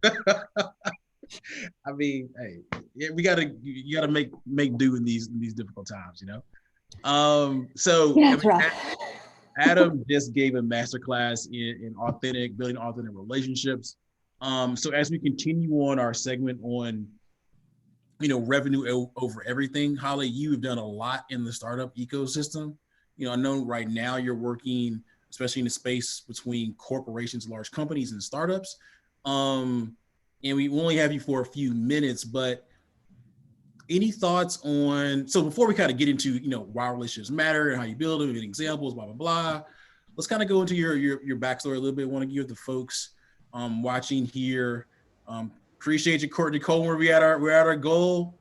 I mean, hey, yeah, we gotta you gotta make do in these difficult times, you know. So Yeah, I it's mean, rough. Adam just gave a masterclass in building authentic relationships. So as we continue on our segment on revenue over everything, Holly, you have done a lot in the startup ecosystem. I know right now you're working, especially in the space between corporations, large companies, and startups. Um, and we only have you for a few minutes, but any thoughts on, so before we kind of get into why relationships matter and how you build them and examples, blah blah blah, let's kind of go into your backstory a little bit. I want to give the folks watching here, appreciate you, Courtney Coleman. We're at our goal.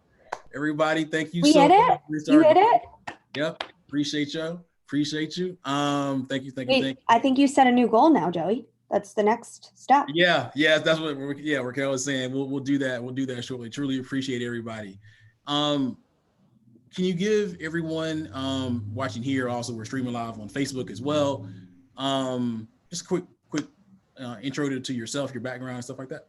Everybody, thank you We so hit much. it. It's You our hit it. goal. Yep, appreciate you. Thank you, thank you. Wait, I think you set a new goal now, Joey. That's the next step. Yeah, that's what Raquel was saying. We'll do that. We'll do that shortly. Truly appreciate everybody. Um, can you give everyone watching here, also we're streaming live on Facebook as well, just a quick intro to yourself, your background, stuff like that?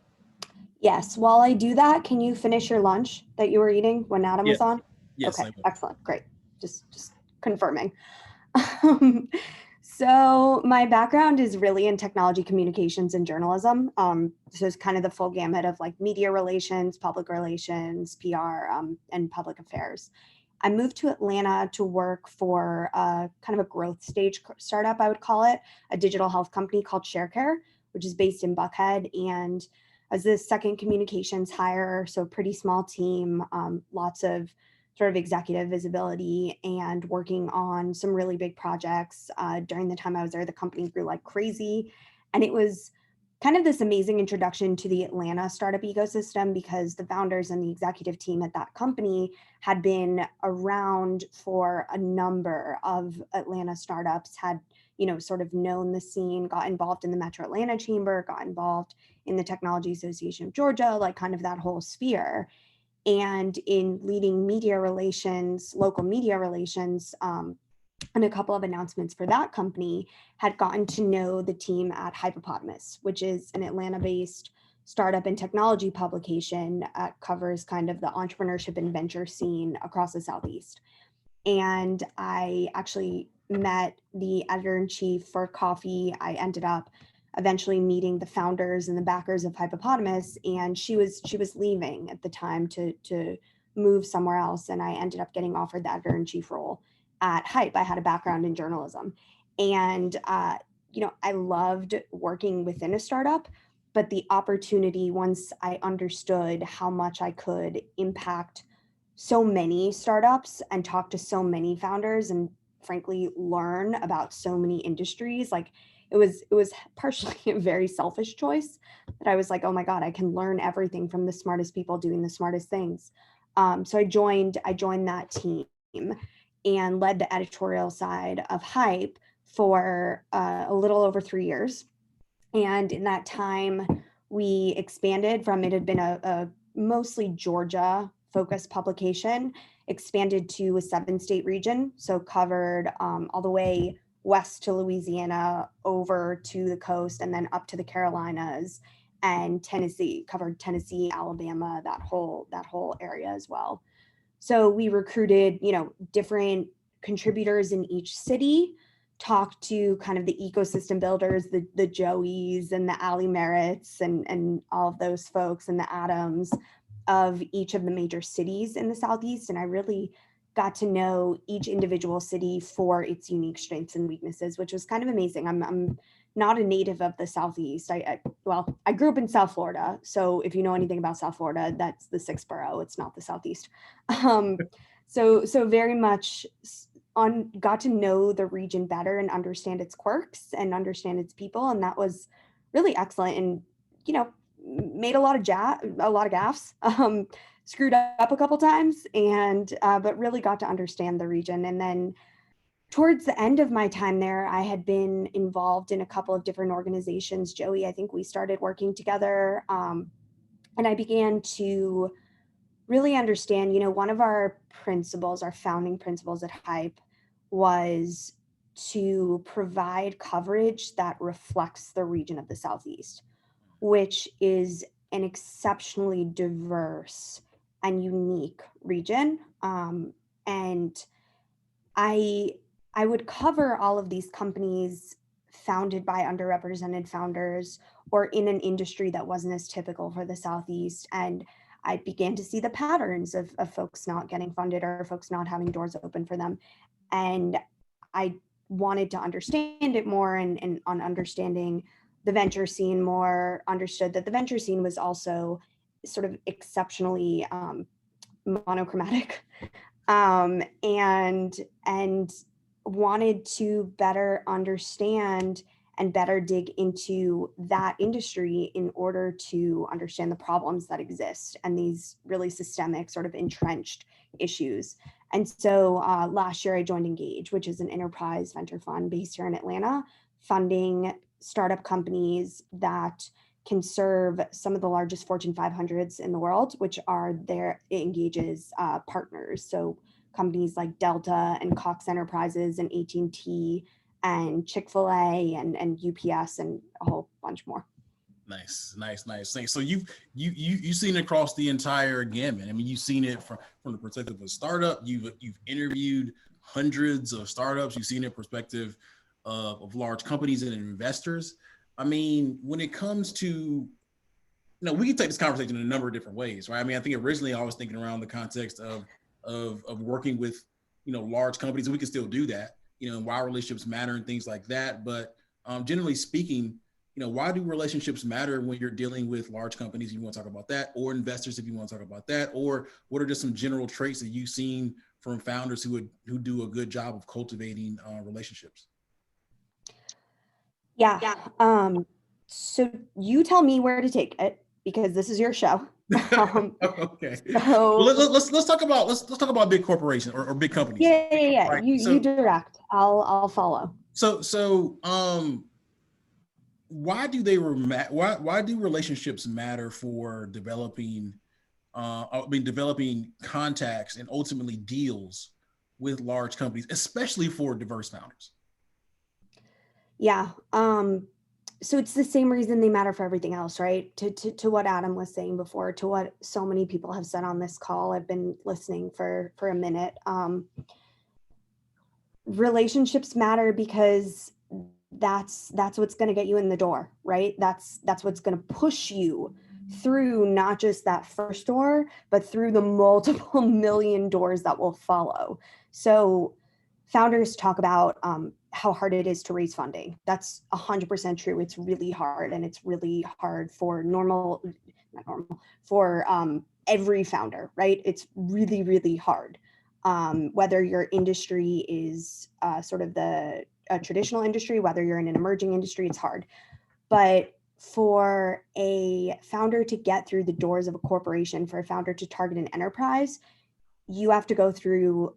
Yes. While I do that, can you finish your lunch that you were eating when Adam was Yes. on? Yes, Okay, I will. excellent. Great. Just confirming. Um, so my background is really in technology communications and journalism. So it's kind of the full gamut of like media relations, public relations, PR, and public affairs. I moved to Atlanta to work for kind of a growth stage startup, I would call it, a digital health company called ShareCare, which is based in Buckhead. And as the second communications hire, so pretty small team, lots of sort of executive visibility and working on some really big projects. During the time I was there, the company grew like crazy. And it was kind of this amazing introduction to the Atlanta startup ecosystem because the founders and the executive team at that company had been around for a number of Atlanta startups, had, sort of known the scene, got involved in the Metro Atlanta Chamber, got involved in the Technology Association of Georgia, like kind of that whole sphere. And in leading media relations, local media relations, and a couple of announcements for that company, had gotten to know the team at Hypopotamus, which is an Atlanta based startup and technology publication that covers kind of the entrepreneurship and venture scene across the Southeast. And I actually met the editor in chief for coffee. I ended up eventually meeting the founders and the backers of Hypopotamus, and she was leaving at the time to move somewhere else, and I ended up getting offered the editor in chief role at Hype. I had a background in journalism, and I loved working within a startup. But the opportunity, once I understood how much I could impact so many startups and talk to so many founders and frankly learn about so many industries, like it was partially a very selfish choice that I was like, oh my god, I can learn everything from the smartest people doing the smartest things. So I joined that team and led the editorial side of Hype for a little over 3 years. And in that time, we expanded from, it had been a mostly Georgia focused publication, expanded to a 7 state region. So covered all the way west to Louisiana, over to the coast, and then up to the Carolinas and Tennessee, covered Tennessee, Alabama, that whole area as well. So we recruited, different contributors in each city, talked to kind of the ecosystem builders, the Joeys and the Ali Merritts and all of those folks and the Adams of each of the major cities in the Southeast. And I really got to know each individual city for its unique strengths and weaknesses, which was kind of amazing. I'm not a native of the Southeast. I grew up in South Florida. So if you know anything about South Florida, that's the sixth borough. It's not the Southeast. Um, so very much on got to know the region better and understand its quirks and understand its people. And that was really excellent. And, made a lot of gaffes, screwed up a couple times, and but really got to understand the region. And then towards the end of my time there, I had been involved in a couple of different organizations. Joey, I think we started working together, and I began to really understand, one of our principles, our founding principles at Hype, was to provide coverage that reflects the region of the Southeast, which is an exceptionally diverse and unique region. And I would cover all of these companies founded by underrepresented founders or in an industry that wasn't as typical for the Southeast. And I began to see the patterns of folks not getting funded or folks not having doors open for them. And I wanted to understand it more, and on understanding the venture scene more, understood that the venture scene was also sort of exceptionally monochromatic, and wanted to better understand and better dig into that industry in order to understand the problems that exist and these really systemic sort of entrenched issues. And so last year I joined Engage, which is an enterprise venture fund based here in Atlanta, funding startup companies that can serve some of the largest Fortune 500s in the world, which are their Engage's partners. So companies like Delta and Cox Enterprises and AT&T and Chick-fil-A and UPS and a whole bunch more. Nice. So you've seen it across the entire gamut. I mean, you've seen it from the perspective of a startup. You've interviewed hundreds of startups. You've seen it perspective of large companies and investors. I mean, when it comes to, we can take this conversation in a number of different ways, right? I mean, I think originally I was thinking around the context of working with, large companies, and we can still do that, why relationships matter and things like that. But generally speaking, why do relationships matter when you're dealing with large companies? If you want to talk about that, or investors, if you want to talk about that, or what are just some general traits that you've seen from founders who do a good job of cultivating relationships? Yeah. So you tell me where to take it, because this is your show. Okay. So let's talk about big corporations or big companies. Yeah. Right? You direct. I'll follow. So why do relationships matter for developing contacts and ultimately deals with large companies, especially for diverse founders? Yeah. So it's the same reason they matter for everything else, right? To what Adam was saying before, to what so many people have said on this call. I've been listening for a minute. Relationships matter because that's what's going to get you in the door, right? That's what's going to push you through not just that first door, but through the multiple million doors that will follow. So founders talk about how hard it is to raise funding. That's 100% true. It's really hard, and it's really hard for every founder, right? It's really, really hard. Whether your industry is sort of a traditional industry, whether you're in an emerging industry, it's hard. But for a founder to get through the doors of a corporation, for a founder to target an enterprise, you have to go through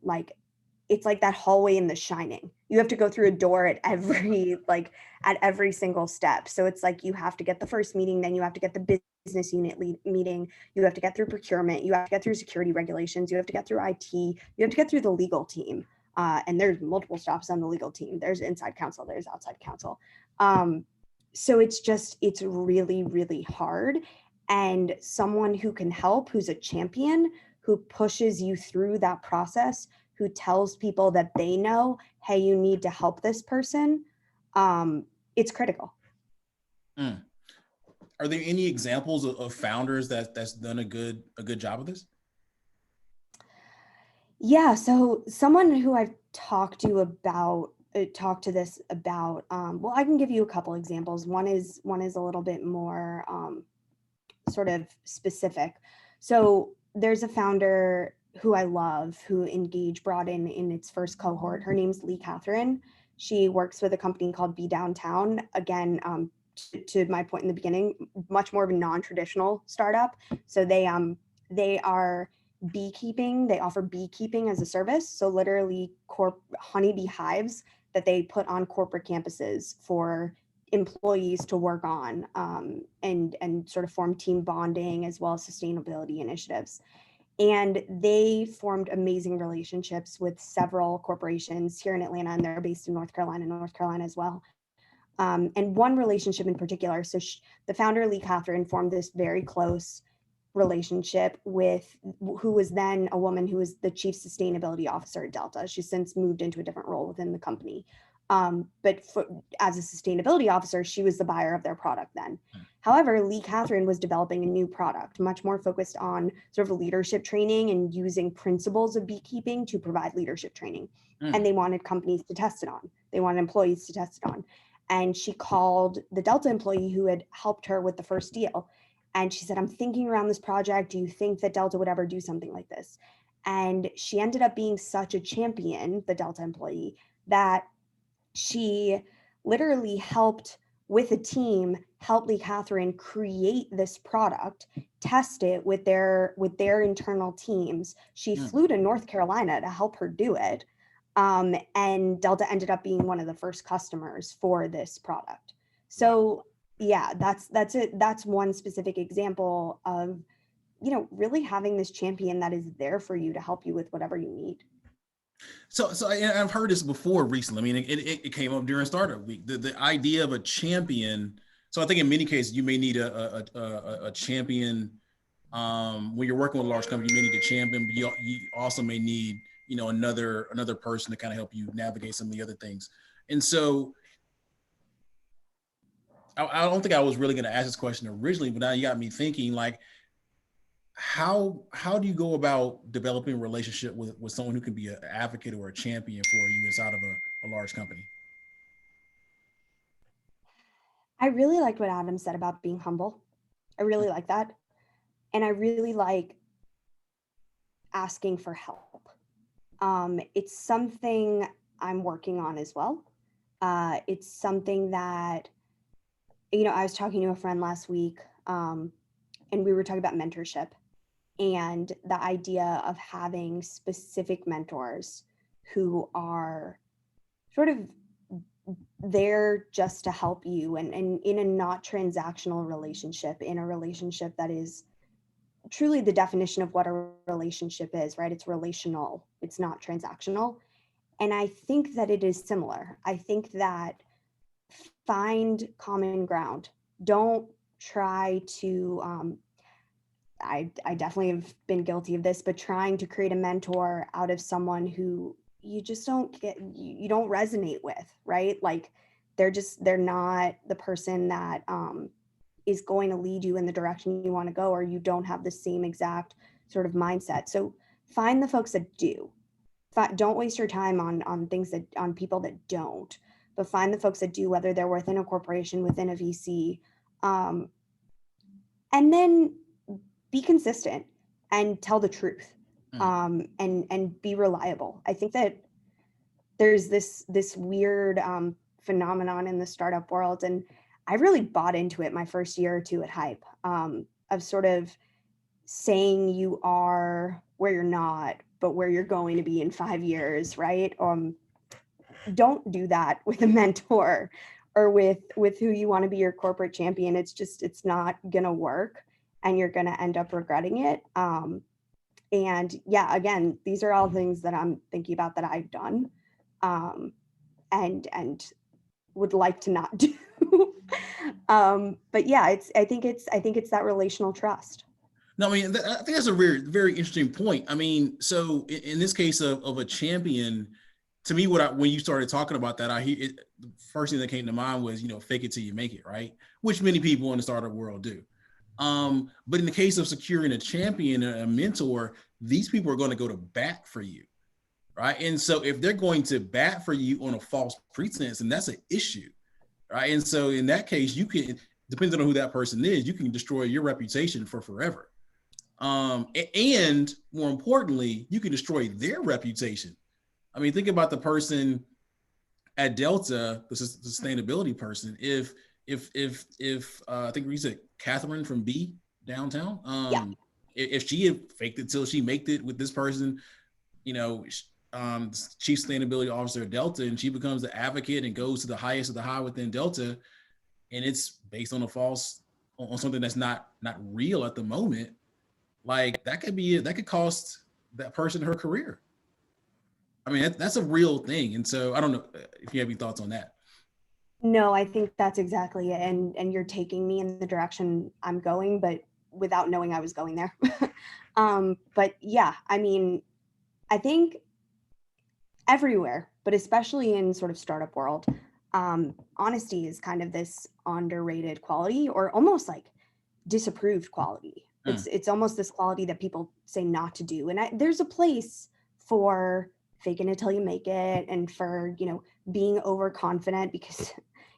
it's like that hallway in The Shining. You have to go through a door at every single step. So it's like you have to get the first meeting, then you have to get the business unit meeting, you have to get through procurement, you have to get through security regulations, you have to get through IT, you have to get through the legal team. And there's multiple stops on the legal team. There's inside counsel, there's outside counsel. So it's really, really hard. And someone who can help, who's a champion, who pushes you through that process, who tells people that they know, hey, you need to help this person, it's critical. Are there any examples of founders that's done a good job of this? Yeah, so someone who I've talked to this about, well, I can give you a couple examples. One is a little bit more sort of specific. So there's a founder who I love, who Engage brought in its first cohort. Her name's Lee Catherine. She works with a company called Be Downtown. Again, to my point in the beginning, much more of a non-traditional startup. So they are beekeeping. They offer beekeeping as a service. So literally honeybee hives that they put on corporate campuses for employees to work on, and sort of form team bonding as well as sustainability initiatives. And they formed amazing relationships with several corporations here in Atlanta, and they're based in North Carolina as well. And one relationship in particular. So the founder, Lee Catherine, formed this very close relationship with who was then a woman who was the chief sustainability officer at Delta. She's since moved into a different role within the company. But as a sustainability officer, she was the buyer of their product then. However, Lee Catherine was developing a new product, much more focused on sort of leadership training and using principles of beekeeping to provide leadership training. And they wanted companies to test it on. They wanted employees to test it on. And she called the Delta employee who had helped her with the first deal. And she said, I'm thinking around this project. Do you think that Delta would ever do something like this? And she ended up being such a champion, the Delta employee, that she literally helped with a team, help Lee Catherine create this product, test it with their internal teams. She flew to North Carolina to help her do it. And Delta ended up being one of the first customers for this product. So yeah, that's it. That's one specific example of, really having this champion that is there for you to help you with whatever you need. So I've heard this before recently. I mean, it came up during Startup Week. The idea of a champion. So I think in many cases you may need a champion. When you're working with a large company, you may need a champion, but you also may need another person to kind of help you navigate some of the other things. And so I don't think I was really going to ask this question originally, but now you got me thinking, like, how do you go about developing a relationship with someone who can be an advocate or a champion for you inside of a large company? I really liked what Adam said about being humble. I really like that. And I really like asking for help. It's something I'm working on as well. It's something that, I was talking to a friend last week, and we were talking about mentorship and the idea of having specific mentors who are sort of there just to help you, and in a not transactional relationship, in a relationship that is truly the definition of what a relationship is, right? It's relational, it's not transactional. And I think that it is similar. I think that find common ground. Don't try to, I definitely have been guilty of this, but trying to create a mentor out of someone who you just don't get, you don't resonate with, right? Like they're not the person that is going to lead you in the direction you want to go, or you don't have the same exact sort of mindset. So find the folks that do. Don't waste your time on things that, on people that don't, but find the folks that do, whether they're within a corporation, within a VC, and then be consistent and tell the truth, and be reliable. I think that there's this weird phenomenon in the startup world, and I really bought into it my first year or two at Hype, of sort of saying you are where you're not, but where you're going to be in 5 years, right? Don't do that with a mentor or with who you want to be your corporate champion. It's not gonna work, and you're gonna end up regretting it. And yeah, again, these are all things that I'm thinking about that I've done, and would like to not do. But yeah, I think it's that relational trust. No, I mean, I think that's a very, very interesting point. I mean, so in this case of a champion, to me, when you started talking about that, the first thing that came to mind was, fake it till you make it, right? Which many people in the startup world do. But in the case of securing a champion, a mentor, these people are going to go to bat for you, right? And so if they're going to bat for you on a false pretense, and that's an issue, right? And so in that case, you can, depending on who that person is, you can destroy your reputation for forever. And more importantly, you can destroy their reputation. I mean, think about the person at Delta, the sustainability person. If I think we said Catherine from B downtown, Yeah. if she had faked it till she made it with this person, chief sustainability officer at Delta, and she becomes the advocate and goes to the highest of the high within Delta, and it's based on on something that's not real at the moment. Like that could cost that person her career. I mean, that's a real thing. And so I don't know if you have any thoughts on that. No, I think that's exactly it. And you're taking me in the direction I'm going, but without knowing I was going there. But yeah, I mean, I think everywhere, but especially in sort of startup world, honesty is kind of this underrated quality, or almost like disapproved quality. It's almost this quality that people say not to do. And there's a place for faking it till you make it, and for, being overconfident, because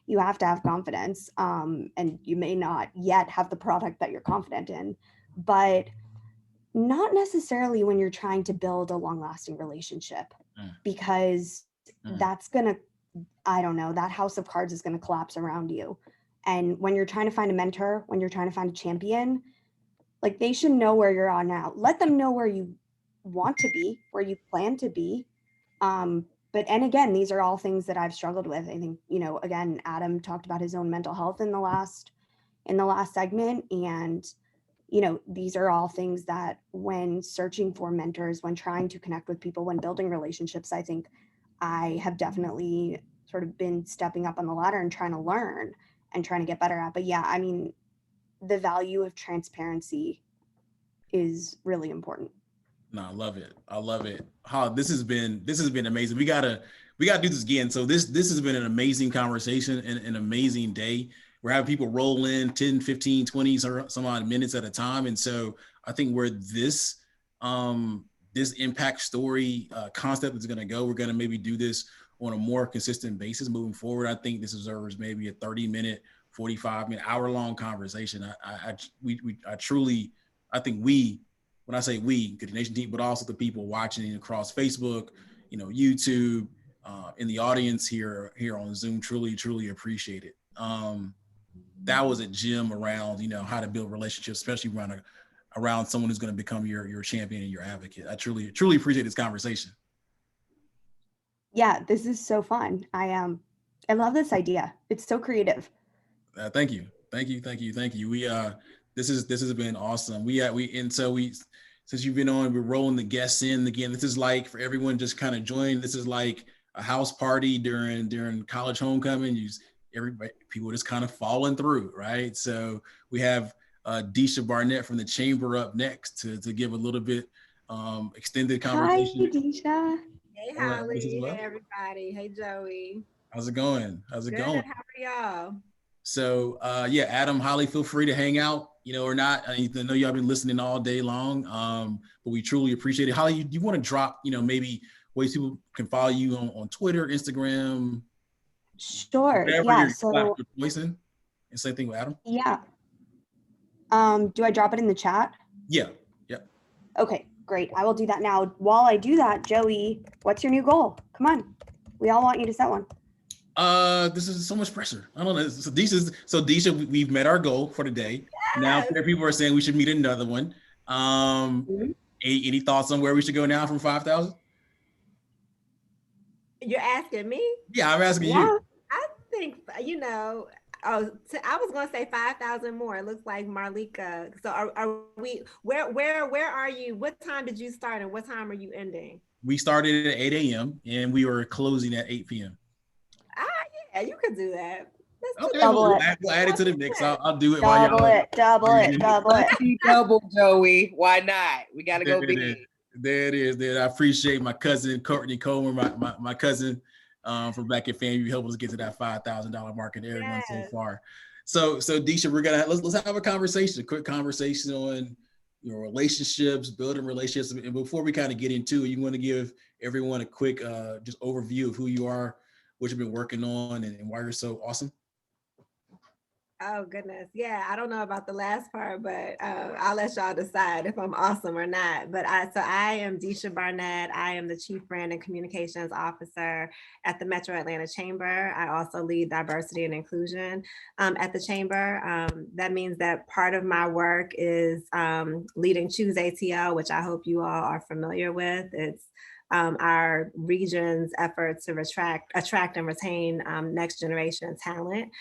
you have to have confidence, and you may not yet have the product that you're confident in, but not necessarily when you're trying to build a long lasting relationship, because that's going to, I don't know, that house of cards is going to collapse around you. And when you're trying to find a mentor, when you're trying to find a champion, like, they should know where you're at now. Let them know where you want to be, where you plan to be. And again, these are all things that I've struggled with. I think, again, Adam talked about his own mental health in the last segment. And, these are all things that, when searching for mentors, when trying to connect with people, when building relationships, I think I have definitely sort of been stepping up on the ladder and trying to learn and trying to get better at. But yeah, I mean, the value of transparency is really important. No, I love it. I love it. This has been amazing. We gotta do this again. So this has been an amazing conversation and an amazing day. We're having people roll in 10, 15, 20, some odd minutes at a time. And so I think where this impact story concept is going to go, we're going to maybe do this on a more consistent basis moving forward. I think this deserves maybe a 30-minute, 45-minute, hour-long conversation. I think we, when I say we, Good Nation team, but also the people watching across Facebook, YouTube, in the audience here on Zoom, truly appreciate it. That was a gem around, how to build relationships, especially around someone who's going to become your champion and your advocate. I truly appreciate this conversation. Yeah, this is so fun. I love this idea. It's so creative. Thank you. We this has been awesome. Since you've been on, we're rolling the guests in again. This is like, for everyone just kind of join. This is like a house party during college homecoming. Everybody, people just kind of falling through, right? So we have Deisha Barnett from the Chamber up next to give a little bit extended conversation. Hi, Deisha. Hey, Holly. Hey, everybody. Hey, Joey. How's it going? Good. How are y'all? So yeah, Adam, Holly, feel free to hang out, or not. I know y'all been listening all day long, but we truly appreciate it. Holly, you want to drop, maybe ways people can follow you on Twitter, Instagram? Sure. Yeah. So and same thing with Adam. Yeah. Do I drop it in the chat? Yeah. Okay, great. I will do that now. While I do that, Joey, what's your new goal? Come on. We all want you to set one. This is so much pressure. I don't know. So Deisha, we've met our goal for the day. Yes. Now people are saying we should meet another one. Any thoughts on where we should go now from 5,000? You're asking me? Yeah, I'm asking you. I think, I was going to say 5,000 more. It looks like Marlika. So are we, where are you? What time did you start and what time are you ending? We started at 8 a.m. and we were closing at 8 p.m. Yeah, you could do that. Okay, we'll add it to the mix. I'll do it while y'all. Double it. Double, Joey. Why not? We got to go big. There it is. I appreciate my cousin, Courtney Coleman, my cousin from back at FAMU, helping us get to that $5,000 mark and everyone so far. So Deisha, let's have a quick conversation on your relationships, building relationships. And before we kind of get into it, you want to give everyone a quick just overview of who you are, what you've been working on, and why you're so awesome? Oh, goodness. Yeah, I don't know about the last part, but I'll let y'all decide if I'm awesome or not. But I am Deisha Barnett. I am the Chief Brand and Communications Officer at the Metro Atlanta Chamber. I also lead diversity and inclusion at the Chamber. That means that part of my work is leading Choose ATL, which I hope you all are familiar with. It's our region's effort to attract and retain next generation talent.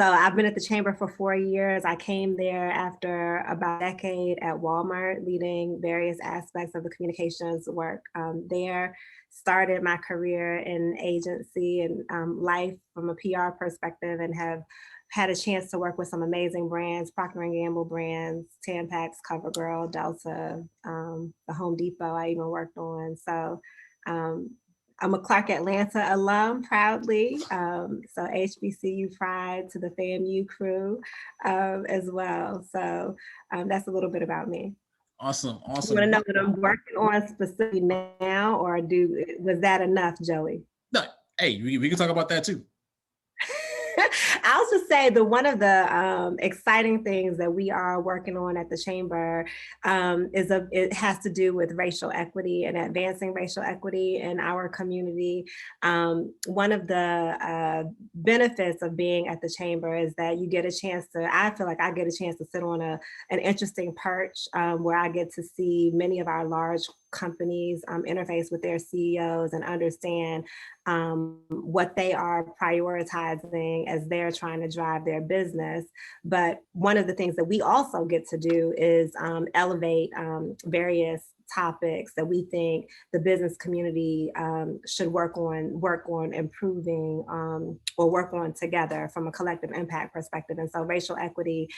So I've been at the chamber for 4 years. I came there after about a decade at Walmart, leading various aspects of the communications work there. Started my career in agency and life from a PR perspective, and have had a chance to work with some amazing brands, Procter & Gamble brands, Tampax, CoverGirl, Delta, the Home Depot I even worked on. So I'm a Clark Atlanta alum, proudly. So HBCU pride to the FAMU crew as well. So that's a little bit about me. Awesome. You want to know what I'm working on specifically now, or was that enough, Joey? No, hey, we can talk about that too. I'll just say that one of the exciting things that we are working on at the chamber it has to do with racial equity and advancing racial equity in our community. One of the benefits of being at the chamber is that you get a chance to, I feel like I get a chance to sit on an interesting perch where I get to see many of our large companies interface with their CEOs and understand what they are prioritizing as they're trying to drive their business. But one of the things that we also get to do is elevate various topics that we think the business community should work on improving or work on together from a collective impact perspective. And so racial equity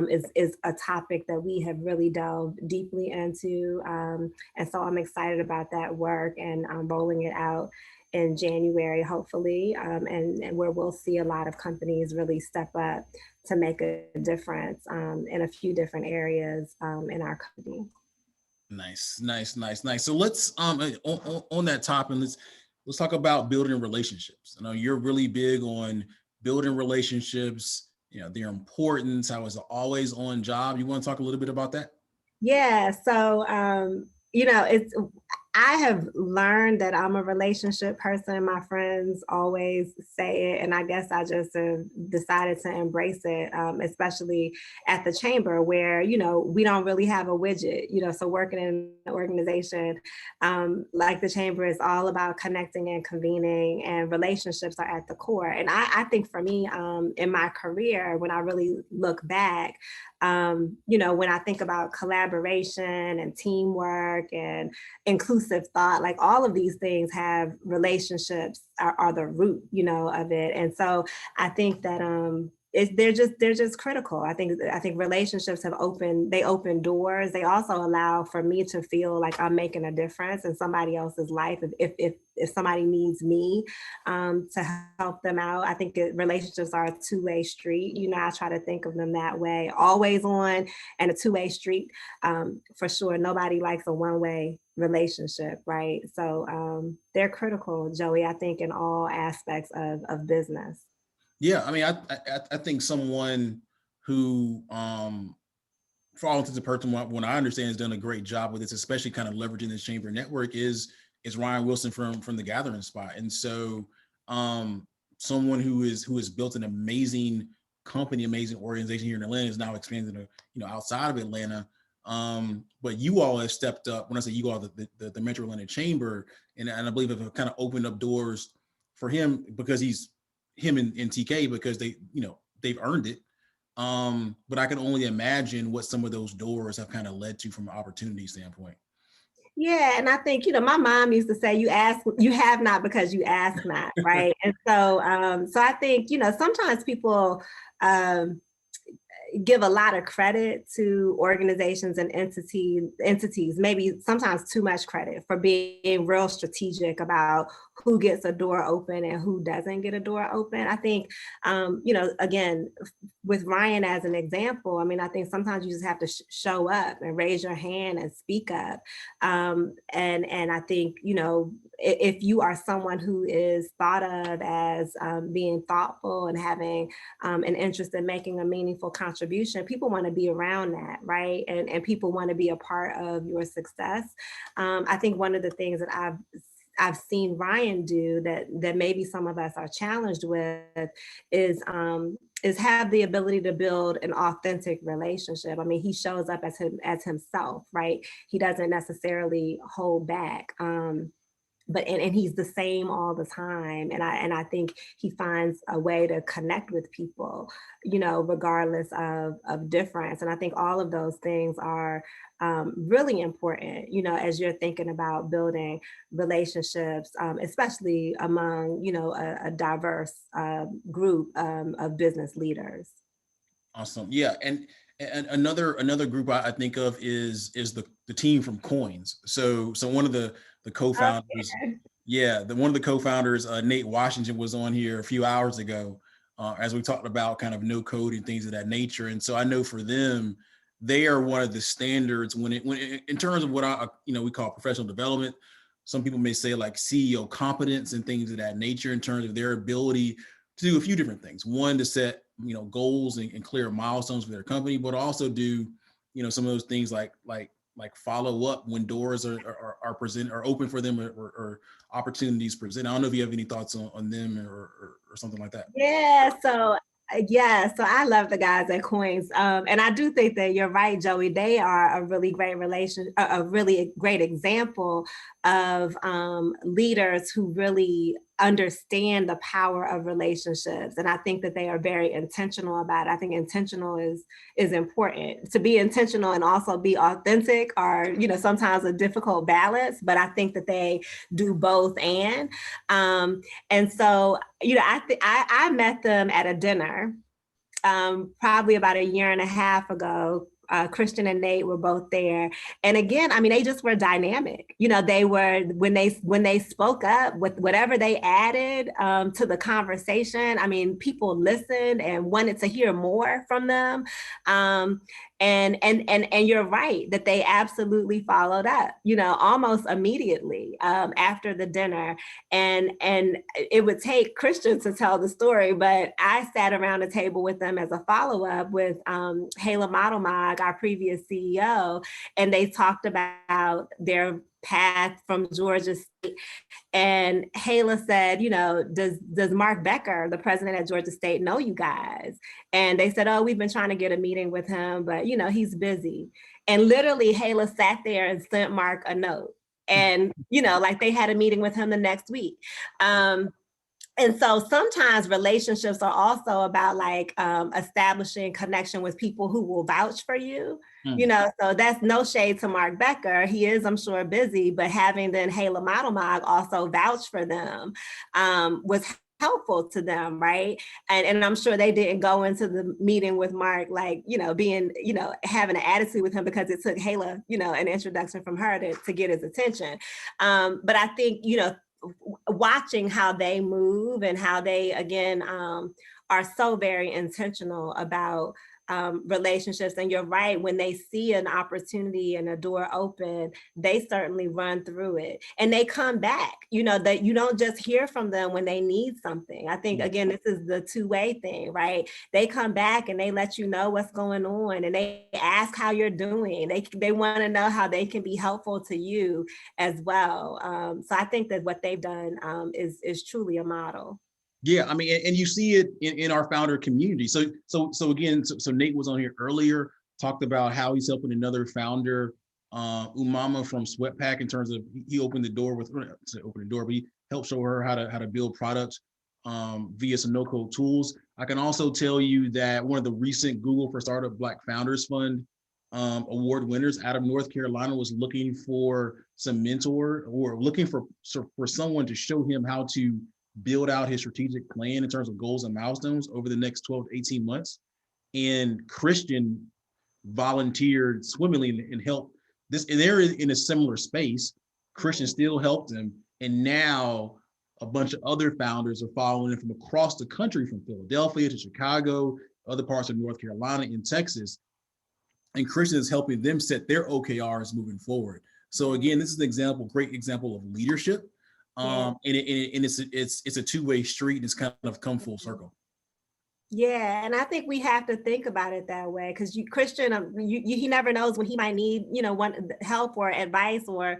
is a topic that we have really delved deeply into. And so I'm excited about that work and rolling it out in January, hopefully, and where we'll see a lot of companies really step up to make a difference in a few different areas in our company. Nice. So let's on that topic, let's talk about building relationships. I know you're really big on building relationships, their importance, how it's always on job. You want to talk a little bit about that? Yeah. So I have learned that I'm a relationship person. My friends always say it, and I guess I just decided to embrace it, especially at the chamber where, we don't really have a widget, so working in an organization like the chamber is all about connecting and convening, and relationships are at the core. And I think for me, in my career, when I really look back, when I think about collaboration and teamwork and inclusive thought, like all of these things have relationships are the root, of it. And so I think that they're just critical. I think relationships open doors. They also allow for me to feel like I'm making a difference in somebody else's life. If somebody needs me to help them out, I think relationships are a two-way street. I try to think of them that way, always on and a two-way street for sure. Nobody likes a one-way relationship, right? So they're critical, Joey, I think in all aspects of business. Yeah, I mean, I think someone who, for all intents and purposes, when I understand, has done a great job with this, especially kind of leveraging this chamber network, is Ryan Wilson from the Gathering Spot. And so, someone who has built an amazing company, amazing organization here in Atlanta, is now expanding to outside of Atlanta. But you all have stepped up. When I say you all, the Metro Atlanta Chamber, and I believe have kind of opened up doors for him because him and TK, because they've earned it. But I can only imagine what some of those doors have kind of led to from an opportunity standpoint. Yeah, and I think, my mom used to say, you have not because you ask not, right? And so I think, sometimes people give a lot of credit to organizations and entities, maybe sometimes too much credit, for being real strategic about who gets a door open and who doesn't get a door open. I think, again, with Ryan as an example, I mean, I think sometimes you just have to show up and raise your hand and speak up. And I think, if you are someone who is thought of as being thoughtful and having an interest in making a meaningful contribution, people want to be around that, right? And people want to be a part of your success. I think one of the things that I've seen Ryan do that maybe some of us are challenged with is have the ability to build an authentic relationship. I mean, he shows up as himself, right? He doesn't necessarily hold back. but and he's the same all the time, and I think he finds a way to connect with people, regardless of difference. And I think all of those things are really important, as you're thinking about building relationships, especially among a diverse group of business leaders. Awesome. Yeah, and another group I think of is the team from Coins. So one of the co-founders, one of the co-founders, Nate Washington, was on here a few hours ago, as we talked about kind of no code and things of that nature. And so I know for them, they are one of the standards when in terms of what we call professional development. Some people may say like CEO competence and things of that nature in terms of their ability to do a few different things. One, to set goals and clear milestones for their company, but also do some of those things like follow up when doors are present or open for them, or opportunities present. I don't know if you have any thoughts on them or something like that. Yeah, so I love the guys at Coins, and I do think that you're right, Joey. They are a really great a really great example of leaders who really understand the power of relationships, and I think that they are very intentional about it. I think intentional is important. To be intentional and also be authentic are sometimes a difficult balance, but I think that they do both. And so I met them at a dinner probably about a year and a half ago. Christian and Nate were both there. And again, I mean, they just were dynamic. They were, when they spoke up with whatever they added to the conversation, I mean, people listened and wanted to hear more from them. And you're right that they absolutely followed up, almost immediately after the dinner. And it would take Christian to tell the story, but I sat around a table with them as a follow-up with Hala Madelmag, our previous CEO, and they talked about their path from Georgia State. And Hala said, does Mark Becker, the president at Georgia State, know you guys? And they said, oh, we've been trying to get a meeting with him, but he's busy. And literally Hala sat there and sent Mark a note. And, like they had a meeting with him the next week. And so sometimes relationships are also about like establishing connection with people who will vouch for you, so that's no shade to Mark Becker. He is, I'm sure, busy, but having then Hala Madelmag also vouch for them was helpful to them, right? And I'm sure they didn't go into the meeting with Mark like, being, having an attitude with him because it took Hala, an introduction from her to get his attention. But I think, watching how they move and how they, again, are so very intentional about relationships. And you're right, when they see an opportunity and a door open, they certainly run through it and they come back, that you don't just hear from them when they need something. I think, again, this is the two-way thing, right? They come back and they let you know what's going on and they ask how you're doing. They want to know how they can be helpful to you as well. So I think that what they've done is truly a model. Yeah, I mean, and you see it in our founder community. So again, Nate was on here earlier, talked about how he's helping another founder, Umama from Sweatpack, in terms of he opened the door but he helped show her how to build products via some no-code tools. I can also tell you that one of the recent Google for Startup Black Founders Fund award winners out of North Carolina was looking for some mentor or looking for someone to show him how to build out his strategic plan in terms of goals and milestones over the next 12 to 18 months. And Christian volunteered swimmingly and helped this, and they're in a similar space. Christian still helped them. And now a bunch of other founders are following from across the country, from Philadelphia to Chicago, other parts of North Carolina and Texas. And Christian is helping them set their OKRs moving forward. So again, this is an great example of leadership. And it's a two-way street, and it's kind of come full circle. Yeah, and I think we have to think about it that way, because Christian, he never knows when he might need, help or advice or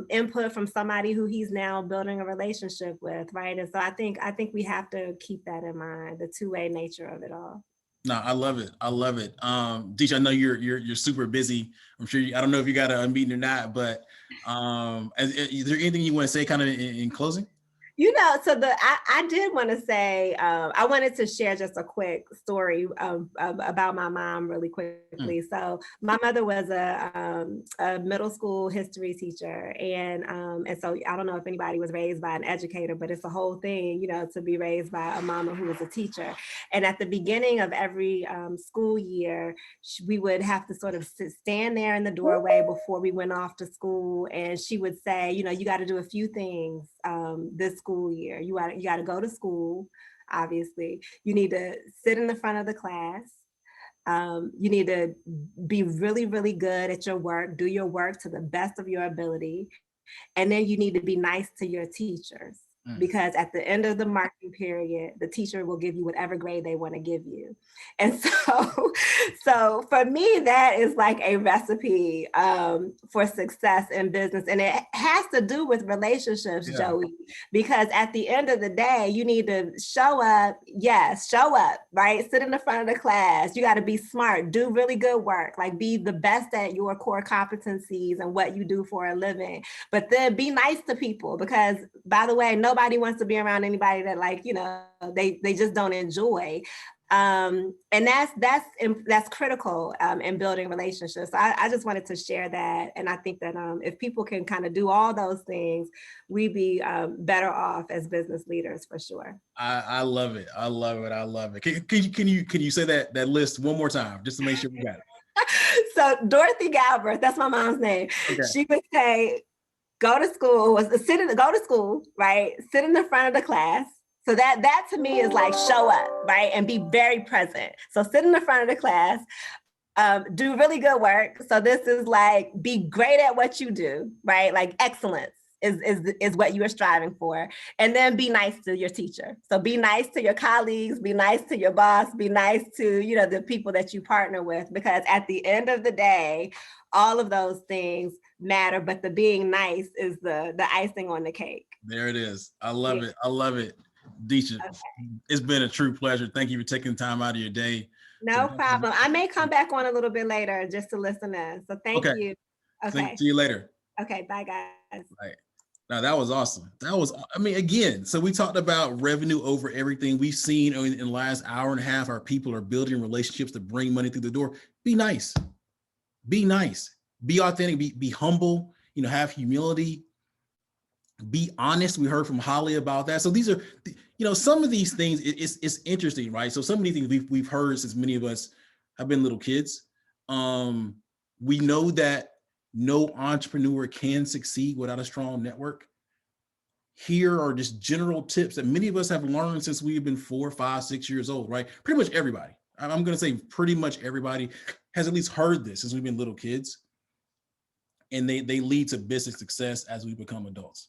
input from somebody who he's now building a relationship with, right? And so I think we have to keep that in mind, the two-way nature of it all. No, I love it. I love it. Deesh, I know you're super busy. I'm sure I don't know if you got a meeting or not, but is there anything you want to say kind of in closing? So I did want to say, I wanted to share just a quick story about my mom really quickly. So my mother was a middle school history teacher. And so I don't know if anybody was raised by an educator, but it's a whole thing, to be raised by a mama who was a teacher. And at the beginning of every school year, we would have to sort of stand there in the doorway before we went off to school. And she would say, you got to do a few things this school year. You got to go to school, obviously. You need to sit in the front of the class. You need to be really, really good at your work, do your work to the best of your ability. And then you need to be nice to your teachers, because at the end of the marking period, the teacher will give you whatever grade they want to give you. And so for me, that is like a recipe for success in business. And it has to do with relationships, Joey, because at the end of the day, you need to show up. Yes, show up, right? Sit in the front of the class. You got to be smart, do really good work, like be the best at your core competencies and what you do for a living. But then be nice to people, because by the way, nobody wants to be around anybody that they just don't enjoy. And that's critical in building relationships. So I just wanted to share that. And I think that if people can kind of do all those things, we'd be better off as business leaders for sure. I love it. I love it. I love it. Can you say that list one more time just to make sure we got it? So Dorothy Galbraith, that's my mom's name. Okay. She would say, go to school, right? Sit in the front of the class. So that to me is like show up, right? And be very present. So sit in the front of the class, do really good work. So this is like, be great at what you do, right? Like excellence is what you are striving for. And then be nice to your teacher. So be nice to your colleagues, be nice to your boss, be nice to, the people that you partner with, because at the end of the day, all of those things matter, but the being nice is the icing on the cake. There it is. I love it. I love it. Deesh, okay. It's been a true pleasure. Thank you for taking time out of your day. No problem. I may come back on a little bit later just to listen in. So thank you. Okay. See you later. Okay. Bye, guys. Right. Now that was awesome. Again, so we talked about revenue over everything. We've seen in the last hour and a half, our people are building relationships to bring money through the door. Be nice. Be nice. Be authentic. Be humble. Have humility. Be honest. We heard from Holly about that. So these are, some of these things. It's interesting, right? So some of these things we've heard since many of us have been little kids. We know that no entrepreneur can succeed without a strong network. Here are just general tips that many of us have learned since we've been 4, 5, 6 years old, right? Pretty much everybody. I'm going to say pretty much everybody has at least heard this since we've been little kids. And they lead to business success as we become adults,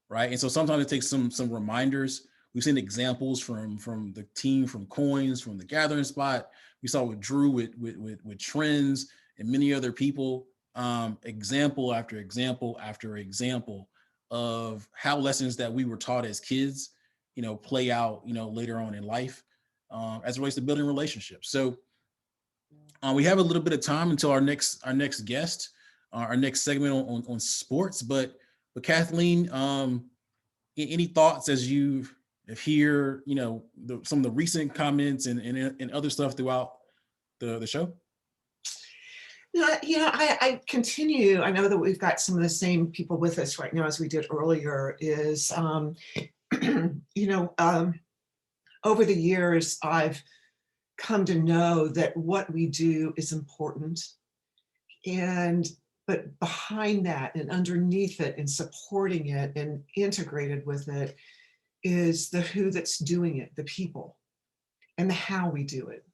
right? And so sometimes it takes some reminders. We've seen examples from the team, from Coins, from the Gathering Spot. We saw with Drew, with Trends, and many other people. Example after example after example of how lessons that we were taught as kids, play out, later on in life, as it relates to building relationships. So we have a little bit of time until our next guest, our next segment on sports. But Kathleen, any thoughts as you hear, some of the recent comments and other stuff throughout the show? I continue. I know that we've got some of the same people with us right now as we did earlier. Is over the years, I've come to know that what we do is important, but behind that and underneath it and supporting it and integrated with it is the who that's doing it, the people, and the how we do it.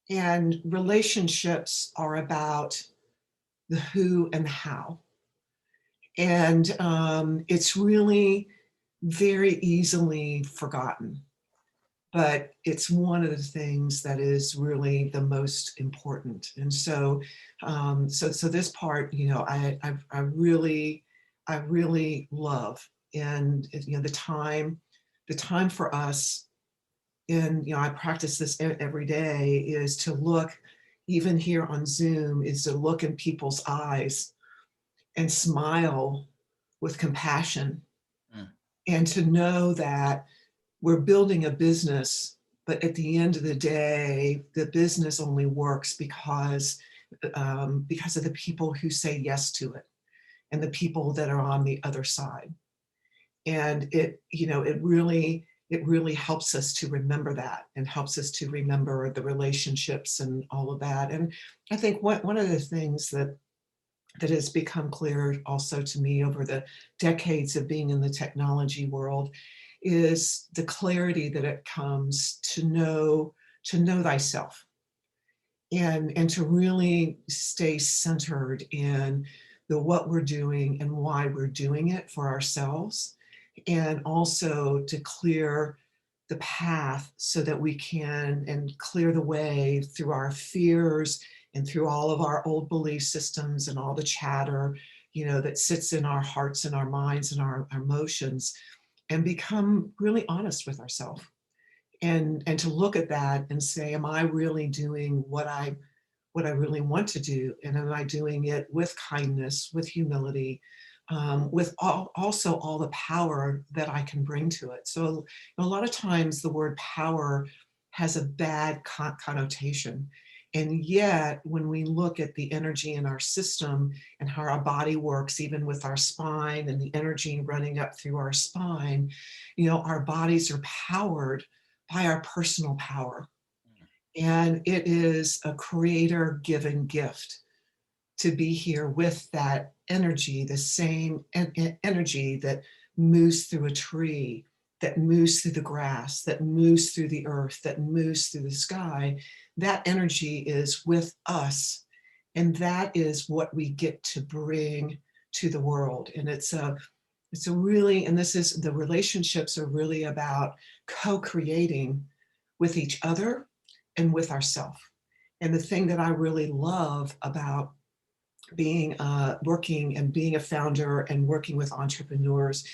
And relationships are about the who and the how. And it's really very easily forgotten, but it's one of the things that is really the most important. And so this part, I really love. And the time for us and I practice this every day, is to look, even here on Zoom, is to look in people's eyes and smile with compassion, and to know that we're building a business, but at the end of the day, the business only works because of the people who say yes to it and the people that are on the other side. And it really helps us to remember that, and helps us to remember the relationships and all of that. And I think one of the things that has become clear also to me over the decades of being in the technology world is the clarity that it comes to know thyself, and to really stay centered in what we're doing and why we're doing it for ourselves, and also to clear the path so that we can, and clear the way through our fears and through all of our old belief systems and all the chatter, that sits in our hearts and our minds and our emotions, and become really honest with ourselves, and to look at that and say, am I really doing what I really want to do? And am I doing it with kindness, with humility, with also all the power that I can bring to it? So a lot of times the word power has a bad connotation. And yet, when we look at the energy in our system and how our body works, even with our spine and the energy running up through our spine, our bodies are powered by our personal power. And it is a creator given gift to be here with that energy, the same energy that moves through a tree, that moves through the grass, that moves through the earth, that moves through the sky. That energy is with us. And that is what we get to bring to the world. And it's a really, and this is, the relationships are really about co-creating with each other and with ourselves. And the thing that I really love about being working and being a founder and working with entrepreneurs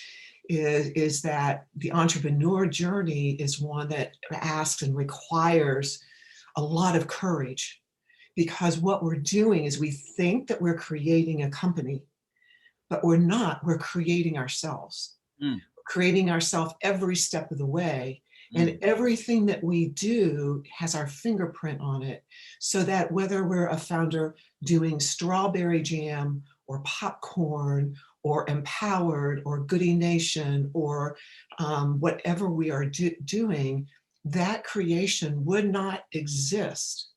is that the entrepreneur journey is one that asks and requires a lot of courage, because what we're doing is we think that we're creating a company, but we're not. We're creating ourselves. Creating ourselves every step of the way. And everything that we do has our fingerprint on it, so that whether we're a founder doing strawberry jam or popcorn or Empowered or Goody Nation or whatever we are doing, that creation would not exist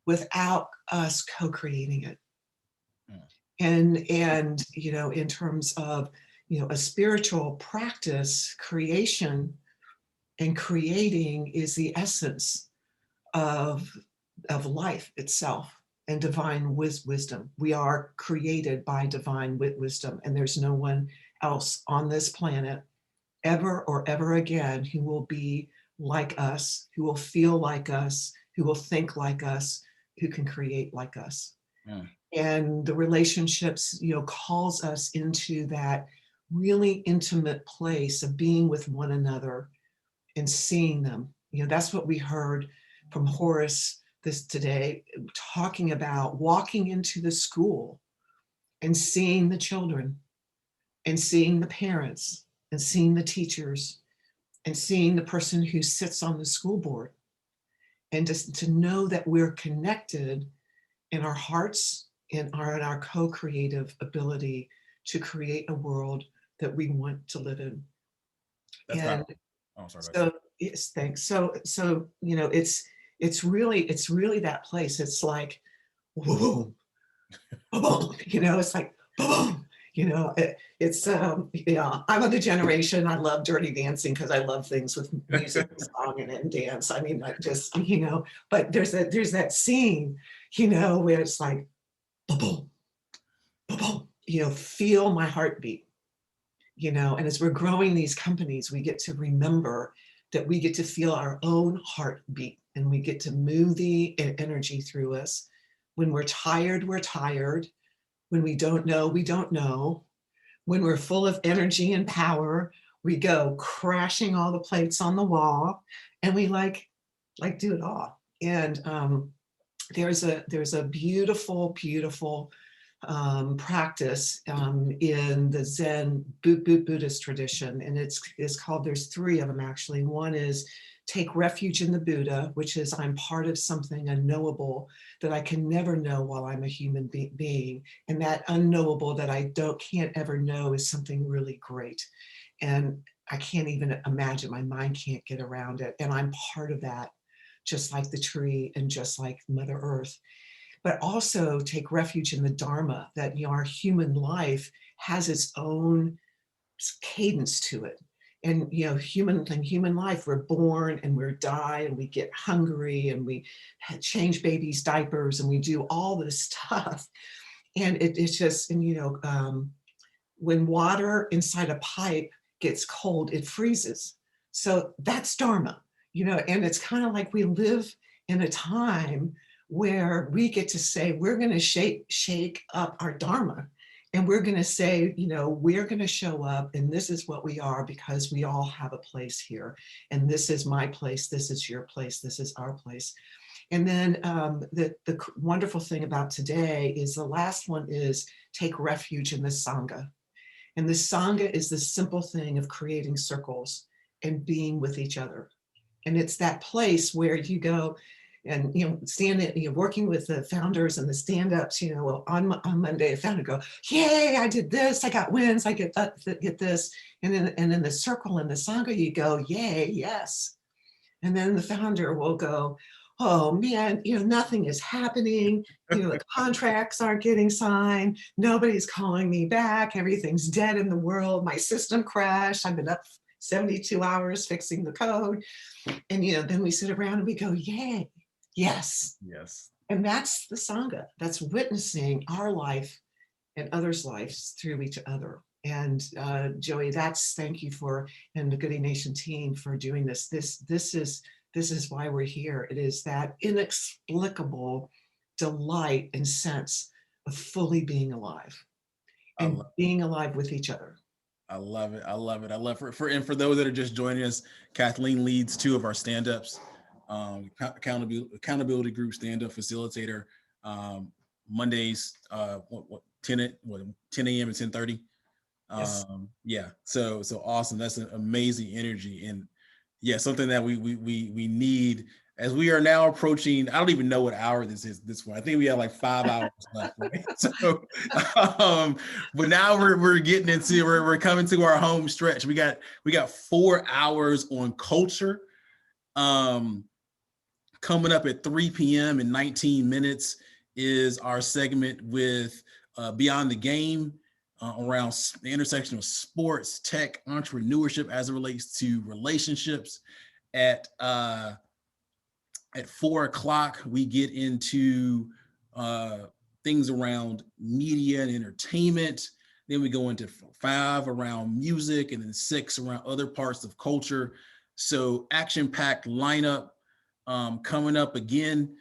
without us co-creating it. And in terms of a spiritual practice, creation and creating is the essence of life itself and divine wisdom. We are created by divine wisdom, and there's no one else on this planet ever or ever again who will be like us, who will feel like us, who will think like us, who can create like us. And the relationships, calls us into that really intimate place of being with one another and seeing them. That's what we heard from Horace today, talking about walking into the school and seeing the children and seeing the parents and seeing the teachers and seeing the person who sits on the school board, and just to know that we're connected in our hearts and our co-creative ability to create a world that we want to live in. That's and oh, sorry. so yes, thanks. So it's really that place. It's like boom, boom, it's like boom. I'm of the generation, I love Dirty Dancing because I love things with music and song and dance. I mean, like just, but there's that scene, where it's like boom, boom, feel my heartbeat, and as we're growing these companies, we get to remember that we get to feel our own heartbeat, and we get to move the energy through us. When we're tired, we're tired. When we don't know, we don't know. When we're full of energy and power, we go crashing all the plates on the wall, and we like do it all. And there's a beautiful practice in the Zen Buddhist tradition, and it's called, there's three of them actually. One is take refuge in the Buddha, which is I'm part of something unknowable that I can never know while I'm a human being, and that unknowable that I can't ever know is something really great, and I can't even imagine, my mind can't get around it, and I'm part of that, just like the tree and just like Mother Earth. But also take refuge in the Dharma, that our human life has its own cadence to it. And human life, we're born and we die and we get hungry and we change babies' diapers and we do all this stuff. And it's just, and when water inside a pipe gets cold, it freezes. So that's Dharma, and it's kind of like we live in a time where we get to say, we're going to shake up our Dharma. And we're going to say, we're going to show up, and this is what we are, because we all have a place here. And this is my place. This is your place. This is our place. And then the wonderful thing about today is the last one is take refuge in the Sangha. And the Sangha is the simple thing of creating circles and being with each other. And it's that place where you go and, working with the founders and the stand-ups, on Monday, a founder go, yay, I did this, I got wins, I get this. And in the circle in the Sangha, you go, yay, yes. And then the founder will go, oh man, nothing is happening. The contracts aren't getting signed. Nobody's calling me back. Everything's dead in the world. My system crashed. I've been up 72 hours fixing the code. And, then we sit around and we go, yay, yes. Yes. And that's the Sangha. That's witnessing our life and others' lives through each other. And Joey, thank you and the Goody Nation team for doing this. This is why we're here. It is that inexplicable delight and sense of fully being alive and being alive with each other. I love it. I love it. I love it. And for those that are just joining us, Kathleen leads two of our stand-ups, accountability group stand-up facilitator, Mondays, 10 a.m. and 10:30. Yes. Yeah. So awesome. That's an amazing energy, and yeah, something that we need as we are now approaching. I don't even know what hour this is. This one, I think we have like 5 hours left. Right? So, but now we're getting into we're coming to our home stretch. We got 4 hours on culture. Coming up at 3 p.m. in 19 minutes is our segment with Beyond the Game. Around the intersection of sports, tech, entrepreneurship as it relates to relationships. At 4 o'clock, we get into things around media and entertainment. Then we go into 5 around music, and then 6 around other parts of culture. So action-packed lineup coming up again.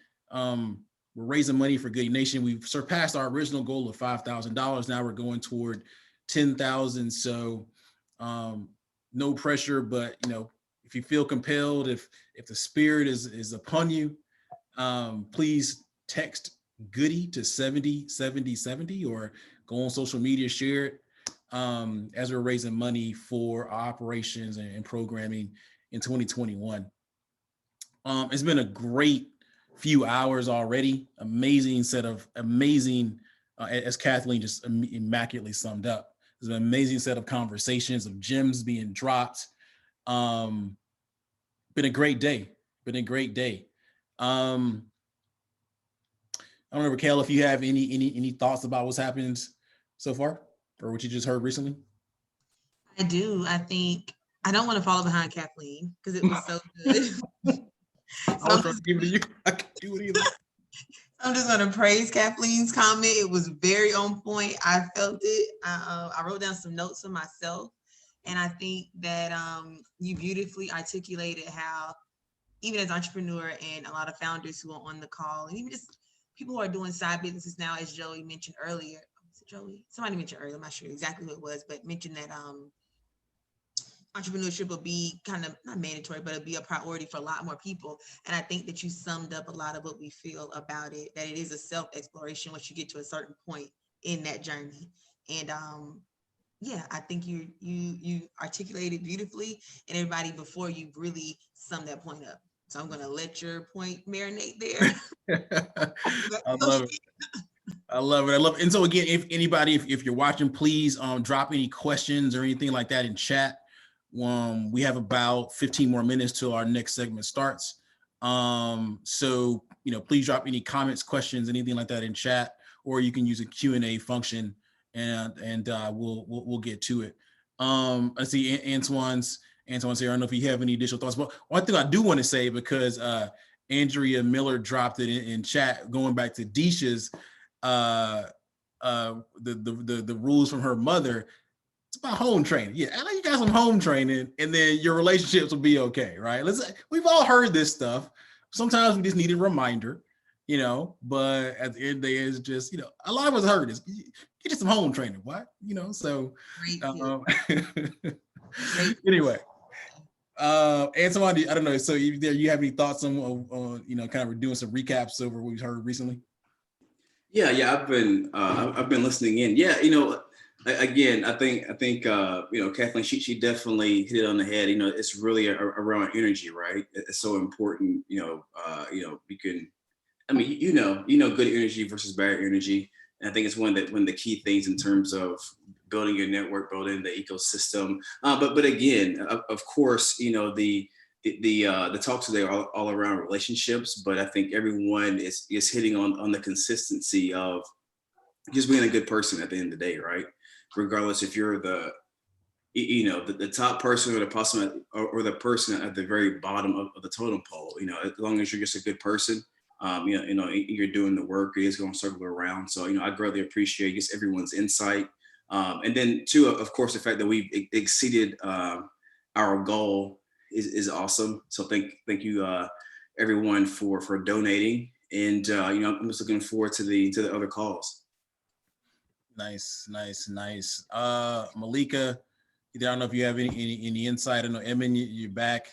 We're raising money for Goody Nation. We've surpassed our original goal of $5,000. Now we're going toward 10,000. So no pressure, but if you feel compelled, if the spirit is upon you, please text Goody to 707070 or go on social media, share it as we're raising money for our operations and programming in 2021. It's been a great few hours already. Amazing, as Kathleen just immaculately summed up. There's an amazing set of conversations, of gems being dropped. Been a great day. I don't know, Raquel, if you have any thoughts about what's happened so far, or what you just heard recently. I do. I think I don't want to follow behind Kathleen because it was so good. I was trying to give it to you. I can't do it either. I'm just going to praise Kathleen's comment. It was very on point. I felt it. I wrote down some notes for myself. And I think that you beautifully articulated how, even as an entrepreneur and a lot of founders who are on the call, and even just people who are doing side businesses now, as Joey mentioned earlier. Was it Joey? Somebody mentioned earlier, I'm not sure exactly who it was, but mentioned that entrepreneurship will be kind of not mandatory, but it'll be a priority for a lot more people. And I think that you summed up a lot of what we feel about it, that it is a self-exploration once you get to a certain point in that journey. And yeah, I think you articulated beautifully, and everybody before you really summed that point up. So I'm gonna let your point marinate there. I love it. I love it. I love it. And so again, if anybody, if you're watching, please drop any questions or anything like that in chat. We have about 15 more minutes till our next segment starts. So, please drop any comments, questions, anything like that in chat, or you can use a Q&A function and we'll get to it. I see Antoine's here. I don't know if you have any additional thoughts, but one thing I do want to say, because Andrea Miller dropped it in chat, going back to Disha's the rules from her mother. It's about home training. Yeah, I know you got some home training, and then your relationships will be okay, right? We've all heard this stuff. Sometimes we just need a reminder, but at the end of the day, it's just, a lot of us heard this. Get you some home training, what? So anyway. Antoine, I don't know. So you have any thoughts on kind of doing some recaps over what we've heard recently? Yeah, I've been listening in. Yeah, again, I think Kathleen, she definitely hit it on the head. It's really around energy, right? It's so important. You can, good energy versus bad energy. And I think it's one of the key things in terms of building your network, building the ecosystem. But again, of course, the talks today are all around relationships, but I think everyone is hitting on the consistency of just being a good person at the end of the day, right? Regardless if you're the top person or the person or the person at the very bottom of the totem pole, as long as you're just a good person, you're doing the work, it is going to circle around. So, I greatly appreciate just everyone's insight. And then two, of course, the fact that we've exceeded our goal is awesome. So thank you everyone for donating, and I'm just looking forward to the other calls. Nice. Malika, I don't know if you have any insight. I know Emin, you're back.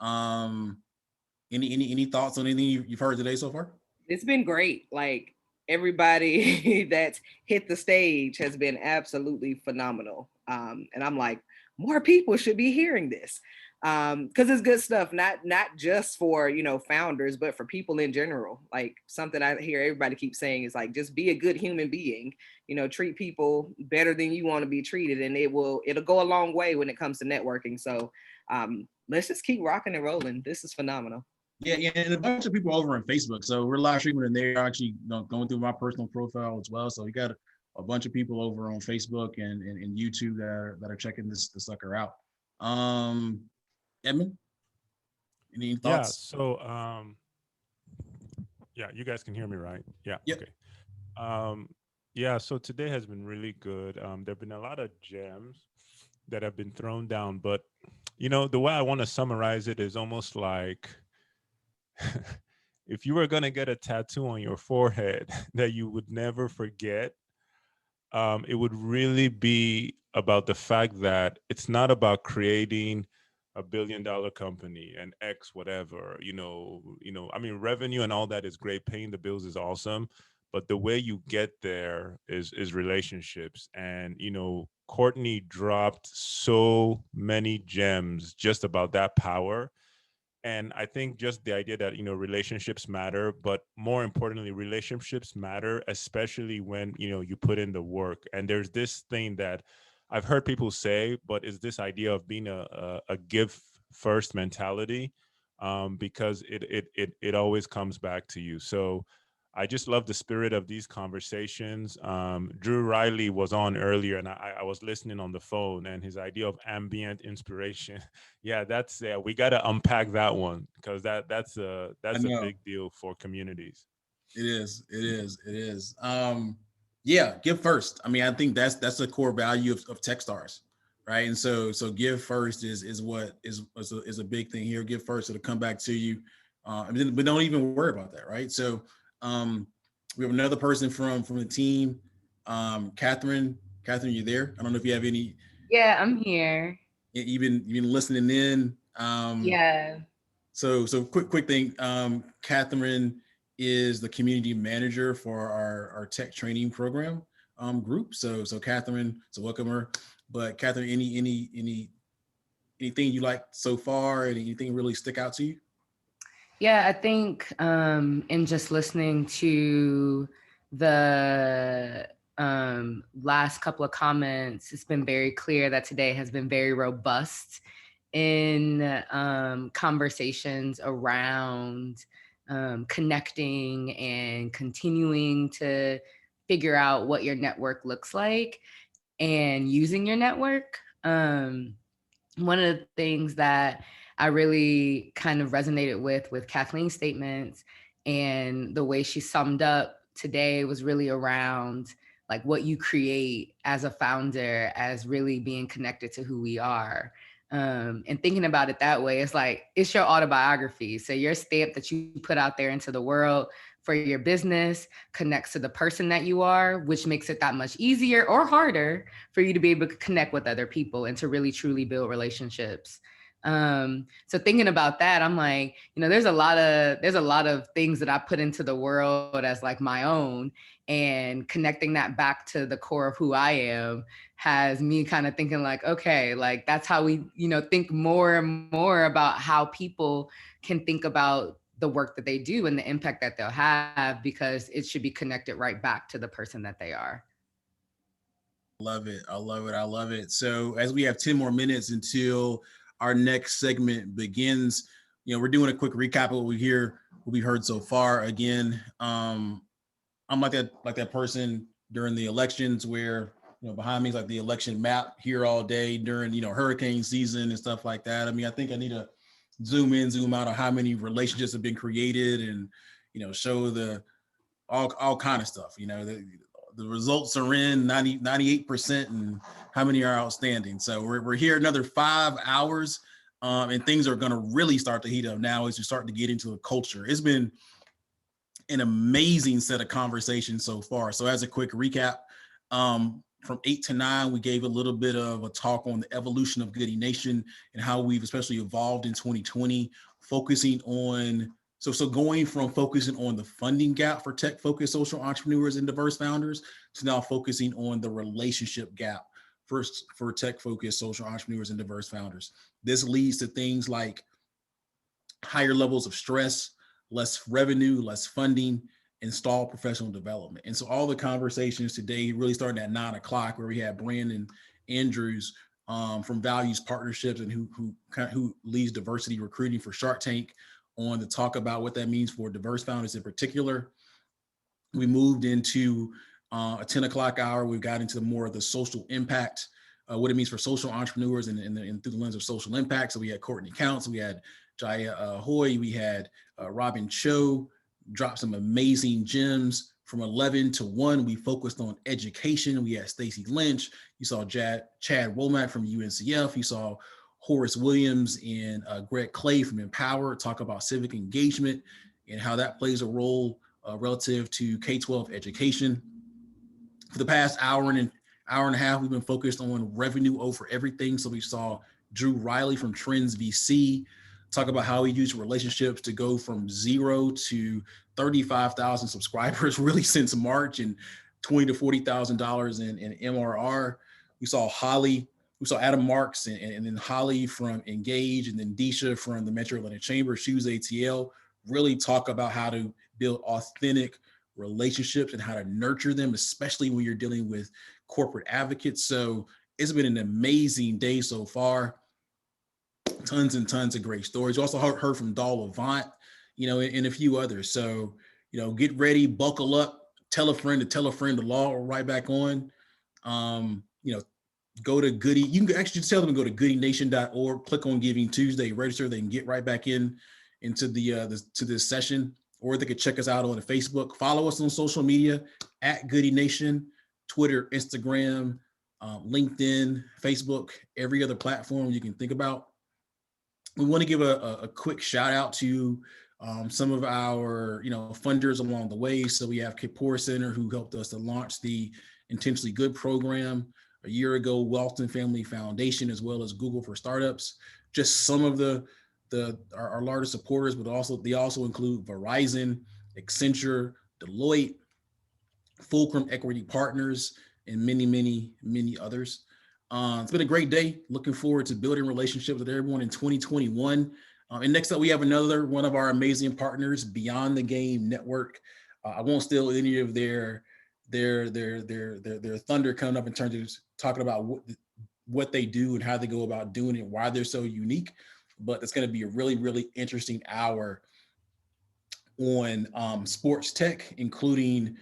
Any thoughts on anything you've heard today so far? It's been great. Like, everybody that's hit the stage has been absolutely phenomenal. And I'm like, more people should be hearing this. Because it's good stuff, not just for founders, but for people in general. Like, something I hear everybody keep saying is like, just be a good human being, treat people better than you want to be treated, and it'll go a long way when it comes to networking. So let's just keep rocking and rolling. This is phenomenal. Yeah, and a bunch of people over on Facebook. So we're live streaming, and they're actually going through my personal profile as well. So we got a bunch of people over on Facebook and YouTube that are checking this sucker out. Edmund, any thoughts? Yeah, so yeah, you guys can hear me, right? Yeah. Yep. Okay. Yeah, so today has been really good. There've been a lot of gems that have been thrown down, but the way I want to summarize it is almost like if you were going to get a tattoo on your forehead that you would never forget, it would really be about the fact that it's not about creating a $1 billion company and X whatever, I mean, revenue and all that is great. Paying the bills is awesome. But the way you get there is relationships. And, Courtney dropped so many gems just about that power. And I think just the idea that, relationships matter, but more importantly, relationships matter, especially when, you put in the work. And there's this thing that I've heard people say, but is this idea of being a give first mentality, because it always comes back to you. So I just love the spirit of these conversations. Drew Riley was on earlier, and I was listening on the phone, and his idea of ambient inspiration. Yeah, we got to unpack that one, because that's a big deal for communities. It is. Yeah, give first. I mean, I think that's a core value of Techstars, right? And so give first is what is a big thing here. Give first, it'll come back to you, but don't even worry about that, right? So we have another person from the team, Catherine. Catherine, you there? I don't know if you have any. Yeah, I'm here. even listening in. Yeah. So quick thing. Catherine is the community manager for our tech training program group. So Catherine, so welcome her. But Catherine, anything you like so far, and anything really stick out to you? Yeah, I think in just listening to the last couple of comments, it's been very clear that today has been very robust in conversations around connecting and continuing to figure out what your network looks like and using your network. One of the things that I really kind of resonated with Kathleen's statements and the way she summed up today was really around like what you create as a founder as really being connected to who we are. And thinking about it that way, it's like, it's your autobiography. So your stamp that you put out there into the world for your business connects to the person that you are, which makes it that much easier or harder for you to be able to connect with other people and to really truly build relationships. So thinking about that, I'm like, there's a lot of things that I put into the world as like my own, and connecting that back to the core of who I am has me kind of thinking like, okay, like that's how we, think more and more about how people can think about the work that they do and the impact that they'll have, because it should be connected right back to the person that they are. Love it. I love it. I love it. So as we have 10 more minutes until our next segment begins, we're doing a quick recap of what we heard so far. Again, I'm like that person during the elections where, behind me is like the election map here all day during, hurricane season and stuff like that. I mean, I think I need to zoom in, zoom out on how many relationships have been created and, show the all kind of stuff, the results are in 98% and how many are outstanding. So we're here another 5 hours and things are going to really start to heat up now as you start to get into a culture. It's been an amazing set of conversations so far. So as a quick recap, from 8 to 9, we gave a little bit of a talk on the evolution of Goody Nation and how we've especially evolved in 2020, focusing on So going from focusing on the funding gap for tech-focused social entrepreneurs and diverse founders to now focusing on the relationship gap for tech-focused social entrepreneurs and diverse founders. This leads to things like higher levels of stress, less revenue, less funding, and stalled professional development. And so all the conversations today really starting at 9 o'clock, where we had Brandon Andrews from Values Partnerships and who leads diversity recruiting for Shark Tank, on to talk about what that means for diverse founders in particular. We moved into a 10 o'clock hour. We got into more of the social impact, what it means for social entrepreneurs and through the lens of social impact. So we had Courtney Counts, we had Jaya Hoy, we had Robin Cho, dropped some amazing gems. From 11 to 1, we focused on education. We had Stacey Lynch. You saw Chad Womack from UNCF. You saw Horace Williams and Greg Clay from Empower talk about civic engagement and how that plays a role relative to K-12 education. For the past hour and a half, we've been focused on revenue over everything. So we saw Drew Riley from Trends VC talk about how he used relationships to go from 0 to 35,000 subscribers really since March, and $20,000 to $40,000 in MRR. We saw Adam Marks and then Holly from Engage, and then Disha from the Metro Atlanta Chamber, Shoes ATL, really talk about how to build authentic relationships and how to nurture them, especially when you're dealing with corporate advocates. So it's been an amazing day so far. Tons and tons of great stories. You also heard from Dahl Avant, and a few others. So, get ready, buckle up, tell a friend to log right back on. Go to Goody. You can actually just tell them to go to goodynation.org, click on Giving Tuesday, register. They can get right back into to this session, or they could check us out on Facebook. Follow us on social media at Goody Nation, Twitter, Instagram, LinkedIn, Facebook, every other platform you can think about. We want to give a quick shout out to some of our funders along the way. So we have Kapoor Center, who helped us to launch the Intentionally Good program. a year ago, Wealth and Family Foundation, as well as Google for Startups. Just some of our largest supporters, but they also include Verizon, Accenture, Deloitte, Fulcrum Equity Partners, and many, many, many others. It's been a great day. Looking forward to building relationships with everyone in 2021. And next up, we have another one of our amazing partners, Beyond the Game Network. I won't steal any of their thunder coming up in terms of talking about what they do and how they go about doing it, why they're so unique. But it's going to be a really, really interesting hour on sports tech, including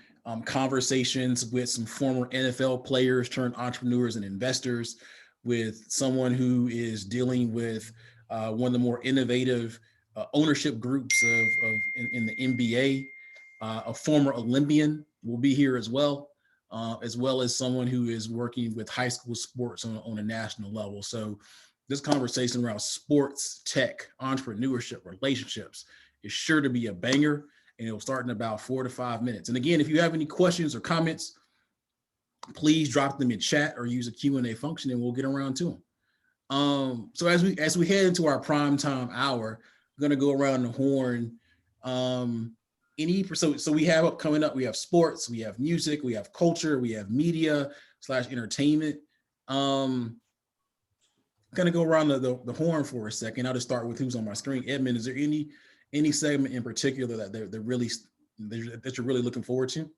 conversations with some former NFL players turned entrepreneurs and investors, with someone who is dealing with one of the more innovative ownership groups in the NBA. A former Olympian will be here as well as someone who is working with high school sports on a national level. So this conversation around sports, tech, entrepreneurship, relationships is sure to be a banger, and it'll start in about 4 to 5 minutes. And again, if you have any questions or comments, please drop them in chat or use a Q&A function, and we'll get around to them. So as we head into our prime time hour, we're going to go around the horn. So we have coming up, we have sports, we have music, we have culture, we have media / entertainment. I'm going to go around the horn for a second. I'll just start with who's on my screen. Edmund, is there any segment in particular that you're really looking forward to?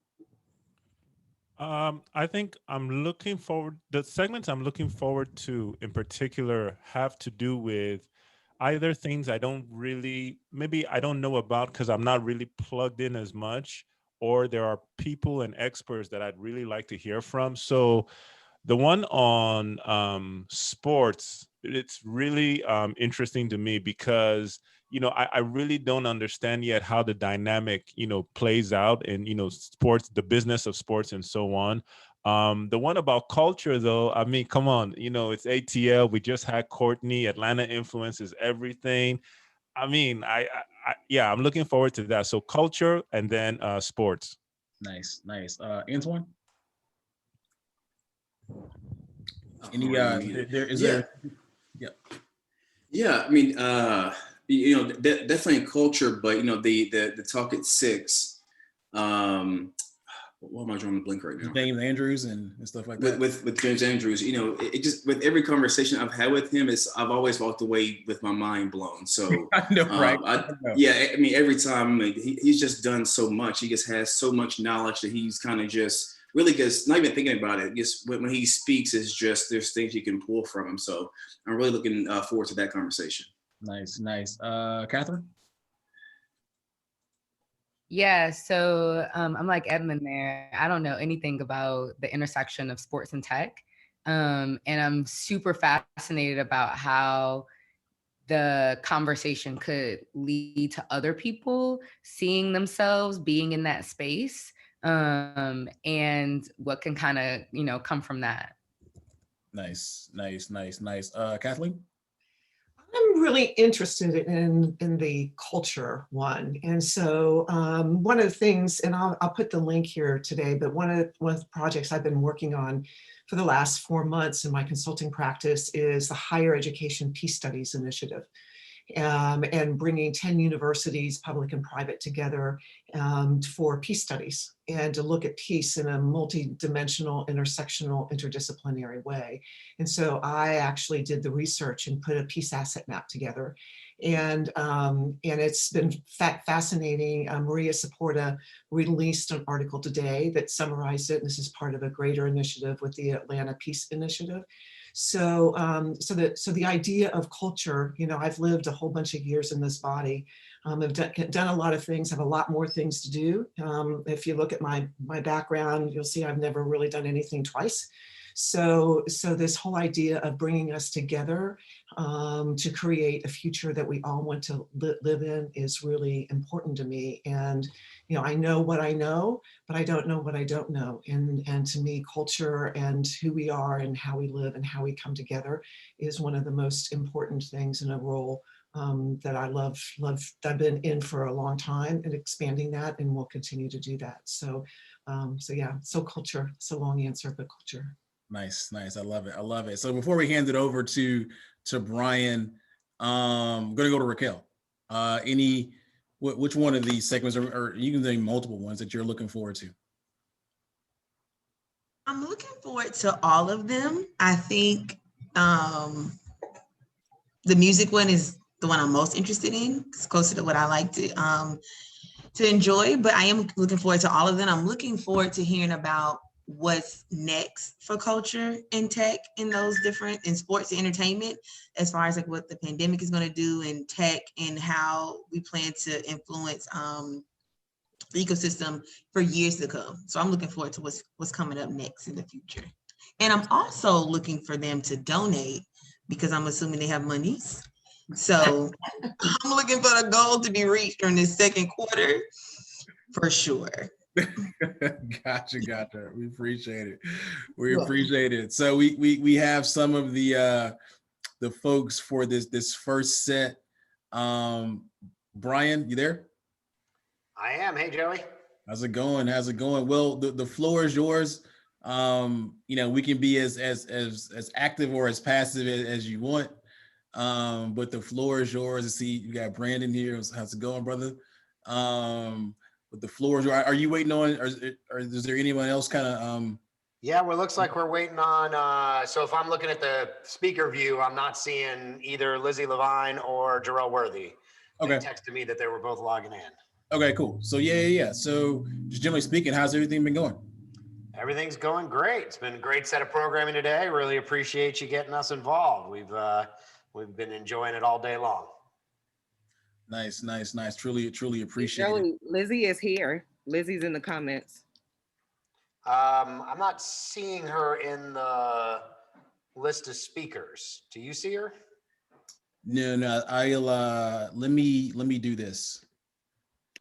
I think the segments I'm looking forward to in particular have to do with either things I don't know about because I'm not really plugged in as much, or there are people and experts that I'd really like to hear from. So the one on sports, it's really interesting to me because, I really don't understand yet how the dynamic, plays out in, sports, the business of sports and so on. The one about culture, though, I mean, come on, it's ATL. We just had Courtney. Atlanta influence is everything. I mean, I'm looking forward to that. So culture and then sports. Nice. Antoine? Yeah, I mean, definitely in culture, but the talk at 6. What am I drawing a blink right now? James Andrews and stuff like that. With James Andrews, it just, with every conversation I've had with him, I've always walked away with my mind blown. So I know, right? Yeah, I mean, every time he's just done so much. He just has so much knowledge that he's kind of just really, because not even thinking about it, just when he speaks, is just, there's things you can pull from him. So I'm really looking forward to that conversation. Nice. Catherine? Yeah, so I'm like Edmund there. I don't know anything about the intersection of sports and tech. And I'm super fascinated about how the conversation could lead to other people seeing themselves being in that space, and what can kind of, come from that. Nice. Kathleen? I'm really interested in the culture one. And so one of the things, and I'll put the link here today, but one of the projects I've been working on for the last 4 months in my consulting practice is the Higher Education Peace Studies Initiative. And bringing 10 universities, public and private, together for peace studies and to look at peace in a multi-dimensional, intersectional, interdisciplinary way. And so I actually did the research and put a peace asset map together. And it's been fascinating. Maria Saporta released an article today that summarized it. And this is part of a greater initiative with the Atlanta Peace Initiative. So the idea of culture, I've lived a whole bunch of years in this body. I've done a lot of things, have a lot more things to do. If you look at my background, you'll see I've never really done anything twice. So this whole idea of bringing us together to create a future that we all want to live in is really important to me. And I know what I know, but I don't know what I don't know. And to me, culture and who we are and how we live and how we come together is one of the most important things in a role that I love. I've been in for a long time, and expanding that, and we'll continue to do that. So yeah, so culture. It's a long answer, but culture. Nice. I love it. So before we hand it over to Brian, I'm gonna go to Raquel. Which one of these segments, or you can name multiple ones that you're looking forward to? I'm looking forward to all of them. I think the music one is the one I'm most interested in. It's closer to what I like to enjoy, but I am looking forward to all of them. I'm looking forward to hearing about what's next for culture and tech in those different, in sports and entertainment, as far as like what the pandemic is going to do in tech and how we plan to influence the ecosystem for years to come. So I'm looking forward to what's coming up next in the future. And I'm also looking for them to donate, because I'm assuming they have monies. So I'm looking for the goal to be reached during this second quarter for sure. Gotcha. We appreciate it. So we have some of the folks for this first set. Brian, you there? I am. Hey, Joey. How's it going? Well, the floor is yours. We can be as active or as passive as you want. But the floor is yours. I see you got Brandon here. How's it going, brother? But the floor is yours. Are you waiting on, or is there anyone else kind of Yeah, well, it looks like we're waiting on, so if I'm looking at the speaker view, I'm not seeing either Lizzie Levine or Jarrell Worthy. Okay. They texted me that they were both logging in. Okay, cool. So yeah. So just generally speaking, how's everything been going? Everything's going great. It's been a great set of programming today. Really appreciate you getting us involved. We've been enjoying it all day long. Nice. Truly appreciate it. Lizzie is here. Lizzie's in the comments. I'm not seeing her in the list of speakers. Do you see her? No. I'll let me do this.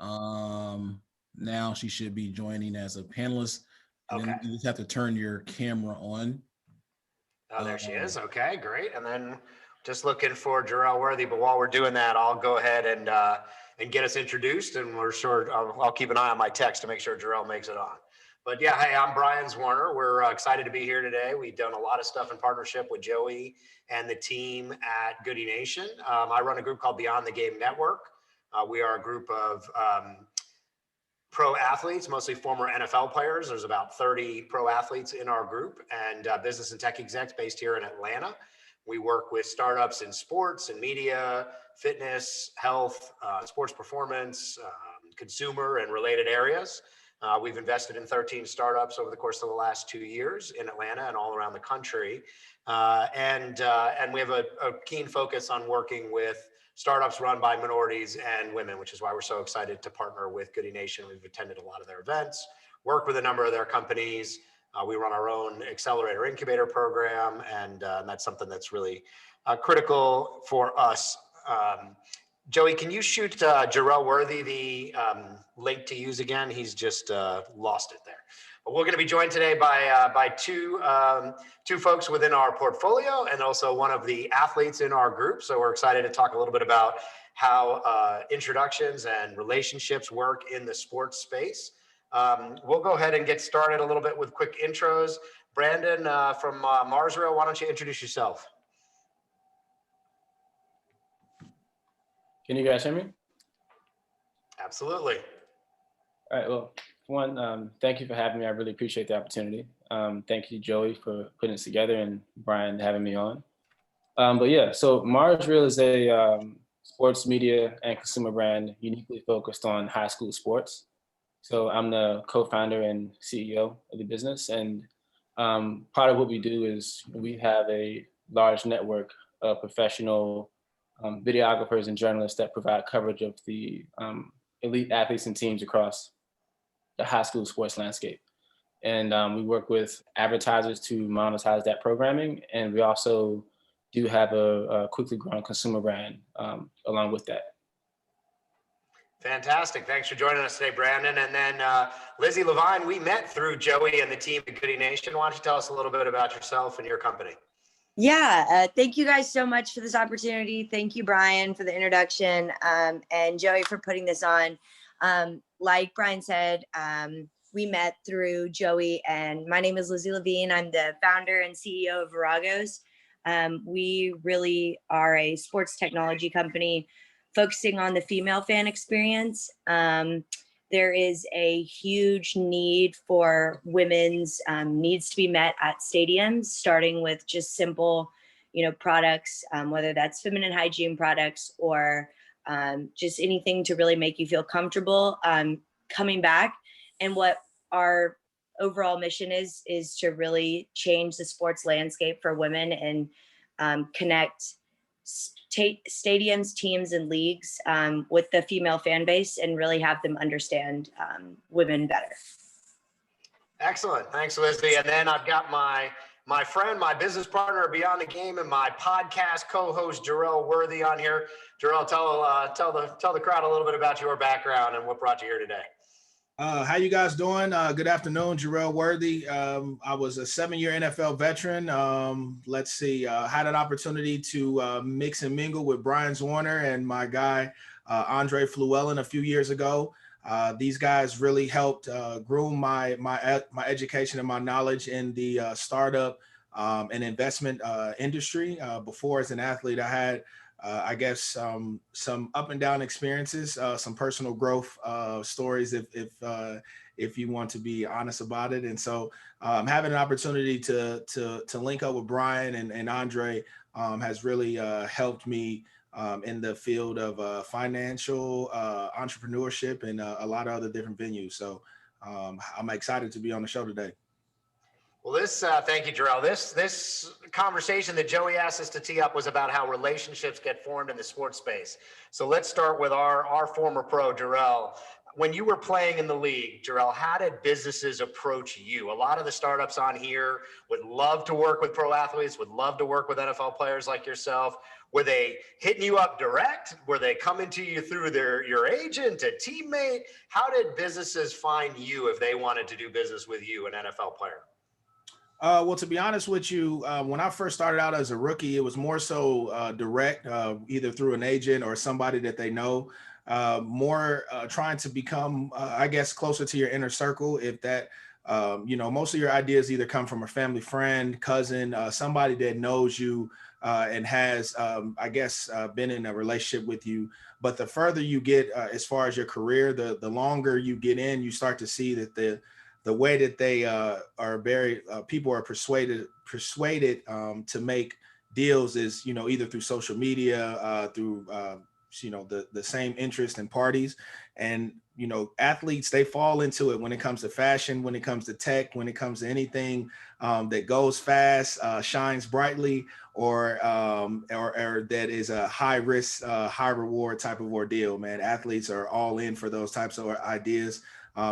Now she should be joining as a panelist. And Okay. then you just have to turn your camera on. Oh, there she is. Okay, great. And then just looking for Jarrell Worthy. But while we're doing that, I'll go ahead and get us introduced. And we're sure I'll keep an eye on my text to make sure Jarrell makes it on. But yeah, hey, I'm Brian Zwerner. We're excited to be here today. We've done a lot of stuff in partnership with Joey and the team at Goody Nation. I run a group called Beyond the Game Network. We are a group of pro athletes, mostly former NFL players. There's about 30 pro athletes in our group, and business and tech execs based here in Atlanta. We work with startups in sports and media, fitness, health, sports performance, consumer and related areas. We've invested in 13 startups over the course of the last 2 years in Atlanta and all around the country. And we have a keen focus on working with startups run by minorities and women, which is why we're so excited to partner with Goody Nation. We've attended a lot of their events, worked with a number of their companies. We run our own accelerator incubator program, and that's something that's really critical for us. Joey, can you shoot Jarrell Worthy the link to use again? He's just lost it there. But we're going to be joined today by two folks within our portfolio and also one of the athletes in our group. So we're excited to talk a little bit about how introductions and relationships work in the sports space. We'll go ahead and get started a little bit with quick intros. Brandon from Marsrail, why don't you introduce yourself? Can you guys hear me? Absolutely. All right, well, one, thank you for having me. I really appreciate the opportunity. Thank you, Joey, for putting this together, and Brian having me on. But yeah, so Marsrail is a sports media and consumer brand uniquely focused on high school sports. So I'm the co-founder and CEO of the business. And part of what we do is we have a large network of professional videographers and journalists that provide coverage of the elite athletes and teams across the high school sports landscape. And we work with advertisers to monetize that programming. And we also do have a quickly growing consumer brand along with that. Fantastic. Thanks for joining us today, Brandon. And then Lizzie Levine, we met through Joey and the team at Goody Nation. Why don't you tell us a little bit about yourself and your company? Yeah, thank you guys so much for this opportunity. Thank you, Brian, for the introduction, and Joey for putting this on. Like Brian said, we met through Joey, and my name is Lizzie Levine. I'm the founder and CEO of Viragos. We really are a sports technology company focusing on the female fan experience. There is a huge need for women's needs to be met at stadiums, starting with just simple, products, whether that's feminine hygiene products or just anything to really make you feel comfortable coming back. And what our overall mission is to really change the sports landscape for women and connect stadiums, teams, and leagues with the female fan base and really have them understand women better. Excellent. Thanks, Lizzie. And then I've got my friend, my business partner Beyond the Game, and my podcast co-host Jarrell Worthy on here. Jarrell, tell the crowd a little bit about your background and what brought you here today. How you guys doing? Good afternoon, Jarrell Worthy. I was a 7-year NFL veteran. Had an opportunity to mix and mingle with Brian Warner and my guy, Andre Fluellen a few years ago. These guys really helped groom my education and my knowledge in the startup and investment industry. Before, as an athlete, I had some up and down experiences, some personal growth stories, if you want to be honest about it. And so having an opportunity to link up with Brian and Andre has really helped me in the field of financial entrepreneurship and a lot of other different venues. So I'm excited to be on the show today. Well, thank you, Jarrell. This conversation that Joey asked us to tee up was about how relationships get formed in the sports space. So let's start with our former pro, Jarrell. When you were playing in the league, Jarrell, how did businesses approach you? A lot of the startups on here would love to work with pro athletes, would love to work with NFL players like yourself. Were they hitting you up direct? Were they coming to you through your agent, a teammate? How did businesses find you if they wanted to do business with you, an NFL player? Well, to be honest with you, when I first started out as a rookie, it was more so direct, either through an agent or somebody that they know, more trying to become, closer to your inner circle. If that, most of your ideas either come from a family friend, cousin, somebody that knows you and has, been in a relationship with you. But the further you get as far as your career, the longer you get in, you start to see that the way that they are very people are persuaded to make deals is, either through social media, through the same interest in parties. And athletes, they fall into it when it comes to fashion, when it comes to tech, when it comes to anything that goes fast, shines brightly, or that is a high risk, high reward type of ordeal. Man, athletes are all in for those types of ideas,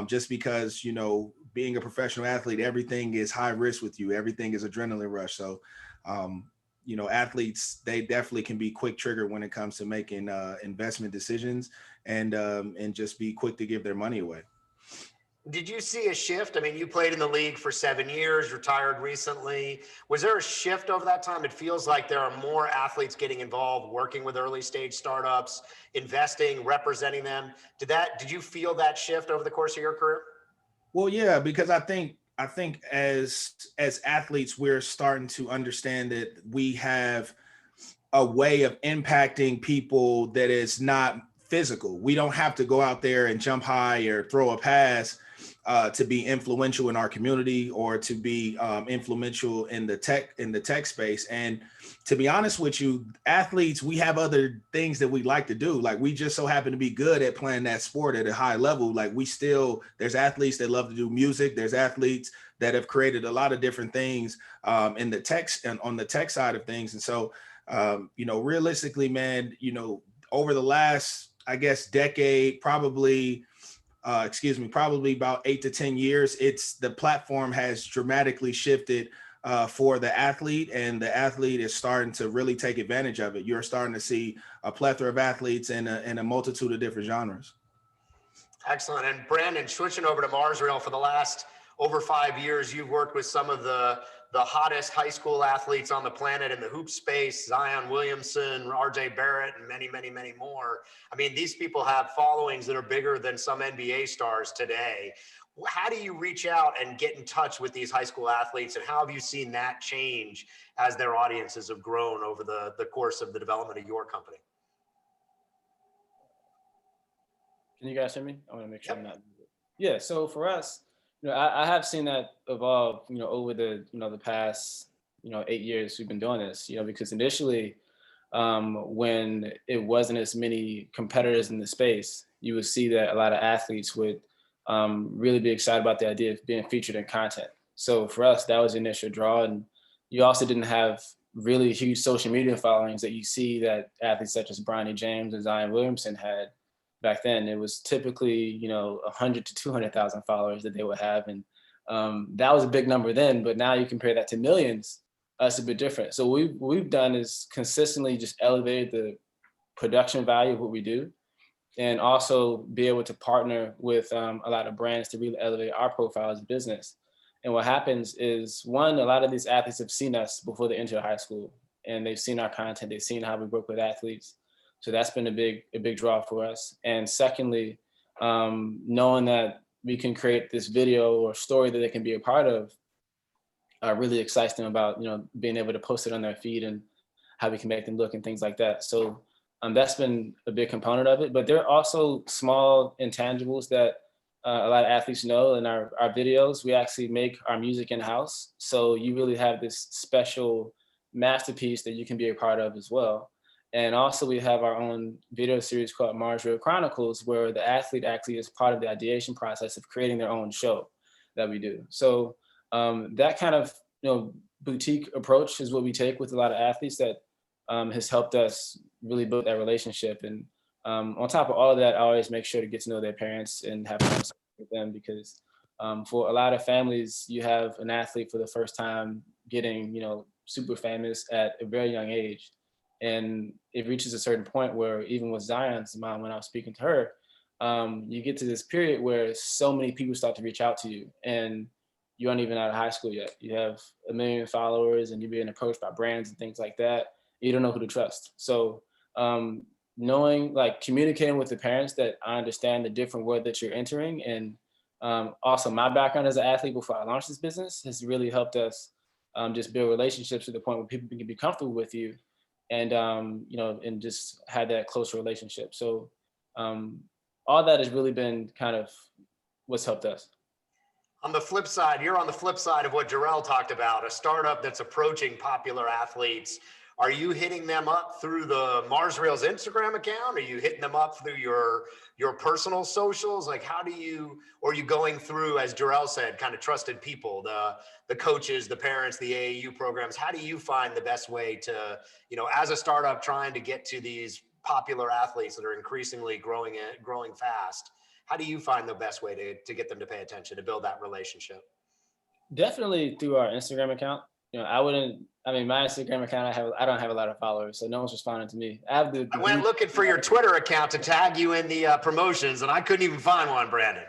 just because being a professional athlete, everything is high risk with you. Everything is adrenaline rush. So, athletes, they definitely can be quick triggered when it comes to making investment decisions and just be quick to give their money away. Did you see a shift? I mean, you played in the league for 7 years, retired recently. Was there a shift over that time? It feels like there are more athletes getting involved, working with early stage startups, investing, representing them. Did you feel that shift over the course of your career? Well, yeah, because I think as athletes, we're starting to understand that we have a way of impacting people that is not physical. We don't have to go out there and jump high or throw a pass to be influential in our community or to be influential in the tech space. And to be honest with you, athletes, we have other things that we like to do. Like, we just so happen to be good at playing that sport at a high level. Like, there's athletes that love to do music. There's athletes that have created a lot of different things in the tech and on the tech side of things. And so, realistically, man, over the last, decade, probably about 8 to 10 years, the platform has dramatically shifted for the athlete, and the athlete is starting to really take advantage of it. You're starting to see a plethora of athletes in a multitude of different genres. Excellent. And Brandon, switching over to Marsreel, for the last over 5 years, you've worked with some of the hottest high school athletes on the planet in the hoop space, Zion Williamson, RJ Barrett, and many, many, many more. I mean, these people have followings that are bigger than some NBA stars today. how do you reach out and get in touch with these high school athletes, and how have you seen that change as their audiences have grown over the course of the development of your company? Can you guys hear me? I want to make sure I'm not. Yeah. So for us, I have seen that evolve, over the past, 8 years we've been doing this, because initially, when it wasn't as many competitors in the space, you would see that a lot of athletes would really be excited about the idea of being featured in content. So for us, that was the initial draw. And you also didn't have really huge social media followings that you see that athletes such as Bronny James and Zion Williamson had back then. It was typically, 100 to 200,000 followers that they would have. And that was a big number then, but now you compare that to millions, it's a bit different. So what we've done is consistently just elevated the production value of what we do, and also be able to partner with a lot of brands to really elevate our profile as a business. And what happens is, one, a lot of these athletes have seen us before they enter high school, and they've seen our content, they've seen how we work with athletes. So that's been a big draw for us. And secondly, knowing that we can create this video or story that they can be a part of really excites them about, being able to post it on their feed and how we can make them look and things like that. So that's been a big component of it. But there are also small intangibles that a lot of athletes know. In our videos, we actually make our music in-house. So you really have this special masterpiece that you can be a part of as well. And also we have our own video series called Mars Real Chronicles, where the athlete actually is part of the ideation process of creating their own show that we do. So that kind of boutique approach is what we take with a lot of athletes that has helped us really build that relationship. And on top of all of that, I always make sure to get to know their parents and have fun with them, because for a lot of families, you have an athlete for the first time getting super famous at a very young age. And it reaches a certain point where, even with Zion's mom, when I was speaking to her, you get to this period where so many people start to reach out to you, and you aren't even out of high school yet. You have 1 million followers, and you're being approached by brands and things like that. You don't know who to trust. So knowing, communicating with the parents that I understand the different world that you're entering, and also my background as an athlete before I launched this business has really helped us just build relationships to the point where people can be comfortable with you, and and just had that closer relationship. So all that has really been kind of what's helped us. On the flip side, you're on the flip side of what Jarrell talked about, a startup that's approaching popular athletes. Are you hitting them up through the Mars Reels Instagram account? Are you hitting them up through your personal socials? Like, how do you, or are you going through, as Jarrell said, kind of trusted people, the coaches, the parents, the AAU programs? How do you find the best way to, as a startup trying to get to these popular athletes that are increasingly growing fast? How do you find the best way to get them to pay attention, to build that relationship? Definitely through our Instagram account. My Instagram account, I don't have a lot of followers, so no one's responding to me. I went looking for your Twitter account to tag you in the promotions, and I couldn't even find one, Brandon.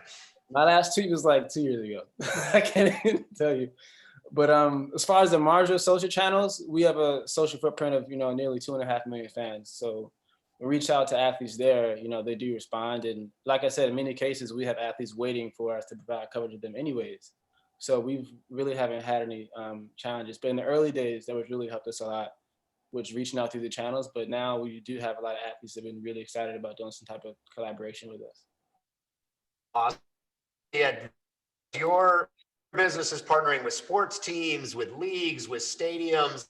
My last tweet was like 2 years ago. I can't even tell you. But as far as the Marshall social channels, we have a social footprint of nearly 2.5 million fans. So we reach out to athletes there. They do respond, and like I said, in many cases, we have athletes waiting for us to provide coverage of them anyways. So we really haven't had any challenges. But in the early days, that was really helped us a lot, which reaching out through the channels. But now we do have a lot of athletes that have been really excited about doing some type of collaboration with us. Awesome. Yeah, your business is partnering with sports teams, with leagues, with stadiums,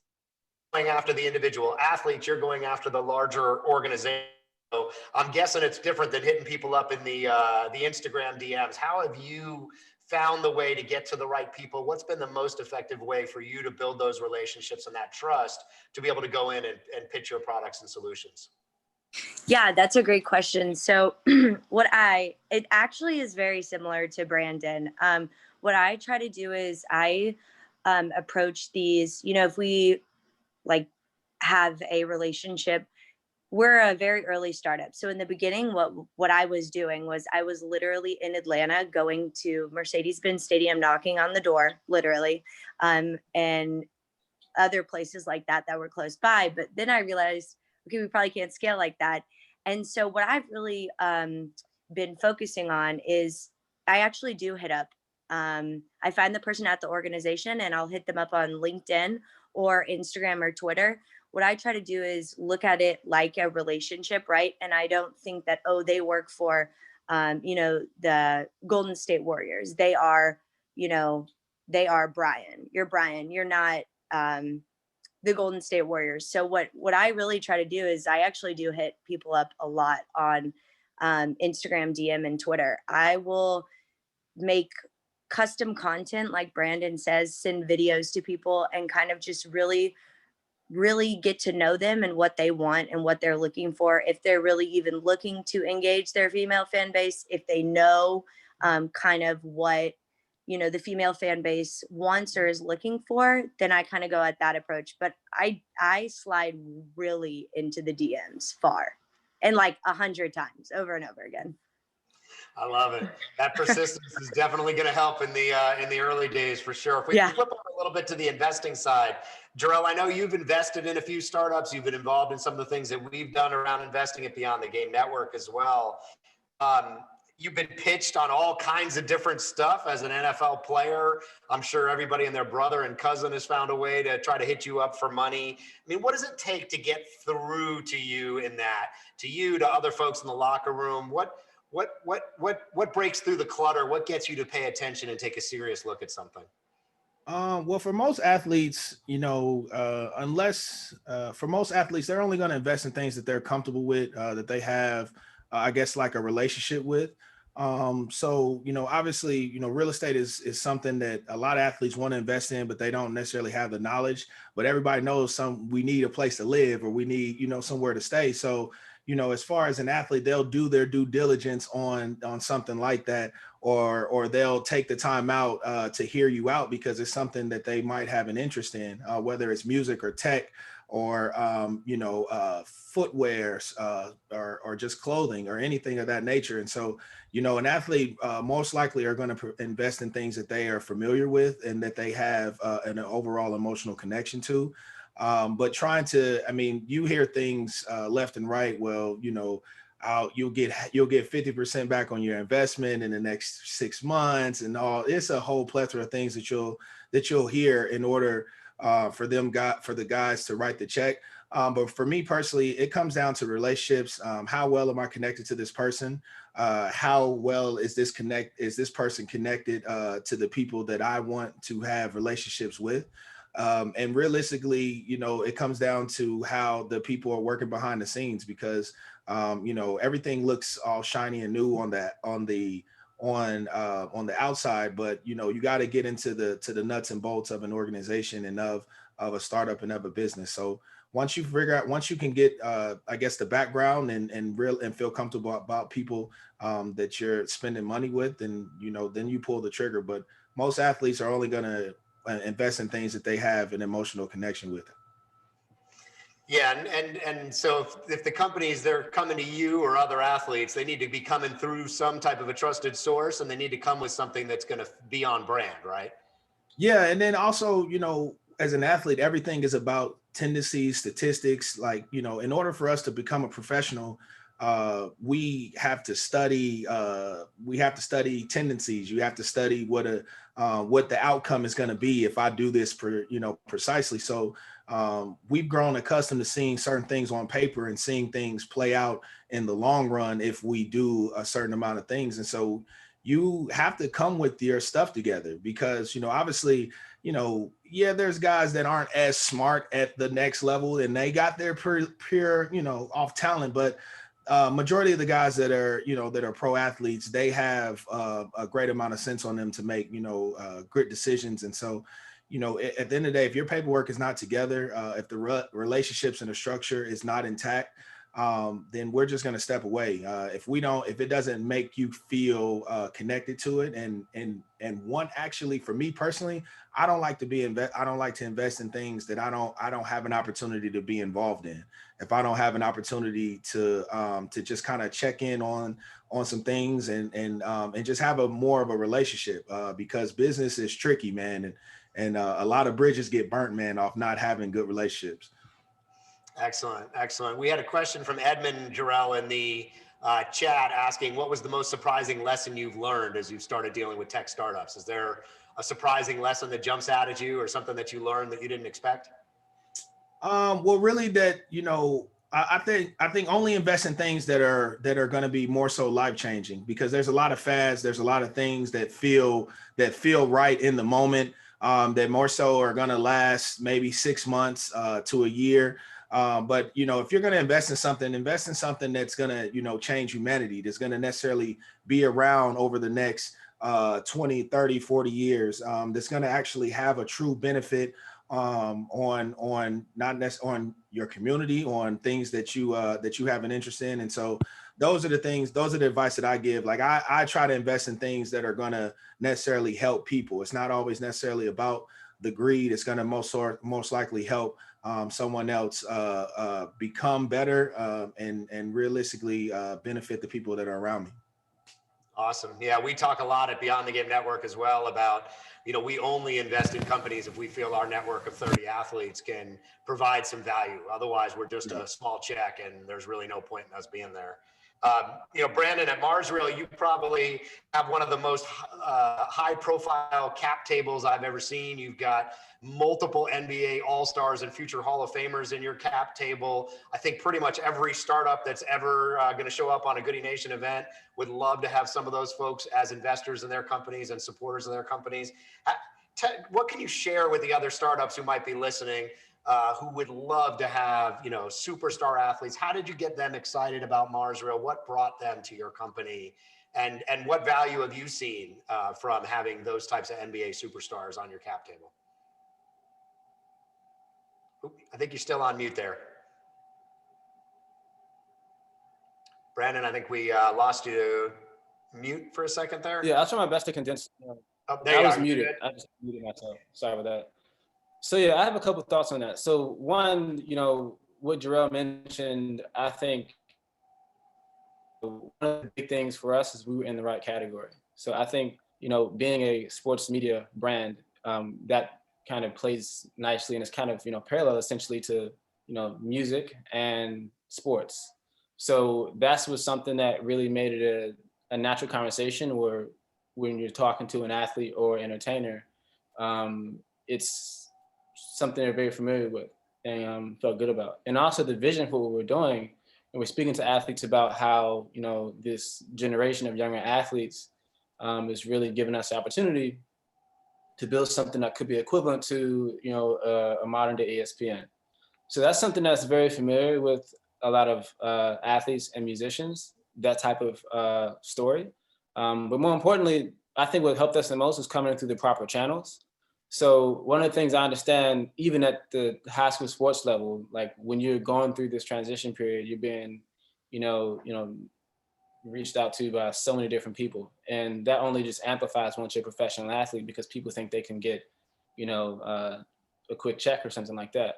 going after the individual athletes. You're going after the larger organization. So I'm guessing it's different than hitting people up in the Instagram DMs. How have you found the way to get to the right people? What's been the most effective way for you to build those relationships and that trust to be able to go in and pitch your products and solutions? Yeah, that's a great question. So it actually is very similar to Brandon. What I try to do is I approach these, if we have a relationship, we're a very early startup. So in the beginning, what I was doing was I was literally in Atlanta going to Mercedes-Benz Stadium, knocking on the door, literally, and other places like that were close by. But then I realized, okay, we probably can't scale like that. And so what I've really been focusing on is actually do hit up. I find the person at the organization and I'll hit them up on LinkedIn or Instagram or Twitter. What I try to do is look at it like a relationship, right? And I don't think that, oh, they work for, the Golden State Warriors. They are, they are Brian. You're Brian. You're not the Golden State Warriors. So what I really try to do is I actually do hit people up a lot on Instagram, DM, and Twitter. I will make custom content, like Brandon says, send videos to people and kind of just really get to know them and what they want and what they're looking for. If they're really even looking to engage their female fan base, if they know kind of what, the female fan base wants or is looking for, then I kind of go at that approach. But I slide really into the DMs far, and like 100 times over and over again. I love it. That persistence is definitely going to help in the early days for sure. If we flip over a little bit to the investing side, Jarrell, I know you've invested in a few startups. You've been involved in some of the things that we've done around investing at Beyond the Game Network as well. You've been pitched on all kinds of different stuff as an NFL player. I'm sure everybody and their brother and cousin has found a way to try to hit you up for money. I mean, what does it take to get through to you in that, to other folks in the locker room? What breaks through the clutter? What gets you to pay attention and take a serious look at something? Well, for most athletes, for most athletes, they're only going to invest in things that they're comfortable with, that they have, I guess, like a relationship with. So, obviously, real estate is something that a lot of athletes want to invest in, but they don't necessarily have the knowledge. But everybody knows we need a place to live, or we need, somewhere to stay. So, as far as an athlete, they'll do their due diligence on something like that, or they'll take the time out to hear you out because it's something that they might have an interest in, whether it's music or tech or, footwear or just clothing or anything of that nature. And so, an athlete most likely are going to invest in things that they are familiar with and that they have an overall emotional connection to. But you hear things left and right. Well, you'll get 50% back on your investment in the next 6 months and all. It's a whole plethora of things that you'll hear in order for the guys to write the check. But for me personally, it comes down to relationships. How well am I connected to this person? How well is this person connected to the people that I want to have relationships with? And realistically, it comes down to how the people are working behind the scenes, because everything looks all shiny and new on the outside, but you got to get into the nuts and bolts of an organization and of a startup and of a business. So once you can get I guess the background and feel comfortable about people that you're spending money with, and then you pull the trigger. But most athletes are only going to invest in things that they have an emotional connection with. Yeah, and so if the companies, they're coming to you or other athletes, they need to be coming through some type of a trusted source, and they need to come with something that's going to be on brand, right? Yeah, and then also, as an athlete, everything is about tendencies, statistics. Like, in order for us to become a professional, we have to study tendencies. You have to study what the outcome is going to be if I do this precisely. So we've grown accustomed to seeing certain things on paper and seeing things play out in the long run if we do a certain amount of things. And so you have to come with your stuff together, because obviously, there's guys that aren't as smart at the next level and they got their pure off talent, but majority of the guys that are pro athletes, they have a great amount of sense on them to make great decisions. And so at the end of the day, if your paperwork is not together, if the relationships and the structure is not intact, then we're just going to step away. If it doesn't make you feel connected to it, and one, actually, for me personally, I don't like to invest in things that I don't have an opportunity to be involved in. If I don't have an opportunity to just kind of check in on some things and just have more of a relationship, because business is tricky, man, and a lot of bridges get burnt, man, off not having good relationships. Excellent. We had a question from Edmund, Jarrell, in the chat asking, what was the most surprising lesson you've learned as you've started dealing with tech startups? Is there a surprising lesson that jumps out at you or something that you learned that you didn't expect? Well, really that, I think only invest in things that are going to be more so life changing, because there's a lot of fads, there's a lot of things that feel right in the moment, that more so are going to last maybe 6 months to a year. But if you're going to invest in something that's going to change humanity, that's going to necessarily be around over the next 20, 30, 40 years, that's going to actually have a true benefit on not necessarily on your community, on things that you have an interest in. And so those are the advice that I give. Like I try to invest in things that are going to necessarily help people. It's not always necessarily about the greed. It's going to most likely help someone else become better and realistically benefit the people that are around me. Awesome. Yeah, we talk a lot at Beyond the Game Network as well about, we only invest in companies if we feel our network of 30 athletes can provide some value. Otherwise, we're just a small check and there's really no point in us being there. Brandon, at Mars Reel, you probably have one of the most high profile cap tables I've ever seen. You've got multiple NBA All-Stars and future Hall of Famers in your cap table. I think pretty much every startup that's ever going to show up on a Goodie Nation event would love to have some of those folks as investors in their companies and supporters of their companies. What can you share with the other startups who might be listening, who would love to have, superstar athletes? How did you get them excited about Mars Reel? What brought them to your company? And what value have you seen from having those types of NBA superstars on your cap table? I think you're still on mute there. Brandon, I think we lost you to mute for a second there. Yeah, I'll try my best to condense. There I was muted. I just muted myself. Sorry about that. So yeah, I have a couple of thoughts on that. So one, what Jarrell mentioned, I think one of the big things for us is we were in the right category. So I think, being a sports media brand, that kind of plays nicely and it's kind of, parallel essentially to, music and sports. So that was something that really made it a natural conversation where when you're talking to an athlete or entertainer, it's something they're very familiar with and felt good about. And also the vision for what we're doing, and we're speaking to athletes about how, this generation of younger athletes is really giving us the opportunity to build something that could be equivalent to, a modern day ESPN. So that's something that's very familiar with a lot of athletes and musicians, that type of story. But more importantly, I think what helped us the most is coming through the proper channels. So one of the things I understand, even at the high school sports level, like when you're going through this transition period, you're being, reached out to by so many different people. And that only just amplifies once you're a professional athlete, because people think they can get, a quick check or something like that.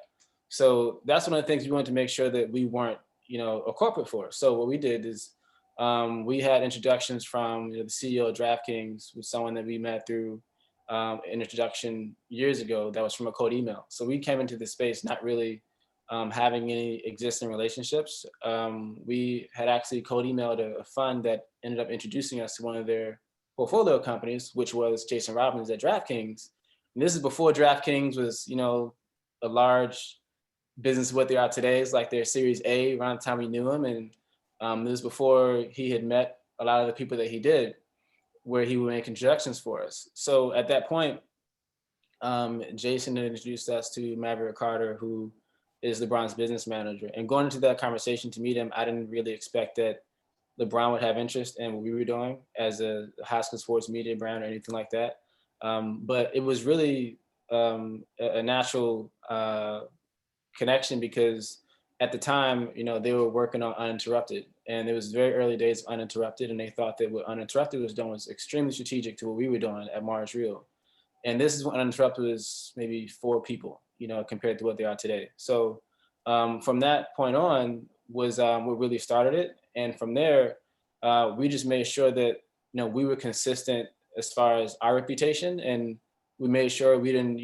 So that's one of the things we wanted to make sure that we weren't, a corporate for. So what we did is we had introductions from the CEO of DraftKings, with someone that we met through an introduction years ago that was from a cold email. So we came into the space not really having any existing relationships. We had actually cold emailed a fund that ended up introducing us to one of their portfolio companies, which was Jason Robbins at DraftKings. And this is before DraftKings was, a large business. What they are today is like their Series A around the time we knew him. And this was before he had met a lot of the people that he did, where he would make introductions for us. So at that point, Jason had introduced us to Maverick Carter, who is LeBron's business manager. And going into that conversation to meet him, I didn't really expect that LeBron would have interest in what we were doing as a high school sports media brand or anything like that. But it was really a natural connection, because at the time, they were working on Uninterrupted, and it was very early days of Uninterrupted, and they thought that what Uninterrupted was doing was extremely strategic to what we were doing at Mars Reel. And this is when Uninterrupted was maybe 4 people, compared to what they are today. So from that point on was what really started it. And from there, we just made sure that, we were consistent as far as our reputation, and we made sure we didn't,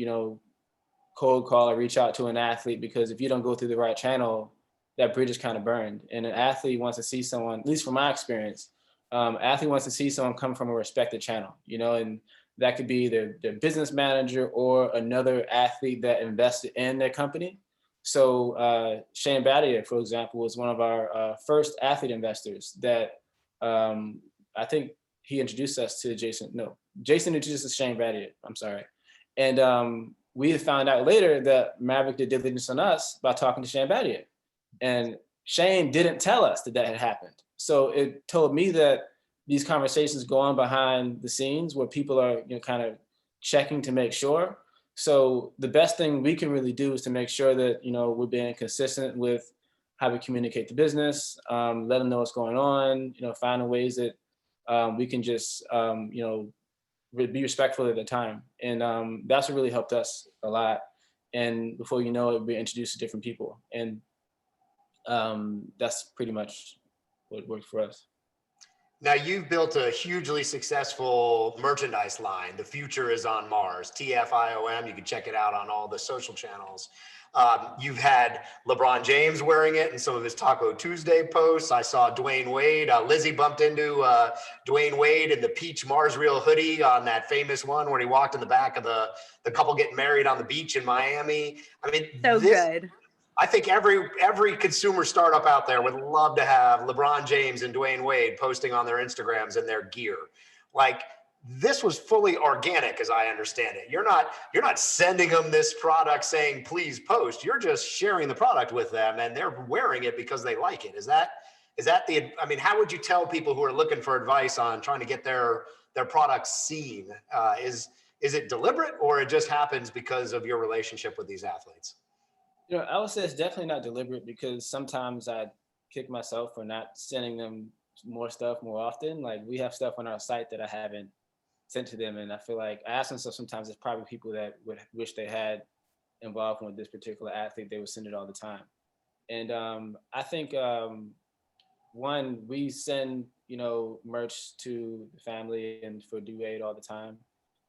cold call or reach out to an athlete, because if you don't go through the right channel, that bridge is kind of burned. And an athlete wants to see someone, at least from my experience, athlete wants to see someone come from a respected channel, you know, and that could be their business manager or another athlete that invested in their company. So Shane Battier, for example, was one of our first athlete investors that I think he introduced us to Jason. No, Jason introduced us to Shane Battier. I'm sorry. And we found out later that Maverick did diligence on us by talking to Shane Battier. And Shane didn't tell us that had happened. So it told me that these conversations go on behind the scenes where people are, you know, kind of checking to make sure. So the best thing we can really do is to make sure that, you know, we're being consistent with how we communicate the business, let them know what's going on, you know, finding ways that we can just, you know, be respectful at the time. And that's what really helped us a lot. And before you know it, we're introduced to different people. And that's pretty much what worked for us. Now you've built a hugely successful merchandise line. The future is on Mars, TFIOM. You can check it out on all the social channels. You've had LeBron James wearing it in some of his Taco Tuesday posts. I saw Dwayne Wade. Lizzie bumped into Dwayne Wade in the peach Mars Real hoodie on that famous one where he walked in the back of the couple getting married on the beach in Miami. I mean, so good. I think every consumer startup out there would love to have LeBron James and Dwayne Wade posting on their Instagrams and their gear. Like, this was fully organic, as I understand it. You're not sending them this product saying, please post. You're just sharing the product with them and they're wearing it because they like it. Is that I mean, how would you tell people who are looking for advice on trying to get their products seen? Is it deliberate, or it just happens because of your relationship with these athletes? You know, I would say it's definitely not deliberate, because sometimes I kick myself for not sending them more stuff more often. Like, we have stuff on our site that I haven't sent to them, and I feel like I ask myself sometimes, it's probably people that would wish they had involvement with this particular athlete. They would send it all the time. And I think one, we send, you know, merch to the family and for D-Wade all the time.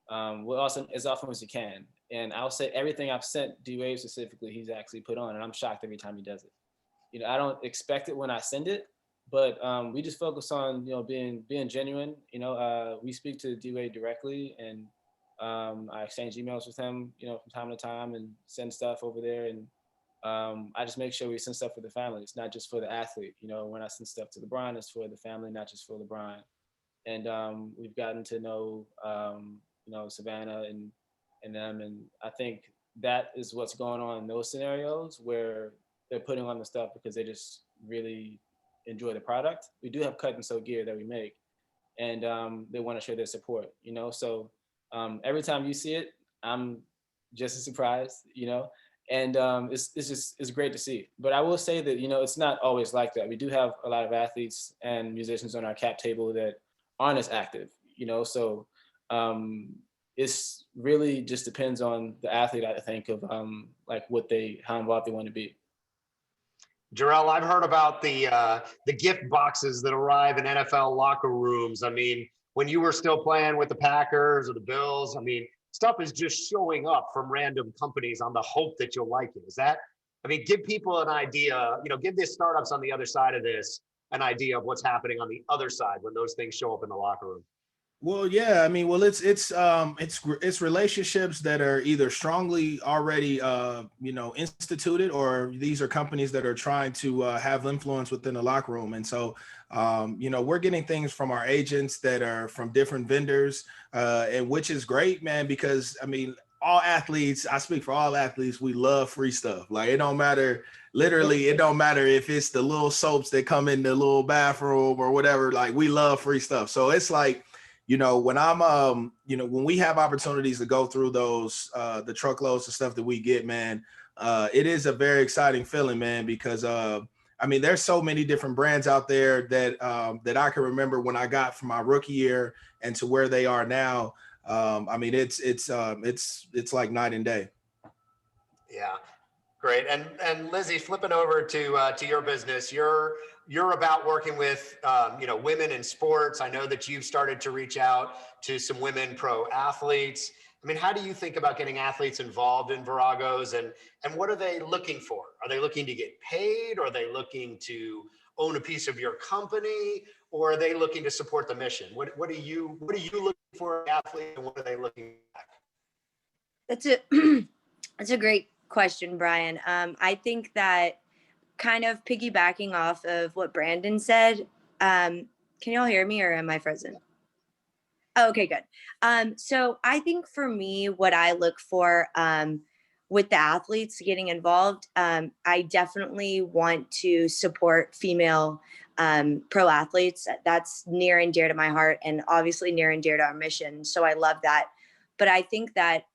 We'll also, as often as we can. And I'll say everything I've sent D-Wade specifically, he's actually put on, and I'm shocked every time he does it. You know, I don't expect it when I send it, but we just focus on, you know, being genuine. You know, we speak to D-Wade directly, and I exchange emails with him, you know, from time to time, and send stuff over there. And I just make sure we send stuff for the family. It's not just for the athlete. You know, when I send stuff to LeBron, it's for the family, not just for LeBron. And we've gotten to know, you know, Savannah and them. And I think that is what's going on in those scenarios where they're putting on the stuff because they just really enjoy the product. We do have cut and sew gear that we make, and they want to share their support, you know? So every time you see it, I'm just as surprised, you know? And it's great to see. But I will say that, you know, it's not always like that. We do have a lot of athletes and musicians on our cap table that aren't as active, you know? So it's really just depends on the athlete, I think, of like how involved they want to be. Jarrell, I've heard about the gift boxes that arrive in NFL locker rooms. I mean, when you were still playing with the Packers or the Bills, I mean, stuff is just showing up from random companies on the hope that you'll like it. Is that, I mean, give people an idea, you know, give the startups on the other side of this an idea of what's happening on the other side when those things show up in the locker room. Well, yeah, I mean, well, it's relationships that are either strongly already, you know, instituted, or these are companies that are trying to have influence within the locker room. And so, you know, we're getting things from our agents that are from different vendors, and which is great, man, because I mean, all athletes, I speak for all athletes, we love free stuff. Like, it don't matter, literally, it don't matter if it's the little soaps that come in the little bathroom or whatever, like, we love free stuff. So it's like, you know, when I'm, you know, when we have opportunities to go through those, the truckloads of stuff that we get, man, it is a very exciting feeling, man, because, I mean, there's so many different brands out there that, that I can remember when I got from my rookie year and to where they are now. I mean, it's like night and day. Yeah, great. And Lizzie, flipping over to your business, you're about working with, you know, women in sports. I know that you've started to reach out to some women pro athletes. I mean, how do you think about getting athletes involved in Viragos, and what are they looking for? Are they looking to get paid? Are they looking to own a piece of your company, or are they looking to support the mission? What are you looking for in an athlete, and what are they looking at? That's a great question, Brian. I think that kind of piggybacking off of what Brandon said, can you all hear me or am I frozen? Oh, okay, good. So I think for me, what I look for with the athletes getting involved, I definitely want to support female pro athletes. That's near and dear to my heart, and obviously near and dear to our mission. So I love that. But I think that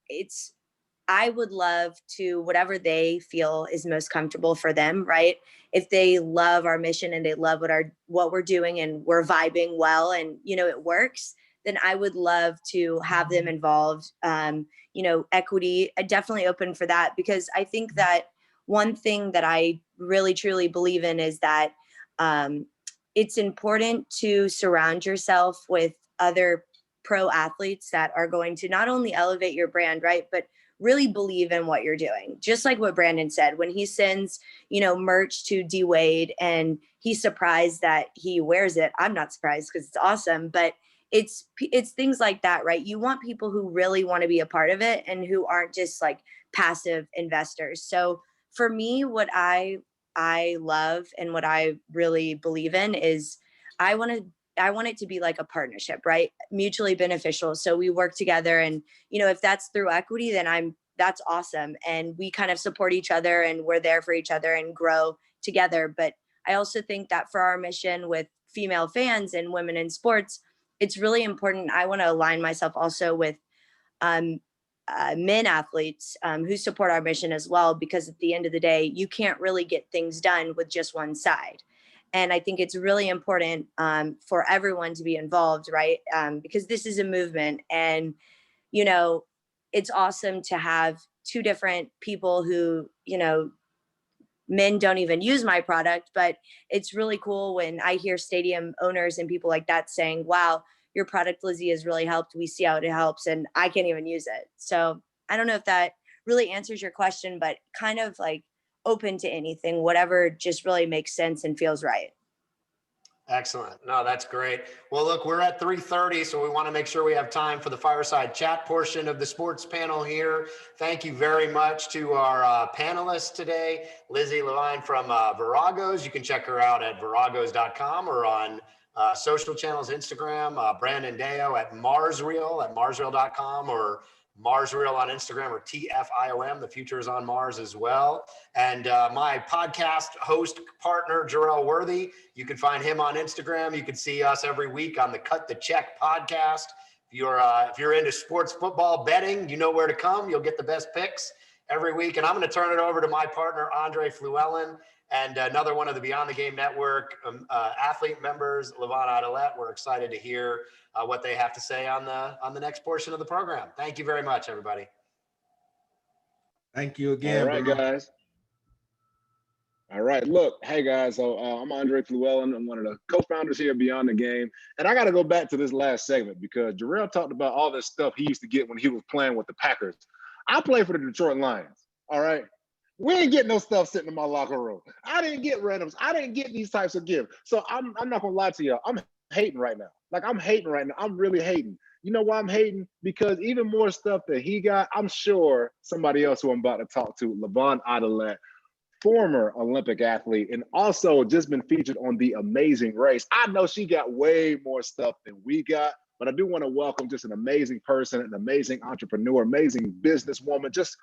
I would love to, whatever they feel is most comfortable for them, right? If they love our mission and they love what we're doing and we're vibing well and, it works, then I would love to have them involved. Equity, I definitely open for that, because I think that one thing that I really truly believe in is that it's important to surround yourself with other pro athletes that are going to not only elevate your brand, right, but really believe in what you're doing. Just like what Brandon said, when he sends, merch to D Wade and he's surprised that he wears it. I'm not surprised because it's awesome, but it's things like that, right? You want people who really want to be a part of it and who aren't just like passive investors. So for me, what I love and what I really believe in is I want it to be like a partnership, right? Mutually beneficial. So we work together, and, if that's through equity, then that's awesome. And we kind of support each other and we're there for each other and grow together. But I also think that for our mission with female fans and women in sports, it's really important. I want to align myself also with men athletes who support our mission as well, because at the end of the day, you can't really get things done with just one side. And I think it's really important for everyone to be involved, right? Because this is a movement, and, it's awesome to have two different people who, men don't even use my product, but it's really cool when I hear stadium owners and people like that saying, wow, your product, Lizzie, has really helped. We see how it helps, and I can't even use it. So I don't know if that really answers your question, but kind of like open to anything, whatever just really makes sense and feels right. Excellent. No, that's great. Well, look, we're at 3:30, so we want to make sure we have time for the fireside chat portion of the sports panel here. Thank you very much to our panelists today. Lizzie Levine from Viragos. You can check her out at viragos.com or on social channels, Instagram. Brandon Deo at marsreel.com, or Marsreel on Instagram, or TFIOM. The future is on Mars as well. And my podcast host partner, Jarrell Worthy, you can find him on Instagram. You can see us every week on the Cut the Check podcast. If you're into sports football betting, you know where to come. You'll get the best picks every week. And I'm going to turn it over to my partner, Andre Fluellen, and another one of the Beyond the Game Network athlete members, Levon Adelet. We're excited to hear what they have to say on the next portion of the program. Thank you very much, everybody. Thank you again. All right, guys. All right, look, hey guys, so I'm Andre Fluellen. I'm one of the co-founders here at Beyond the Game. And I got to go back to this last segment because Jarrell talked about all this stuff he used to get when he was playing with the Packers. I play for the Detroit Lions, all right? We ain't getting no stuff sitting in my locker room. I didn't get randoms. I didn't get these types of gifts. So I'm not gonna lie to y'all. I'm hating right now. Like, I'm hating right now. I'm really hating. You know why I'm hating? Because even more stuff that he got, I'm sure somebody else who I'm about to talk to, Levon Adelet, former Olympic athlete, and also just been featured on The Amazing Race. I know she got way more stuff than we got, but I do want to welcome just an amazing person, an amazing entrepreneur, amazing businesswoman, just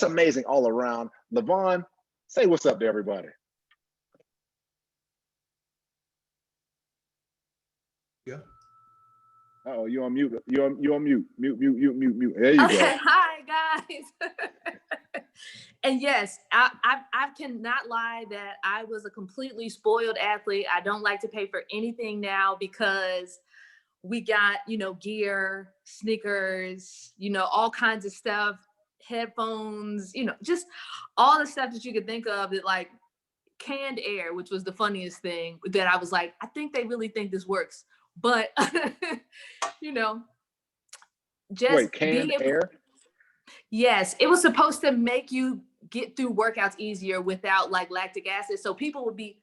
amazing all around. Levon, say what's up to everybody. Yeah. Oh, you on mute. You on mute. Mute. There you go. Hi, guys. And yes, I cannot lie that I was a completely spoiled athlete. I don't like to pay for anything now because we got, gear, sneakers, all kinds of stuff, headphones, just all the stuff that you could think of that, like canned air, which was the funniest thing, that I was like, I think they really think this works. But, just Wait, being canned able, air? yes, it was supposed to make you get through workouts easier without like lactic acid. So people would be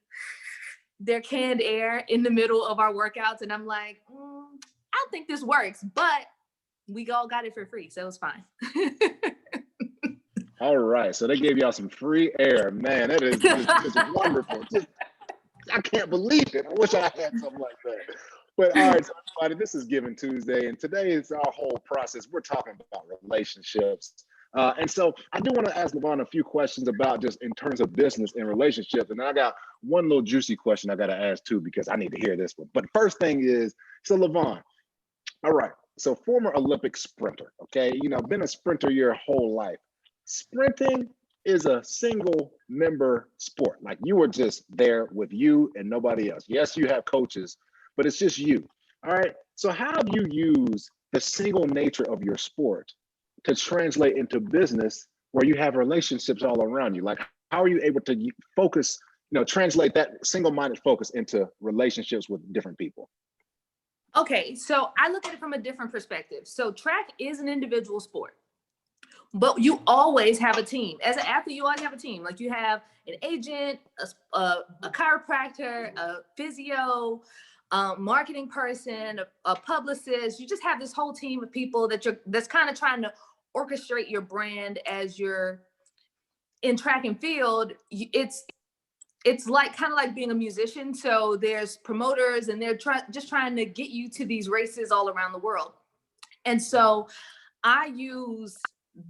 their canned air in the middle of our workouts. And I'm like, I don't think this works, but we all got it for free. So it was fine. All right. So they gave y'all some free air. Man, that is just wonderful. I can't believe it. I wish I had something like that. But all right, so everybody, this is Giving Tuesday, and today is our whole process. We're talking about relationships. And so I do want to ask LaVon a few questions about just in terms of business and relationships. And then I got one little juicy question I got to ask too, because I need to hear this one. But first thing is, so LaVon, all right, so former Olympic sprinter, okay? Been a sprinter your whole life. Sprinting is a single member sport. Like you were just there with you and nobody else. Yes, you have coaches, but it's just you. All right. So how have you used the single nature of your sport to translate into business where you have relationships all around you? Like, how are you able to focus, translate that single-minded focus into relationships with different people? Okay, so I look at it from a different perspective. So track is an individual sport, but you always have a team. As an athlete, you always have a team. Like you have an agent, a chiropractor, a physio, marketing person, a publicist. You just have this whole team of people that's kind of trying to orchestrate your brand as you're in track and field. It's like kind of like being a musician. So there's promoters and they're just trying to get you to these races all around the world. And so I use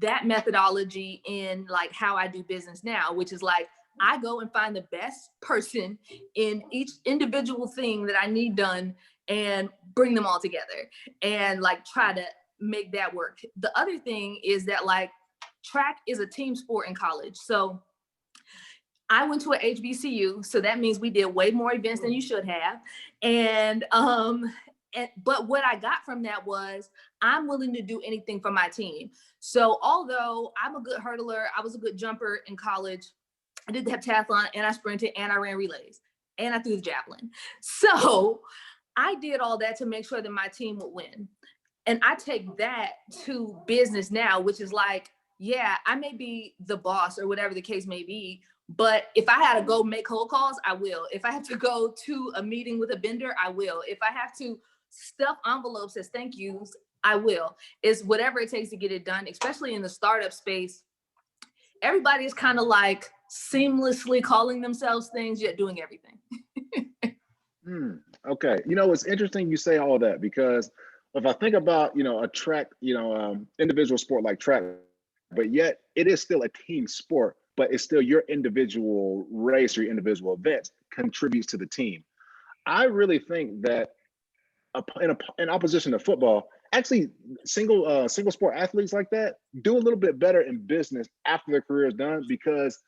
that methodology in like how I do business now, which is like, I go and find the best person in each individual thing that I need done and bring them all together and like try to make that work. The other thing is that like track is a team sport in college. So I went to an HBCU, so that means we did way more events than you should have. But what I got from that was I'm willing to do anything for my team. So although I'm a good hurdler, I was a good jumper in college. I did the heptathlon and I sprinted and I ran relays and I threw the javelin. So I did all that to make sure that my team would win. And I take that to business now, which is like, yeah, I may be the boss or whatever the case may be, but if I had to go make cold calls, I will. If I have to go to a meeting with a vendor, I will. If I have to stuff envelopes as thank yous, I will. It's whatever it takes to get it done, especially in the startup space. Everybody is kind of like seamlessly calling themselves things, yet doing everything. Okay. It's interesting you say all that, because if I think about, a track, individual sport like track, but yet it is still a team sport, but it's still your individual race or your individual events contributes to the team. I really think that in opposition to football, actually single sport athletes like that do a little bit better in business after their career is done, because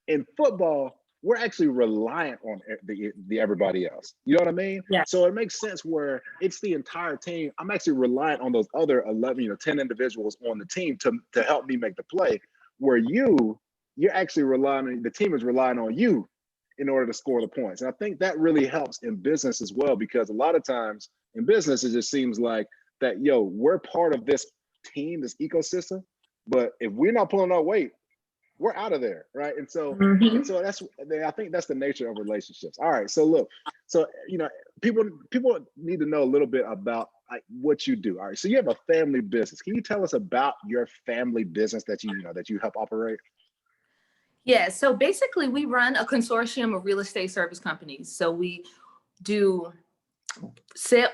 in football, we're actually reliant on the everybody else. You know what I mean? Yeah. So it makes sense where it's the entire team. I'm actually reliant on those other 11, 10 individuals on the team to help me make the play, where you're actually relying on, the team is relying on you in order to score the points. And I think that really helps in business as well, because a lot of times in business, it just seems like that, we're part of this team, this ecosystem, but if we're not pulling our weight, we're out of there, right? And so I think that's the nature of relationships. All right, so look, people need to know a little bit about like what you do. All right, so you have a family business. Can you tell us about your family business that you help operate? Yeah, so basically we run a consortium of real estate service companies. So we do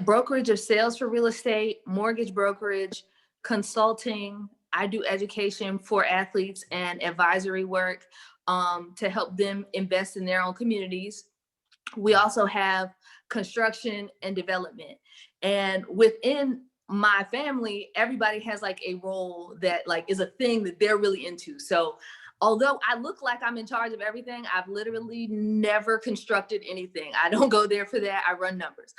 brokerage of sales for real estate, mortgage brokerage, consulting. I do education for athletes and advisory work to help them invest in their own communities. We also have construction and development. And within my family, everybody has like a role that like is a thing that they're really into. So although I look like I'm in charge of everything, I've literally never constructed anything. I don't go there for that. I run numbers.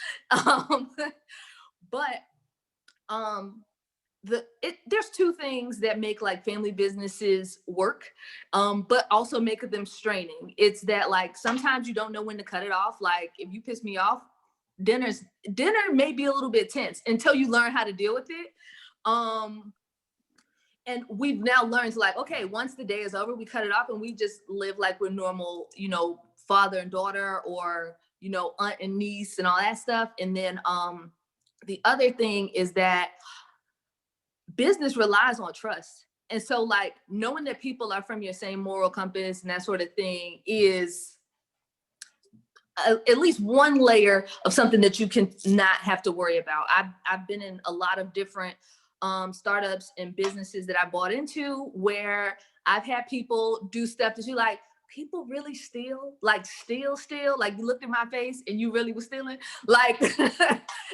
There's two things that make like family businesses work, but also make them straining. It's that like sometimes you don't know when to cut it off. Like if you piss me off, dinner may be a little bit tense until you learn how to deal with it. And we've now learned to like, okay, once the day is over, we cut it off and we just live like we're normal, you know, father and daughter, or, you know, aunt and niece and all that stuff. And then the other thing is that business relies on trust. And so like knowing that people are from your same moral compass and that sort of thing is at least one layer of something that you can not have to worry about. I've been in a lot of different startups and businesses that I bought into where I've had people do stuff that you like, people really steal, like steal, like you looked at my face and you really was stealing, like,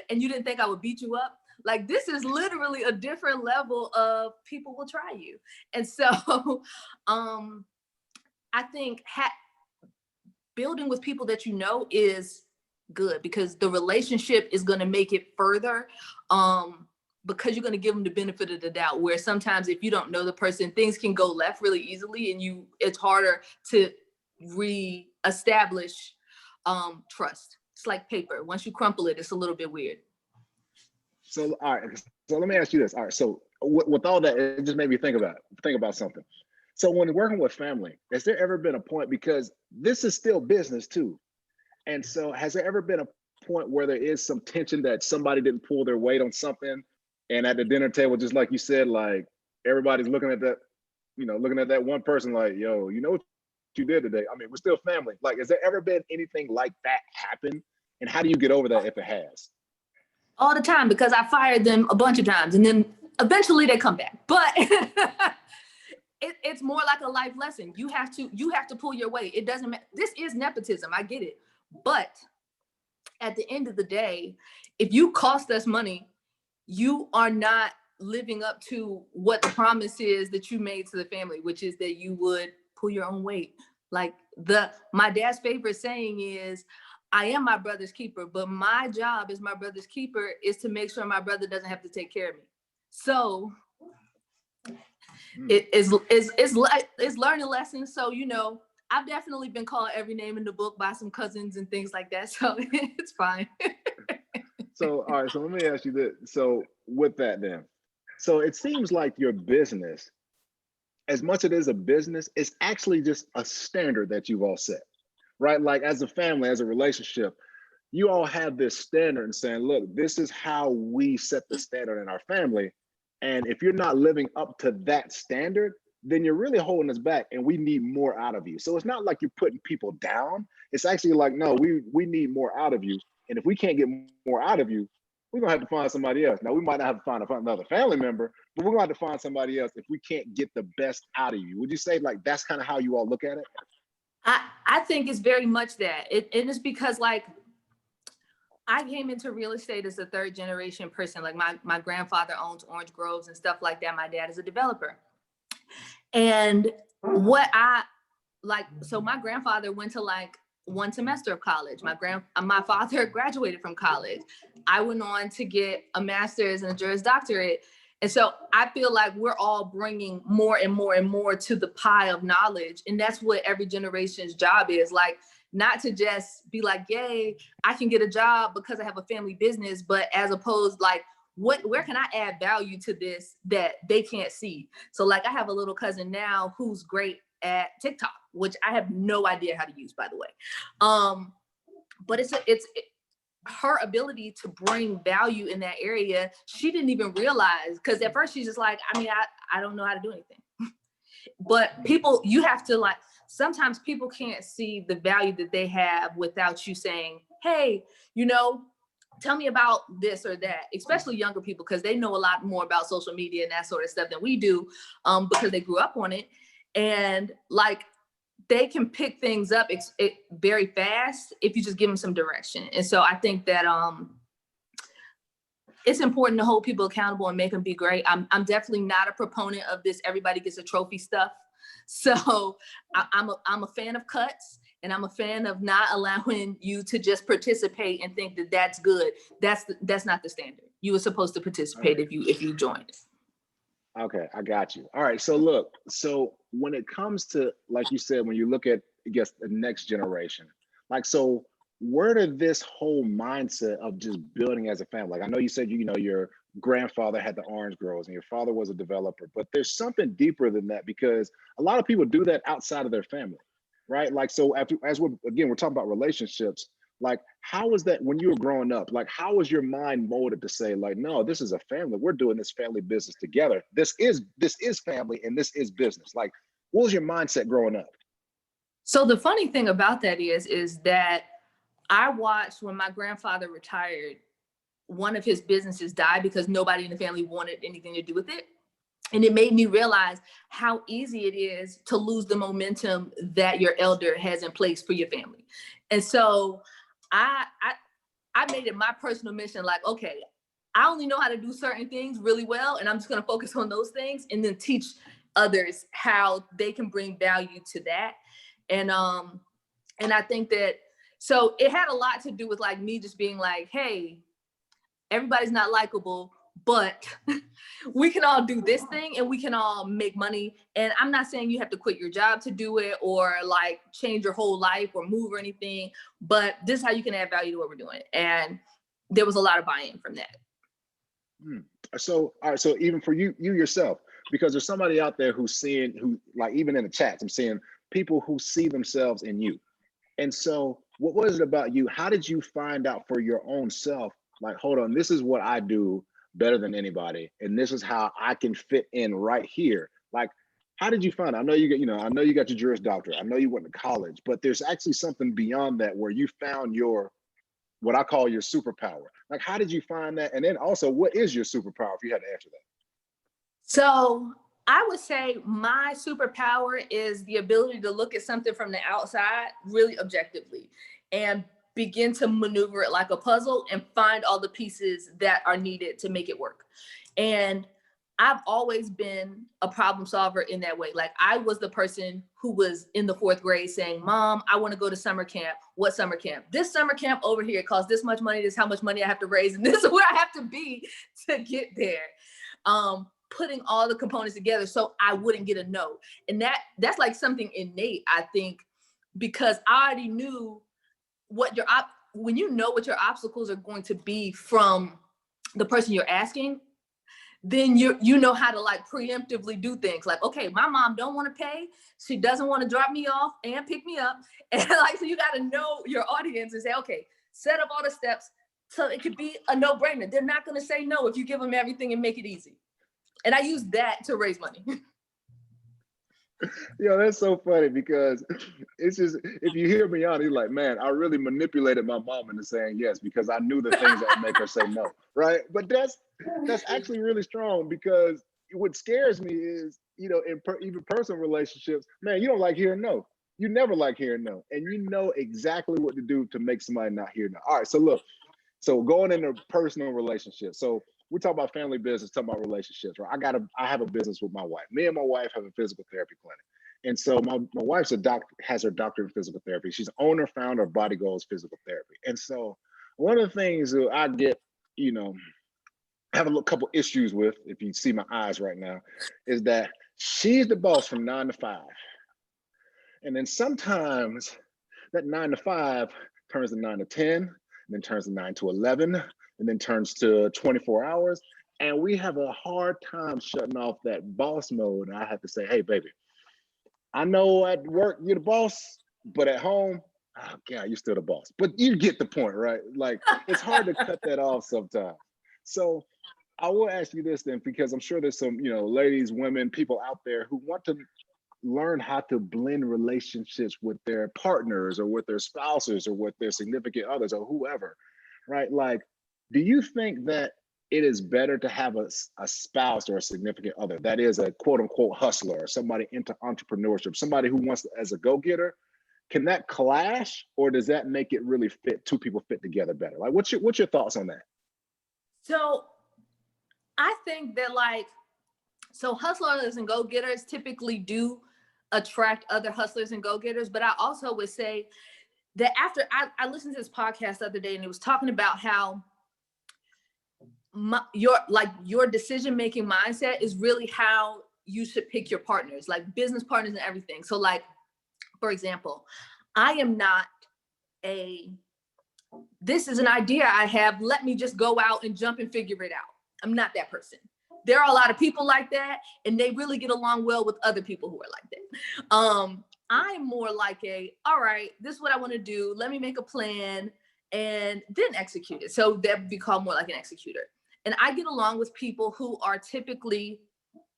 and you didn't think I would beat you up. Like, this is literally a different level of people will try you. And so I think building with people that you know is good, because the relationship is going to make it further, because you're going to give them the benefit of the doubt, where sometimes if you don't know the person, things can go left really easily and it's harder to re-establish trust. It's like paper. Once you crumple it, it's a little bit weird. So, all right. So let me ask you this. All right. So with all that, it just made me think about something. So when working with family, has there ever been a point, because this is still business too. And so has there ever been a point where there is some tension that somebody didn't pull their weight on something, and at the dinner table, just like you said, like everybody's looking at that, looking at that one person like, yo, you know what you did today? I mean, we're still family. Like, has there ever been anything like that happen? And how do you get over that if it has? All the time, because I fired them a bunch of times and then eventually they come back. But it's more like a life lesson. You have to pull your weight. It doesn't matter. This is nepotism. I get it. But at the end of the day, if you cost us money, you are not living up to what the promise is that you made to the family, which is that you would pull your own weight. Like my dad's favorite saying is, I am my brother's keeper, but my job as my brother's keeper is to make sure my brother doesn't have to take care of me. So it's learning lessons. So, I've definitely been called every name in the book by some cousins and things like that. So it's fine. So, all right. So let me ask you this. So with that then, so it seems like your business, as much as it is a business, it's actually just a standard that you've all set. Right? Like as a family, as a relationship, you all have this standard and saying, look, this is how we set the standard in our family. And if you're not living up to that standard, then you're really holding us back and we need more out of you. So it's not like you're putting people down. It's actually like, no, we need more out of you. And if we can't get more out of you, we're gonna have to find somebody else. Now we might not have to find another family member, but we're gonna have to find somebody else if we can't get the best out of you. Would you say like that's kind of how you all look at it? I think it's very much that. And it's because like I came into real estate as a third generation person. Like my grandfather owns orange groves and stuff like that. My dad is a developer. And so my grandfather went to like one semester of college. My father graduated from college. I went on to get a master's and a Juris Doctorate. And so I feel like we're all bringing more and more and more to the pie of knowledge. And that's what every generation's job is. Like, not to just be like, yay, I can get a job because I have a family business, but as opposed like, where can I add value to this that they can't see? So like I have a little cousin now who's great at TikTok, which I have no idea how to use, by the way. But it's her ability to bring value in that area. She didn't even realize, because at first she's just like, I don't know how to do anything. But people, you have to like, sometimes people can't see the value that they have without you saying, hey, tell me about this or that, especially younger people, because they know a lot more about social media and that sort of stuff than we do, because they grew up on it. And like, they can pick things up very fast if you just give them some direction. And so I think that it's important to hold people accountable and make them be great. I'm definitely not a proponent of this everybody gets a trophy stuff. So I'm a fan of cuts, and I'm a fan of not allowing you to just participate and think that that's good. That's not the standard. You were supposed to participate if you joined. Okay, I got you. All right, so look, so when it comes to, like you said, when you look at, I guess, the next generation, like, so where did this whole mindset of just building as a family, like I know you said, your grandfather had the orange groves and your father was a developer, but there's something deeper than that, because a lot of people do that outside of their family, right? Like, so as we're talking about relationships, like, how was that when you were growing up? Like, how was your mind molded to say, like, no, this is a family, we're doing this family business together, this is family and this is business? Like, what was your mindset growing up? So the funny thing about that is that I watched when my grandfather retired, one of his businesses died because nobody in the family wanted anything to do with it. And it made me realize how easy it is to lose the momentum that your elder has in place for your family. And so I made it my personal mission, like, okay, I only know how to do certain things really well, and I'm just going to focus on those things and then teach others how they can bring value to that. And I think that, so it had a lot to do with like me just being like, hey, everybody's not likable, but we can all do this thing and we can all make money. And I'm not saying you have to quit your job to do it or like change your whole life or move or anything, but this is how you can add value to what we're doing. And there was a lot of buy-in from that. So, all right, so even for you yourself, because there's somebody out there who's seeing, who, like, even in the chats, I'm seeing people who see themselves in you. And so what was it about you? How did you find out for your own self, like, hold on, this is what I do better than anybody, and this is how I can fit in right here? Like, how did you find it? I know you got, I know you got your Juris Doctorate, I know you went to college, but there's actually something beyond that where you found your, what I call your superpower. Like, how did you find that? And then also, what is your superpower, if you had to answer that? So I would say my superpower is the ability to look at something from the outside really objectively and begin to maneuver it like a puzzle and find all the pieces that are needed to make it work. And I've always been a problem solver in that way. Like, I was the person who was in the 4th grade saying, Mom, I want to go to summer camp. What summer camp? This summer camp over here costs this much money. This is how much money I have to raise. And this is where I have to be to get there. Putting all the components together so I wouldn't get a no. And that's like something innate, I think, because I already knew what when you know what your obstacles are going to be from the person you're asking, then you know how to like preemptively do things like, okay, my mom don't want to pay. She doesn't want to drop me off and pick me up. And like, so you got to know your audience and say, okay, set up all the steps so it could be a no-brainer. They're not going to say no if you give them everything and make it easy. And I use that to raise money. Yo, that's so funny, because it's just, if you hear me out, you're like, man, I really manipulated my mom into saying yes because I knew the things that would make her say no, right? But that's actually really strong, because what scares me is, even personal relationships, man, you don't like hearing no. You never like hearing no, and you know exactly what to do to make somebody not hear no. All right, so look, so going into personal relationships, so we talk about family business, talk about relationships, right? I have a business with my wife. Me and my wife have a physical therapy clinic. And so my wife's has her doctorate in physical therapy. She's owner, founder of Body Goals Physical Therapy. And so one of the things that I get, have a couple issues with, if you see my eyes right now, is that she's the boss from 9 to 5. And then sometimes that 9 to 5 turns to 9 to 10, and then turns to 9 to 11, and then turns to 24 hours. And we have a hard time shutting off that boss mode. And I have to say, hey, baby, I know at work you're the boss, but at home, oh God, you're still the boss. But you get the point, right? Like, it's hard to cut that off sometimes. So I will ask you this then, because I'm sure there's some, ladies, women, people out there who want to learn how to blend relationships with their partners or with their spouses or with their significant others or whoever, right? Like, do you think that it is better to have a spouse or a significant other that is a quote unquote hustler or somebody into entrepreneurship, somebody who wants to, as a go-getter? Can that clash, or does that make it really fit, two people fit together better? Like, what's your thoughts on that? So I think that so hustlers and go-getters typically do attract other hustlers and go-getters, but I also would say that after I listened to this podcast the other day, and it was talking about how your decision-making mindset is really how you should pick your partners, like business partners and everything. So like, for example, I am not this is an idea I have, let me just go out and jump and figure it out. I'm not that person. There are a lot of people like that, and they really get along well with other people who are like that. I'm more like all right, this is what I want to do. Let me make a plan and then execute it. So that become more like an executor. And I get along with people who are typically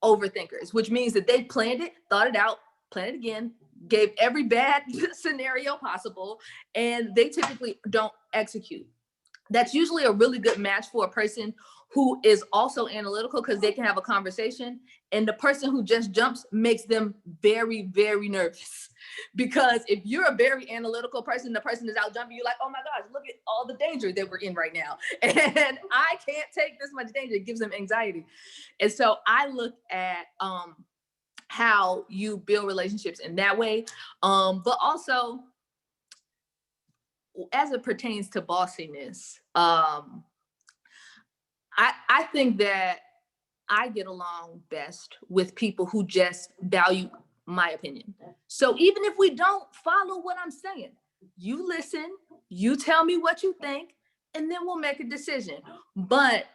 overthinkers, which means that they planned it, thought it out, planned it again, gave every bad scenario possible, and they typically don't execute. That's usually a really good match for a person who is also analytical, because they can have a conversation, and the person who just jumps makes them very, very nervous. Because if you're a very analytical person, the person is out jumping, you're like, oh my gosh, look at all the danger that we're in right now. And I can't take this much danger. It gives them anxiety. And so I look at how you build relationships in that way. But also, as it pertains to bossiness, I think that I get along best with people who just value my opinion. So even if we don't follow what I'm saying, you listen, you tell me what you think, and then we'll make a decision. But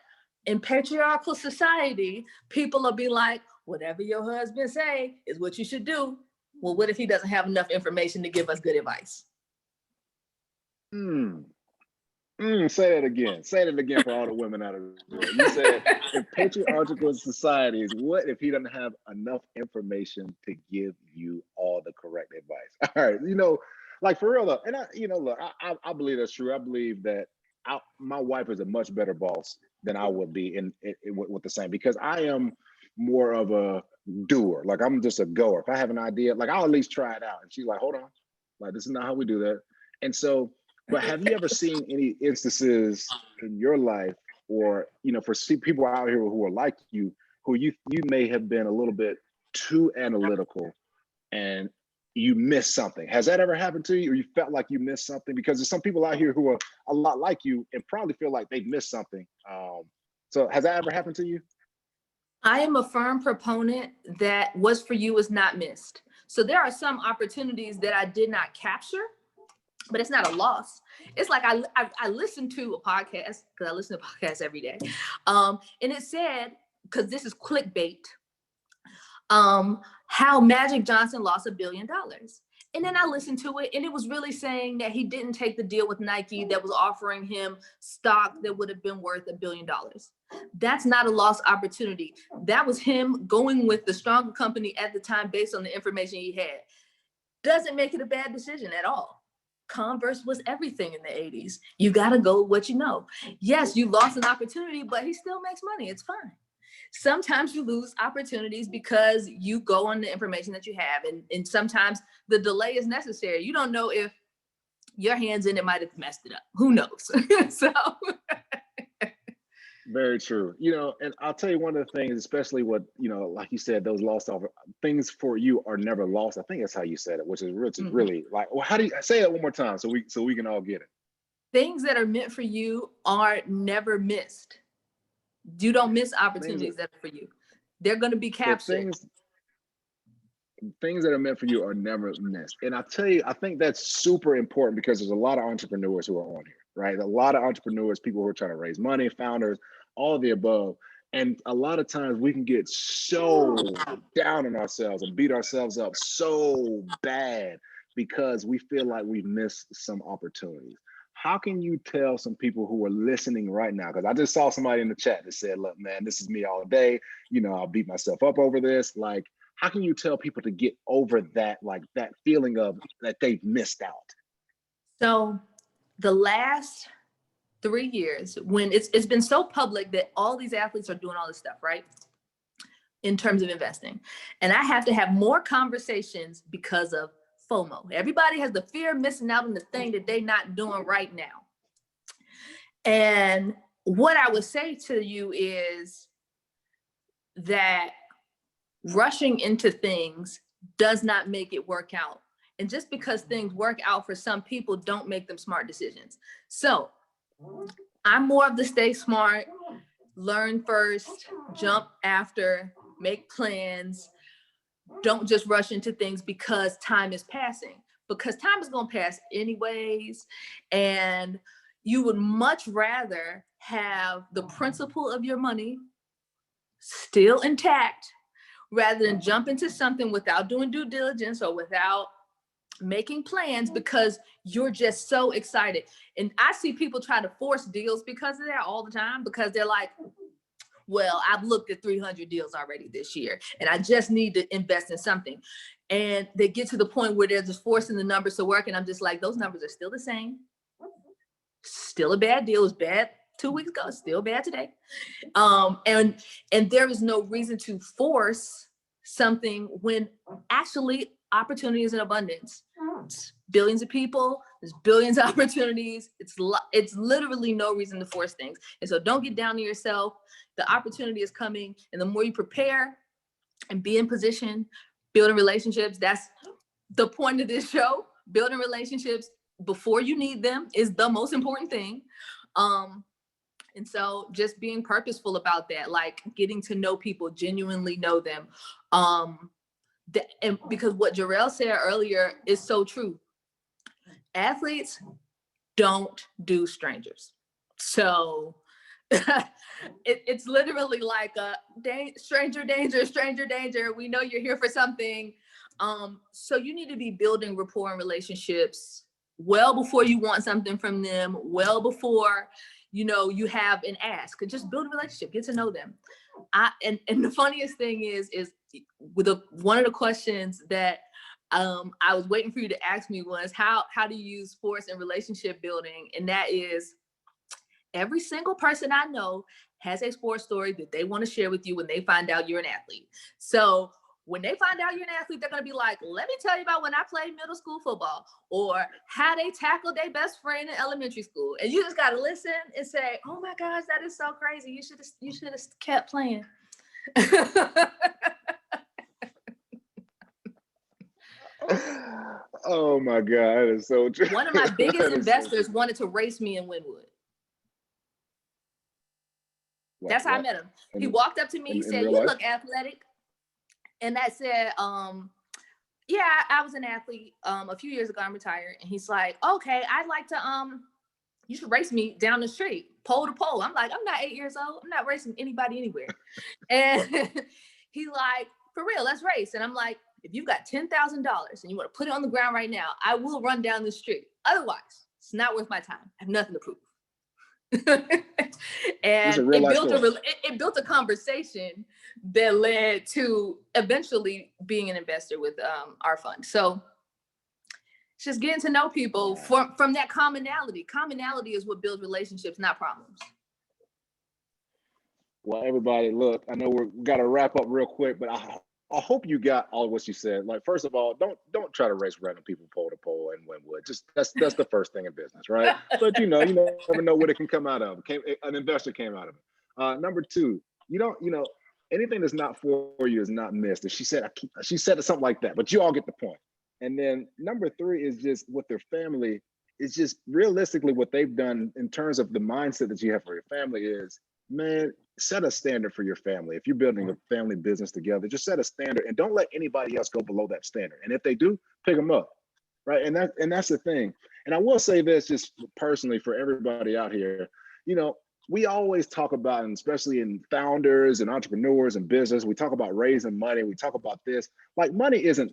in patriarchal society, people will be like, whatever your husband say is what you should do. Well, what if he doesn't have enough information to give us good advice? Say that again. Say that again for all the women out of there. You said, in patriarchal societies, what if he doesn't have enough information to give you all the correct advice? All right, like for real though, and I believe that's true. I believe that my wife is a much better boss than I would be with the same, because I am more of a doer. Like, I'm just a goer. If I have an idea, like, I'll at least try it out. And she's like, hold on, like, this is not how we do that. And so, but have you ever seen any instances in your life, or, for people out here who are like you, who you may have been a little bit too analytical and you missed something? Has that ever happened to you, or you felt like you missed something? Because there's some people out here who are a lot like you and probably feel like they've missed something. So has that ever happened to you? I am a firm proponent that what's for you is not missed. So there are some opportunities that I did not capture, but it's not a loss. It's like I listened to a podcast, because I listen to podcasts every day. And it said, because this is clickbait, how Magic Johnson lost $1 billion. And then I listened to it, and it was really saying that he didn't take the deal with Nike that was offering him stock that would have been worth $1 billion. That's not a lost opportunity. That was him going with the stronger company at the time based on the information he had. Doesn't make it a bad decision at all. Converse was everything in the 80s. You got to go with what you know. Yes, you lost an opportunity, but he still makes money. It's fine. Sometimes you lose opportunities because you go on the information that you have. And sometimes the delay is necessary. You don't know if your hands in it might have messed it up. Who knows? So. Very true. And I'll tell you one of the things, especially what, like you said, those lost things for you are never lost. I think that's how you said it, which is really like, well, how do you say it one more time so we can all get it? Things that are meant for you are never missed. You don't miss opportunities that are for you. They're going to be captured. Things that are meant for you are never missed. And I tell you, I think that's super important, because there's a lot of entrepreneurs who are on here, right? A lot of entrepreneurs, people who are trying to raise money, founders, all of the above. And a lot of times we can get so down on ourselves and beat ourselves up so bad because we feel like we've missed some opportunities. How can you tell some people who are listening right now? Because I just saw somebody in the chat that said, look, man, this is me all day. I'll beat myself up over this. Like, how can you tell people to get over that, like that feeling of that they've missed out? So the last 3 years, when it's been so public that all these athletes are doing all this stuff, right? In terms of investing. And I have to have more conversations because of FOMO. Everybody has the fear of missing out on the thing that they're not doing right now. And what I would say to you is that rushing into things does not make it work out. And just because things work out for some people don't make them smart decisions. So I'm more of the stay smart, learn first, jump after, make plans. Don't just rush into things because time is passing, because time is going to pass anyways. And you would much rather have the principle of your money still intact, rather than jump into something without doing due diligence or without making plans because you're just so excited. And I see people try to force deals because of that all the time, because they're like, well, I've looked at 300 deals already this year and I just need to invest in something. And they get to the point where they're just forcing the numbers to work. And I'm just like, those numbers are still the same. Still a bad deal. It was bad 2 weeks ago. It's still bad today. And there is no reason to force something when actually opportunity is in abundance. It's billions of people, there's billions of opportunities. It's literally no reason to force things. And so don't get down to yourself. The opportunity is coming. And the more you prepare and be in position, building relationships, that's the point of this show. Building relationships before you need them is the most important thing. And so just being purposeful about that, like getting to know people, genuinely know them. And because what Jarrell said earlier is so true. Athletes don't do strangers. So it's literally like a stranger danger, stranger danger. We know you're here for something. So you need to be building rapport and relationships well before you want something from them, well before you have an ask. Just build a relationship, get to know them. And the funniest thing is with one of the questions that I was waiting for you to ask me was how do you use sports and relationship building? And that is, every single person I know has a sports story that they want to share with you when they find out you're an athlete. So when they find out you're an athlete, they're going to be like, let me tell you about when I played middle school football, or how they tackled their best friend in elementary school. And you just got to listen and say, oh my gosh, that is so crazy. You should have kept playing. Oh my God, that is so true. One of my biggest investors wanted to race me in Wynwood. That's how I met him. He walked up to me, he said, you look athletic. And I said, yeah, I was an athlete. A few years ago, I'm retired. And he's like, okay, I'd like to, you should race me down the street, pole to pole. I'm like, I'm not 8 years old. I'm not racing anybody anywhere. And he's like, for real, let's race. And I'm like, if you've got $10,000 and you want to put it on the ground right now, I will run down the street. Otherwise, it's not worth my time. I have nothing to prove. And it built a conversation that led to eventually being an investor with our fund. So it's just getting to know people from that commonality. Commonality is what builds relationships, not problems. Well, everybody, look, I know we got to wrap up real quick, but I hope you got all of what you said. Like, first of all, don't try to race random people pole to pole and Wynwood. Just that's the first thing in business, right? But you never know what it can come out of. An investor came out of it. Number two, anything that's not for you is not missed. And she said something like that, but you all get the point. And then number three is just with their family. It's just realistically what they've done in terms of the mindset that you have for your family is, man, set a standard for your family. If you're building a family business together, just set a standard and don't let anybody else go below that standard. And if they do, pick them up, right? And that's the thing. And I will say this just personally for everybody out here, we always talk about, and especially in founders and entrepreneurs and business, we talk about raising money. We talk about this, like money isn't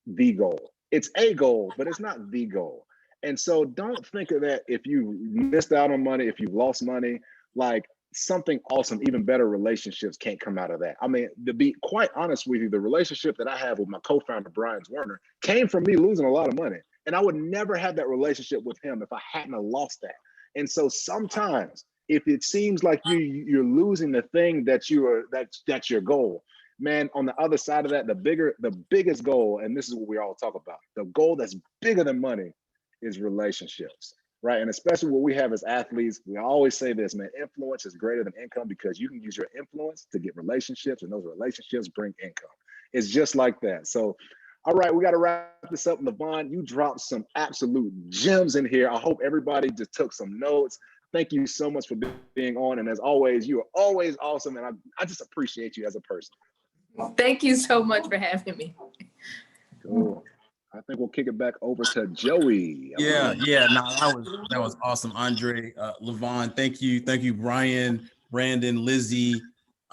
the goal. It's a goal, but it's not the goal. And so don't think of that if you missed out on money, if you lost money, like something awesome, even better relationships can't come out of that. I mean, to be quite honest with you, the relationship that I have with my co-founder, Brian Werner, came from me losing a lot of money. And I would never have that relationship with him if I hadn't lost that. And so sometimes if it seems like you're losing the thing that's your goal, man, on the other side of that, the biggest goal, and this is what we all talk about, the goal that's bigger than money is relationships. Right. And especially what we have as athletes, we always say this, man, influence is greater than income because you can use your influence to get relationships and those relationships bring income. It's just like that. So, all right, we got to wrap this up. Levon, you dropped some absolute gems in here. I hope everybody just took some notes. Thank you so much for being on. And as always, you are always awesome. And I just appreciate you as a person. Thank you so much for having me. Cool. I think we'll kick it back over to Joey. Yeah, no, that was awesome, Andre, Levon. Thank you, Brian, Brandon, Lizzie,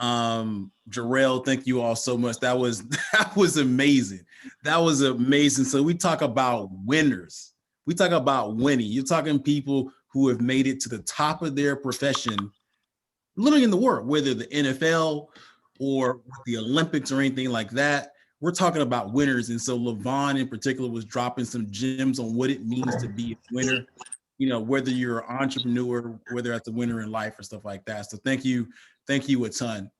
Jarrell. Thank you all so much. That was amazing. That was amazing. So we talk about winners. We talk about winning. You're talking people who have made it to the top of their profession, literally in the world, whether the NFL or the Olympics or anything like that. We're talking about winners. And so Levon in particular was dropping some gems on what it means to be a winner, whether you're an entrepreneur, whether that's a winner in life or stuff like that. So thank you a ton.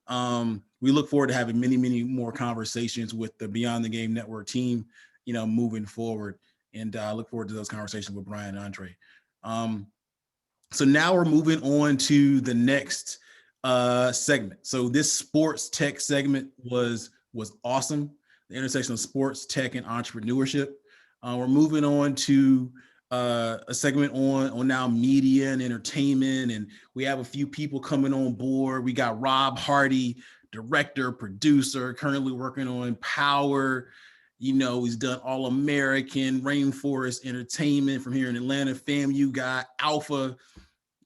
We look forward to having many, many more conversations with the Beyond the Game Network team, moving forward. And I look forward to those conversations with Brian and Andre. So now we're moving on to the next segment. So this sports tech segment was awesome. The intersection of sports, tech, and entrepreneurship. We're moving on to a segment on now media and entertainment, and we have a few people coming on board. We got Rob Hardy, director, producer, currently working on Power. He's done All American, Rainforest Entertainment from here in Atlanta. FAMU guy, Alpha.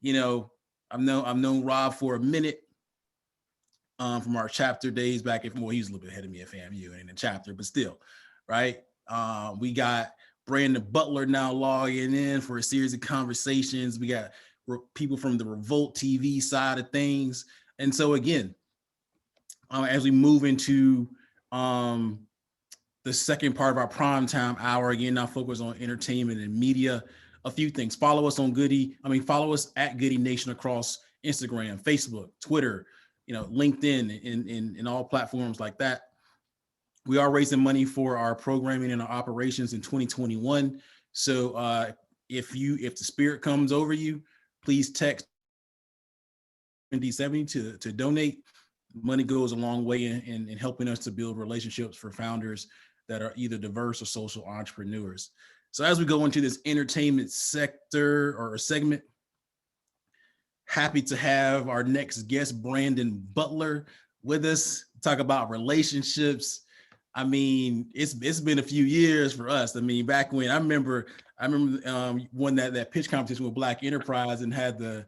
I've known Rob for a minute. From our chapter days back he's a little bit ahead of me at FAMU and in the chapter, but still, right? We got Brandon Butler now logging in for a series of conversations. We got people from the Revolt TV side of things. And so again, as we move into the second part of our primetime hour, again, now focus on entertainment and media, a few things. Follow us follow us at Goody Nation across Instagram, Facebook, Twitter, LinkedIn, and all platforms like that. We are raising money for our programming and our operations in 2021. So if the spirit comes over you, please text 70 to donate. Money goes a long way in helping us to build relationships for founders that are either diverse or social entrepreneurs. So as we go into this entertainment sector or segment, happy to have our next guest, Brandon Butler, with us. Talk about relationships. It's been a few years for us. Back when I remember won that pitch competition with Black Enterprise and had the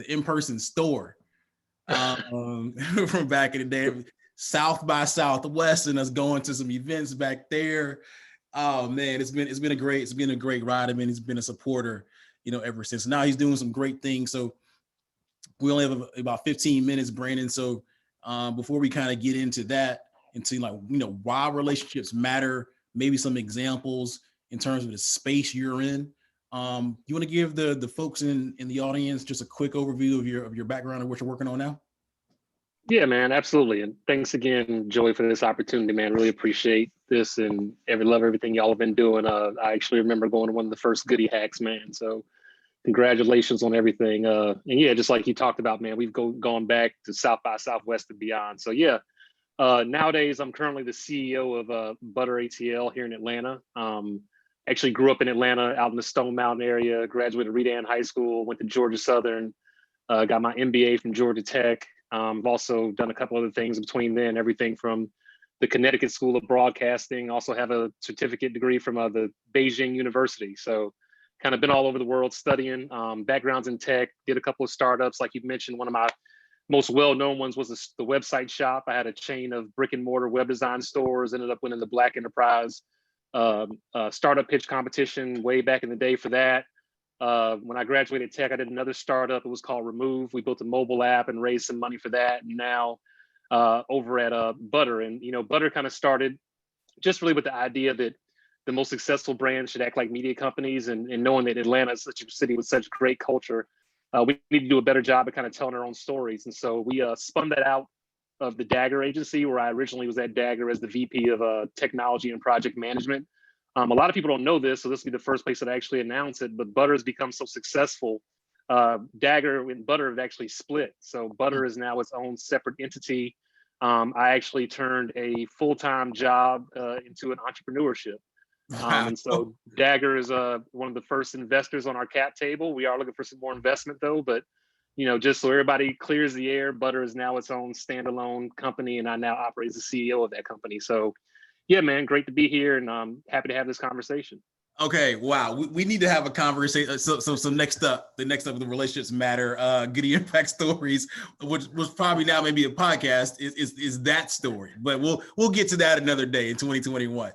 in-person store from back in the day, South by Southwest, and us going to some events back there. Oh man, it's been a great ride. He's been a supporter ever since. Now he's doing some great things. So we only have about 15 minutes, Brandon. So before we kind of get into that and see why relationships matter, maybe some examples in terms of the space you're in. You want to give the folks in the audience just a quick overview of your background and what you're working on now? Yeah, man, absolutely. And thanks again, Joey, for this opportunity, man. Really appreciate this and love everything y'all have been doing. I actually remember going to one of the first Goody Hacks, man. So congratulations on everything. And yeah, just like you talked about, man, we've gone back to South by Southwest and beyond. So yeah, nowadays I'm currently the CEO of Butter ATL here in Atlanta. Actually grew up in Atlanta, out in the Stone Mountain area, graduated Redan High School, went to Georgia Southern, got my MBA from Georgia Tech. I've also done a couple other things between then, everything from the Connecticut School of Broadcasting, also have a certificate degree from the Beijing University. So kind of been all over the world studying, backgrounds in tech, did a couple of startups. Like you mentioned, one of my most well-known ones was the website shop. I had a chain of brick and mortar web design stores, ended up winning the Black Enterprise startup pitch competition way back in the day for that. When I graduated tech, I did another startup. It was called Remove. We built a mobile app and raised some money for that. And now over at Butter. And, Butter kind of started just really with the idea that the most successful brands should act like media companies, and knowing that Atlanta is such a city with such great culture, we need to do a better job of kind of telling our own stories. And so we spun that out of the Dagger agency, where I originally was at Dagger as the VP of technology and project management. A lot of people don't know this, so this will be the first place that I actually announce it, but Butter has become so successful. Dagger and Butter have actually split. So Butter is now its own separate entity. I actually turned a full-time job into an entrepreneurship. And so Dagger is one of the first investors on our cap table. We are looking for some more investment though, but just so everybody clears the air, Butter is now its own standalone company, and I now operate as the CEO of that company. So Yeah, man, great to be here, and happy to have this conversation. Okay, wow. We need to have a conversation. So next up, the relationships matter. Goody Impact Stories, which was probably now maybe a podcast, is that story. But we'll get to that another day in 2021.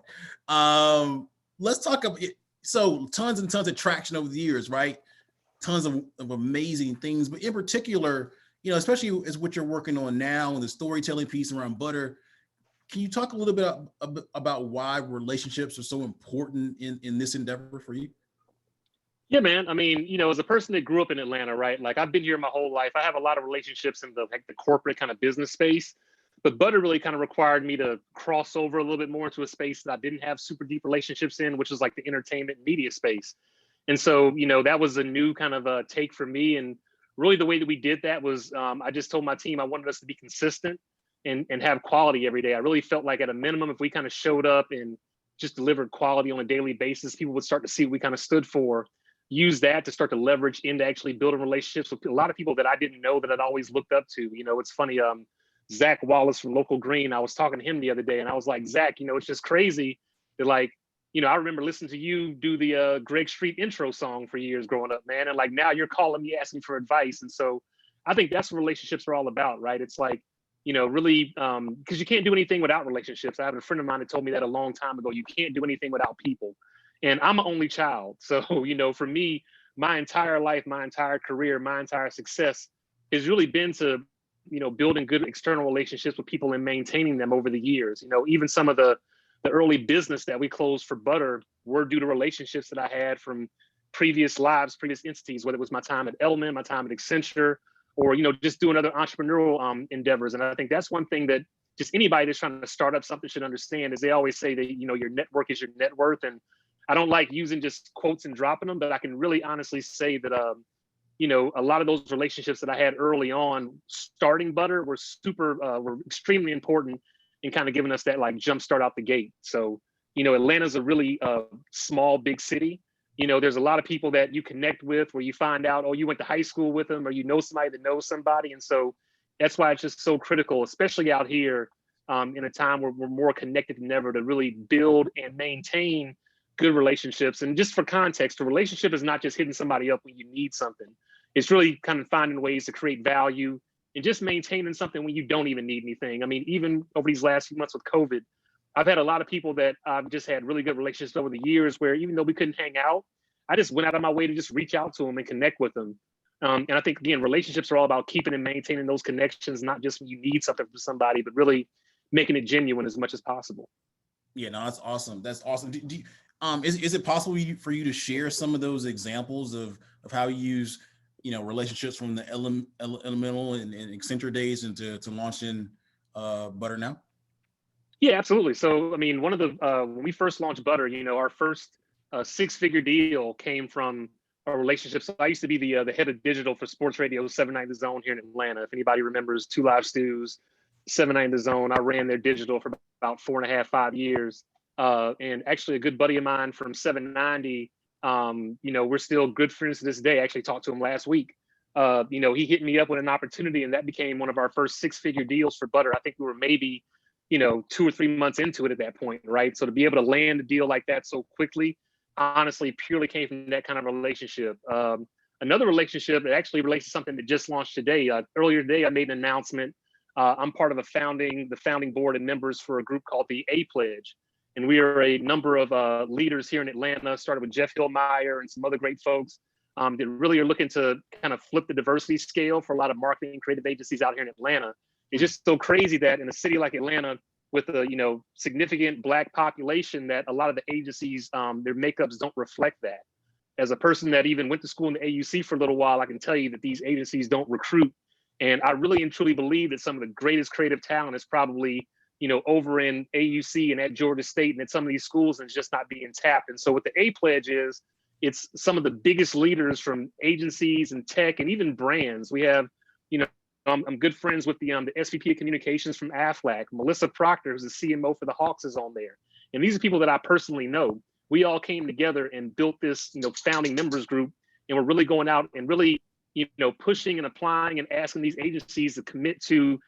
Let's talk about it. So tons and tons of traction over the years, right? Tons of amazing things, but in particular, especially as what you're working on now and the storytelling piece around butter. Can you talk a little bit about why relationships are so important in this endeavor for you? Yeah, man. I mean, as a person that grew up in Atlanta, right? Like I've been here my whole life. I have a lot of relationships in the corporate kind of business space, but butter really kind of required me to cross over a little bit more into a space that I didn't have super deep relationships in, which is like the entertainment media space. And so, that was a new kind of take for me. And really the way that we did that was I just told my team I wanted us to be consistent and have quality every day. I really felt like at a minimum, if we kind of showed up and just delivered quality on a daily basis, people would start to see what we kind of stood for, use that to start to leverage into actually building relationships with a lot of people that I didn't know that I'd always looked up to. It's funny, Zach Wallace from Local Green, I was talking to him the other day and I was like, Zach, it's just crazy that like, I remember listening to you do the Greg Street intro song for years growing up, man. And like now you're calling me asking for advice. And so I think that's what relationships are all about, right? It's like, really, because you can't do anything without relationships. I have a friend of mine that told me that a long time ago. You can't do anything without people. And I'm an only child. So, for me, my entire life, my entire career, my entire success has really been to, building good external relationships with people and maintaining them over the years. Even some of the early business that we closed for butter were due to relationships that I had from previous lives, previous entities, whether it was my time at Element, my time at Accenture, or just doing other entrepreneurial endeavors. And I think that's one thing that just anybody that's trying to start up something should understand is they always say that your network is your net worth. And I don't like using just quotes and dropping them, but I can really honestly say that a lot of those relationships that I had early on starting butter were were extremely important in kind of giving us that like jump start out the gate. So Atlanta's a really small big city. There's a lot of people that you connect with where you find out, oh, you went to high school with them, or somebody that knows somebody. And so that's why it's just so critical, especially out here in a time where we're more connected than ever, to really build and maintain good relationships. And just for context, a relationship is not just hitting somebody up when you need something. It's really kind of finding ways to create value and just maintaining something when you don't even need anything. I mean, even over these last few months with COVID, I've had a lot of people that I've just had really good relationships over the years where even though we couldn't hang out, I just went out of my way to just reach out to them and connect with them. And I think, again, relationships are all about keeping and maintaining those connections, not just when you need something from somebody, but really making it genuine as much as possible. Yeah, no, that's awesome. That's awesome. Is it possible for you to share some of those examples of how you use relationships from the Elemental and Accenture days into launching Butter now? Yeah, absolutely. So, I mean, one of the when we first launched Butter, our first six-figure deal came from our relationship. So I used to be the head of digital for sports radio 790 The Zone here in Atlanta. If anybody remembers 2 Live Stews, 790 The Zone, I ran their digital for about 4.5, 5 years. And actually a good buddy of mine from 790, we're still good friends to this day. I actually talked to him last week. He hit me up with an opportunity, and that became one of our first 6-figure deals for Butter. I think we were maybe 2 or 3 months into it at that point, right? So to be able to land a deal like that so quickly, honestly, purely came from that kind of relationship. Another relationship that actually relates to something that just launched today. Earlier today, I made an announcement. I'm part of the founding board and members for a group called the A Pledge. And we are a number of leaders here in Atlanta, started with Jeff Hillmeyer and some other great folks that really are looking to kind of flip the diversity scale for a lot of marketing and creative agencies out here in Atlanta. It's just so crazy that in a city like Atlanta, with a significant Black population, that a lot of the agencies, their makeups don't reflect that. As a person that even went to school in the AUC for a little while, I can tell you that these agencies don't recruit. And I really and truly believe that some of the greatest creative talent is probably over in AUC and at Georgia State and at some of these schools, and it's just not being tapped. And so what the A Pledge is, it's some of the biggest leaders from agencies and tech and even brands. We have, I'm good friends with the SVP of communications from Aflac. Melissa Proctor, who's the CMO for the Hawks, is on there. And these are people that I personally know. We all came together and built this, founding members group, and we're really going out and really, pushing and applying and asking these agencies to commit to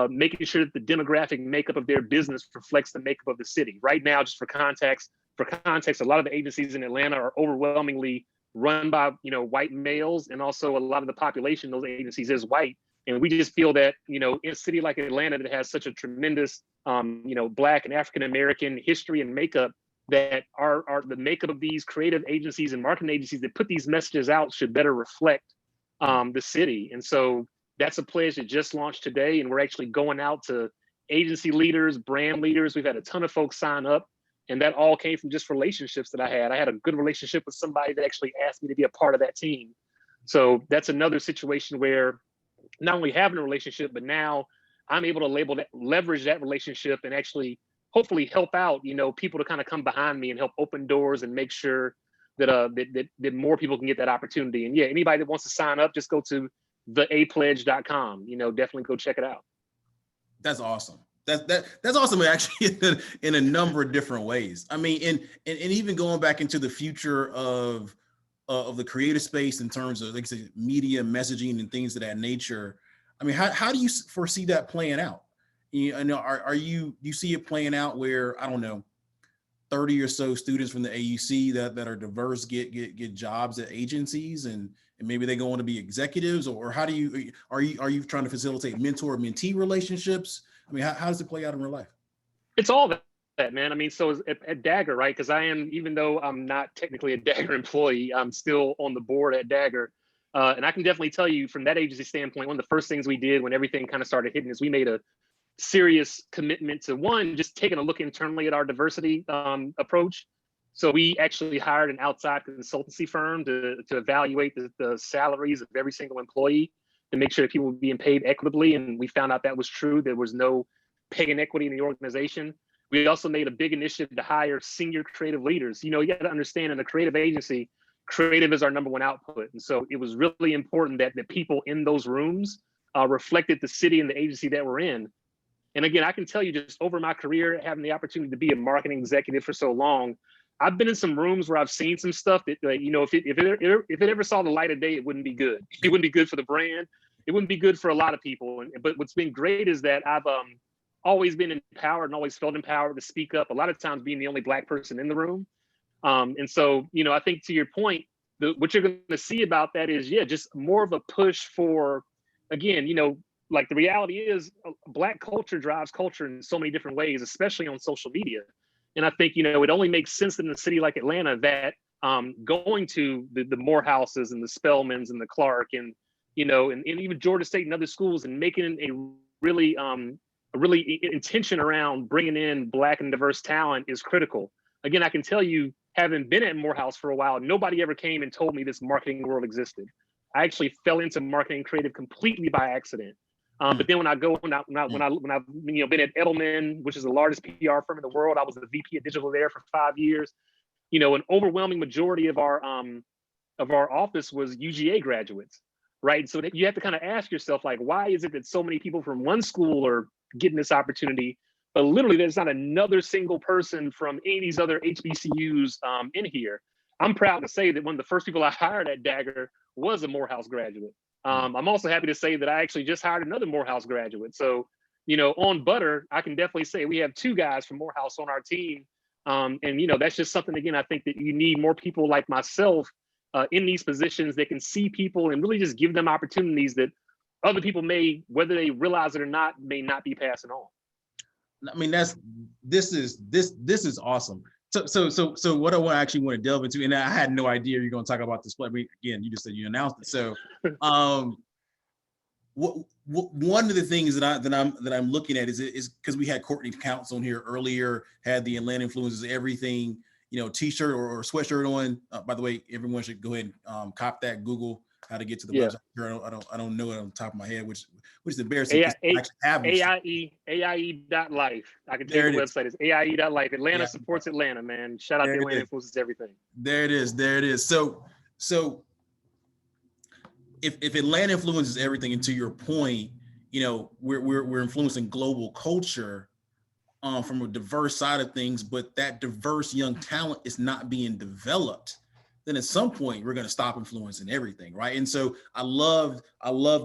making sure that the demographic makeup of their business reflects the makeup of the city. Right now, just for context, a lot of the agencies in Atlanta are overwhelmingly run by, you know, white males, and also a lot of the population in those agencies is white. And we just feel that, you know, in a city like Atlanta that has such a tremendous, you know, Black and African American history and makeup, that are the makeup of these creative agencies and marketing agencies that put these messages out should better reflect the city. And so that's a pledge that just launched today, and we're actually going out to agency leaders, brand leaders. We've had a ton of folks sign up, and that all came from just relationships that I had. I had a good relationship with somebody that actually asked me to be a part of that team. So that's another situation where not only having a relationship, but now I'm able to leverage that relationship and actually hopefully help out, you know, people to kind of come behind me and help open doors and make sure that that more people can get that opportunity. And yeah, anybody that wants to sign up, just go to theapledge.com. You know, definitely go check it out. That's awesome. That's awesome, actually, in a number of different ways. I mean, and even going back into the future of the creative space in terms of, like I said, media, messaging, and things of that nature. I mean, how do you foresee that playing out? You know, do you see it playing out where, I don't know, 30 or so students from the AUC that are diverse get jobs at agencies, and maybe they go on to be executives, or how do you are you trying to facilitate mentor-mentee relationships? I mean, how does it play out in real life? It's all that, man. I mean, so at Dagger, right? Because I am, even though I'm not technically a Dagger employee, I'm still on the board at Dagger. And I can definitely tell you from that agency standpoint, one of the first things we did when everything kind of started hitting is we made a serious commitment to, one, just taking a look internally at our diversity approach. So we actually hired an outside consultancy firm to evaluate the salaries of every single employee to make sure that people were being paid equitably. And we found out that was true. There was no pay inequity in the organization. We also made a big initiative to hire senior creative leaders. You know, you got to understand, in a creative agency, creative is our number one output. And so it was really important that the people in those rooms reflected the city and the agency that we're in. And again, I can tell you, just over my career, having the opportunity to be a marketing executive for so long, I've been in some rooms where I've seen some stuff that, you know, if it ever saw the light of day, it wouldn't be good. It wouldn't be good for the brand. It wouldn't be good for a lot of people. But what's been great is that I've always been empowered and always felt empowered to speak up, a lot of times being the only Black person in the room. And so, you know, I think to your point, what you're going to see about that is, yeah, just more of a push for, again, you know, like the reality is Black culture drives culture in so many different ways, especially on social media. And I think, you know, it only makes sense in a city like Atlanta that going to the Morehouses and the Spelmans and the Clark and, you know, and even Georgia State and other schools, and making a really intention around bringing in Black and diverse talent is critical. Again, I can tell you, having been at Morehouse for a while, nobody ever came and told me this marketing world existed. I actually fell into marketing creative completely by accident. But then when I've you know, been at Edelman, which is the largest PR firm in the world, I was the VP of digital there for 5 years. You know, an overwhelming majority of our office was UGA graduates, right? So that you have to kind of ask yourself, like, why is it that so many people from one school are getting this opportunity, but literally there's not another single person from any of these other HBCUs in here? I'm proud to say that one of the first people I hired at Dagger was a Morehouse graduate. I'm also happy to say that I actually just hired another Morehouse graduate. So, you know, on Butter, I can definitely say we have 2 guys from Morehouse on our team. And, you know, that's just something, again, I think that you need more people like myself in these positions that can see people and really just give them opportunities that other people may, whether they realize it or not, may not be passing on. I mean, this is awesome. So what I actually want to delve into, and I had no idea you're going to talk about this, but again, you just said you announced it. So, one of the things that I'm looking at is because we had Courtney Counts on here earlier, had the Atlanta Influences Everything, you know, t-shirt or sweatshirt on. By the way, everyone should go ahead and cop that. Google how to get to the website. I don't know it on the top of my head, which is embarrassing. AIE.life. I can tell you the website is AIE.life. Atlanta supports Atlanta, man. Shout out to Atlanta Influences Everything. There it is. So if Atlanta influences everything, and to your point, you know, we're influencing global culture from a diverse side of things, but that diverse young talent is not being developed then at some point we're going to stop influencing everything, right? And so I love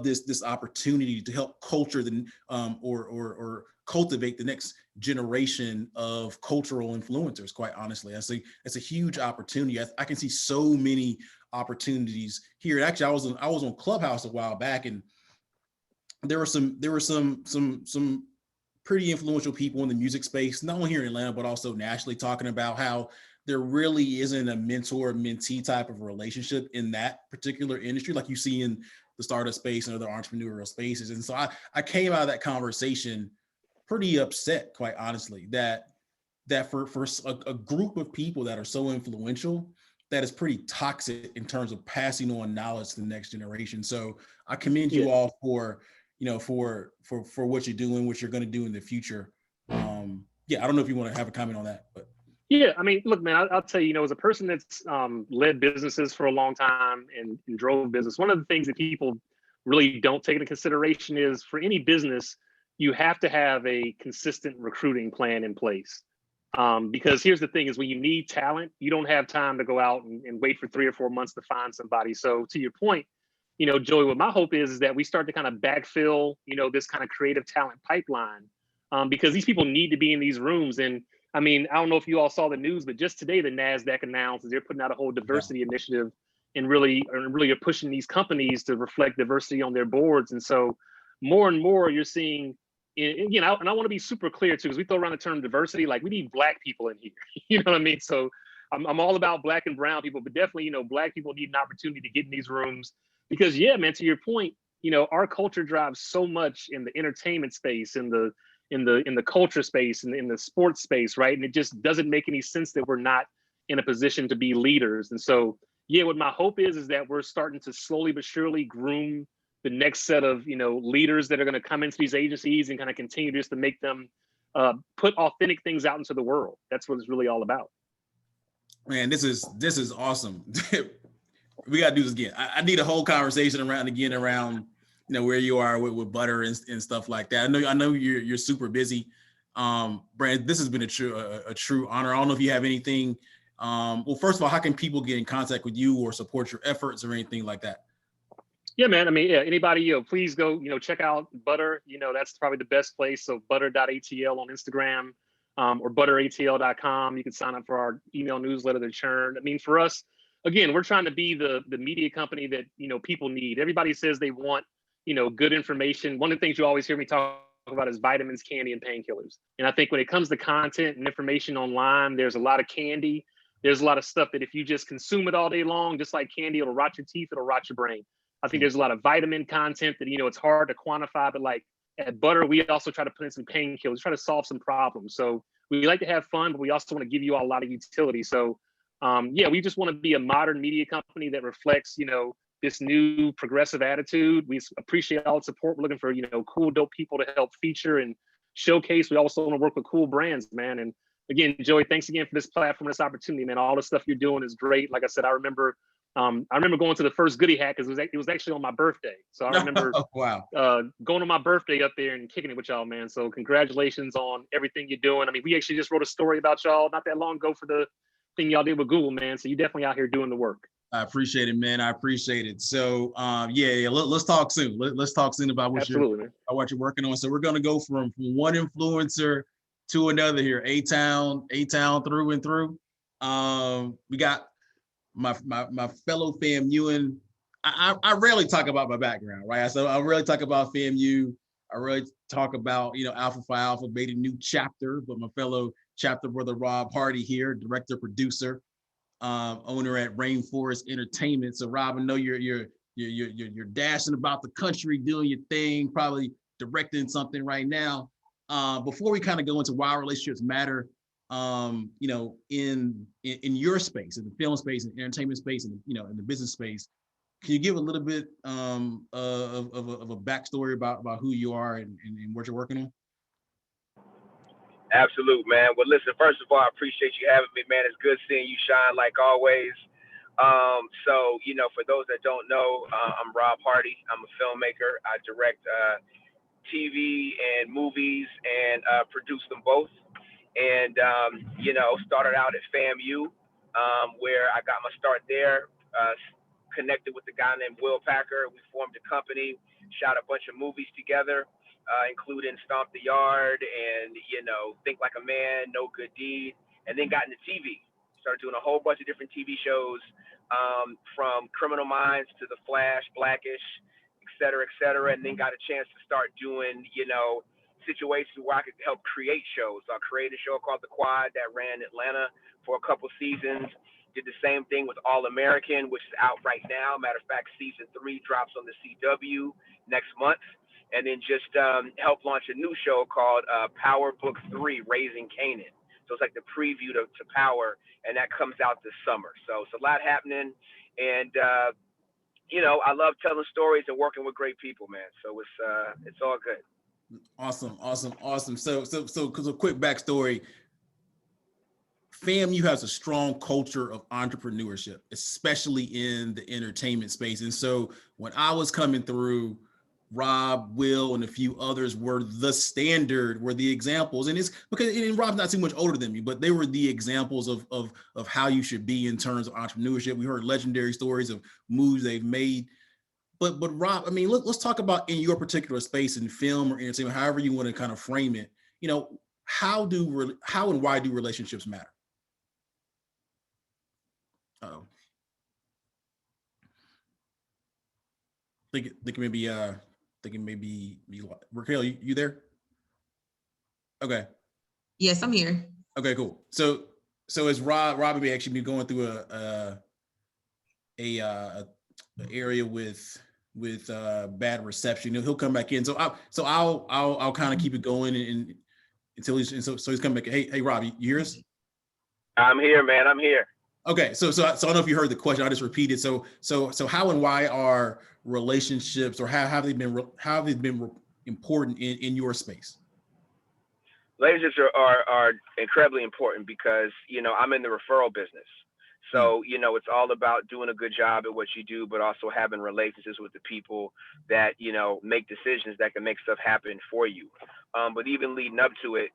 this opportunity to help culture or cultivate the next generation of cultural influencers. Quite honestly, I see it's a huge opportunity. I can see so many opportunities here. Actually, I was on Clubhouse a while back, and there were some pretty influential people in the music space, not only here in Atlanta, but also nationally, talking about how there really isn't a mentor-mentee type of relationship in that particular industry like you see in the startup space and other entrepreneurial spaces. And so I came out of that conversation pretty upset, quite honestly, that for a group of people that are so influential, that is pretty toxic in terms of passing on knowledge to the next generation. So I commend you all for, for what you're doing, what you're going to do in the future. Yeah, I don't know if you want to have a comment on that, but. Yeah, I mean, look, man, I'll tell you, as a person that's led businesses for a long time and drove business, one of the things that people really don't take into consideration is for any business, you have to have a consistent recruiting plan in place. Because here's the thing is when you need talent, you don't have time to go out and wait for 3 or 4 months to find somebody. So to your point, Joey, what my hope is that we start to kind of backfill, this kind of creative talent pipeline, because these people need to be in these rooms. And I mean, I don't know if you all saw the news, but just today the NASDAQ announced that they're putting out a whole diversity initiative and really are pushing these companies to reflect diversity on their boards. And so more and more you're seeing, and I want to be super clear too, because we throw around the term diversity, like we need Black people in here. You know what I mean? So I'm all about Black and brown people, but definitely, Black people need an opportunity to get in these rooms because, yeah, man, to your point, our culture drives so much in the entertainment space, in the culture space, and in the sports space, right? And it just doesn't make any sense that we're not in a position to be leaders. And so, yeah, what my hope is that we're starting to slowly but surely groom the next set of leaders that are going to come into these agencies and kind of continue just to make them put authentic things out into the world. That's what it's really all about. Man, this is awesome. We got to do this again. I need a whole conversation around where you are with Butter and stuff like that. I know you're super busy. Brand, this has been a true honor. I don't know if you have anything. Well, first of all, how can people get in contact with you or support your efforts or anything like that? Yeah, man. I mean, yeah, anybody, please go, check out Butter. That's probably the best place. So butter.atl on Instagram, or butteratl.com. You can sign up for our email newsletter, The Churn. I mean, for us, again, we're trying to be the media company that, people need. Everybody says they want, good information. One of the things you always hear me talk about is vitamins, candy, and painkillers. And I think when it comes to content and information online, there's a lot of candy. There's a lot of stuff that if you just consume it all day long, just like candy, it'll rot your teeth, it'll rot your brain. I think there's a lot of vitamin content that, it's hard to quantify, but like at Butter, we also try to put in some painkillers, try to solve some problems. So we like to have fun, but we also want to give you all a lot of utility. So yeah, we just want to be a modern media company that reflects, this new progressive attitude. We appreciate all the support. We're looking for, cool, dope people to help feature and showcase. We also want to work with cool brands, man. And again, Joey, thanks again for this platform, this opportunity, man. All the stuff you're doing is great. Like I said, I remember going to the first Goodie Hack because it was actually on my birthday. So I remember going on my birthday up there and kicking it with y'all, man. So congratulations on everything you're doing. I mean, we actually just wrote a story about y'all not that long ago for the thing y'all did with Google, man. So you're definitely out here doing the work. I appreciate it, man. I appreciate it. So yeah, let's talk soon. Let's talk soon about what you're working on. So we're gonna go from one influencer to another here. A-Town through and through. We got my fellow FAMUan. I rarely talk about my background, right? So I rarely talk about FAMU. I really talk about Alpha Phi Alpha Beta New Chapter, but my fellow chapter brother Rob Hardy here, director, producer, owner at Rainforest Entertainment. So Rob, I know you're dashing about the country, doing your thing, probably directing something right now. Before we kind of go into why relationships matter, in your space, in the film space, in the entertainment space, and in the business space, can you give a little bit of a backstory about who you are and what you're working on? Absolute, man. Well, listen, first of all, I appreciate you having me, man. It's good seeing you shine like always. So, for those that don't know, I'm Rob Hardy. I'm a filmmaker. I direct TV and movies and produce them both. And, started out at FAMU where I got my start there. Connected with a guy named Will Packer. We formed a company, shot a bunch of movies together, including Stomp the Yard and, Think Like a Man, No Good Deed, and then got into TV. Started doing a whole bunch of different TV shows, from Criminal Minds to The Flash, Blackish, et cetera, and then got a chance to start doing, situations where I could help create shows. So I created a show called The Quad that ran in Atlanta for a couple seasons. Did the same thing with All American, which is out right now. Matter of fact, season 3 drops on the CW next month. And then just helped launch a new show called Power Book 3, Raising Canaan. So it's like the preview to Power, and that comes out this summer. So it's a lot happening. And, I love telling stories and working with great people, man. So it's all good. Awesome. So quick backstory. FAMU has a strong culture of entrepreneurship, especially in the entertainment space. And so when I was coming through, Rob, Will, and a few others were the standard, were the examples. And it's because Rob's not too much older than me, but they were the examples of how you should be in terms of entrepreneurship. We heard legendary stories of moves they've made. But Rob, I mean, let's talk about in your particular space in film or entertainment, however you want to kind of frame it. How and why do relationships matter? Uh-oh. Thinking maybe Raquel, you there? Okay. Yes, I'm here. Okay, cool. So as Rob may actually be going through a area with bad reception, he'll come back in. So I'll kind of keep it going and until he's coming back. Hey Rob, you hear us? I'm here, man. I'm here. Okay, so I don't know if you heard the question. I just repeated. So how and why are relationships, or how have they been important in your space? Relationships are incredibly important because I'm in the referral business. So, it's all about doing a good job at what you do, but also having relationships with the people that, make decisions that can make stuff happen for you. But even leading up to it,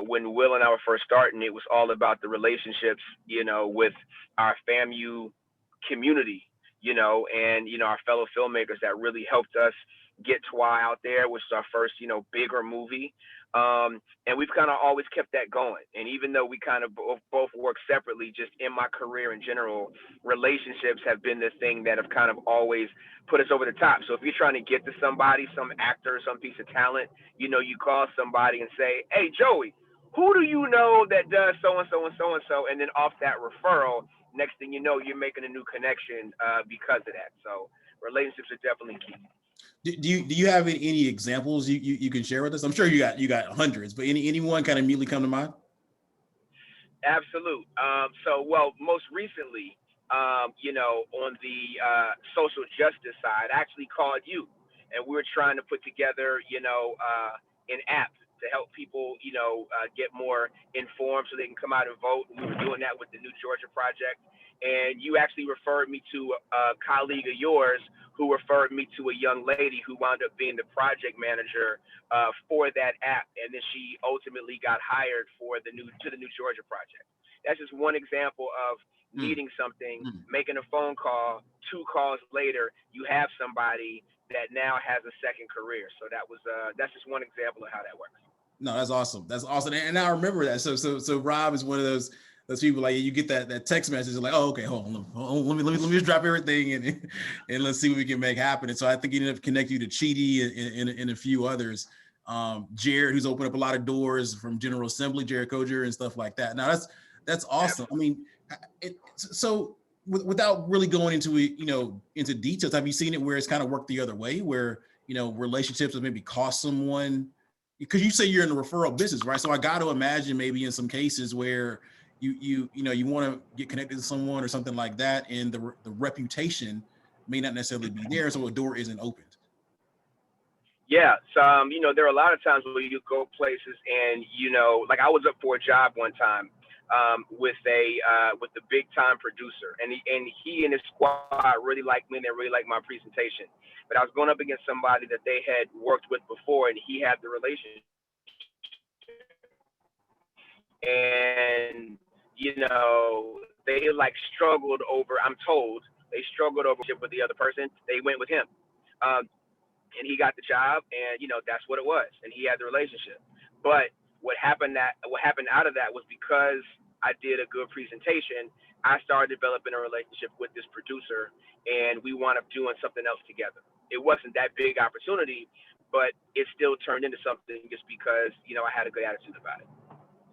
when Will and I were first starting, it was all about the relationships, with our FAMU community, and, our fellow filmmakers that really helped us get Twa out there, which is our first, bigger movie. And we've kind of always kept that going. And even though we kind of both work separately, just in my career in general, relationships have been the thing that have kind of always put us over the top. So if you're trying to get to somebody, some actor, some piece of talent, you call somebody and say, hey, Joey, who do you know that does so-and-so and so-and-so? And then off that referral, next thing you know, you're making a new connection because of that. So relationships are definitely key. Do you have any examples you can share with us? I'm sure you got hundreds, but anyone kind of immediately come to mind? Absolute. Well, most recently, on the social justice side, I actually called you, and we were trying to put together, an app to help people, get more informed so they can come out and vote. And we were doing that with the New Georgia Project. And you actually referred me to a colleague of yours who referred me to a young lady who wound up being the project manager for that app. And then she ultimately got hired to the New Georgia Project. That's just one example of needing something, making a phone call, 2 calls later, you have somebody that now has a second career. So that's just one example of how that works. No, that's awesome. And I remember that. So Rob is one of those people, like, you get that text message like, oh, okay, hold on, let me just drop everything and let's see what we can make happen. And so I think he ended up connecting you to Chidi and a few others. Jared, who's opened up a lot of doors from General Assembly, Jared Koger and stuff like that. Now that's awesome. I mean, so without really going into into details, have you seen it where it's kind of worked the other way, where relationships have maybe cost someone? Because you say you're in the referral business, right? So I got to imagine maybe in some cases where you want to get connected to someone or something like that, and the reputation may not necessarily be there, so a door isn't opened. Yeah, so there are a lot of times where you go places and like I was up for a job one time with the big time producer, and he and his squad really liked me and they really liked my presentation. But I was going up against somebody that they had worked with before, and he had the relationship. And you know, they like struggled over, I'm told, they struggled over with the other person. They went with him. Um, and he got the job, and you know, that's what it was. And he had the relationship. But what happened out of that was because I did a good presentation, I started developing a relationship with this producer, and we wound up doing something else together. It wasn't that big opportunity, but it still turned into something just because, you know, I had a good attitude about it.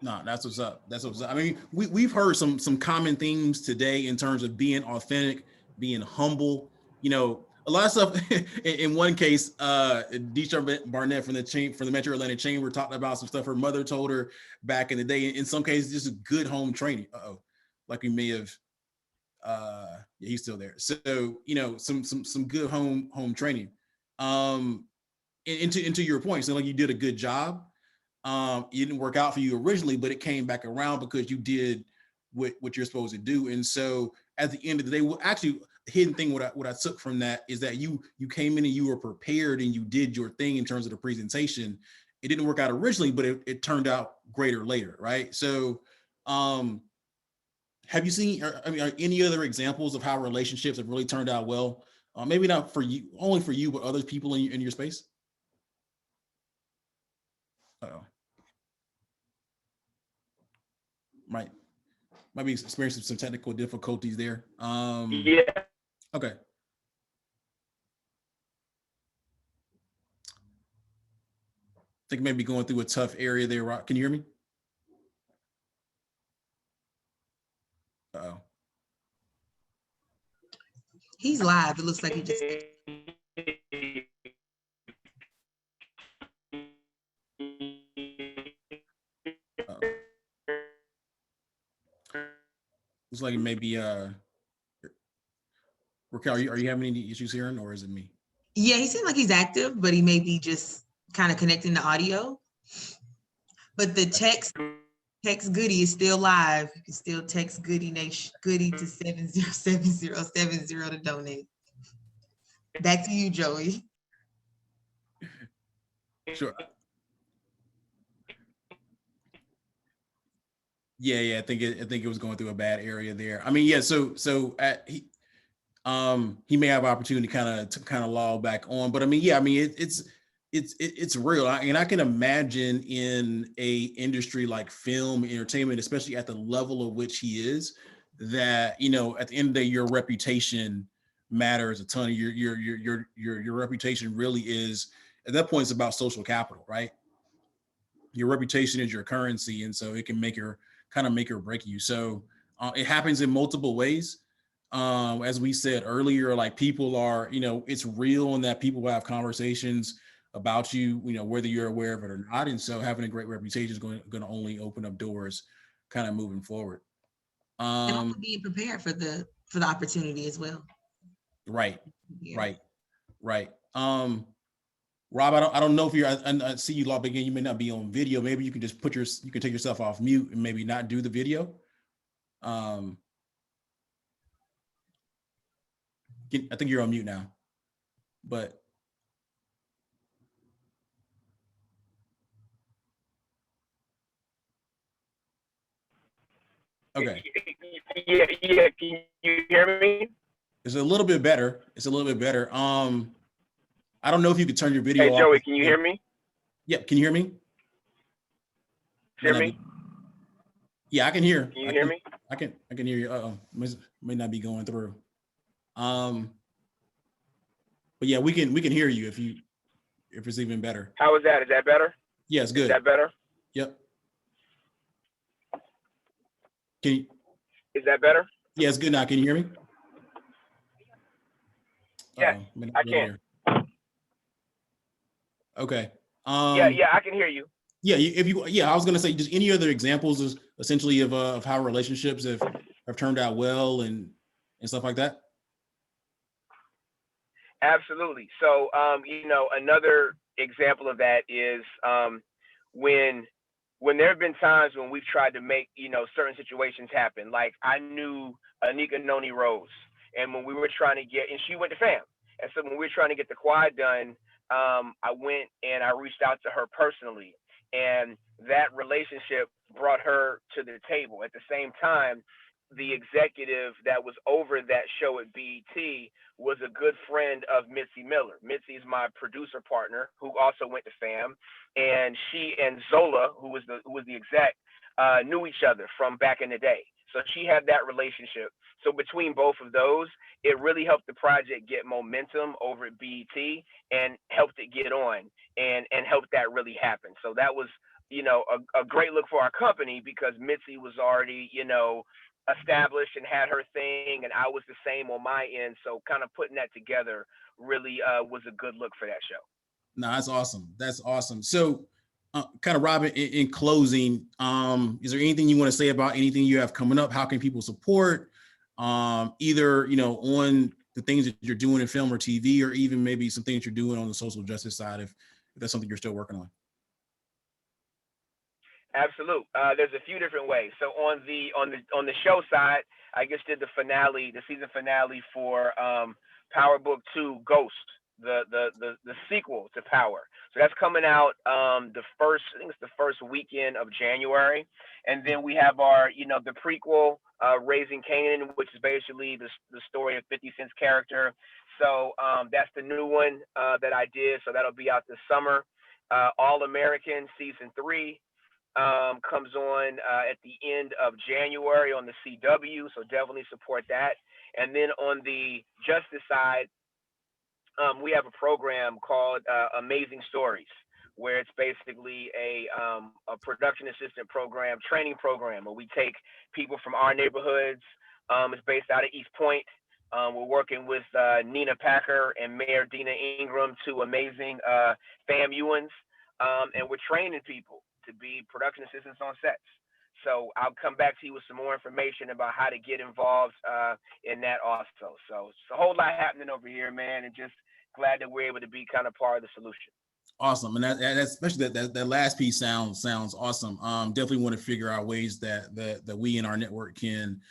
No, that's what's up. That's what's up. I mean, we've heard some common themes today in terms of being authentic, being humble. You know, a lot of stuff. In one case, Deisha Barnett from the Metro Atlanta Chamber talked about some stuff her mother told her back in the day. In some cases, just a good home training. Like we may have. Yeah, he's still there. So you know, some good home training. Into your point, so like you did a good job. It didn't work out for you originally, but it came back around because you did what you're supposed to do. And so at the end of the day, well, actually, the hidden thing, what I took from that is that you came in and you were prepared and you did your thing in terms of the presentation. It didn't work out originally, but it turned out greater later, right? So have you seen, are any other examples of how relationships have really turned out well? Maybe not for you, only for you, but other people in your space? Uh-oh. Might be experiencing some technical difficulties there. Yeah. Okay. I think maybe going through a tough area there. Rob. Can you hear me? Uh-oh. He's live. It looks like he just. Looks like maybe Raquel, are you having any issues hearing, or is it me? Yeah, he seems like he's active, but he may be just kind of connecting the audio. But the text Goody is still live. You can still text Goody Nation Goody to 707070 to donate. Back to you, Joey. Sure. Yeah. I think it was going through a bad area there. I mean, yeah. So he may have opportunity to kind of log back on, but I mean, yeah. I mean, it's real, and I can imagine in a industry like film entertainment, especially at the level of which he is, that you know, at the end of the day, your reputation matters a ton. Your reputation really is, at that point, it's about social capital, right? Your reputation is your currency, and so it can make or break you. So it happens in multiple ways. As we said earlier, like people are, you know, it's real, and that people will have conversations about you, you know, whether you're aware of it or not. And so having a great reputation is going to only open up doors kind of moving forward. And also being prepared for the opportunity as well. Right. Yeah. Right. Rob, I don't know if you're, I see you log again. You may not be on video. Maybe you can just you can take yourself off mute and maybe not do the video. I think you're on mute now, but. Okay. Yeah. Can you hear me? It's a little bit better. I don't know if you could turn your video off. Hey, Joey, can you hear me? Yep. Can you hear me? Hear me? Yeah, I can hear. Can you hear me? I can hear you. May not be going through. But yeah, we can hear you if it's even better. How is that? Is that better? Yeah, it's good. Is that better? Yep. Is that better? Yeah, it's good now. Can you hear me? Yes, I can. Okay. Yeah, I can hear you. Yeah, I was gonna say, just any other examples of essentially of how relationships have turned out well and stuff like that. Absolutely. So, you know, another example of that is when there have been times when we've tried to make, you know, certain situations happen. Like I knew Anika Noni Rose, and when we were trying to get, and she went to FAM, and so when we were trying to get the quad done, I went and I reached out to her personally, and that relationship brought her to the table. At the same time, the executive that was over that show at BET was a good friend of Mitzi Miller. Mitzi's my producer partner, who also went to FAM, and she and Zola, who was the exec, knew each other from back in the day. So she had that relationship. So between both of those, it really helped the project get momentum over at BET and helped it get on and helped that really happen. So that was, a great look for our company because Mitzi was already, established and had her thing, and I was the same on my end. So kind of putting that together really was a good look for that show. No, that's awesome. That's awesome. So, kind of Robin, in closing, is there anything you want to say about anything you have coming up? How can people support, either on the things that you're doing in film or TV, or even maybe some things you're doing on the social justice side, if that's something you're still working on? Absolute. There's a few different ways. So on the show side, I just did the season finale for Power Book 2 Ghost, the sequel to Power. So that's coming out I think it's the first weekend of January. And then we have our, the prequel, Raising Kanan, which is basically the story of 50 Cent's character. So that's the new one that I did. So that'll be out this summer. All American season 3 comes on at the end of January on the CW, so definitely support that. And then on the justice side, we have a program called Amazing Stories, where it's basically a production assistant program, training program, where we take people from our neighborhoods. It's based out of East Point. We're working with Nina Packer and Mayor Dina Ingram, two amazing FAMUans, and we're training people to be production assistants on sets. So I'll come back to you with some more information about how to get involved in that also. So it's a whole lot happening over here, man, and just glad that we're able to be kind of part of the solution. Awesome, and that especially that last piece sounds awesome. Definitely want to figure out ways that we in our network can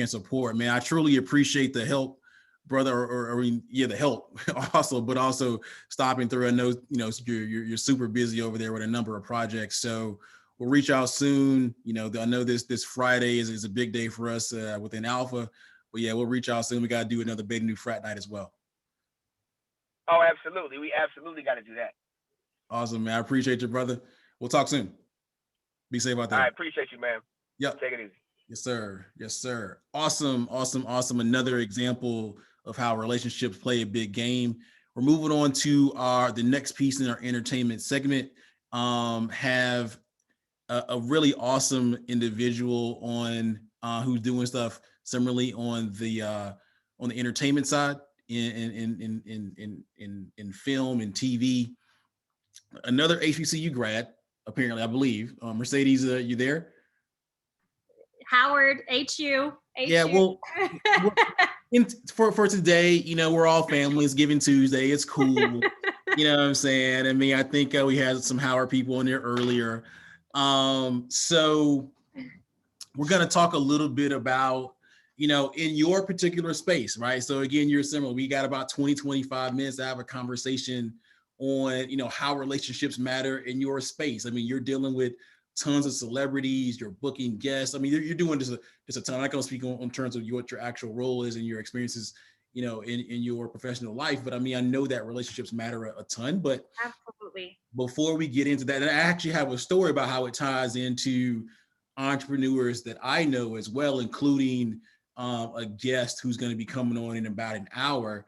support. Man, I truly appreciate the help, brother, or the help also, but also stopping through. I know you're super busy over there with a number of projects, so we'll reach out soon. I know this Friday is a big day for us within Alpha, but yeah, we'll reach out soon. We got to do another Beta New Frat Night as well. Oh, absolutely. We absolutely got to do that. Awesome, man. I appreciate you, brother. We'll talk soon. Be safe out there. I appreciate you, man. Yep. Take it easy. Yes, sir. Yes, sir. Awesome. Another example of how relationships play a big game. We're moving on to the next piece in our entertainment segment. Have a really awesome individual on who's doing stuff similarly on the entertainment side in film and TV. Another HBCU grad, apparently, I believe. Mercedes, you there? Howard, HU. Yeah, well, for today, we're all families. Giving Tuesday, it's cool. You know what I'm saying? I mean, I think we had some Howard people in there earlier. So we're gonna talk a little bit about, in your particular space, right? So again, you're similar. We got about 20-25 minutes to have a conversation on, how relationships matter in your space. I mean, you're dealing with tons of celebrities, you're booking guests. I mean, you're doing just a ton. I'm not gonna speak on terms of what your actual role is and your experiences, in your professional life. But I mean, I know that relationships matter a ton. But absolutely, before we get into that, and I actually have a story about how it ties into entrepreneurs that I know as well, including a guest who's going to be coming on in about an hour.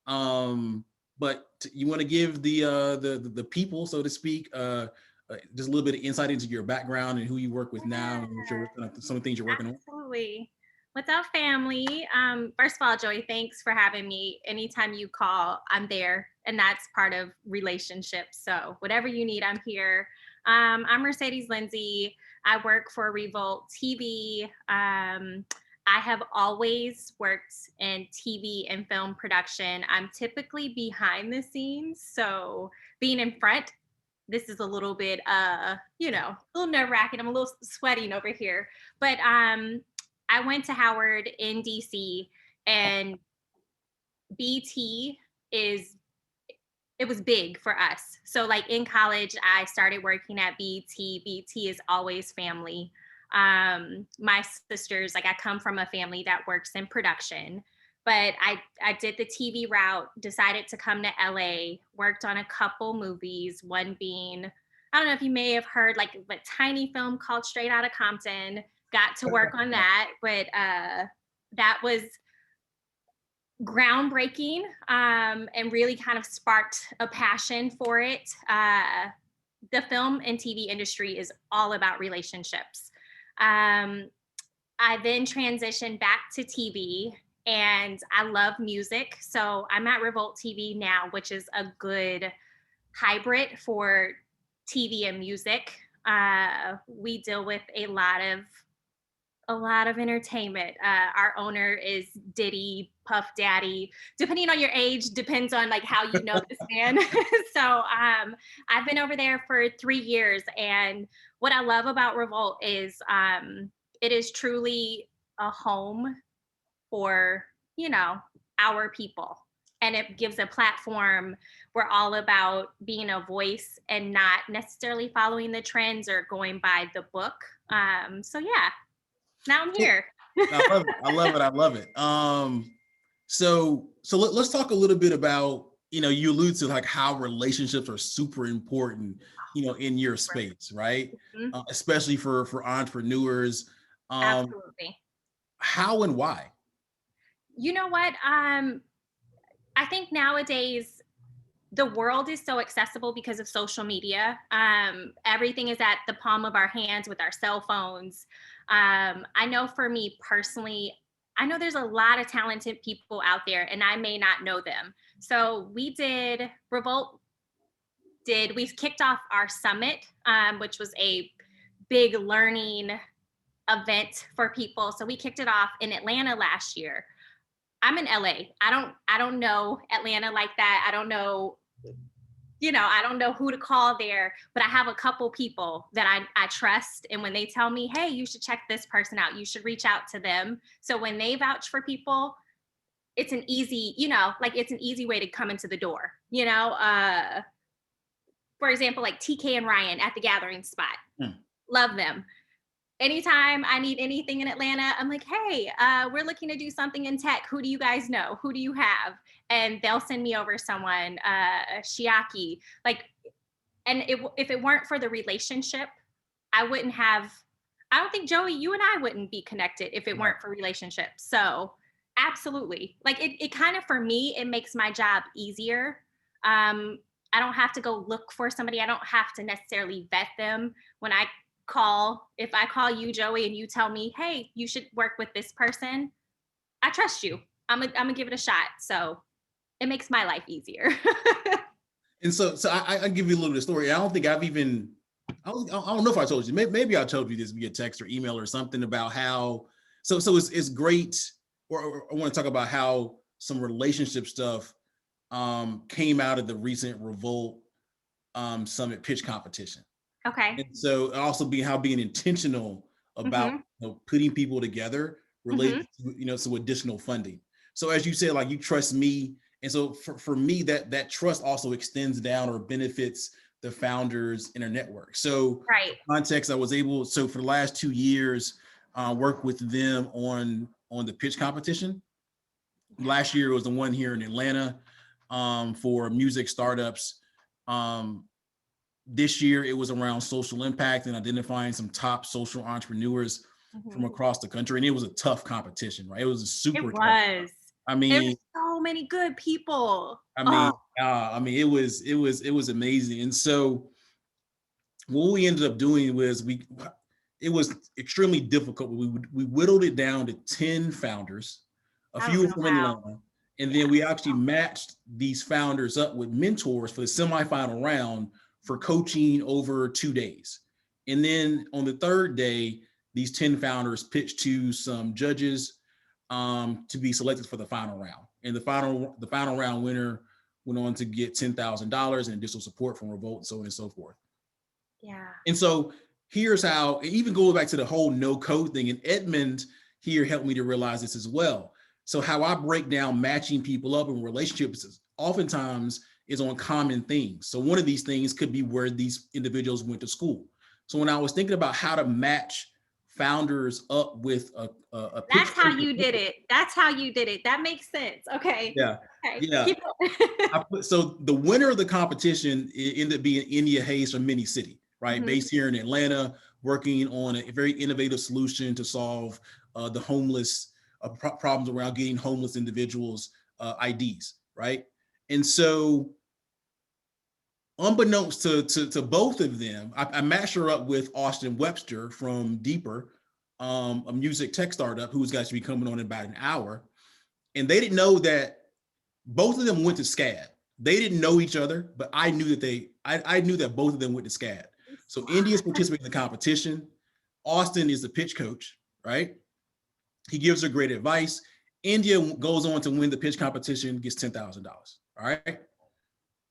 But you want to give the people, so to speak, just a little bit of insight into your background and who you work with now, and some of the things you're working on. Absolutely. What's up, family? First of all, Joey, thanks for having me. Anytime you call, I'm there, and that's part of relationships. So whatever you need, I'm here. I'm Mercedes Lindsay. I work for Revolt TV. I have always worked in TV and film production. I'm typically behind the scenes, so being in front, this is a little bit, a little nerve-wracking. I'm a little sweating over here, but I went to Howard in DC, and BT is it was big for us. So like in college, I started working at BET. BET is always family. My sisters, like I come from a family that works in production, but I did the TV route, decided to come to LA, worked on a couple movies, one being, I don't know if you may have heard like a tiny film called Straight Outta Compton, got to work on that, but that was groundbreaking and really kind of sparked a passion for it. The film and TV industry is all about relationships. I then transitioned back to TV, and I love music. So I'm at Revolt TV now, which is a good hybrid for TV and music. We deal with a lot of entertainment. Our owner is Diddy, Puff Daddy. Depending on your age, depends on like how you know this man. So I've been over there for 3 years, and what I love about Revolt is it is truly a home for, you know, our people. And it gives a platform. We're all about being a voice and not necessarily following the trends or going by the book. So yeah, now I'm here. I love it. I love it. So let's talk a little bit about, you know, you allude to like how relationships are super important, you know, in your space, right? Mm-hmm. Especially for entrepreneurs. Absolutely. How and why? You know what? I think nowadays the world is so accessible because of social media. Everything is at the palm of our hands with our cell phones. I know for me personally, I know there's a lot of talented people out there and I may not know them. So we kicked off our summit, which was a big learning event for people. So we kicked it off in Atlanta last year. I'm in LA. I don't know Atlanta like that. I don't know, you know, I don't know who to call there, but I have a couple people that I trust. And when they tell me, hey, you should check this person out, you should reach out to them. So when they vouch for people, it's an easy, you know, like it's an easy way to come into the door, you know? For example, like TK and Ryan at the Gathering Spot. Love them. Anytime I need anything in Atlanta, I'm like, hey, we're looking to do something in tech. Who do you guys know? Who do you have? And they'll send me over someone, Shiaki. Like, and if it weren't for the relationship, I don't think, Joey, you and I wouldn't be connected if it weren't for relationships. So absolutely. Like it kind of, for me, it makes my job easier. I don't have to go look for somebody. I don't have to necessarily vet them. If I call you, Joey, and you tell me, hey, you should work with this person, I trust you. I'm gonna give it a shot. So it makes my life easier. And so I give you a little bit of story. I don't think I don't know if I told you, maybe I told you this via text or email or something about how, so it's great, or I want to talk about how some relationship stuff came out of the recent Revolt Summit pitch competition. Okay. And so also being intentional about putting people together related to, you know, some additional funding. So as you said, like you trust me. And so for me, that trust also extends down or benefits the founders in our network. So right. Context, I was able, so for the last 2 years, work with them on the pitch competition. Last year was the one here in Atlanta for music startups. This year, it was around social impact and identifying some top social entrepreneurs from across the country. And it was a tough competition, right? It was a super tough. I mean, there were so many good people. I mean, it was amazing. And so what we ended up doing was it was extremely difficult. We whittled it down to 10 founders, a few from Atlanta. And then we actually matched these founders up with mentors for the semifinal round for coaching over 2 days. And then on the third day, these 10 founders pitched to some judges to be selected for the final round. And the final round winner went on to get $10,000 and additional support from Revolt and so on and so forth. Yeah. And so here's how, even going back to the whole no code thing, and Edmund here helped me to realize this as well. So how I break down matching people up in relationships is oftentimes is on common things. So one of these things could be where these individuals went to school. So when I was thinking about how to match founders up with a That's how you did it. That's how you did it. That makes sense. Okay. Yeah. Okay. Yeah. Keep going. So the winner of the competition ended up being India Hayes from Mini City, right? Mhm. Based here in Atlanta, working on a very innovative solution to solve the homeless problems around getting homeless individuals IDs, right? And so unbeknownst to both of them, I matched her up with Austin Webster from Deeper, a music tech startup who's going to be coming on in about an hour. And they didn't know that both of them went to SCAD. They didn't know each other, but I knew that I knew that both of them went to SCAD. So India's participating in the competition. Austin is the pitch coach, right? He gives her great advice. India goes on to win the pitch competition, gets $10,000. All right.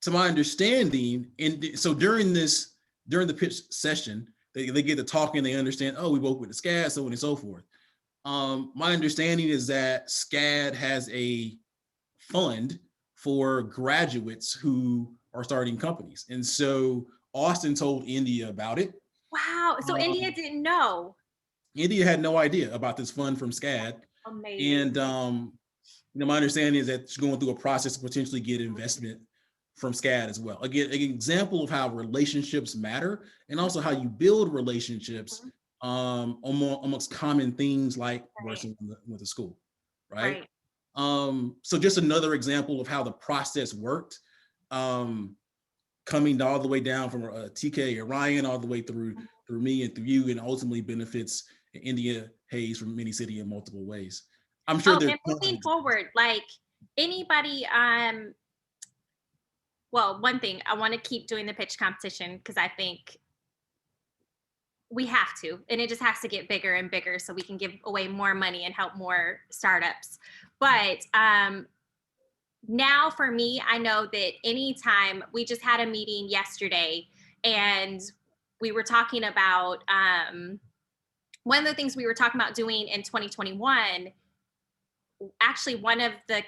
To my understanding, and so during the pitch session, they get to talking, they understand, oh, we both went to SCAD, so on and so forth. My understanding is that SCAD has a fund for graduates who are starting companies. And so Austin told India about it. Wow. So India didn't know. India had no idea about this fund from SCAD. Amazing. And my understanding is that she's going through a process to potentially get investment from SCAD as well. Again, an example of how relationships matter and also how you build relationships amongst common things like working with the school, right? So just another example of how the process worked, coming all the way down from TK or Ryan all the way through me and through you, and ultimately benefits India Hayes from Mini City in multiple ways. I'm sure and moving forward, like anybody, well, one thing, I want to keep doing the pitch competition because I think we have to, and it just has to get bigger and bigger so we can give away more money and help more startups. But now for me, I know that anytime, we just had a meeting yesterday and we were talking about one of the things we were talking about doing in 2021, actually one of the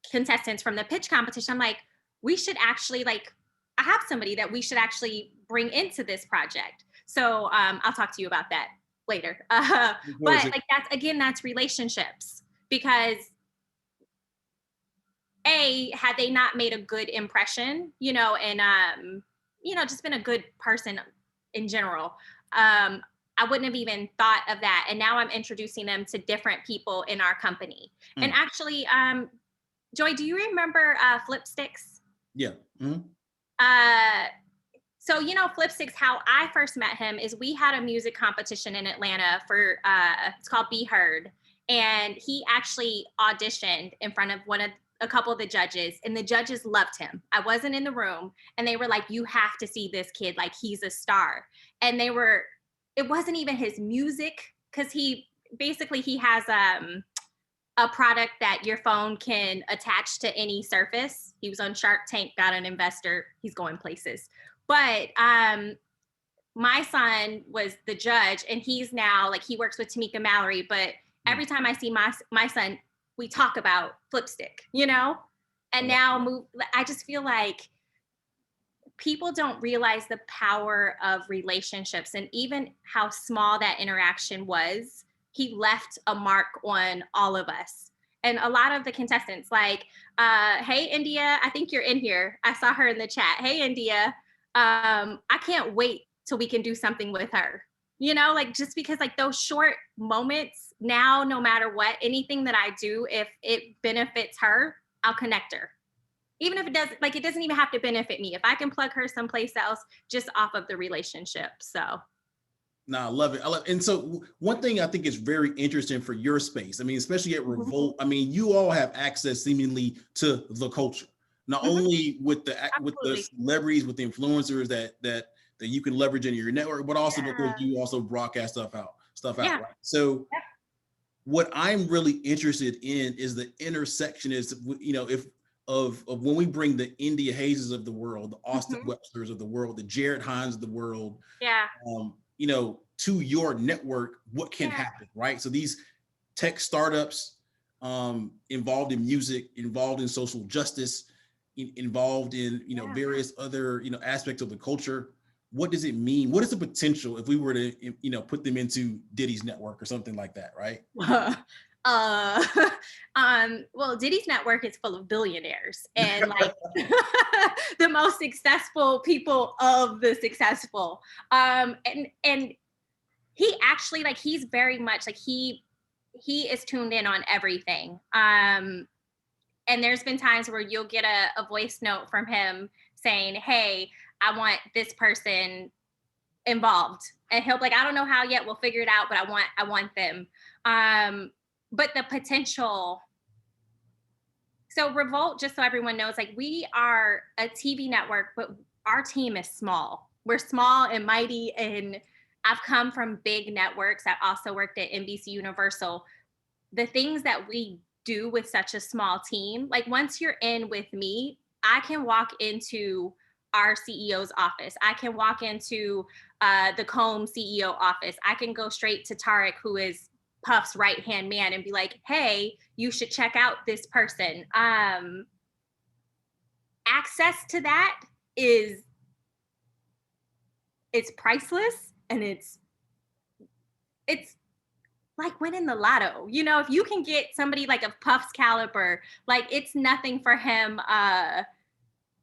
contestants from the pitch competition, I'm like, we should actually, like, I have somebody that we should actually bring into this project. So I'll talk to you about that later. But like that's relationships, because had they not made a good impression, and just been a good person in general, I wouldn't have even thought of that. And now I'm introducing them to different people in our company. And actually, Joy, do you remember Flipsticks? Yeah. Mm-hmm. So Flipsticks, how I first met him is we had a music competition in Atlanta for it's called Be Heard, and he actually auditioned in front of a couple of the judges, and the judges loved him. I wasn't in the room, and they were like, "You have to see this kid, like he's a star." And it wasn't even his music, because he has a product that your phone can attach to any surface. He was on Shark Tank, got an investor, he's going places. But my son was the judge, and he's now, like, he works with Tamika Mallory, but every time I see my son, we talk about Flipstick, and now I just feel like people don't realize the power of relationships, and even how small that interaction was. He left a mark on all of us. And a lot of the contestants, like, hey, India, I think you're in here. I saw her in the chat. Hey, India, I can't wait till we can do something with her. Just because, like, those short moments now, no matter what, anything that I do, if it benefits her, I'll connect her. Even if it doesn't even have to benefit me. If I can plug her someplace else, just off of the relationship. So. No, I love it. And so one thing I think is very interesting for your space, I mean, especially at Revolt, I mean, you all have access seemingly to the culture, not only with the celebrities, with the influencers that you can leverage in your network, but also because you also broadcast stuff out, right? So what I'm really interested in is the intersection of when we bring the India Hayes of the world, the Austin Websters of the world, the Jared Hines of the world, to your network, what can happen, right? So these tech startups involved in music, involved in social justice, involved in, various other, aspects of the culture. What does it mean? What is the potential if we were to, put them into Diddy's network or something like that, right? Well, Diddy's network is full of billionaires and like the most successful people of the successful. And he actually, like, he's very much like he is tuned in on everything. And there's been times where you'll get a voice note from him saying, hey, I want this person involved. And he'll be like, I don't know how yet, we'll figure it out, but I want them. But the potential. So Revolt, just so everyone knows, like, we are a TV network, but our team is small. We're small and mighty. And I've come from big networks. I've also worked at NBC Universal. The things that we do with such a small team, like once you're in with me, I can walk into our CEO's office. I can walk into the Combs CEO office. I can go straight to Tarek, who is Puff's right-hand man, and be like, hey, you should check out this person. Access to that it's priceless, and it's like winning the lotto. If you can get somebody like of Puff's caliber, like it's nothing for him,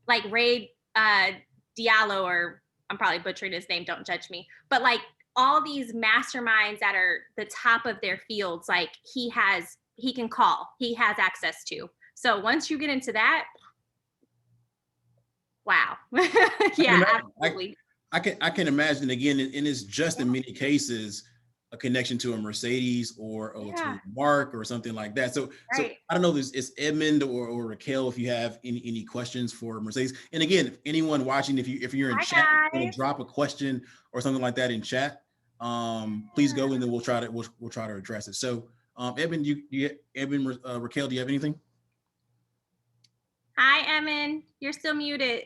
like Ray Diallo, or I'm probably butchering his name, don't judge me, but like all these masterminds that are the top of their fields, like he can call, he has access to. So once you get into that, wow. Yeah, absolutely. I can imagine, again, and it's just in many cases a connection to a Mercedes or to a Mark or something like that. So I don't know if it's Edmund or Raquel, if you have any questions for Mercedes. And again, if anyone watching, if you're in chat, and drop a question or something like that in chat, please go, and then we'll try to address it. So Edmund, Raquel, do you have anything? Hi, Emin. You're still muted.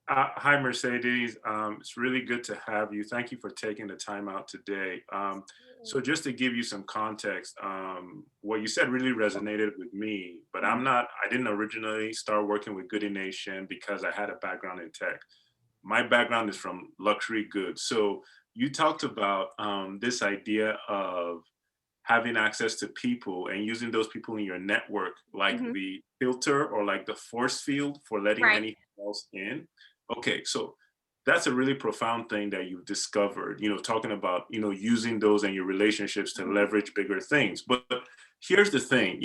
Hi, Mercedes. It's really good to have you. Thank you for taking the time out today. So just to give you some context, what you said really resonated with me, but I didn't originally start working with Goody Nation because I had a background in tech. My background is from luxury goods. So you talked about this idea of having access to people and using those people in your network, like the filter or like the force field for letting anything else in. Okay, so that's a really profound thing that you've discovered, talking about, using those in your relationships to leverage bigger things. But here's the thing,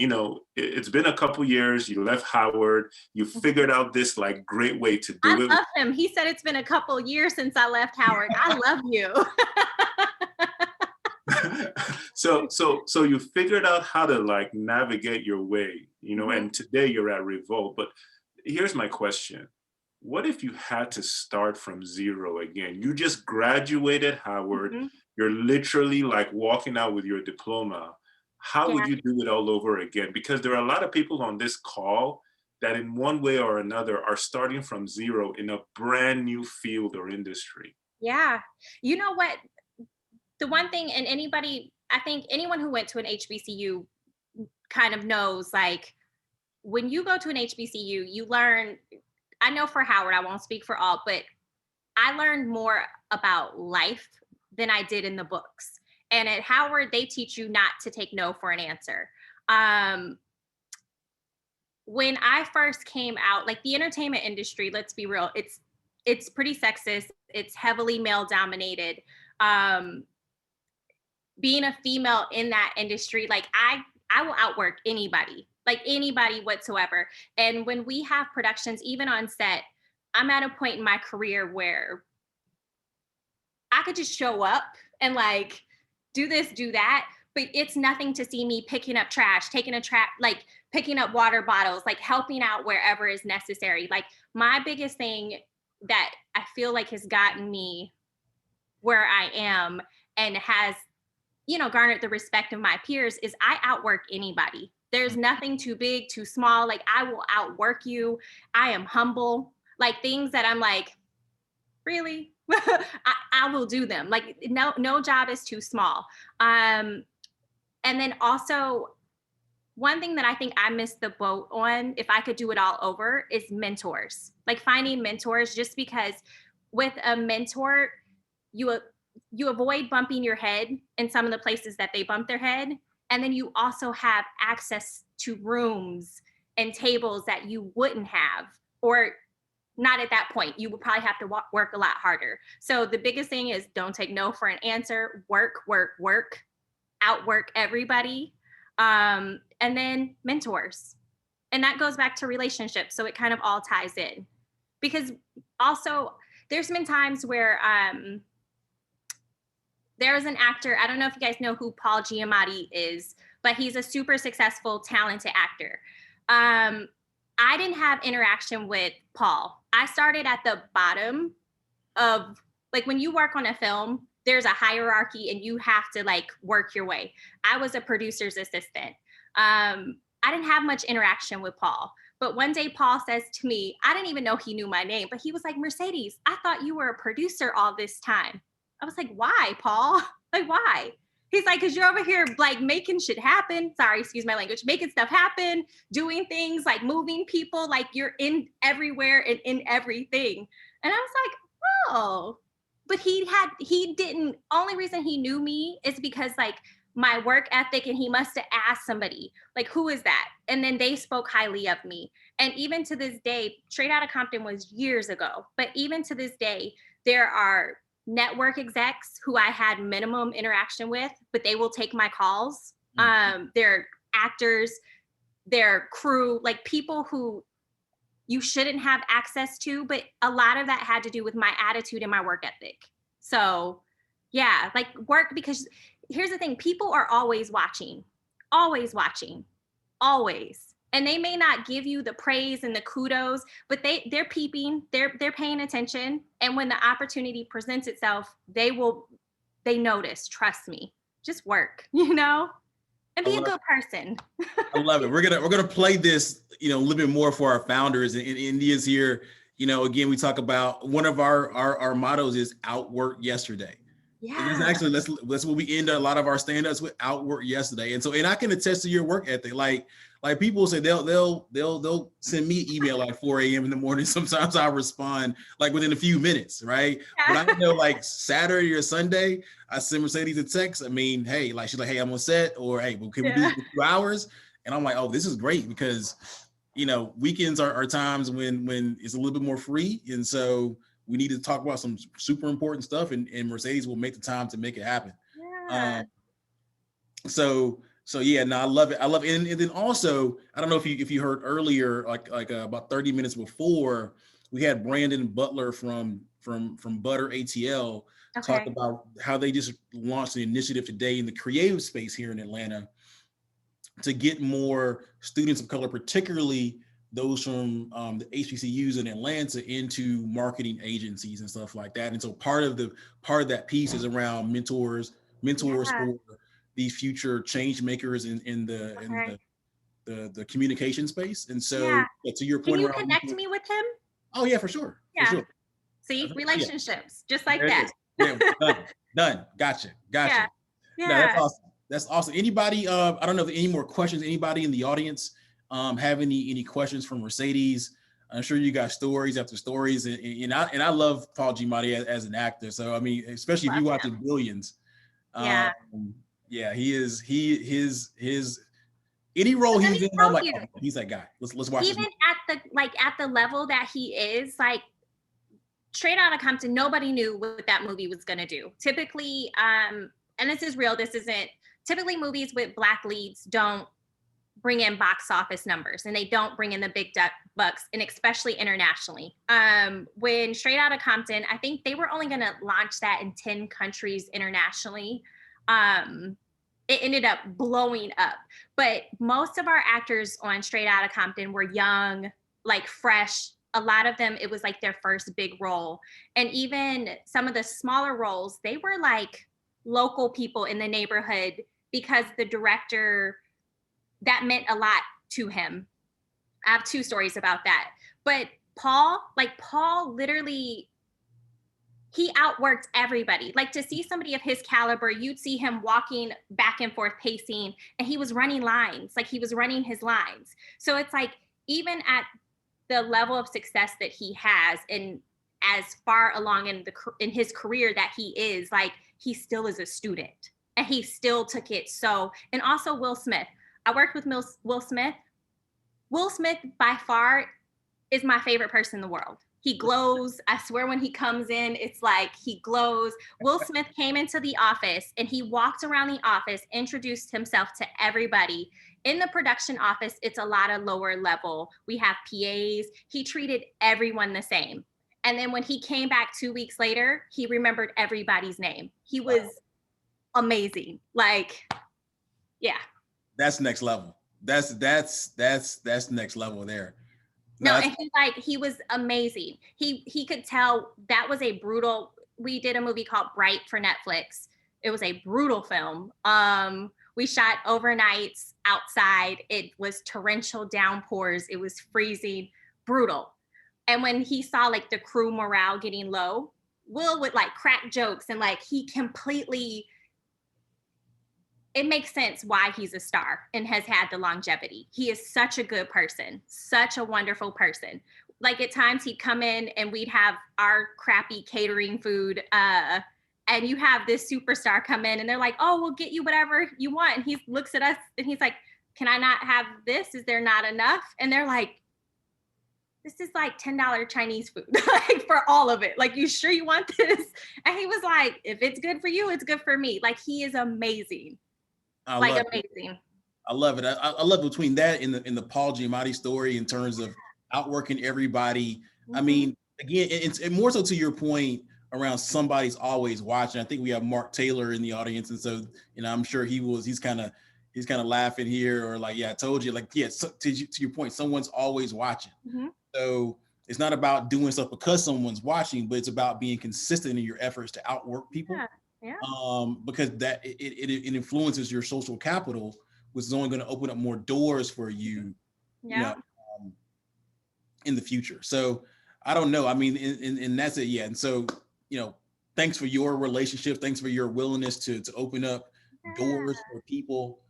it's been a couple years, you left Howard, you figured out this like great way to do it. I love him. He said it's been a couple years since I left Howard. I love you. So you figured out how to like navigate your way, and today you're at Revolt. But here's my question. What if you had to start from zero again? You just graduated Howard. You're literally like walking out with your diploma. How would you do it all over again? Because there are a lot of people on this call that in one way or another are starting from zero in a brand new field or industry. Yeah. You know what? The one thing, and I think anyone who went to an HBCU kind of knows, like, when you go to an HBCU, you learn, I know for Howard, I won't speak for all, but I learned more about life than I did in the books. And at Howard, they teach you not to take no for an answer. When I first came out, like the entertainment industry, let's be real, it's pretty sexist. It's heavily male dominated. Being a female in that industry, like I will outwork anybody, like anybody whatsoever. And when we have productions, even on set, I'm at a point in my career where I could just show up and like do this, do that, but it's nothing to see me picking up trash, like picking up water bottles, like helping out wherever is necessary. Like my biggest thing that I feel like has gotten me where I am and has, garnered the respect of my peers is I outwork anybody. There's nothing too big, too small. Like I will outwork you. I am humble. Like things that I'm like, really? I will do them. Like no job is too small. And then also one thing that I think I missed the boat on, if I could do it all over, is mentors. Like finding mentors, just because with a mentor, you avoid bumping your head in some of the places that they bump their head. And then you also have access to rooms and tables that you wouldn't have, or not at that point. You would probably have to work a lot harder. So the biggest thing is don't take no for an answer. Work, work, work, outwork everybody. And then mentors. And that goes back to relationships. So it kind of all ties in. Because also, there's been times where there was an actor, I don't know if you guys know who Paul Giamatti is, but he's a super successful, talented actor. I didn't have interaction with Paul. I started at the bottom of, like, when you work on a film, there's a hierarchy and you have to like work your way. I was a producer's assistant. I didn't have much interaction with Paul. But one day Paul says to me, I didn't even know he knew my name, but he was like, Mercedes, I thought you were a producer all this time. I was like, why, Paul? Like, why? He's like, because you're over here like making shit happen. Sorry, excuse my language, making stuff happen, doing things like moving people, like you're in everywhere and in everything. And I was like, oh, but only reason he knew me is because like my work ethic, and he must have asked somebody, like, who is that? And then they spoke highly of me. And even to this day, Straight Outta Compton was years ago, but even to this day, there are network execs who I had minimum interaction with, but they will take my calls. They're actors, their crew, like people who you shouldn't have access to, but a lot of that had to do with my attitude and my work ethic. So yeah, like work, because here's the thing, people are always watching, always watching, always. And they may not give you the praise and the kudos, but they're peeping, they're paying attention. And when the opportunity presents itself, they notice, trust me, just work, you know, and be a good person. I love it. We're gonna play this, you know, a little bit more for our founders. And India's here. You know, again, we talk about one of our mottos is outwork yesterday. Yeah. And it's actually that's what we end a lot of our stand-ups with, outwork yesterday. And I can attest to your work ethic. Like people say they'll send me an email like 4 a.m. in the morning. Sometimes I'll respond like within a few minutes, right? Yeah. But I know like Saturday or Sunday, I send Mercedes a text. I mean, hey, like she's like, hey, I'm on set, or hey, well, can we do this in 2 hours? And I'm like, oh, this is great, because you know, weekends are times when it's a little bit more free. And so we need to talk about some super important stuff, and Mercedes will make the time to make it happen. Yeah. So yeah, no, I love it. And then also, I don't know if you heard earlier, like about 30 minutes before, we had Brandon Butler from Butter ATL talk about how they just launched an initiative today in the creative space here in Atlanta to get more students of color, particularly those from the HBCUs in Atlanta, into marketing agencies and stuff like that. And so part of that piece is around mentors for these future change makers in the communication space. And so to your point, can you connect me with him? Oh yeah, for sure. Yeah. For sure. See, relationships, just like that. Yeah, done. Gotcha. Yeah. No, that's awesome. That's awesome. Anybody, I don't know if any more questions, anybody in the audience have any questions from Mercedes? I'm sure you got stories after stories, and I love Paul Giamatti as an actor. So I mean, especially if you watch the Billions. Yeah, he is. His any role he's in, I'm like, oh, he's that guy. Let's watch. Even at the level that he is, like Straight Outta Compton, nobody knew what that movie was gonna do. Typically, and this is real. This isn't. Typically, movies with Black leads don't bring in box office numbers, and they don't bring in the big bucks, and especially internationally. When Straight Outta Compton, I think they were only going to launch that in 10 countries internationally. It ended up blowing up. But most of our actors on Straight Outta Compton were young, like fresh. A lot of them, it was like their first big role. And even some of the smaller roles, they were like local people in the neighborhood, because the director, that meant a lot to him. I have 2 stories about that. But Paul literally he outworked everybody. Like, to see somebody of his caliber, you'd see him walking back and forth, pacing, and he was running lines, like he was running his lines. So it's like, even at the level of success that he has, and as far along in his career that he is, like, he still is a student, and he still took it so. And also Will Smith. I worked with Will Smith. Will Smith by far is my favorite person in the world. He glows. I swear, when he comes in, it's like he glows. Will Smith came into the office and he walked around the office, introduced himself to everybody. In the production office, it's a lot of lower level. We have PAs. He treated everyone the same. And then when he came back 2 weeks later, he remembered everybody's name. He was amazing. Like, yeah. That's next level. That's next level there. No, and he was amazing. He could tell that was a brutal. We did a movie called Bright for Netflix. It was a brutal film. We shot overnights outside. It was torrential downpours. It was freezing, brutal. And when he saw like the crew morale getting low, Will would like crack jokes, and like he completely. It makes sense why he's a star and has had the longevity. He is such a good person, such a wonderful person. Like, at times he'd come in and we'd have our crappy catering food, and you have this superstar come in and they're like, oh, we'll get you whatever you want. And he looks at us and he's like, can I not have this? Is there not enough? And they're like, this is like $10 Chinese food, like, for all of it. Like, you sure you want this? And he was like, if it's good for you, it's good for me. Like, he is amazing. Amazing. I love it. I love between that in the Paul Giamatti story in terms of outworking everybody. Mm-hmm. I mean, again, it's more so to your point around somebody's always watching. I think we have Mark Taylor in the audience, and so I'm sure he's kind of laughing here, or like, yeah, I told you, like, yeah, so, to your point, someone's always watching. Mm-hmm. So it's not about doing stuff because someone's watching, but it's about being consistent in your efforts to outwork people. Yeah. Yeah. Because that it influences your social capital, which is only going to open up more doors for you, in the future. So I don't know. I mean, and that's it. Yeah. And so, thanks for your relationship. Thanks for your willingness to open up doors for people.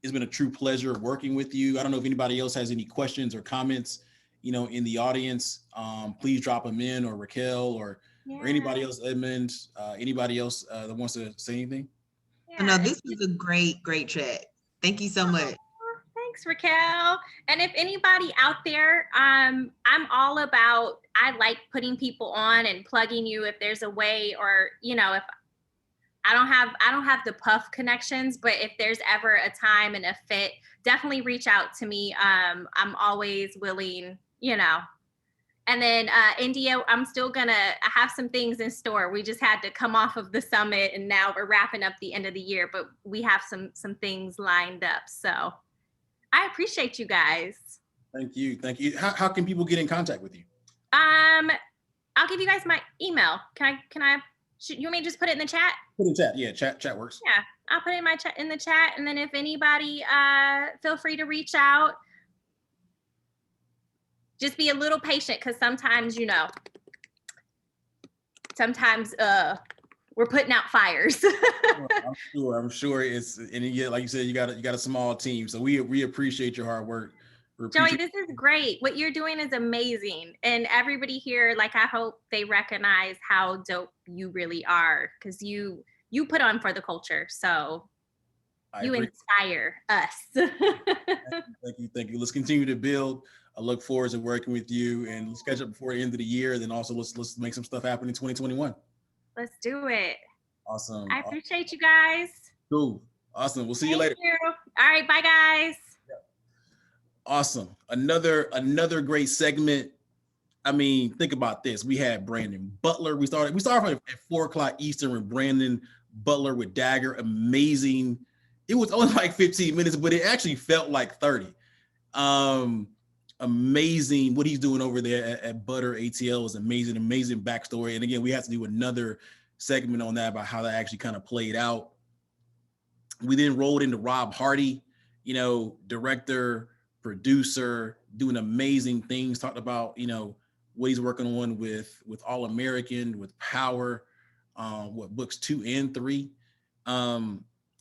It's been a true pleasure working with you. I don't know if anybody else has any questions or comments, in the audience. Please drop them in, or Raquel, or anybody else, Edmund, anybody else that wants to say anything? Yeah. No, this was a great chat. Thank you so much. Thanks, Raquel. And if anybody out there, I'm all about, I like putting people on and plugging you if there's a way, or, if I don't have the puff connections, but if there's ever a time and a fit, definitely reach out to me. I'm always willing, And then India, I'm still I have some things in store. We just had to come off of the summit, and now we're wrapping up the end of the year, but we have some things lined up. So I appreciate you guys. Thank you. How can people get in contact with you? I'll give you guys my email. Can I? You want me to just put it in the chat? Put it in chat. Yeah, chat works. Yeah, I'll put it in the chat, and then if anybody, feel free to reach out. Just be a little patient, because sometimes, we're putting out fires. I'm sure it's, and like you said, you got a small team, so we appreciate your hard work. Joey, this is great. What you're doing is amazing, and everybody here, like, I hope they recognize how dope you really are, because you put on for the culture. So you inspire us. Thank you. Let's continue to build. I look forward to working with you, and let's catch up before the end of the year. Then also let's make some stuff happen in 2021. Let's do it. Awesome. I appreciate you guys. Cool. Awesome. We'll see you later. Thank you. All right. Bye, guys. Awesome. Another great segment. I mean, think about this. We had Brandon Butler. We started at 4:00 Eastern with Brandon Butler with Dagger. Amazing. It was only like 15 minutes, but it actually felt like 30. Amazing what he's doing over there at Butter ATL is amazing backstory. And again, we have to do another segment on that about how that actually kind of played out. We then rolled into Rob Hardy, director, producer, doing amazing things. Talked about, what he's working on with All American, with Power, books 2 and 3,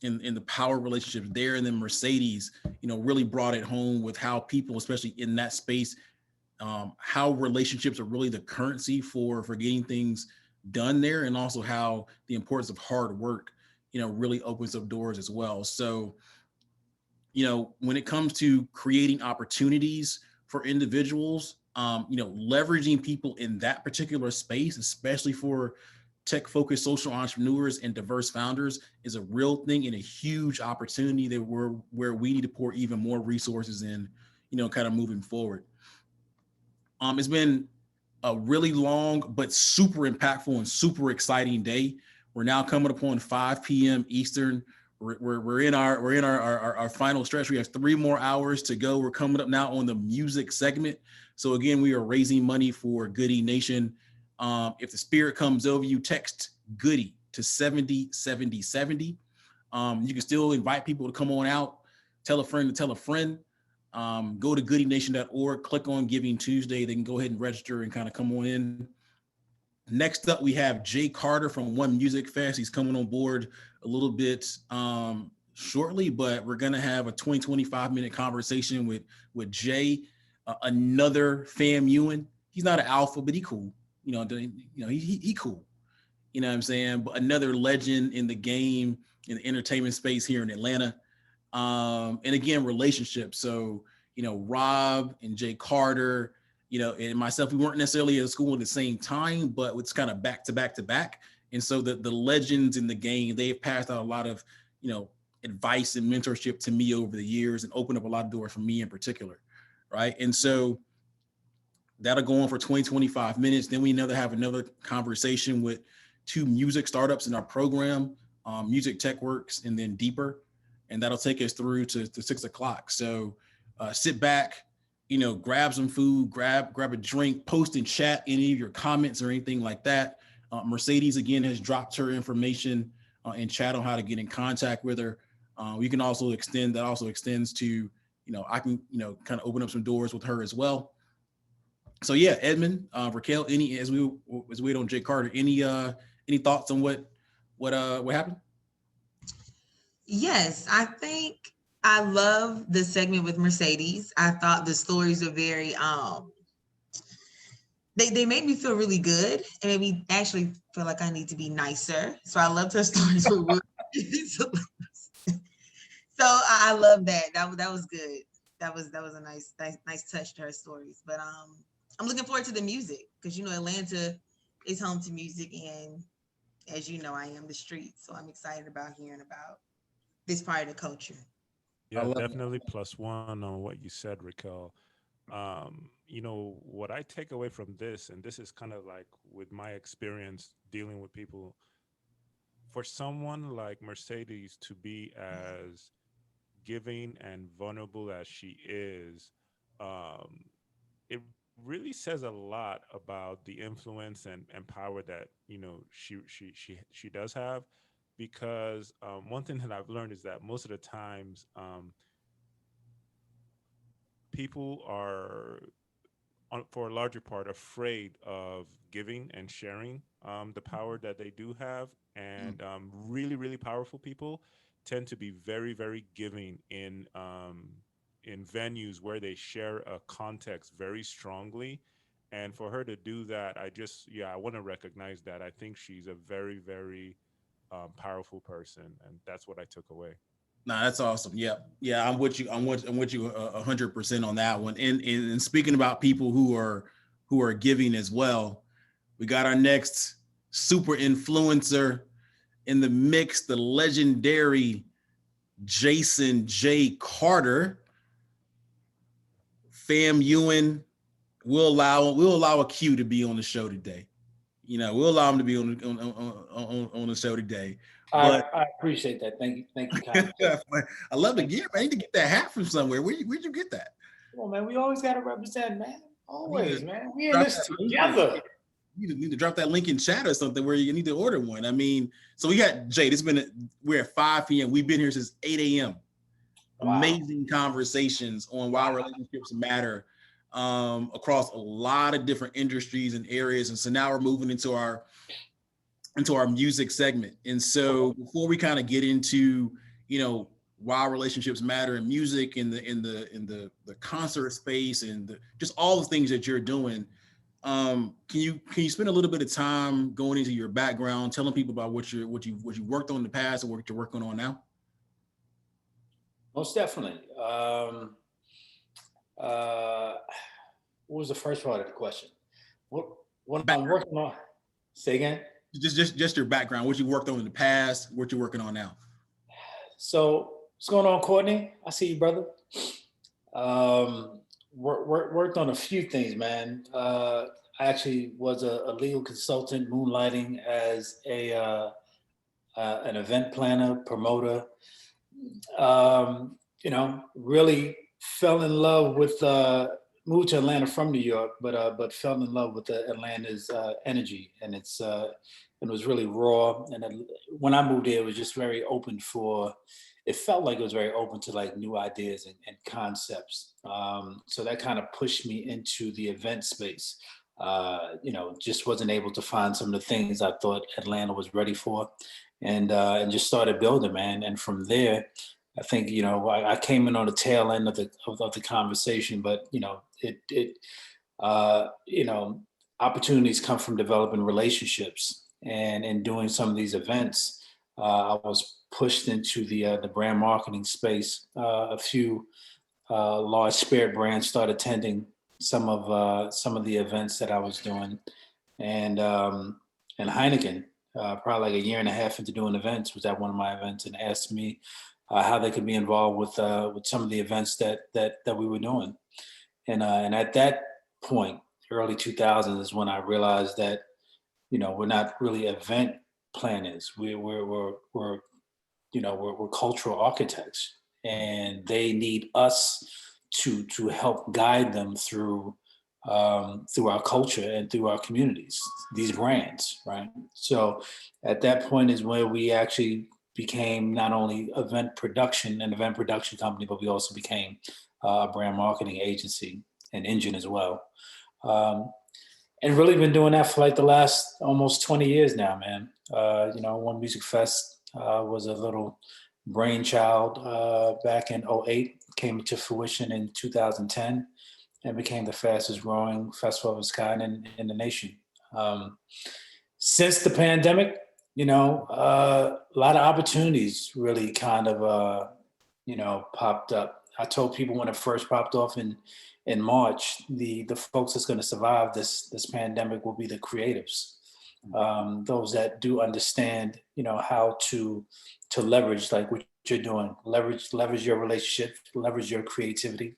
in the power relationships there, and then Mercedes, really brought it home with how people, especially in that space, how relationships are really the currency for getting things done there, and also how the importance of hard work, really opens up doors as well. So, when it comes to creating opportunities for individuals, leveraging people in that particular space, especially for tech-focused social entrepreneurs and diverse founders, is a real thing and a huge opportunity that where we need to pour even more resources in, kind of moving forward. It's been a really long but super impactful and super exciting day. We're now coming upon 5 p.m. Eastern. We're in our final stretch. We have 3 more hours to go. We're coming up now on the music segment. So again, we are raising money for Goody Nation. If the spirit comes over you, text Goody to 707070. You can still invite people to come on out. Tell a friend to tell a friend. Go to goodynation.org, click on Giving Tuesday. They can go ahead and register and kind of come on in. Next up, we have Jay Carter from One Music Fest. He's coming on board a little bit shortly, but we're going to have a 25-minute conversation with Jay, another FAMUan. He's not an alpha, but he cool. He cool. You know what I'm saying? But another legend in the game, in the entertainment space here in Atlanta. And again, relationships. So, Rob and Jay Carter, and myself, we weren't necessarily at school at the same time, but it's kind of back to back to back. And so the legends in the game, they've passed out a lot of, advice and mentorship to me over the years and opened up a lot of doors for me in particular. Right. And so that'll go on for 25 minutes. Then we have another conversation with 2 music startups in our program, Music Tech Works and then Deeper. And that'll take us through to 6 o'clock. So sit back, grab some food, grab a drink, post in chat any of your comments or anything like that. Mercedes, again, has dropped her information in chat on how to get in contact with her. We can also extends to, I can, kind of open up some doors with her as well. So yeah, Edmund, Raquel, as we wait on Jay Carter, any thoughts on what happened? Yes, I think I love the segment with Mercedes. I thought the stories are very they made me feel really good and made me actually feel like I need to be nicer. So I loved her stories with Will. So I love that. That was good. That was a nice touch to her stories. But I'm looking forward to the music because Atlanta is home to music, and as you know, I am the streets. So I'm excited about hearing about this part of the culture. Yeah, definitely +1 on what you said, Raquel. What I take away from this, and this is kind of like with my experience dealing with people, for someone like Mercedes to be as giving and vulnerable as she is, it really says a lot about the influence and power that she does have. Because one thing that I've learned is that most of the times people are, for a larger part, afraid of giving and sharing the power that they do have. And really, really powerful people tend to be very, very giving in venues where they share a context very strongly. And for her to do that, I want to recognize that. I think she's a very, very powerful person, and that's what I took away. Nah, that's awesome. Yeah, I'm with you. I'm with you 100% on that one. And speaking about people who are giving as well, we got our next super influencer in the mix, the legendary Jason J. Carter. FAMUan. We'll allow a Q to be on the show today. We'll allow him to be on the show today. But I appreciate that. Thank you, Kyle. I love it. Yeah, man, I need to get that hat from somewhere. Where'd you get that? Come on, man. We always gotta represent, man. Always, man. We in this together. You need to drop that link in chat or something where you need to order one. I mean, so we got Jay. We're at 5 p.m. We've been here since 8 a.m. Wow. Amazing conversations on why relationships matter. across a lot of different industries and areas. And so now we're moving into our music segment. And so before we kind of get into, why relationships matter in music, in the concert space, and just all the things that you're doing, can you spend a little bit of time going into your background, telling people about what you worked on in the past and what you're working on now? Most definitely. What was the first part of the question? What I'm working on? Say again. Just your background, what you worked on in the past, what you're working on now. So what's going on, Courtney? I see you, brother. Worked on a few things, man. I actually was a legal consultant, moonlighting as an event planner, promoter. Really fell in love with. Moved to Atlanta from New York, but fell in love with Atlanta's energy, and it was really raw. And when I moved here, it was just very open it felt like it was very open to like new ideas and concepts. So that kind of pushed me into the event space. Just wasn't able to find some of the things I thought Atlanta was ready for, and just started building, man. And from there, I think, I came in on the tail end of the conversation, but opportunities come from developing relationships, and in doing some of these events, I was pushed into the brand marketing space. A few large spirit brands started attending some of the events that I was doing, and Heineken, probably like a year and a half into doing events, was at one of my events and asked me how they could be involved with some of the events that we were doing, and at that point, early 2000s, is when I realized that we're not really event planners. We're cultural architects, and they need us to help guide them through our culture and through our communities, these brands, right? So at that point is where we actually became not only an event production company, but we also became a brand marketing agency and engine as well. And really been doing that for like the last almost 20 years now, man. One Music Fest was a little brainchild back in 2008, came to fruition in 2010, and became the fastest growing festival of its kind in the nation. Since the pandemic, a lot of opportunities really kind of, popped up. I told people when it first popped off in March, the folks that's going to survive this pandemic will be the creatives, those that do understand, how to leverage like what you're doing, leverage your relationship, leverage your creativity,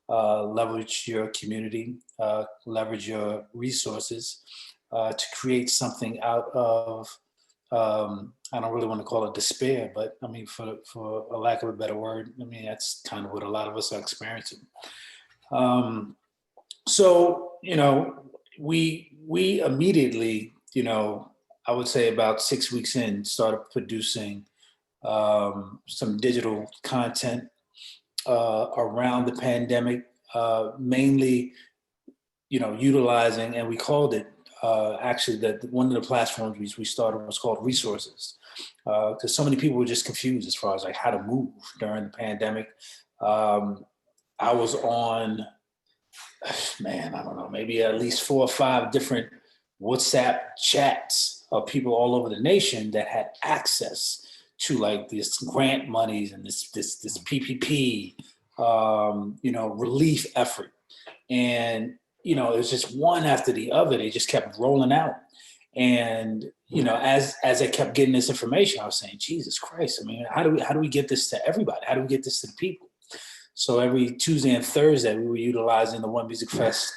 leverage your community, leverage your resources to create something out of, I don't really want to call it despair, but I mean, for a lack of a better word, I mean, that's kind of what a lot of us are experiencing. So, we immediately, I would say about 6 weeks in, started producing some digital content around the pandemic, mainly, utilizing, and we called it, actually, that one of the platforms we started was called Resources, because so many people were just confused as far as like how to move during the pandemic. I was on, man, I don't know, maybe at least 4 or 5 different WhatsApp chats of people all over the nation that had access to like this grant monies and this PPP, relief effort. And, it was just one after the other. They just kept rolling out. And, as I kept getting this information, I was saying, Jesus Christ, I mean, how do we get this to everybody? How do we get this to the people? So every Tuesday and Thursday, we were utilizing the One Music Fest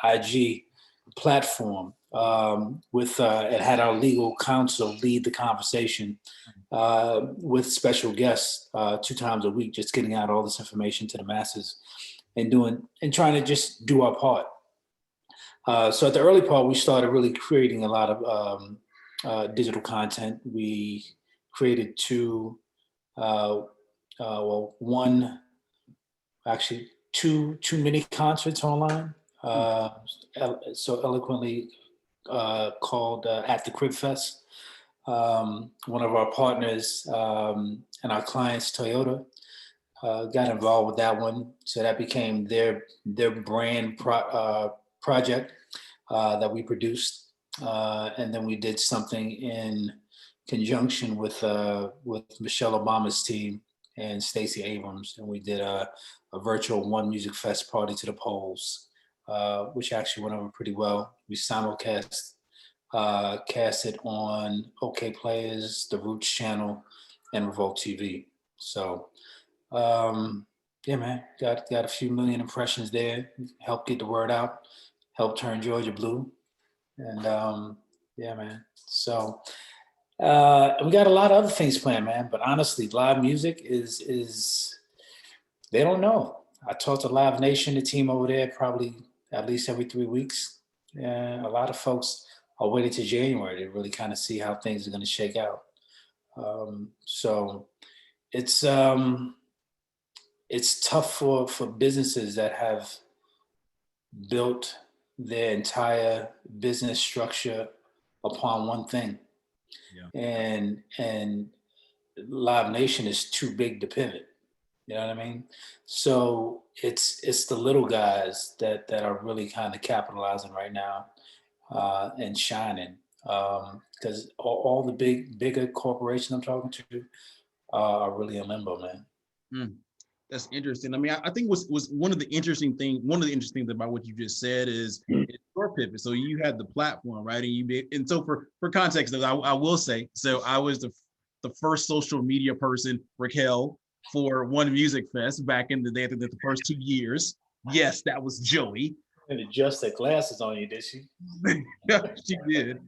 IG platform. It had our legal counsel lead the conversation with special guests 2 times a week, just getting out all this information to the masses and trying to just do our part. So at the early part, we started really creating a lot of digital content. We created 2 mini concerts online so eloquently called At the Crib Fest. One of our partners and our clients, Toyota, got involved with that one. So that became their brand project that we produced. And then we did something in conjunction with Michelle Obama's team and Stacey Abrams. And we did a virtual One Music Fest party to the polls, which actually went over pretty well. We simulcast cast it on OK Players, the Roots channel, and Revolt TV. So yeah, man, got a few million impressions there. Helped get the word out. Helped turn Georgia blue. And yeah, man. So we got a lot of other things planned, man. But honestly, live music is they don't know. I talk to Live Nation, the team over there, probably at least every 3 weeks. Yeah, a lot of folks are waiting to January to really kind of see how things are going to shake out. So it's tough for businesses that have built their entire business structure upon one thing. Yeah. And Live Nation is too big to pivot. You know what I mean? So it's the little guys that are really kind of capitalizing right now and shining. Because all the bigger corporations I'm talking to are really in limbo, man. That's interesting. I mean, I think was one of the interesting things about what you just said is your pivot. So you had the platform, right? And so for context, I will say, so I was the first social media person, Raquel, for One Music Fest back in the day. I think the first 2 years. Yes, that was Joey. And adjusted glasses on you, did she? She did.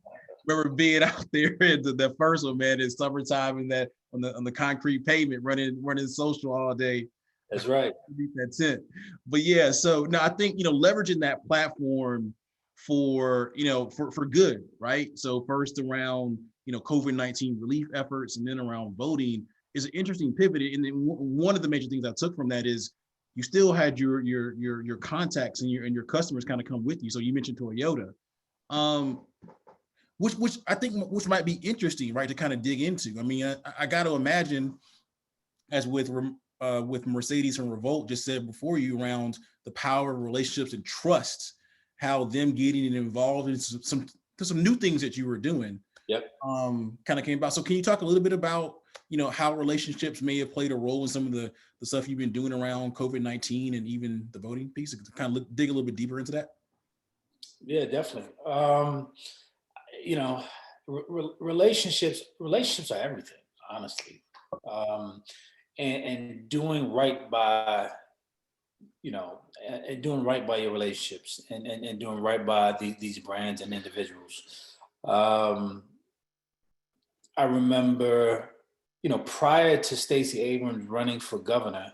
Remember being out there at the first one, man, in summertime and that on the concrete pavement, running social all day. That's right. That tent. But yeah, so no, I think leveraging that platform for good, right? So first around COVID-19 relief efforts, and then around voting is an interesting pivot. And then one of the major things I took from that is you still had your contacts and your customers kind of come with you. So you mentioned Toyota, which I think might be interesting, right, to kind of dig into. I mean, I got to imagine, as with Mercedes and Revolt just said before you, around the power of relationships and trust, how them getting involved in some new things that you were doing. Yep. Kind of came about. So can you talk a little bit about how relationships may have played a role in some of the stuff you've been doing around COVID-19 and even the voting piece? To kind of dig a little bit deeper into that. Yeah, definitely. Relationships are everything, honestly. And doing right by, and doing right by your relationships and doing right by these brands and individuals. I remember, prior to Stacey Abrams running for governor,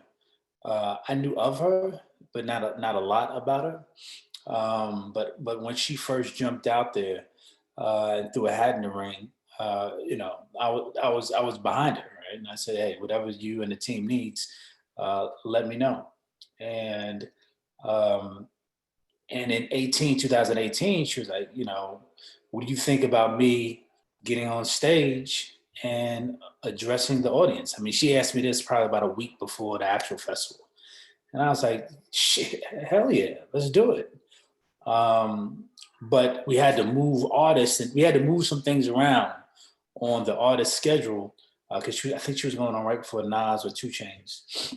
I knew of her, but not a lot about her. But when she first jumped out there and threw a hat in the ring, I was behind her, right? And I said, hey, whatever you and the team needs, let me know. And in 2018, she was like, what do you think about me getting on stage and addressing the audience? I mean, she asked me this probably about a week before the actual festival. And I was like, shit, hell yeah, let's do it. But we had to move artists and we had to move some things around on the artist schedule because I think she was going on right before Nas or 2 Chainz.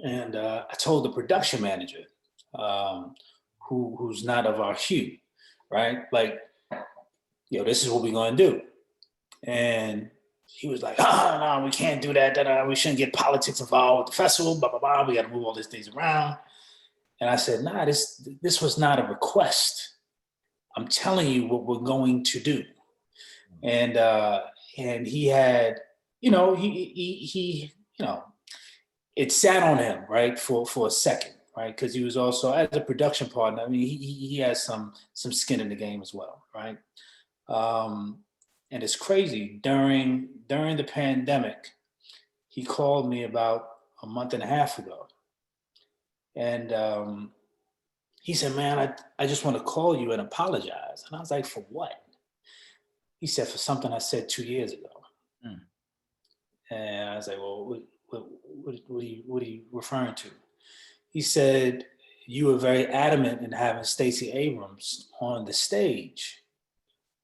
And I told the production manager, who's not of our hue, right? Like, this is what we're going to do. And he was like, no, we can't do that. We shouldn't get politics involved with the festival, blah, blah, blah. We got to move all these things around. And I said, nah, this was not a request. I'm telling you what we're going to do. And he had, he it sat on him, right, for a second, right? Because he was also, as a production partner, I mean, he has some skin in the game as well, right? And it's crazy. During the pandemic, he called me about a month and a half ago. And he said, man, I just want to call you and apologize. And I was like, for what? He said, for something I said 2 years ago. Mm. And I was like, well, what are you referring to? He said, you were very adamant in having Stacey Abrams on the stage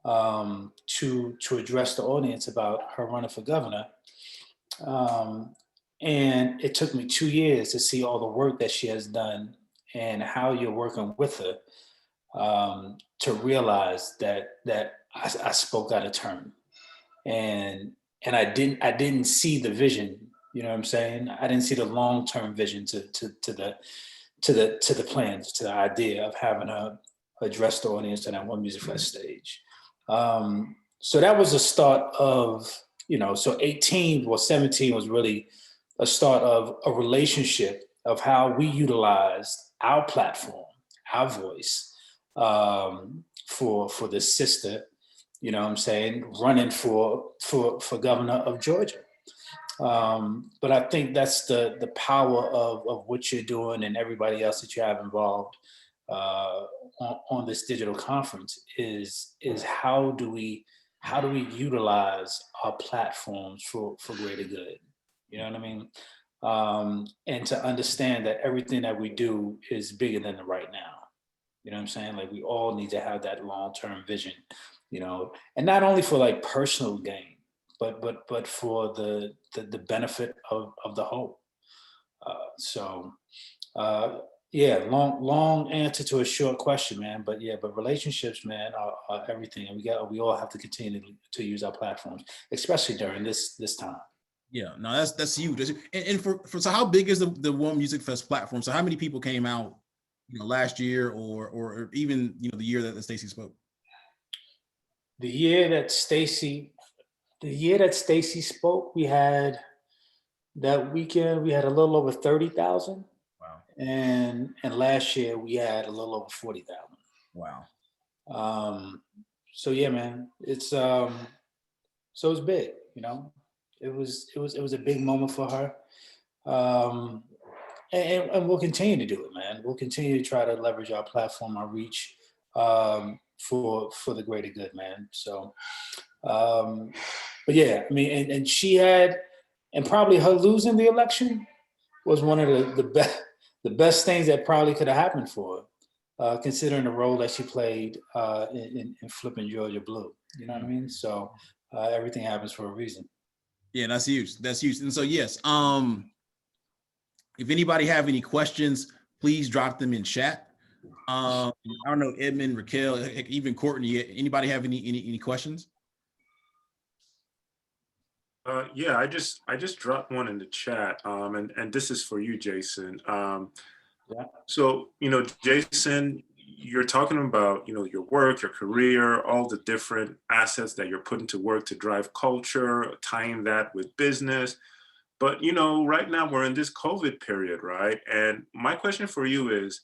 to address the audience about her running for governor. And it took me 2 years to see all the work that she has done and how you're working with her to realize that I spoke out of turn, and I didn't see the vision. You know what I'm saying? I didn't see the long-term vision to the plans, to the idea of having her address the audience on that One Music Fest stage. So that was the start of, so 18 or 17 was really a start of a relationship of how we utilized our platform, our voice, for the sister, you know what I'm saying, running for governor of Georgia. But I think that's the power of what you're doing and everybody else that you have involved on this digital conference is how do we utilize our platforms for greater good? You know what I mean? And to understand that everything that we do is bigger than the right now. You know what I'm saying? Like, we all need to have that long-term vision, and not only for like personal gain, but for the benefit of the whole. Yeah, long answer to a short question, man. But relationships, man, are everything, and we all have to continue to use our platforms, especially during this time. Yeah, no, that's huge. And for so how big is the One Music Fest platform? So how many people came out, last year or even the year that Stacey spoke? The year that Stacey spoke, we had that weekend we had a little over 30,000. Wow. And last year we had a little over 40,000. Wow. So yeah, man, it's so it's big, It was a big moment for her. And we'll continue to do it, man. We'll continue to try to leverage our platform, our reach, for the greater good, man. So, but yeah, I mean, and she had, and probably her losing the election was one of the best things that probably could have happened for her, considering the role that she played in flipping Georgia blue. You know what I mean? So everything happens for a reason. Yeah, that's huge. That's huge. And so yes, if anybody have any questions, please drop them in chat. I don't know, Edmund, Raquel, even Courtney. Anybody have any questions? Yeah, I just dropped one in the chat, and this is for you, Jason. Yeah. So Jason, you're talking about your work, your career, all the different assets that you're putting to work to drive culture, tying that with business. But right now we're in this COVID period, right? And my question for you is,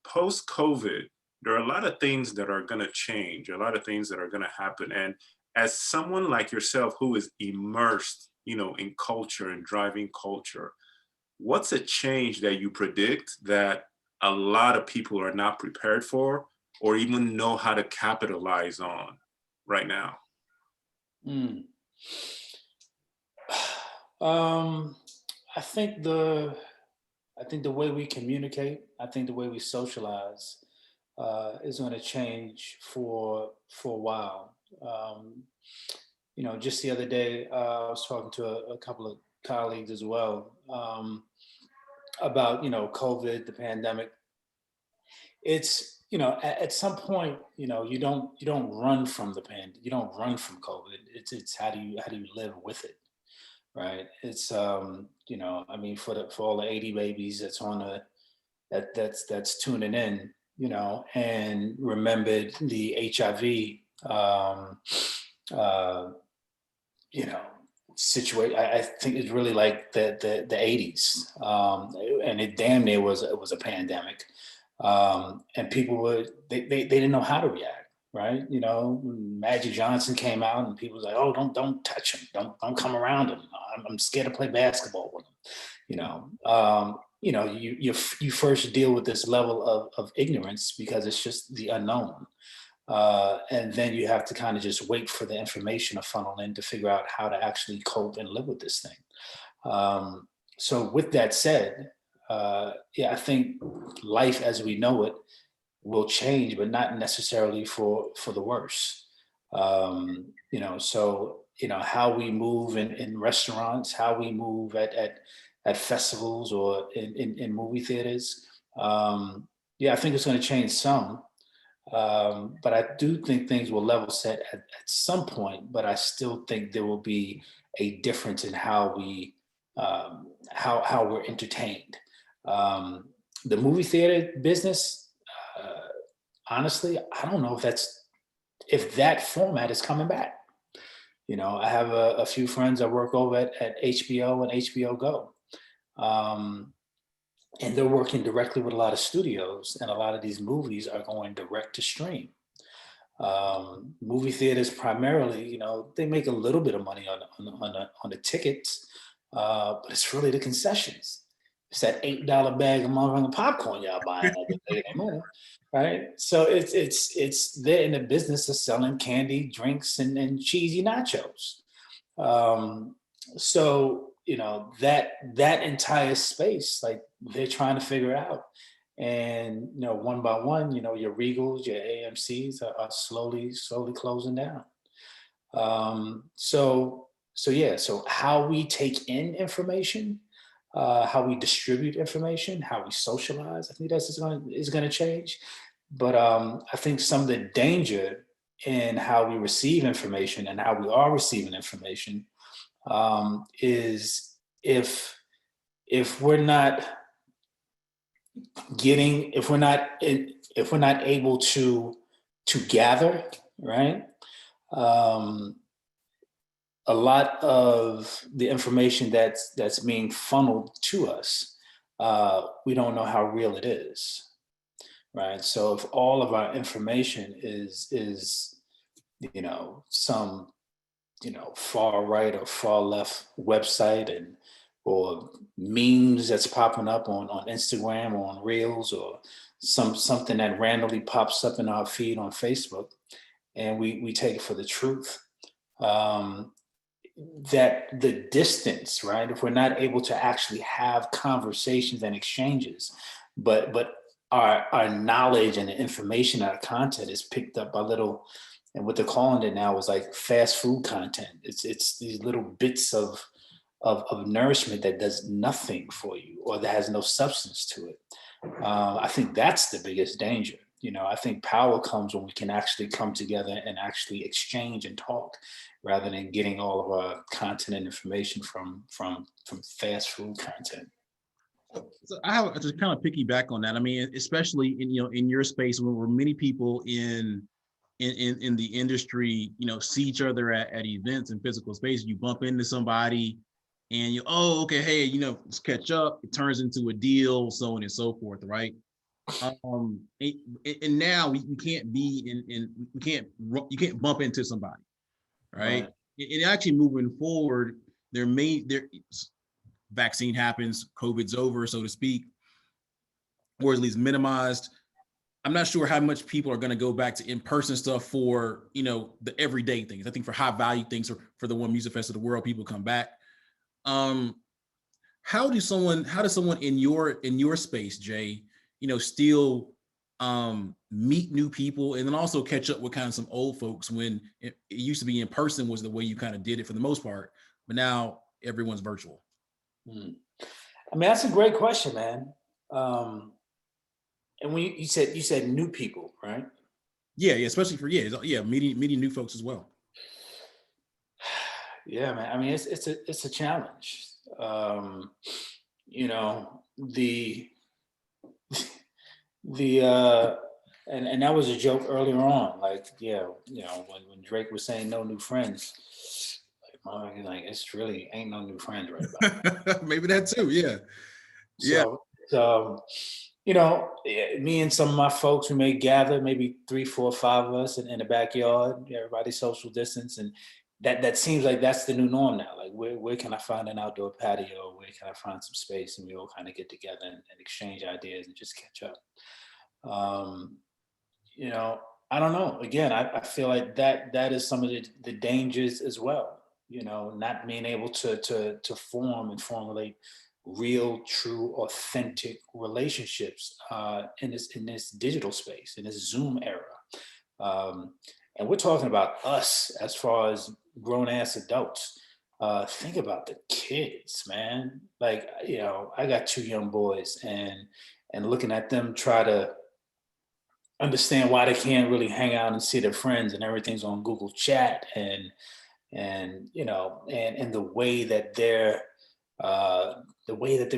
post-COVID, there are a lot of things that are going to change, a lot of things that are going to happen. And as someone like yourself who is immersed, in culture and driving culture, what's a change that you predict that a lot of people are not prepared for or even know how to capitalize on right now? I think the way we communicate, I think the way we socialize is going to change for a while. Just the other day, I was talking to a couple of colleagues as well about COVID, the pandemic. It's at some point you don't run from the you don't run from COVID. It's how do you live with it, right? It's I mean, for all the 80 babies that's on that's tuning in, and remembered the HIV situation. I think it's really like the 80s, and it damn near was a pandemic, and people they didn't know how to react, right? Magic Johnson came out and people was like, oh, don't touch him, don't come around him. I'm scared to play basketball with him, you first deal with this level of ignorance because it's just the unknown. And then you have to kind of just wait for the information to funnel in to figure out how to actually cope and live with this thing. So with that said, I think life as we know it will change, but not necessarily for the worse. How we move in restaurants, how we move at festivals or in movie theaters. I think it's going to change some. But I do think things will level set at some point, but I still think there will be a difference in how we're entertained. The movie theater business, honestly, I don't know if that format is coming back. I have a few friends that work over at HBO and HBO Go. And they're working directly with a lot of studios, and a lot of these movies are going direct to stream. Movie theaters primarily, they make a little bit of money on the tickets, but it's really the concessions. It's that $8 bag of motherfucking popcorn y'all buying every day, money, right? So it's they're in the business of selling candy, drinks, and cheesy nachos. That entire space, like they're trying to figure out. And one by one, your Regals, your AMCs are slowly closing down. So how we take in information, how we distribute information, how we socialize, I think that's is going to change. But I think some of the danger in how we receive information and how we are receiving information is if we're not able to gather, right? A lot of the information that's being funneled to us, we don't know how real it is, right? So if all of our information is some far right or far left website or memes that's popping up on Instagram or on Reels or something that randomly pops up in our feed on Facebook, and we take it for the truth. That the distance, right? If we're not able to actually have conversations and exchanges, but our knowledge and the information, our content is picked up by little, and what they're calling it now is like fast food content. It's these little bits of nourishment that does nothing for you or that has no substance to it. I think that's the biggest danger. I think power comes when we can actually come together and actually exchange and talk, rather than getting all of our content and information from fast food content. So I have to kind of piggyback on that. I mean, especially in your space where many people in the industry, see each other at events and physical space. You bump into somebody and okay, hey, let's catch up. It turns into a deal, so on and so forth, right? And now we can't be you can't bump into somebody, right? And actually moving forward, vaccine happens, COVID's over, so to speak, or at least minimized. I'm not sure how much people are going to go back to in-person stuff for, the everyday things. I think for high value things, or for the one music fest of the world, people come back. How does someone in your space, Jay, still meet new people and then also catch up with kind of some old folks when it used to be in person was the way you kind of did it for the most part, but now everyone's virtual? I mean, that's a great question, man. And when you said new people, right? Yeah, especially for meeting new folks as well. Yeah, man. I mean, it's a challenge. And that was a joke earlier on. Like, when Drake was saying no new friends, like it's really ain't no new friends right about. Maybe that too. Yeah. So, me and some of my folks, we may gather maybe 3, 4, 5 of us in the backyard, everybody social distance, and that seems like that's the new norm now. Like where can I find an outdoor patio? Where can I find some space, and we all kind of get together and exchange ideas and just catch up. You know, I don't know. Again, I feel like that is some of the dangers as well. You know, not being able to form and formulate real, true, authentic relationships in this digital space, in this Zoom era. And we're talking about us as far as grown ass adults. Think about the kids, man. Like, you know, I got 2 young boys, and looking at them try to understand why they can't really hang out and see their friends, and everything's on Google Chat, and you know, and the way that they're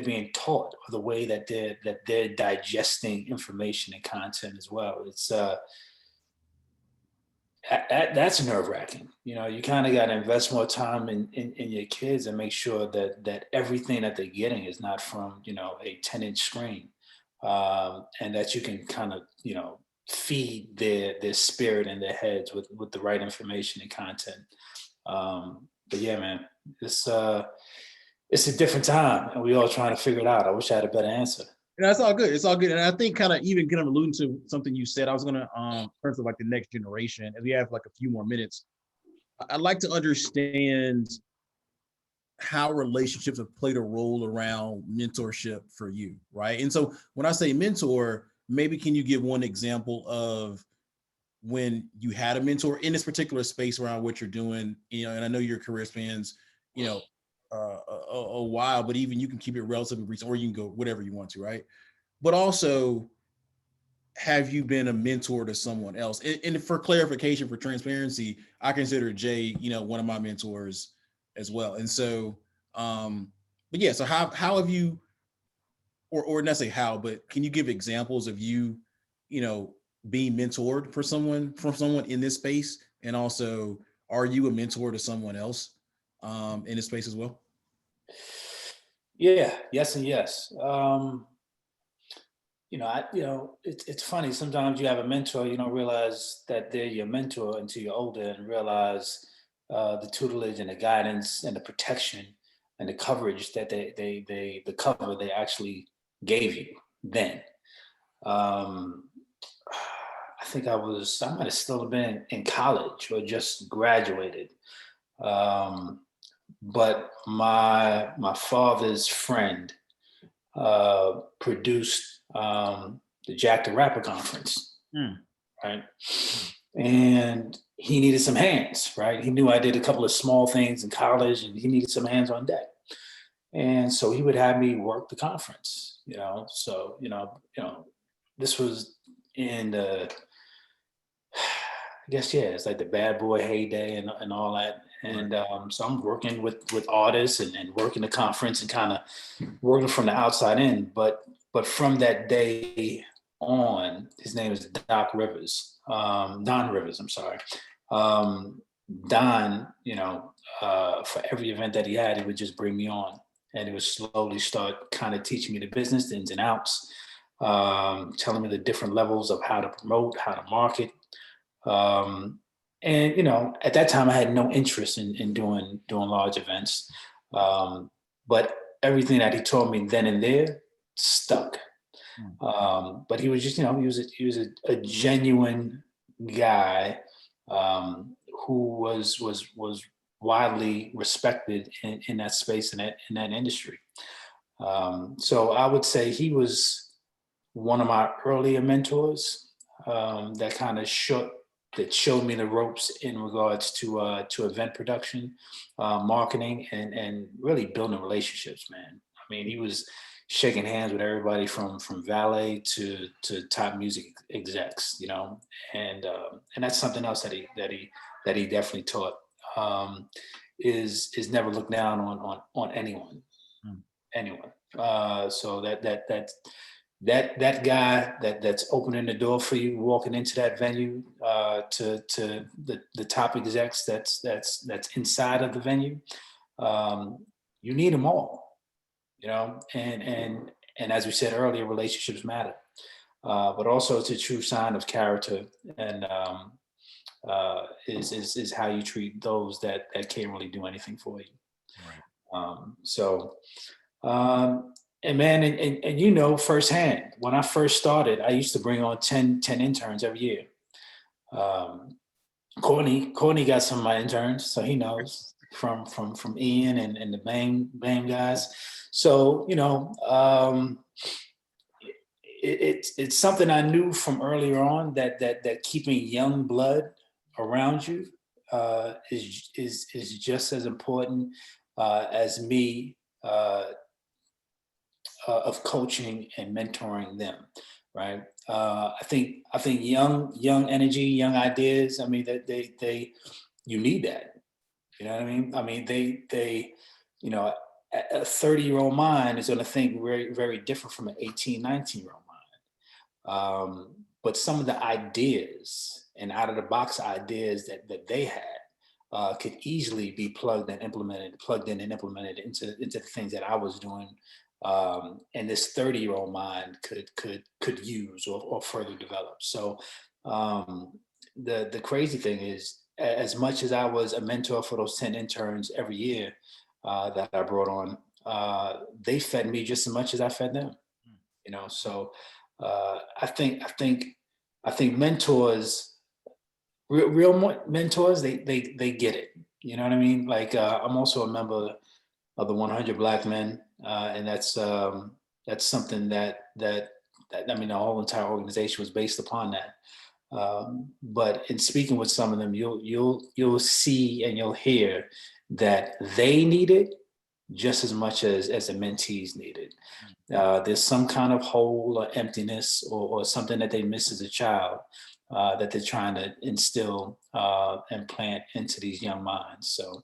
being taught, or the way that they're digesting information and content as well. It's that's nerve wracking. You know, you kind of got to invest more time in your kids and make sure that everything that they're getting is not from, you know, a 10-inch screen, and that you can kind of, you know, feed their spirit and their heads with the right information and content. But yeah, man, it's a different time, and we all trying to figure it out. I wish I had a better answer. And that's all good. It's all good. And I think kind of even kind of alluding to something you said, I was gonna in terms of like the next generation, and we have like a few more minutes. I'd like to understand how relationships have played a role around mentorship for you, right? And so when I say mentor, maybe can you give one example of when you had a mentor in this particular space around what you're doing, you know, and I know your career spans, you know, a while, but even you can keep it relatively recent, or you can go whatever you want to, right? But also, have you been a mentor to someone else? And for clarification, for transparency, I consider Jay, you know, one of my mentors as well. And so, but yeah, so how have you, or not say how, but can you give examples of you, you know, being mentored for someone, from someone in this space? And also, are you a mentor to someone else in this space as well? Yeah, yes, and yes. You know, it's funny. Sometimes you have a mentor, you don't realize that they're your mentor until you're older, and realize the tutelage and the guidance and the protection and the coverage that the cover they actually gave you then. I think I might have still been in college or just graduated. But my father's friend produced the Jack the Rapper conference, right? And he needed some hands, right? He knew I did a couple of small things in college, and he needed some hands on deck. And so he would have me work the conference, you know. So, you know, this was in the, I guess, yeah, it's like the bad boy heyday and all that. And so I'm working with artists and working the conference and kind of working from the outside in. But from that day on, his name is Don Rivers, I'm sorry. Don, you know, for every event that he had, he would just bring me on, and he would slowly start kind of teaching me the business, the ins and outs, telling me the different levels of how to promote, how to market. And you know, at that time, I had no interest in doing large events, but everything that he taught me then and there stuck. But he was just, you know, he was a genuine guy who was widely respected in that space, in that industry. So I would say he was one of my earlier mentors that kind of showed me the ropes in regards to event production, marketing, and really building relationships, man. I mean, he was shaking hands with everybody from valet to top music execs, you know, and that's something else that he definitely taught, is never look down on anyone. So that guy that's opening the door for you, walking into that venue, to the top execs that's inside of the venue, you need them all, you know. And as we said earlier, relationships matter, but also it's a true sign of character is how you treat those that can't really do anything for you. And man, and you know firsthand, when I first started, I used to bring on 10 interns every year. Courtney got some of my interns, so he knows from Ian and the Bang guys. So, you know, it's something I knew from earlier on that keeping young blood around you is just as important as me of coaching and mentoring them, right? I think young energy, young ideas. I mean, that they you need that. You know what I mean? I mean, they you know, a 30-year-old mind is going to think very, very different from an 18, 19-year-old mind. But some of the ideas and out of the box ideas that they had could easily be plugged in and implemented into the things that I was doing. And this 30-year-old mind could use or further develop. So the crazy thing is, as much as I was a mentor for those 10 interns every year that I brought on, they fed me just as much as I fed them. You know, so I think mentors, real mentors, they get it. You know what I mean? Like I'm also a member of the 100 Black Men, and that's something that I mean the whole entire organization was based upon that. But in speaking with some of them, you'll see and you'll hear that they need it just as much as the mentees need it. There's some kind of hole or emptiness or something that they missed as a child that they're trying to instill and plant into these young minds. So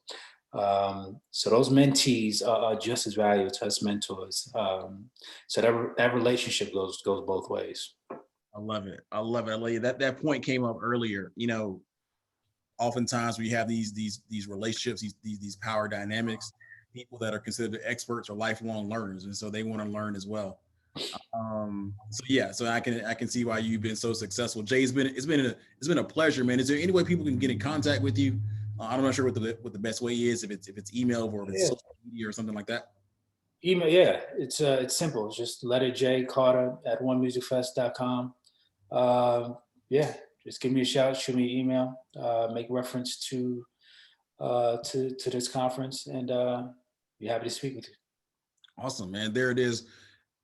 those mentees are just as valuable to us mentors. So that relationship goes both ways. I love it. I love it. That point came up earlier. You know, oftentimes we have these relationships, these power dynamics, people that are considered experts or lifelong learners, and so they want to learn as well. So I can see why you've been so successful. Jay, it's been a pleasure, man. Is there any way people can get in contact with you? I'm not sure what the best way is, if it's email or if it's social media or something like that. Email, yeah, it's simple. It's just letter J Carter at onemusicfest.com. Yeah, just give me a shout, shoot me an email, make reference to this conference, and be happy to speak with you. Awesome, man. There it is.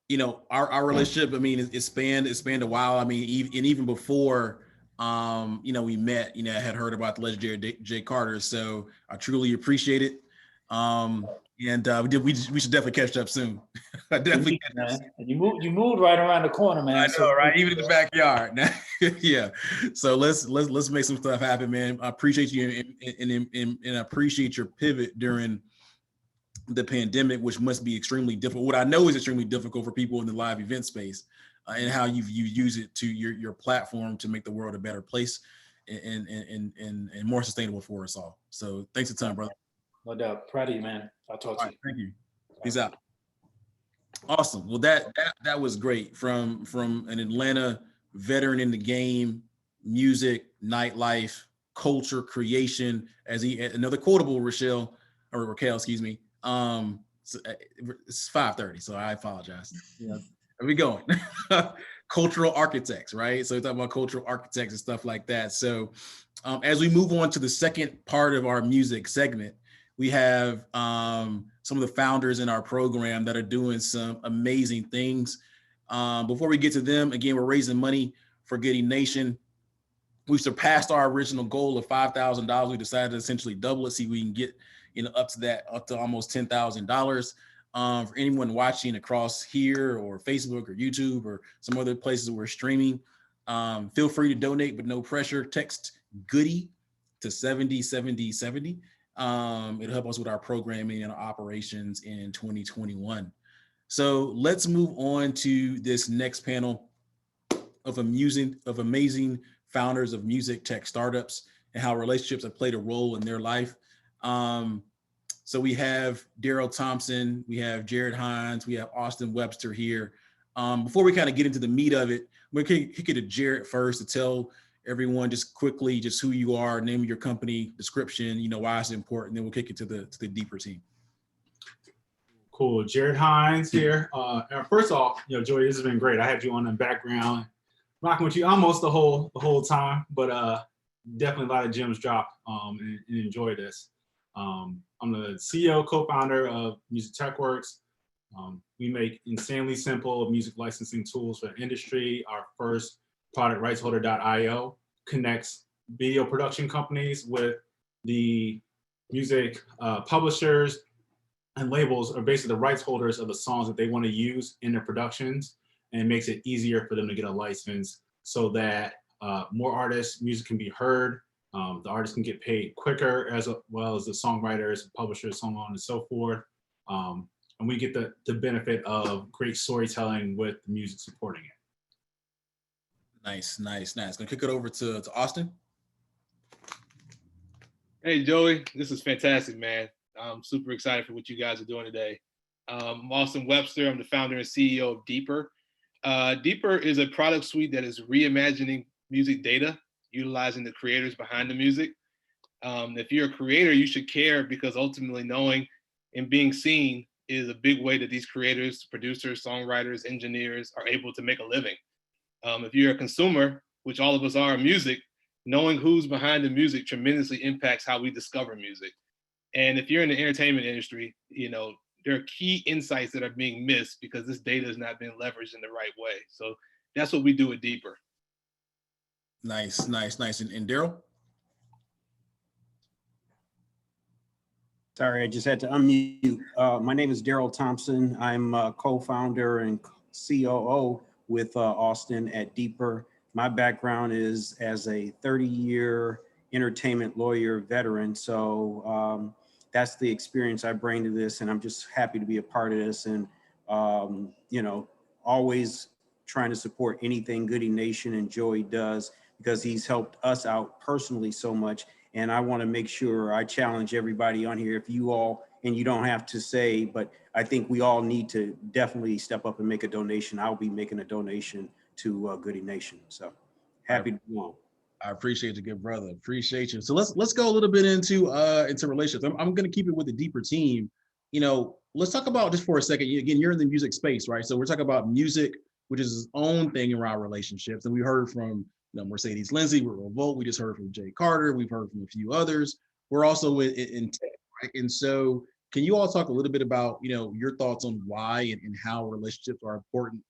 You know, our relationship, I mean, it spanned a while. I mean, even before you know, we met, you know, I had heard about the legendary Jay Carter. So I truly appreciate it. And we should definitely catch up soon. Definitely, man. You moved right around the corner, man. I know, right? Even in the backyard. Yeah. So let's make some stuff happen, man. I appreciate you and I appreciate your pivot during the pandemic, which must be extremely difficult. What I know is extremely difficult for people in the live event space, and how you use it to your platform to make the world a better place and more sustainable for us all. So thanks a ton, brother. No doubt. Proud of you, man. I'll talk to you. Thank you. Peace out. Awesome. Well, that was great from an Atlanta veteran in the game, music, nightlife, culture, creation. Another quotable, Raquel, excuse me. It's 5:30, so I apologize. Yeah, where we going? Cultural architects, right? So we're talking about cultural architects and stuff like that. So as we move on to the second part of our music segment, we have some of the founders in our program that are doing some amazing things. Before we get to them, again, we're raising money for Goody Nation. We surpassed our original goal of $5,000. We decided to essentially double it, see if we can get up to almost $10,000. For anyone watching across here or Facebook or YouTube or some other places we're streaming, feel free to donate, but no pressure. Text Goody to 707070. It'll help us with our programming and our operations in 2021. So let's move on to this next panel of amazing founders of music tech startups and how relationships have played a role in their life. So we have Daryl Thompson, we have Jared Hines, we have Austin Webster here. Before we kind of get into the meat of it, we're going to kick it to Jared first to tell everyone just quickly, just who you are, name of your company, description, why it's important. Then we'll kick it to the deeper team. Cool. Jared Hines here. First off, Joey, this has been great. I had you on the background, rocking with you almost the whole time, but definitely a lot of gems dropped and enjoy this. I'm the CEO, co-founder of Music Tech Works. We make insanely simple music licensing tools for the industry. Our first product, rightsholder.io, connects video production companies with the music publishers and labels, are basically the rights holders of the songs that they want to use in their productions, and makes it easier for them to get a license so that more artists' music can be heard. The artists can get paid quicker, as well as the songwriters, publishers, so on and so forth. And we get the benefit of great storytelling with the music supporting it. Nice. Gonna kick it over to Austin. Hey, Joey, this is fantastic, man. I'm super excited for what you guys are doing today. I'm Austin Webster. I'm the founder and CEO of Deeper. Deeper is a product suite that is reimagining music data, utilizing the creators behind the music. If you're a creator, you should care, because ultimately knowing and being seen is a big way that these creators, producers, songwriters, engineers are able to make a living. If you're a consumer, which all of us are in music, knowing who's behind the music tremendously impacts how we discover music. And if you're in the entertainment industry, there are key insights that are being missed because this data is not being leveraged in the right way. So that's what we do at Deeper. Nice. And Daryl? Sorry, I just had to unmute. My name is Daryl Thompson. I'm a co-founder and COO with Austin at Deeper. My background is as a 30-year entertainment lawyer veteran. So that's the experience I bring to this, and I'm just happy to be a part of this, and always trying to support anything Goody Nation and Joey does, because he's helped us out personally so much. And I want to make sure I challenge everybody on here, if you all, and you don't have to say, but I think we all need to definitely step up and make a donation. I'll be making a donation to Goody Nation. So happy to be on. I appreciate you, good brother. Appreciate you. So let's go a little bit into relationships. I'm going to keep it with the Deeper team. Let's talk about, just for a second, again, you're in the music space, right? So we're talking about music, which is its own thing around relationships. And we heard from Mercedes Lindsay, we're Revolt. We just heard from Jay Carter. We've heard from a few others. We're also in tech, right? And so can you all talk a little bit about, your thoughts on why and how relationships are important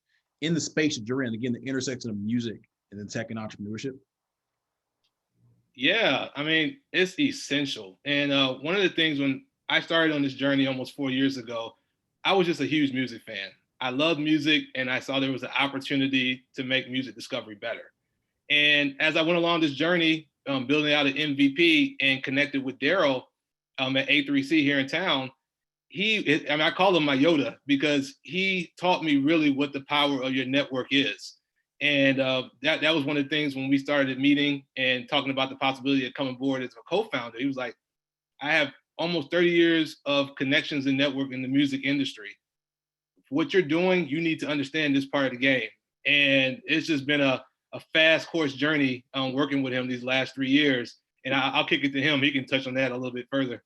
in the space that you're in? Again, the intersection of music and then tech and entrepreneurship. Yeah, I mean, it's essential. And one of the things, when I started on this journey almost 4 years ago, I was just a huge music fan. I love music, and I saw there was an opportunity to make music discovery better. And as I went along this journey, building out an MVP and connected with Daryl at A3C here in town, I call him my Yoda, because he taught me really what the power of your network is. And that was one of the things when we started meeting and talking about the possibility of coming aboard as a co-founder. He was like, I have almost 30 years of connections and network in the music industry. What you're doing, you need to understand this part of the game. And it's just been a fast course journey working with him these last 3 years. And I'll kick it to him. He can touch on that a little bit further.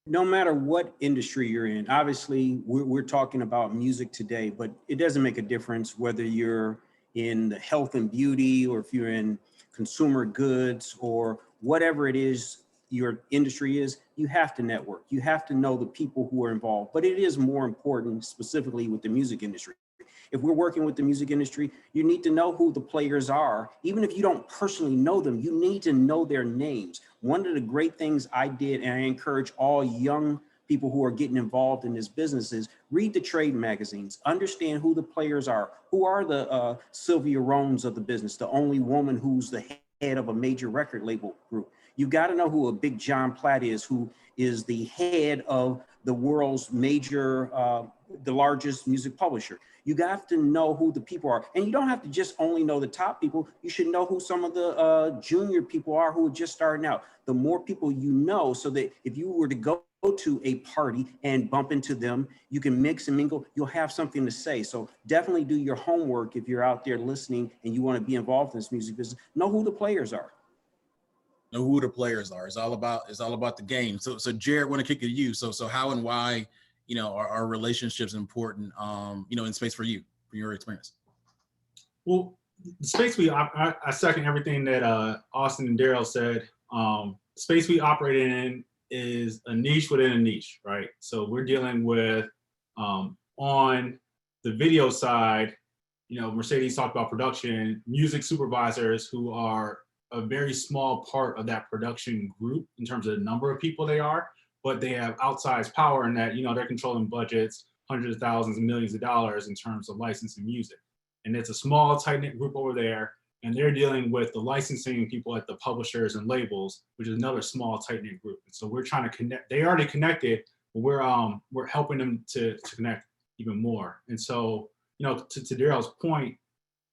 No matter what industry you're in, obviously we're talking about music today, but it doesn't make a difference whether you're in the health and beauty, or if you're in consumer goods, or whatever it is your industry is. You have to network. You have to know the people who are involved. But it is more important specifically with the music industry. If we're working with the music industry, you need to know who the players are. Even if you don't personally know them, you need to know their names. One of the great things I did, and I encourage all young people who are getting involved in this business, is read the trade magazines, understand who the players are. Who are the Sylvia Rones of the business, the only woman who's the head of a major record label group. You got to know who a Big John Platt is, who is the head of the world's major the largest music publisher. You have to know who the people are. And you don't have to just only know the top people. You should know who some of the junior people are who are just starting out. The more people you know, so that if you were to go to a party and bump into them, you can mix and mingle, you'll have something to say. So definitely do your homework if you're out there listening and you want to be involved in this music business. Know who the players are. Know who the players are. It's all about the game. So Jared, want to kick it to you. So how and why, are relationships important, in space for you, for your experience? Well, the space I second everything that Austin and Daryl said. Space we operate in is a niche within a niche, right? So we're dealing with, on the video side, Mercedes talked about production, music supervisors who are a very small part of that production group in terms of the number of people they are, but they have outsized power in that, they're controlling budgets, hundreds of thousands and millions of dollars in terms of licensing music. And it's a small, tight-knit group over there, and they're dealing with the licensing people at the publishers and labels, which is another small, tight-knit group. And so we're trying to connect. They already connected, but we're helping them to connect even more. And so, to Daryl's point,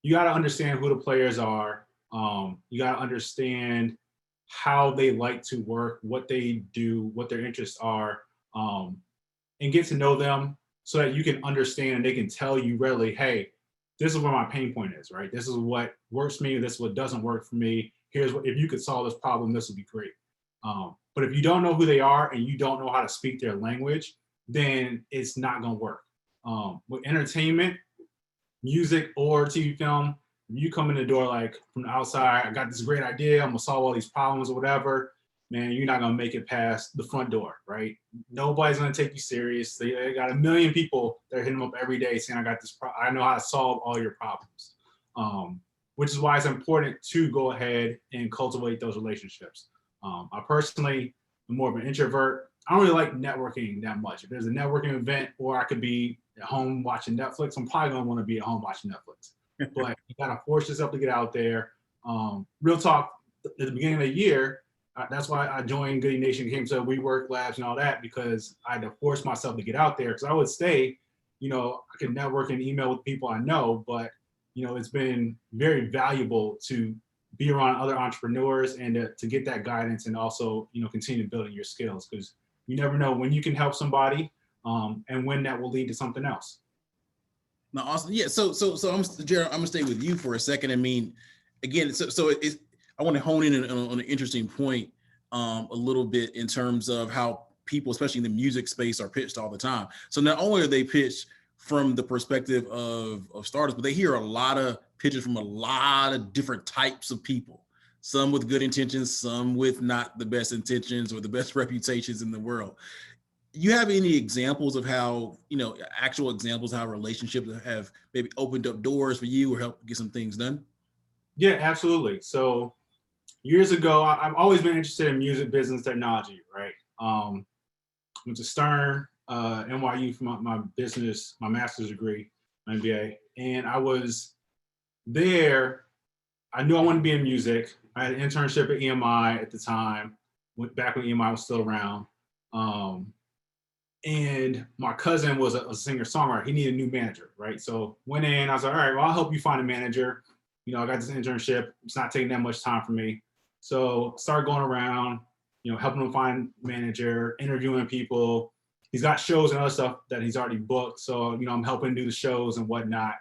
you got to understand who the players are. You got to understand how they like to work, what they do, what their interests are, and get to know them so that you can understand and they can tell you readily, hey, this is where my pain point is, right? This is what works for me. This is what doesn't work for me. Here's what, if you could solve this problem, this would be great. But if you don't know who they are and you don't know how to speak their language, then it's not gonna work. With entertainment, music or TV film, you come in the door like from the outside, I got this great idea, I'm gonna solve all these problems or whatever, man, you're not gonna make it past the front door, right? Nobody's gonna take you serious. They got a million people that are hitting them up every day saying, I got this, I know how to solve all your problems. Which is why it's important to go ahead and cultivate those relationships. I personally am more of an introvert. I don't really like networking that much. If there's a networking event or I could be at home watching Netflix, I'm probably gonna wanna be at home watching Netflix. But you gotta force yourself to get out there. Real talk, at the beginning of the year, that's why I joined Goody Nation, came to WeWork Labs and all that, because I had to force myself to get out there. Because I would stay, I could network and email with people I know, but it's been very valuable to be around other entrepreneurs and to get that guidance and also continue building your skills, because you never know when you can help somebody and when that will lead to something else. No, awesome. Yeah. So Jared, I'm gonna stay with you for a second. I mean, again, I want to hone in on an interesting point a little bit in terms of how people, especially in the music space, are pitched all the time. So not only are they pitched from the perspective of startups, but they hear a lot of pitches from a lot of different types of people, some with good intentions, some with not the best intentions or the best reputations in the world. You have any examples of how, actual examples how relationships have maybe opened up doors for you or helped get some things done? Yeah, absolutely. So years ago, I've always been interested in music business technology, right? Went to Stern, NYU for my business, my master's degree, my MBA. And I was there, I knew I wanted to be in music. I had an internship at EMI at the time, went back when EMI was still around. And my cousin was a singer-songwriter. He needed a new manager, right? So went in, I was like, all right, well, I'll help you find a manager. I got this internship. It's not taking that much time for me. So started going around, helping him find a manager, interviewing people. He's got shows and other stuff that he's already booked. So, I'm helping do the shows and whatnot.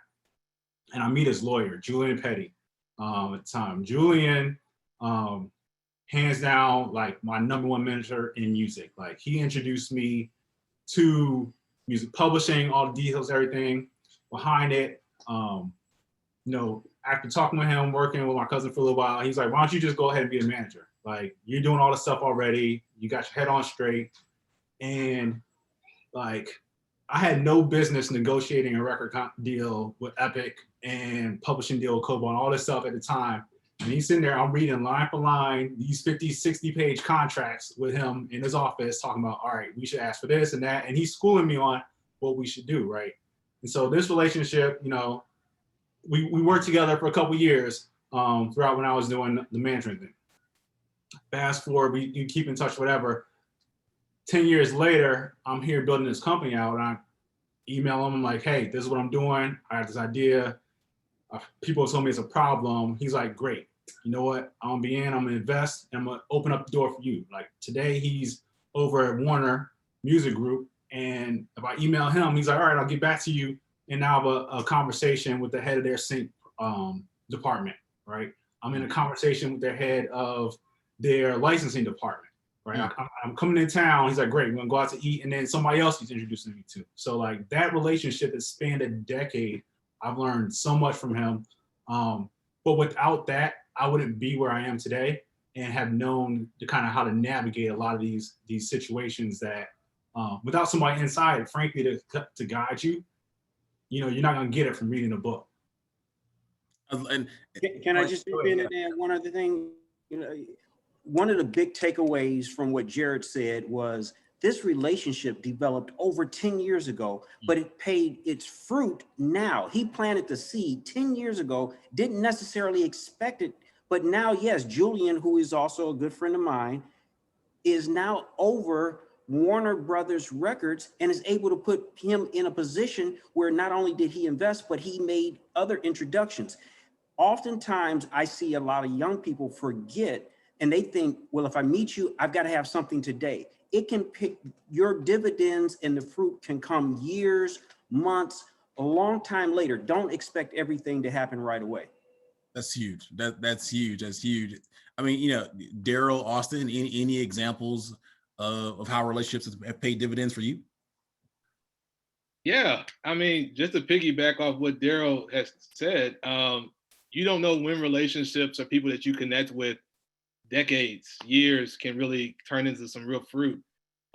And I meet his lawyer, Julian Petty, at the time. Julian, hands down, like my number one mentor in music. Like he introduced me to music publishing, all the details, everything behind it. After talking with him, working with my cousin for a little while, he's like, why don't you just go ahead and be a manager? Like you're doing all the stuff already. You got your head on straight. And like, I had no business negotiating a record deal with Epic and publishing deal with Kobo and all this stuff at the time. And he's sitting there, I'm reading line for line, these 50, 60 page contracts with him in his office talking about, all right, we should ask for this and that. And he's schooling me on what we should do, right? And so this relationship, we worked together for a couple of years throughout when I was doing the management thing. Fast forward, we keep in touch, whatever. 10 years later, I'm here building this company out, and email him. I'm like, hey, this is what I'm doing. I have this idea. People told me it's a problem. He's like, great. You know what? I'm gonna be in. I'm gonna invest. And I'm gonna open up the door for you. Like today, he's over at Warner Music Group, and if I email him, he's like, all right, I'll get back to you. And now I have a conversation with the head of their sync department. Right? I'm in a conversation with the head of their licensing department. Right? I'm coming in town. He's like, great. We're gonna go out to eat, and then somebody else he's introducing me to. So like that relationship has spanned a decade. I've learned so much from him. But without that, I wouldn't be where I am today and have known the kind of how to navigate a lot of these situations that without somebody inside, frankly, to guide you, you know, you're not going to get it from reading a book. And can I just jump in and add one other thing? You know, one of the big takeaways from what Jared said was this relationship developed over 10 years ago, but it paid its fruit now. He planted the seed 10 years ago, didn't necessarily expect it, but now, yes, Julian, who is also a good friend of mine, is now over Warner Brothers Records and is able to put him in a position where not only did he invest, but he made other introductions. Oftentimes, I see a lot of young people forget and they think, well, if I meet you, I've got to have something today. It can pick your dividends and the fruit can come years, months, a long time later. Don't expect everything to happen right away. That's huge. That's huge. That's huge. I mean, you know, Daryl, Austin, any examples of how relationships have paid dividends for you? Yeah, I mean, just to piggyback off what Daryl has said, you don't know when relationships or people that you connect with decades, years can really turn into some real fruit.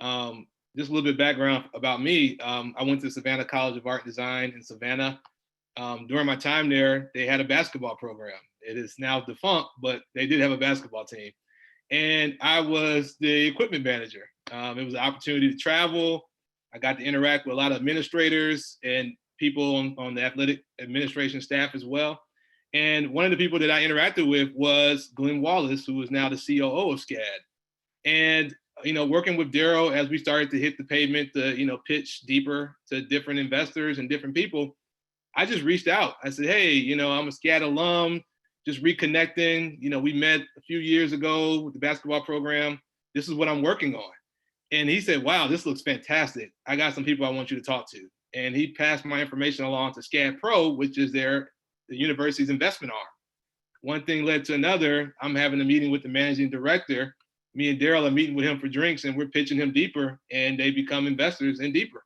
Just a little bit of background about me. I went to Savannah College of Art and Design in Savannah. During my time there, they had a basketball program. It is now defunct, but they did have a basketball team. And I was the equipment manager. It was an opportunity to travel. I got to interact with a lot of administrators and people on the athletic administration staff as well. And one of the people that I interacted with was Glenn Wallace, who is now the COO of SCAD. And, you know, working with Daryl as we started to hit the pavement to, you know, pitch deeper to different investors and different people, I just reached out. I said, hey, you know, I'm a SCAD alum, just reconnecting. You know, we met a few years ago with the basketball program. This is what I'm working on. And he said, wow, this looks fantastic. I got some people I want you to talk to. And he passed my information along to SCAD Pro, which is the university's investment arm. One thing led to another. I'm having a meeting with the managing director. Me and Daryl are meeting with him for drinks and we're pitching him deeper and they become investors in deeper.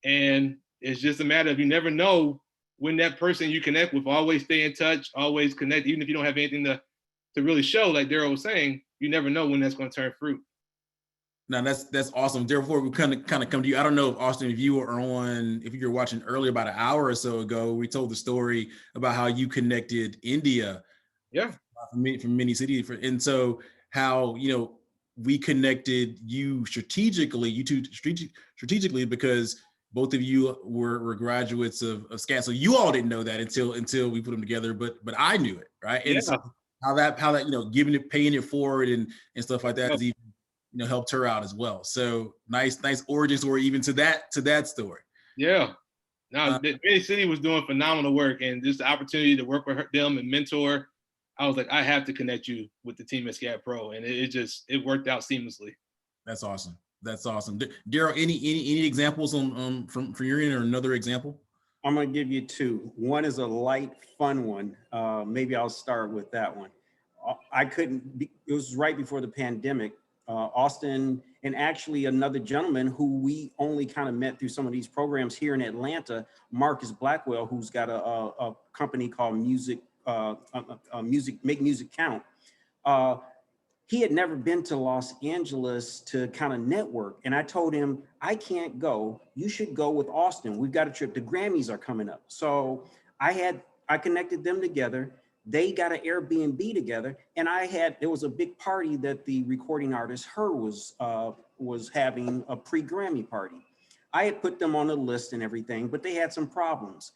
And it's just a matter of you never know when that person you connect with, always stay in touch, always connect, even if you don't have anything to really show, like Daryl was saying, you never know when that's going to turn fruit. Now that's awesome. Therefore, we kind of come to you. I don't know if Austin, if you were watching earlier about an hour or so ago, we told the story about how you connected India. Yeah. From many cities, and so how, you know, we connected you strategically, strategically because both of you were graduates of SCAD. So you all didn't know that until we put them together, but I knew it, right? And yeah. So how that, you know, paying it forward and stuff like that has even, you know, helped her out as well. So nice origin story even to that story. Yeah. Now, Benny City was doing phenomenal work, and just the opportunity to work with them and mentor, I was like, I have to connect you with the team at SCAD Pro, and it worked out seamlessly. That's awesome. That's awesome. Daryl, any examples on from your end, or another example? I'm gonna give you two. One is a light, fun one. Maybe I'll start with that one. It was right before the pandemic. Austin and actually another gentleman who we only kind of met through some of these programs here in Atlanta, Marcus Blackwell, who's got a company called Make Music Count. He had never been to Los Angeles to kind of network. And I told him, I can't go. You should go with Austin. We've got a trip. The Grammys are coming up. So I connected them together. They got an Airbnb together. And there was a big party that the recording artist Her was having, a pre-Grammy party. I had put them on the list and everything, but they had some problems.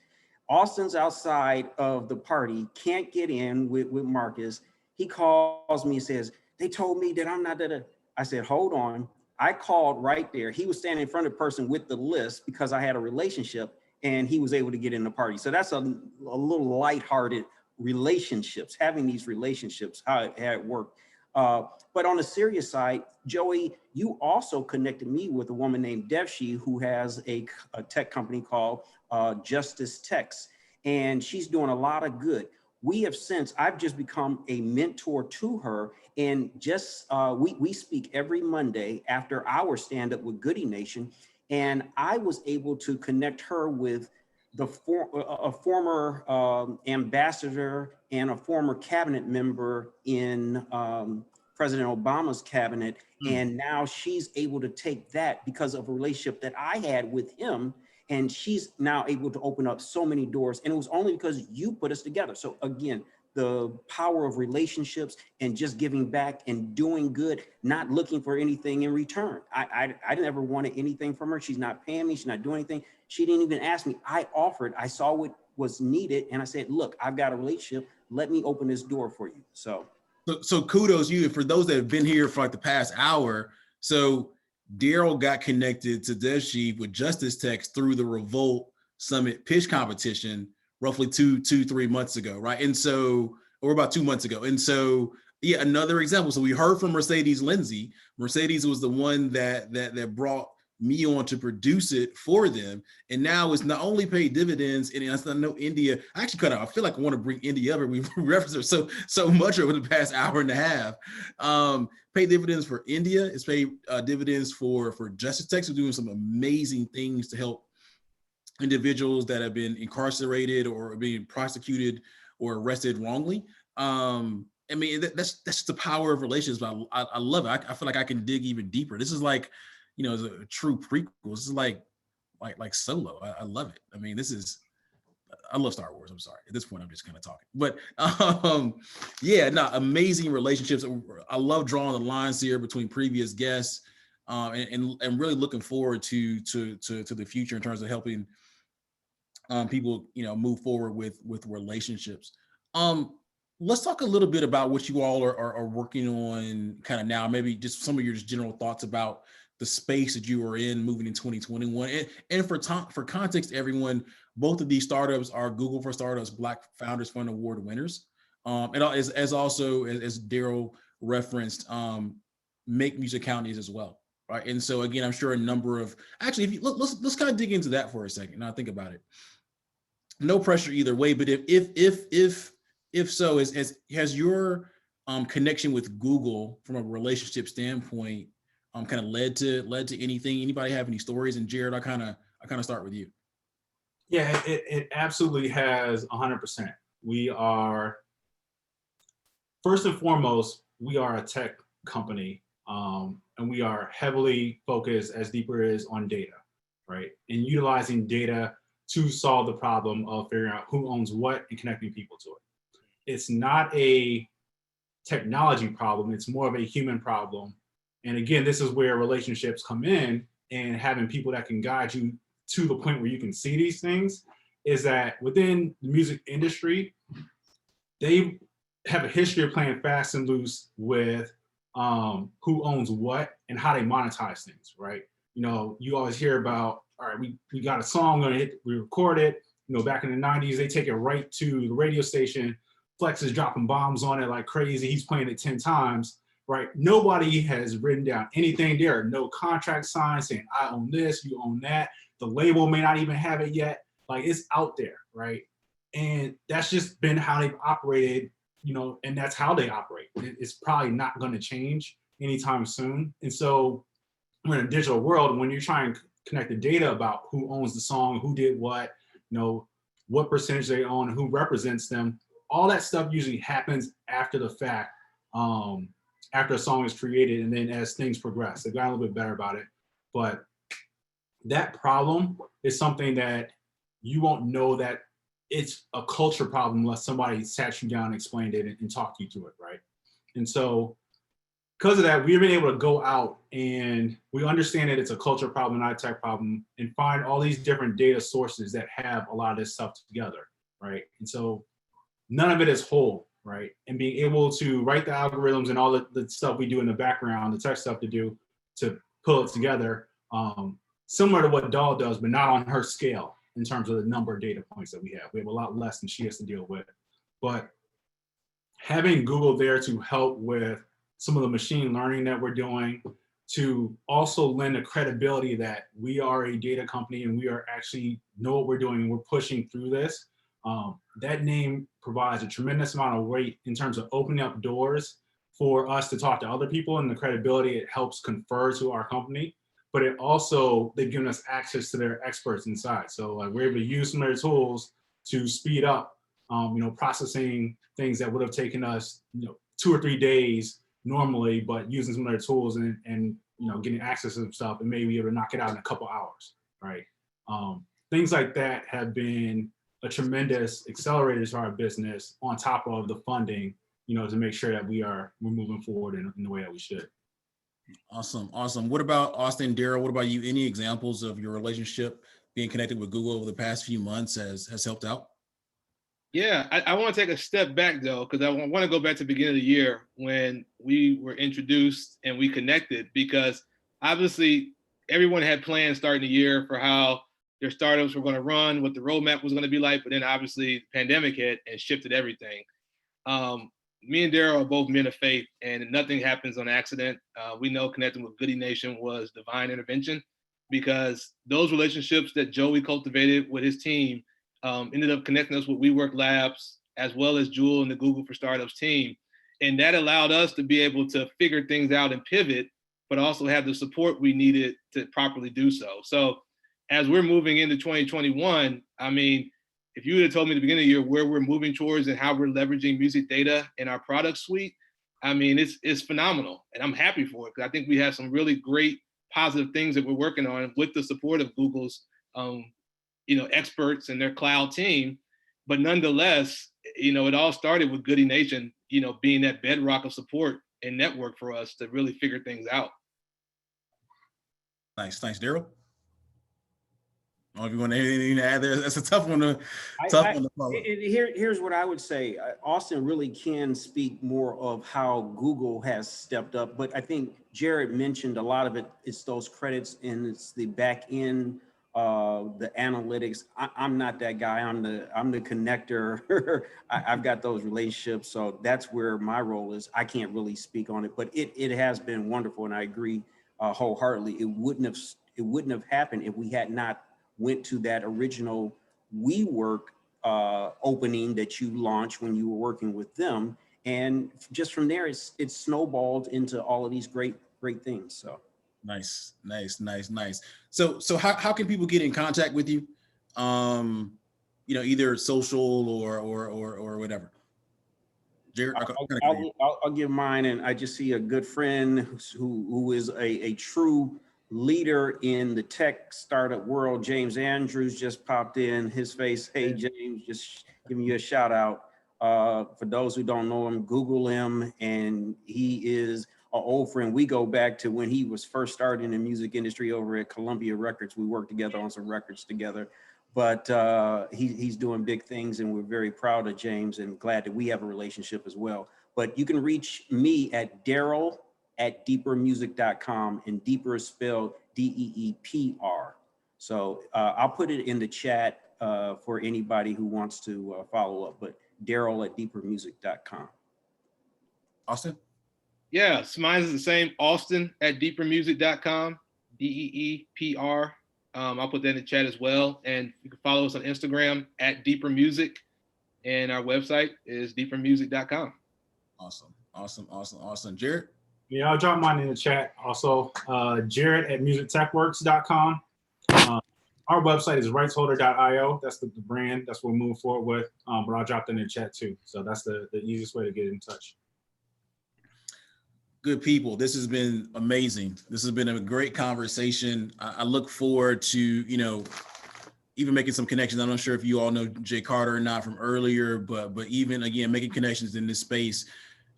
Austin's outside of the party, can't get in with Marcus. He calls me and says, they told me that I'm not that. I said, hold on. I called right there. He was standing in front of the person with the list because I had a relationship, and he was able to get in the party. So that's a little lighthearted relationships, having these relationships, how it worked. But on the serious side, Joey, you also connected me with a woman named Devshi who has a tech company called Justice Techs, and she's doing a lot of good. I've just become a mentor to her, and just we speak every Monday after our stand-up with Goody Nation, and I was able to connect her with a former ambassador and a former cabinet member in President Obama's cabinet. And now she's able to take that because of a relationship that I had with him. And she's now able to open up so many doors. And it was only because you put us together. So again, the power of relationships and just giving back and doing good, not looking for anything in return. I never wanted anything from her. She's not paying me. She's not doing anything. She didn't even ask me. I offered. I saw what was needed. And I said, look, I've got a relationship. Let me open this door for you. So kudos you. For those that have been here for like the past hour, so Daryl got connected to Devshi with Justice Techs through the Revolt Summit pitch competition roughly 3 months ago, right? And so, or about 2 months ago. And so, yeah, another example. So we heard from Mercedes Lindsay. Mercedes was the one that brought me on to produce it for them. And now it's not only paid dividends, and I know India, I actually I feel like I want to bring India up, and we referenced her so much over the past hour and a half. Paid dividends for India. It's paid dividends for Justice Techs, who's doing some amazing things to help individuals that have been incarcerated or being prosecuted or arrested wrongly. I mean, that's the power of relationships. I love it. I feel like I can dig even deeper. This is like, it's a true prequel. This is like Solo. I love it. I mean, I love Star Wars. I'm sorry. At this point, I'm just kind of talking. But amazing relationships. I love drawing the lines here between previous guests, and really looking forward to the future in terms of helping people, move forward with relationships. Let's talk a little bit about what you all are working on kind of now, maybe just some of your just general thoughts about the space that you are in moving in 2021. And for context, everyone, both of these startups are Google for Startups Black Founders Fund Award winners. And as Daryl referenced, Make Music Counties as well, right? And so again, I'm sure a number of, actually, if you let's kind of dig into that for a second. Now think about it. No pressure either way, but if so, has your connection with Google from a relationship standpoint kind of led to anything? Anybody have any stories? And Jared, I kind of start with you. Yeah, it absolutely has 100%. We are, first and foremost, we are a tech company, and we are heavily focused, as Deeper is, on data, right? And utilizing data to solve the problem of figuring out who owns what and connecting people to it. It's not a technology problem, it's more of a human problem. And again, this is where relationships come in, and having people that can guide you to the point where you can see these things. Is that within the music industry, they have a history of playing fast and loose with who owns what and how they monetize things, right? You always hear about, all right, we got a song, we record it. Back in the 90s, they take it right to the radio station. Flex is dropping bombs on it like crazy. He's playing it 10 times, right? Nobody has written down anything. There are no contract signs saying, I own this, you own that. The label may not even have it yet. Like, it's out there, right? And that's just been how they've operated, and that's how they operate. It's probably not going to change anytime soon. And so we're in a digital world. When you're trying to connect the data about who owns the song, who did what, what percentage they own, who represents them, all that stuff usually happens after the fact, after a song is created, and then as things progress. They've gotten a little bit better about it. But that problem is something that you won't know that it's a culture problem unless somebody sat you down and explained it and talked you through it, right? And so because of that, we've been able to go out and we understand that it's a culture problem, not a tech problem, and find all these different data sources that have a lot of this stuff together, right? And so none of it is whole, right? And being able to write the algorithms and all the stuff we do in the background, the tech stuff to pull it together, similar to what Dahl does, but not on her scale in terms of the number of data points that we have. We have a lot less than she has to deal with. But having Google there to help with some of the machine learning that we're doing, to also lend a credibility that we are a data company and we are actually know what we're doing and we're pushing through this. That name provides a tremendous amount of weight in terms of opening up doors for us to talk to other people, and the credibility it helps confer to our company. But it also, they've given us access to their experts inside. So we're able to use some of their tools to speed up, processing things that would have taken us, 2 or 3 days normally, but using some of their tools and getting access to some stuff and maybe able to knock it out in a couple hours, right? Things like that have been a tremendous accelerator to our business on top of the funding, to make sure that we're moving forward in the way that we should. Awesome. What about Austin, Daryl? What about you? Any examples of your relationship being connected with Google over the past few months has helped out? Yeah, I want to take a step back though, because I want to go back to the beginning of the year when we were introduced and we connected, because obviously everyone had plans starting the year for how their startups were going to run, what the roadmap was going to be like, but then obviously the pandemic hit and shifted everything. Me and Daryl are both men of faith, and nothing happens on accident. We know connecting with Goody Nation was divine intervention, because those relationships that Joey cultivated with his team ended up connecting us with WeWork Labs, as well as Jewel and the Google for Startups team. And that allowed us to be able to figure things out and pivot, but also have the support we needed to properly do so. So as we're moving into 2021, I mean, if you would have told me at the beginning of the year where we're moving towards and how we're leveraging music data in our product suite, I mean, it's phenomenal. And I'm happy for it, because I think we have some really great positive things that we're working on with the support of Google's experts and their cloud team. But nonetheless, it all started with Goody Nation, being that bedrock of support and network for us to really figure things out. Nice, Daryl. If you want anything to add there, that's a tough one to follow. Here's what I would say. Austin really can speak more of how Google has stepped up, but I think Jared mentioned a lot of it. It's those credits and it's the back end, the analytics. I'm not that guy. I'm the connector. I've got those relationships, so that's where my role is. I can't really speak on it, but it has been wonderful, and I agree wholeheartedly. It wouldn't have happened if we had not went to that original WeWork opening that you launched when you were working with them, and just from there, it's snowballed into all of these great things. So nice. So how can people get in contact with you? Either social or whatever. Jared, I'll give mine, and I just see a good friend who is a true leader in the tech startup world. James Andrews just popped in. His face. Hey, James, just giving you a shout out. For those who don't know him, Google him, and he is an old friend. We go back to when he was first starting in the music industry over at Columbia Records. We worked together on some records together, but he's doing big things, and we're very proud of James and glad that we have a relationship as well. But you can reach me at Daryl@deepermusic.com, and Deeper is spelled DEEPR. So I'll put it in the chat for anybody who wants to follow up, but Daryl@deepermusic.com. Austin? Yeah, mine is the same, Austin@deepermusic.com, DEEPR. I'll put that in the chat as well. And you can follow us on Instagram @deepermusic, and our website is deepermusic.com. Awesome. Jared? Yeah, I'll drop mine in the chat also. Jared@musictechworks.com. Our website is rightsholder.io. That's the brand. That's what we're moving forward with. But I'll drop that in the chat too. So that's the easiest way to get in touch. Good people. This has been amazing. This has been a great conversation. I look forward to, even making some connections. I'm not sure if you all know Jay Carter or not from earlier, but even again, making connections in this space,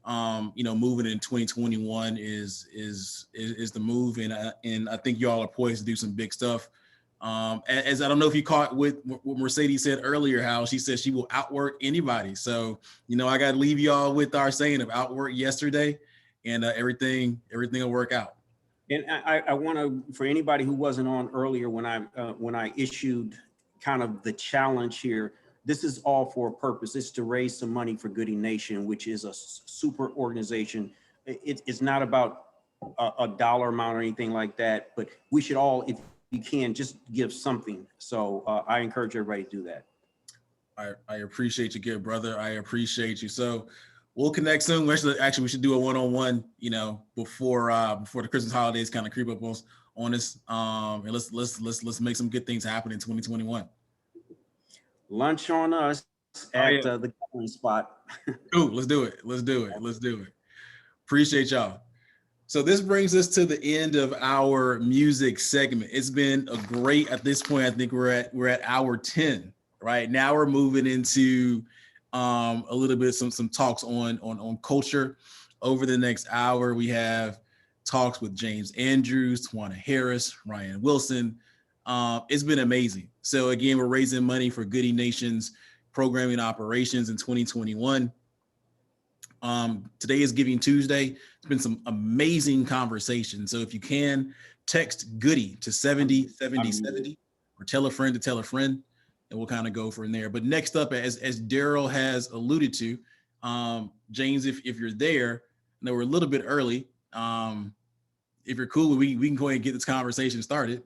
moving in 2021 is the move. And I think y'all are poised to do some big stuff. As I don't know if you caught what Mercedes said earlier, how she said she will outwork anybody. So, I got to leave y'all with our saying of outwork yesterday, and everything will work out. And I want to, for anybody who wasn't on earlier when I issued kind of the challenge here, this is all for a purpose. It's to raise some money for Goody Nation, which is a super organization. It's not about a dollar amount or anything like that, but we should all, if you can, just give something. So I encourage everybody to do that. I appreciate you, good brother. I appreciate you. So we'll connect soon. Actually, we should do a one-on-one, before the Christmas holidays kind of creep up on us. And let's make some good things happen in 2021. Lunch on us at the gathering spot. Cool. Let's do it. Appreciate y'all. So this brings us to the end of our music segment. It's been a great, at this point, I think we're at hour 10. Right now we're moving into a little bit some talks on culture. Over the next hour, we have talks with James Andrews, Tawana Harris, Ryan Wilson. It's been amazing. So again, we're raising money for Goody Nation's programming operations in 2021. Today is Giving Tuesday. It's been some amazing conversations. So if you can, text Goody to 707070 or tell a friend to tell a friend. And we'll kind of go from there. But next up, as Daryl has alluded to, James, if you're there, I know we're a little bit early. If you're cool, we can go ahead and get this conversation started.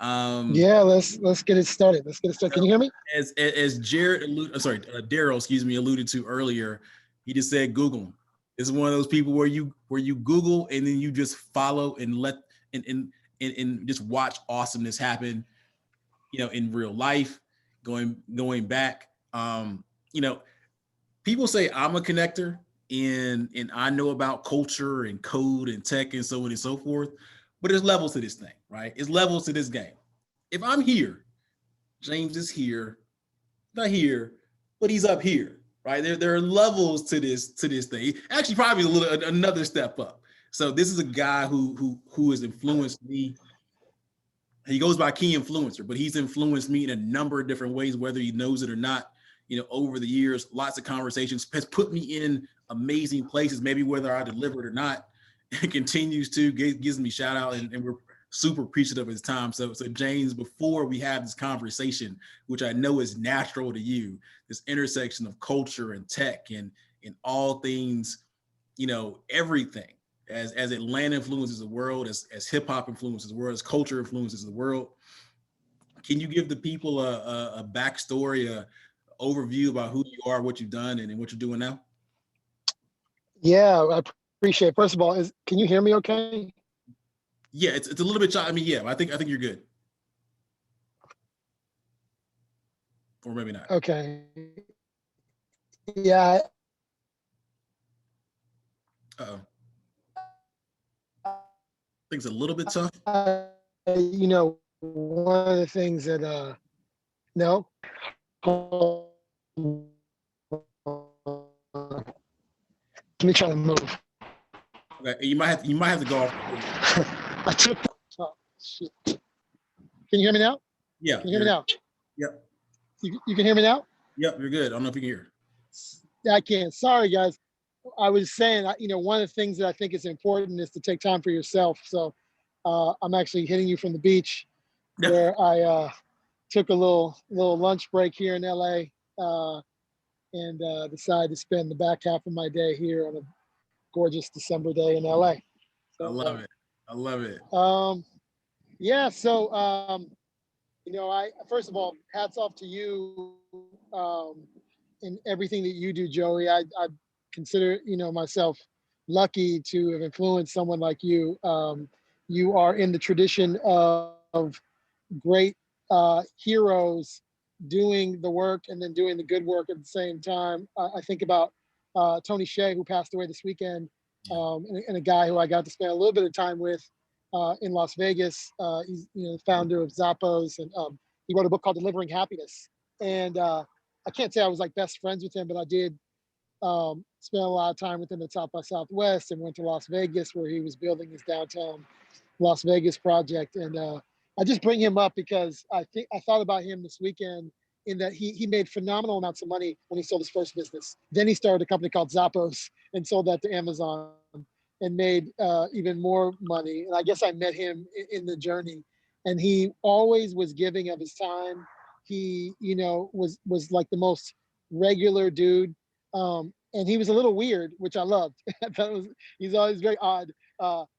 Yeah, let's get it started. Can you hear me? As Daryl, alluded to earlier, he just said Google him. It's one of those people where you Google and then you just follow and let and just watch awesomeness happen. In real life, going back, people say I'm a connector and I know about culture and code and tech and so on and so forth, but there's levels to this thing, right? It's levels to this game. If I'm here, James is here, not here, but he's up here, right? There are levels to this thing. Actually, probably another step up. So this is a guy who has influenced me. He goes by Key Influencer, but he's influenced me in a number of different ways, whether he knows it or not. Over the years, lots of conversations, has put me in amazing places, maybe whether I deliver it or not, and continues to, gives me shout out, and we're super appreciative of his time. So James, before we have this conversation, which I know is natural to you, this intersection of culture and tech and all things, everything. As Atlanta influences the world, as hip hop influences the world, as culture influences the world, can you give the people a backstory, a overview about who you are, what you've done, and what you're doing now? Yeah, I appreciate it. First of all, can you hear me okay? Yeah, it's a little bit choppy. I mean, yeah, I think you're good. Or maybe not. Okay. Yeah. Uh-oh. Things a little bit tough. One of the things that no. Let me try to move. Okay, you might have to go off. I took. Oh, shit. Can you hear me now? Yeah. Can you hear me now? Yep. You can hear me now? Yep, you're good. I don't know if you can hear. Yeah, I can. Sorry, guys. I was saying, one of the things that I think is important is to take time for yourself. So I'm actually hitting you from the beach where I took a little lunch break here in LA and decided to spend the back half of my day here on a gorgeous December day in LA. So, I love it. Yeah. So, I first of all, hats off to you in everything that you do, Joey. I consider, myself lucky to have influenced someone like you. You are in the tradition of great heroes doing the work and then doing the good work at the same time. I think about Tony Hsieh, who passed away this weekend, and a guy who I got to spend a little bit of time with in Las Vegas. He's the founder of Zappos, and he wrote a book called Delivering Happiness. And I can't say I was like best friends with him, but I did spend a lot of time with him at South by Southwest and went to Las Vegas where he was building his downtown Las Vegas project. And I just bring him up because I thought about him this weekend in that he made phenomenal amounts of money when he sold his first business. Then he started a company called Zappos and sold that to Amazon. and made even more money. And I guess I met him in the journey, and he always was giving of his time. He, was like the most regular dude. And he was a little weird, which I loved. I thought he's always very odd.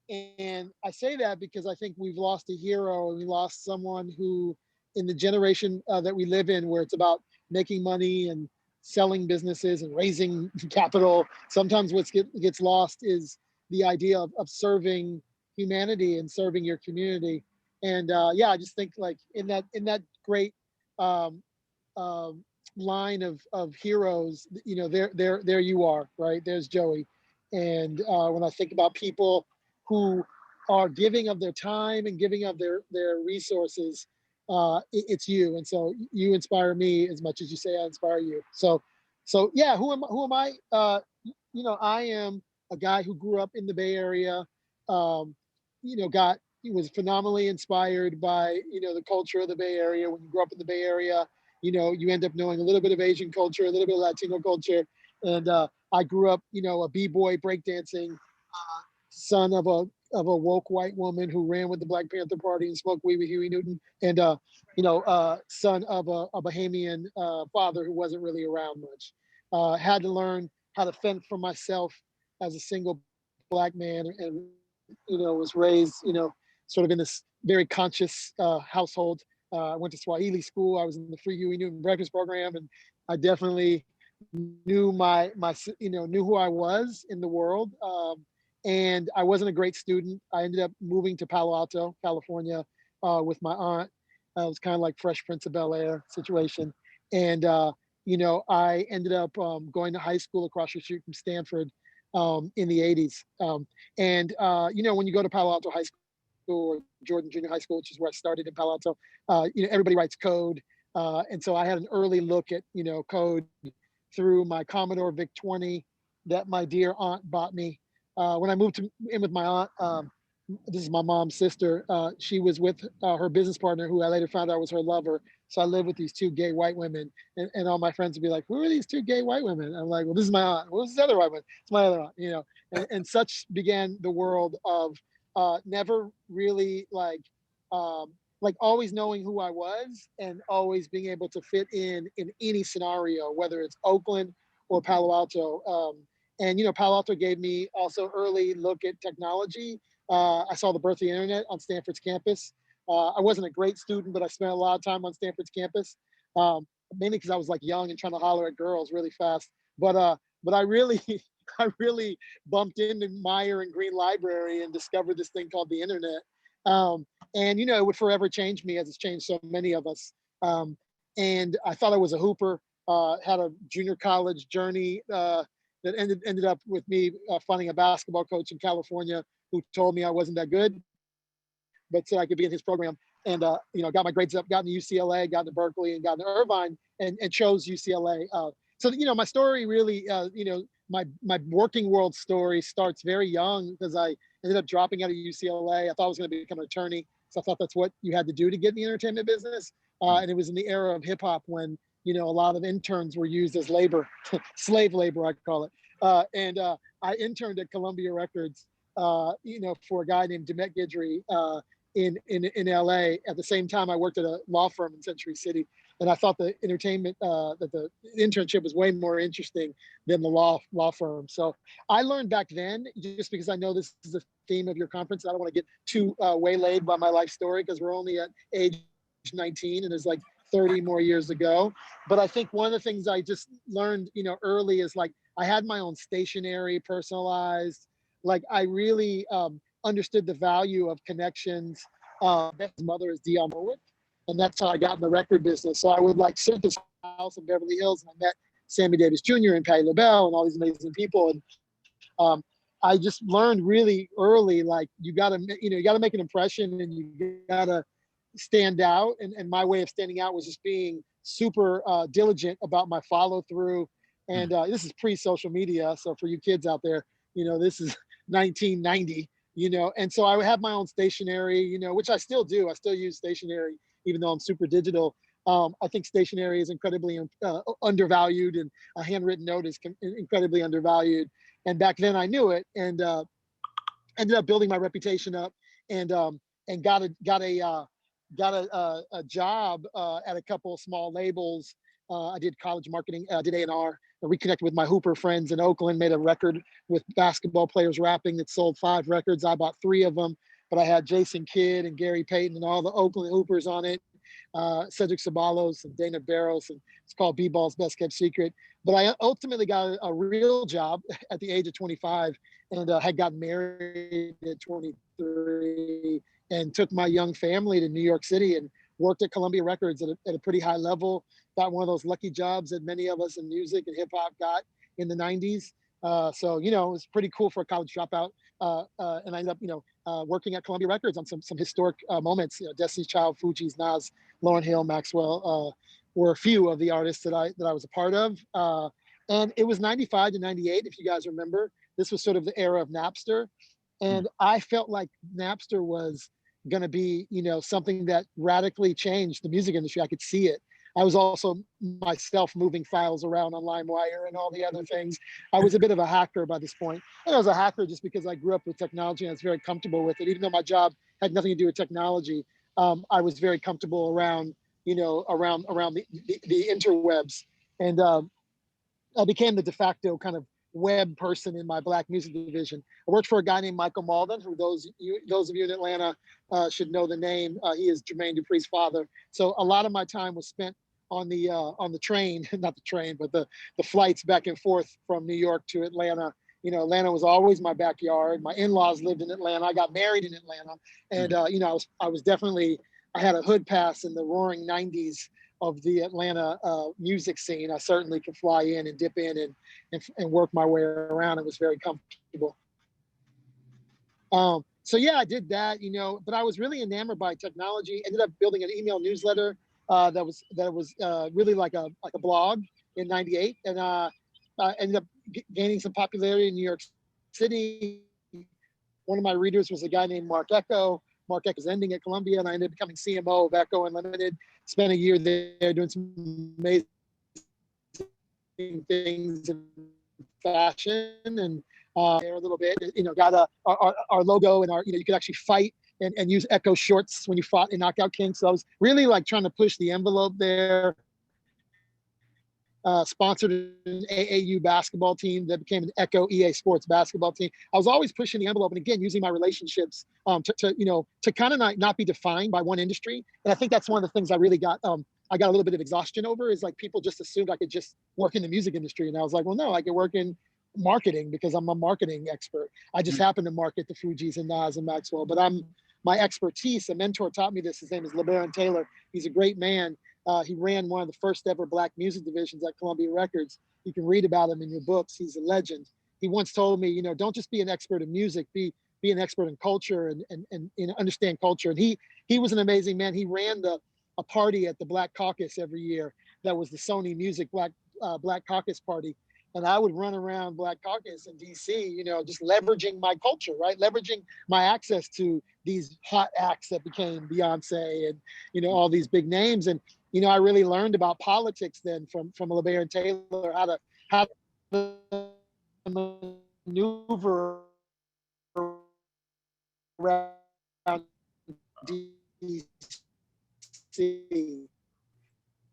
And I say that because I think we've lost a hero, and we lost someone who, in the generation that we live in, where it's about making money and selling businesses and raising capital, sometimes what gets lost is the idea of serving humanity and serving your community. And yeah, I just think like in that great um, line of heroes, there you are, right? There's Joey. And when I think about people who are giving of their time and giving of their resources, it's you. And so you inspire me as much as you say I inspire you. So yeah, who am I? I am a guy who grew up in the Bay Area. Um, he was phenomenally inspired by the culture of the Bay Area. When you grow up in the Bay Area, you end up knowing a little bit of Asian culture, a little bit of Latino culture. And I grew up, a b-boy breakdancing, son of a woke white woman who ran with the Black Panther Party and smoked weed with Huey Newton, and son of a Bahamian father who wasn't really around much. Had to learn how to fend for myself as a single Black man, and was raised, sort of in this very conscious household. I went to Swahili school. I was in the free Huey Newton breakfast program, and I definitely knew knew who I was in the world. And I wasn't a great student. I ended up moving to Palo Alto, California, with my aunt. It was kind of like Fresh Prince of Bel-Air situation. And I ended up going to high school across the street from Stanford in the 80s. When you go to Palo Alto High School or Jordan Junior High School, which is where I started in Palo Alto, everybody writes code. And so I had an early look at, code through my Commodore VIC-20 that my dear aunt bought me. When I moved in with my aunt, this is my mom's sister, she was with her business partner, who I later found out was her lover. So I lived with these two gay white women, and all my friends would be like, who are these two gay white women? And I'm like, well, this is my aunt. Who's this other white woman? It's my other aunt, and such began the world of never really like always knowing who I was and always being able to fit in any scenario, whether it's Oakland or Palo Alto. And Palo Alto gave me also early look at technology. I saw the birth of the internet on Stanford's campus. I wasn't a great student, but I spent a lot of time on Stanford's campus, mainly because I was like young and trying to holler at girls really fast. But I really I really bumped into Meyer and Green Library and discovered this thing called the internet. And it would forever change me, as it's changed so many of us. And I thought I was a hooper. Had a junior college journey that ended up with me finding a basketball coach in California who told me I wasn't that good, but said I could be in his program. And got my grades up, got into UCLA, got into Berkeley, and got into Irvine, and chose UCLA. So my story really, my working world story starts very young, because I ended up dropping out of UCLA. I thought I was going to become an attorney, so I thought that's what you had to do to get in the entertainment business. And it was in the era of hip hop when a lot of interns were used as labor, slave labor, I call it. And I interned at Columbia Records, for a guy named Demet Guidry in LA. At the same time, I worked at a law firm in Century City, and I thought the entertainment, that the internship was way more interesting than the law firm. So I learned back then, just because I know this is the theme of your conference, I don't want to get too waylaid by my life story, because we're only at age 19 and there's like 30 more years to go. But I think one of the things I just learned, early is like, I had my own stationery, personalized. Like I really understood the value of connections. Beth's mother is Dionne Warwick, and that's how I got in the record business. So I would like sit at this house in Beverly Hills, and I met Sammy Davis Jr. and Patti LaBelle and all these amazing people. And I just learned really early, like you gotta make an impression, and you gotta stand out. And my way of standing out was just being super diligent about my follow through. And this is pre-social media, so for you kids out there, this is 1990. And so I would have my own stationery, which I still do. I still use stationery, even though I'm super digital. I think stationery is incredibly undervalued, and a handwritten note is incredibly undervalued. And back then I knew it. And ended up building my reputation up, and got a job at a couple of small labels. I did college marketing, did A&R. I reconnected with my Hooper friends in Oakland, made a record with basketball players rapping that sold 5 records. I bought 3 of them, but I had Jason Kidd and Gary Payton and all the Oakland Hoopers on it. Cedric Ceballos and Dana Barros, and it's called B-Ball's Best Kept Secret. But I ultimately got a real job at the age of 25, and had gotten married at 23, and took my young family to New York City and worked at Columbia Records at a pretty high level. Got one of those lucky jobs that many of us in music and hip hop got in the 90s. So, you know, it was pretty cool for a college dropout. And I ended up, working at Columbia Records on some historic moments. You know, Destiny's Child, Fugees, Nas, Lauryn Hill, Maxwell were a few of the artists that I was a part of. And it was 95 to 98, if you guys remember. This was sort of the era of Napster. And I felt like Napster was going to be, you know, something that radically changed the music industry. I could see it. I was also myself moving files around on LimeWire and all the other things. I was a bit of a hacker by this point. And I was a hacker just because I grew up with technology and I was very comfortable with it. Even though my job had nothing to do with technology, I was very comfortable around, you know, around the interwebs. And I became the de facto kind of web person in my Black music division. I worked for a guy named Michael Malden, who those of you in Atlanta should know the name. He is Jermaine Dupri's father. So a lot of my time was spent on the train, not the train, but the flights back and forth from New York to Atlanta. You know, Atlanta was always my backyard. My in-laws lived in Atlanta. I got married in Atlanta, and you know, I was definitely, I had a hood pass in the roaring 90s of the Atlanta music scene. I certainly could fly in and dip in and work my way around. It was very comfortable. So yeah, I did that, you know, but I was really enamored by technology. Ended up building an email newsletter that was really like a blog in '98, and I ended up gaining some popularity in New York City. One of my readers was a guy named Mark Echo. Mark Echo was ending at Columbia, and I ended up becoming CMO of Echo Unlimited. Spent a year there doing some amazing things in fashion, and there a little bit, you know, got our logo and our, you know, you could actually fight and use Echo shorts when you fought in Knockout King. So I was really like trying to push the envelope there. Sponsored an AAU basketball team that became an Echo EA Sports basketball team. I was always pushing the envelope, and again, using my relationships to kind of not be defined by one industry. And I think that's one of the things I really got. I got a little bit of exhaustion over, is like people just assumed I could just work in the music industry, and I was like, well, no, I could work in marketing because I'm a marketing expert. I just happen to market the Fugees and Nas and Maxwell, but my expertise. A mentor taught me this. His name is LeBaron Taylor. He's a great man. He ran one of the first ever Black music divisions at Columbia Records. You can read about him in your books. He's a legend. He once told me, you know, don't just be an expert in music, be an expert in culture and you know, understand culture. And he was an amazing man. He ran a party at the Black Caucus every year. That was the Sony Music Black Caucus party. And I would run around Black Caucus in DC, you know, just leveraging my culture, right? Leveraging my access to these hot acts that became Beyonce and, you know, all these big names. And, you know, I really learned about politics then from LeBaron Taylor, how to maneuver around DC.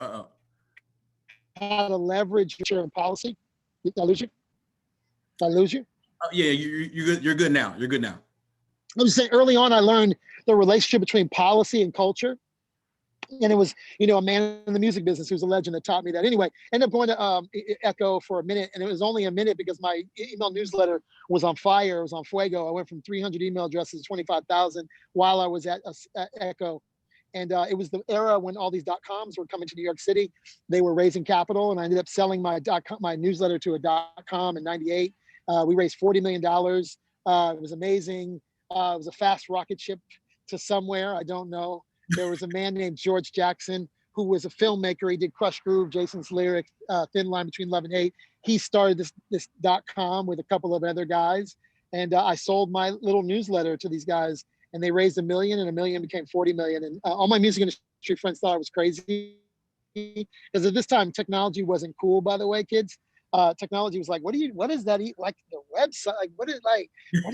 Uh-oh. How to leverage your policy. Did I lose you? Did I lose you? Yeah, you're good. You're good now. You're good now. I was saying early on, I learned the relationship between policy and culture. And it was, you know, a man in the music business who's a legend that taught me that. Anyway, ended up going to Echo for a minute, and it was only a minute because my email newsletter was on fire. It was on fuego. I went from 300 email addresses to 25,000 while I was at Echo. And it was the era when all these .coms were coming to New York City. They were raising capital, and I ended up selling my newsletter to a .com in '98. We raised $40 million. It was amazing. It was a fast rocket ship to somewhere, I don't know. There was a man named George Jackson who was a filmmaker. He did Crush Groove, Jason's Lyric, Thin Line Between Love and Hate. He started this .com with a couple of other guys, and I sold my little newsletter to these guys, and they raised $1 million, and $1 million became 40 million. And all my music industry friends thought I was crazy, because at this time technology wasn't cool. By the way, kids, technology was like, what is that? Like the website? Like, what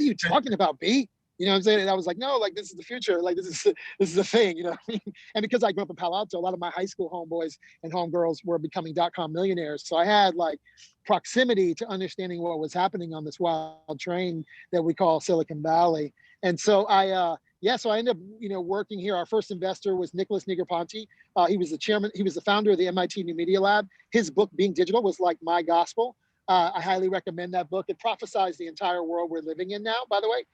are you talking about, B? You know what I'm saying? And I was like, no, like this is the future. Like this is a thing, you know what I mean? And because I grew up in Palo Alto, a lot of my high school homeboys and homegirls were becoming .com millionaires. So I had like proximity to understanding what was happening on this wild train that we call Silicon Valley. And so so I ended up, working here. Our first investor was Nicholas Negroponte. He was the founder of the MIT New Media Lab. His book, Being Digital, was like my gospel. I highly recommend that book. It prophesies the entire world we're living in now, by the way.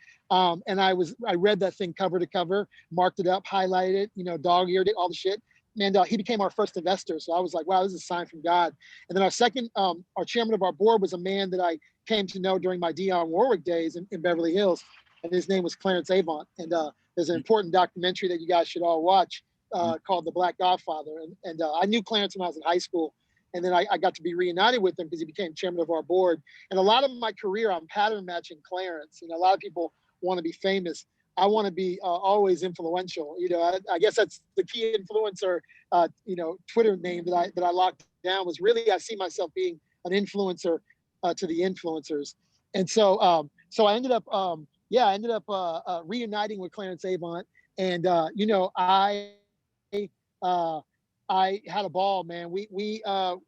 And I read that thing cover to cover, marked it up, highlighted it, dog-eared it, all the shit. And he became our first investor. So I was like, wow, this is a sign from God. And then our second, our chairman of our board was a man that I came to know during my Dionne Warwick days in Beverly Hills. And his name was Clarence Avant. And there's an important documentary that you guys should all watch called The Black Godfather. And I knew Clarence when I was in high school. And then I got to be reunited with him because he became chairman of our board. And a lot of my career, I'm pattern matching Clarence. A lot of people want to be famous. I want to be always influential. I guess that's the key influencer, Twitter name that I locked down was really, I see myself being an influencer to the influencers. And so I ended up, reuniting with Clarence Avant. And, I had a ball, man. We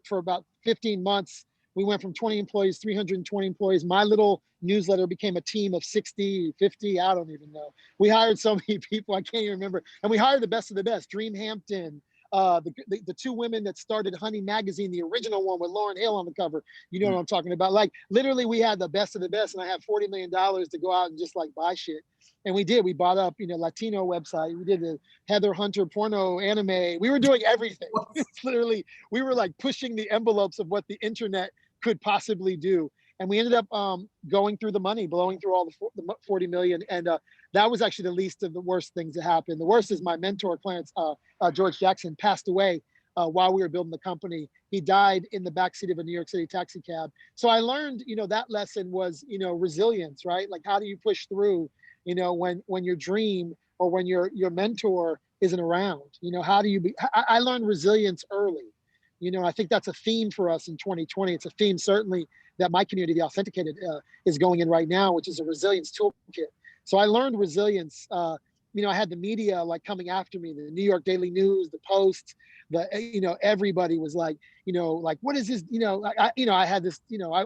for about 15 months, we went from 20 employees, 320 employees. My little newsletter became a team of 60, 50, I don't even know. We hired so many people, I can't even remember. And we hired the best of the best. Dream Hampton, the two women that started Honey Magazine, the original one with Lauryn Hill on the cover. You know what I'm talking about? Like literally we had the best of the best, and I had $40 million to go out and just like buy shit. And we did. We bought up, Latino website. We did the Heather Hunter porno anime. We were doing everything. It's literally, we were like pushing the envelopes of what the internet could possibly do. And we ended up going through the money, blowing through all the 40 million. And that was actually the least of the worst things that happened. The worst is my mentor, Clarence, George Jackson, passed away while we were building the company. He died in the backseat of a New York City taxi cab. So I learned, that lesson was, resilience, right? Like, how do you push through, when your dream or when your mentor isn't around? How do you be? I learned resilience early. I think that's a theme for us in 2020. It's a theme certainly that my community, the Authenticated, is going in right now, which is a resilience toolkit. So I learned resilience. I had the media like coming after me, the New York Daily News, the Post, everybody was like, like, what is this? I had this,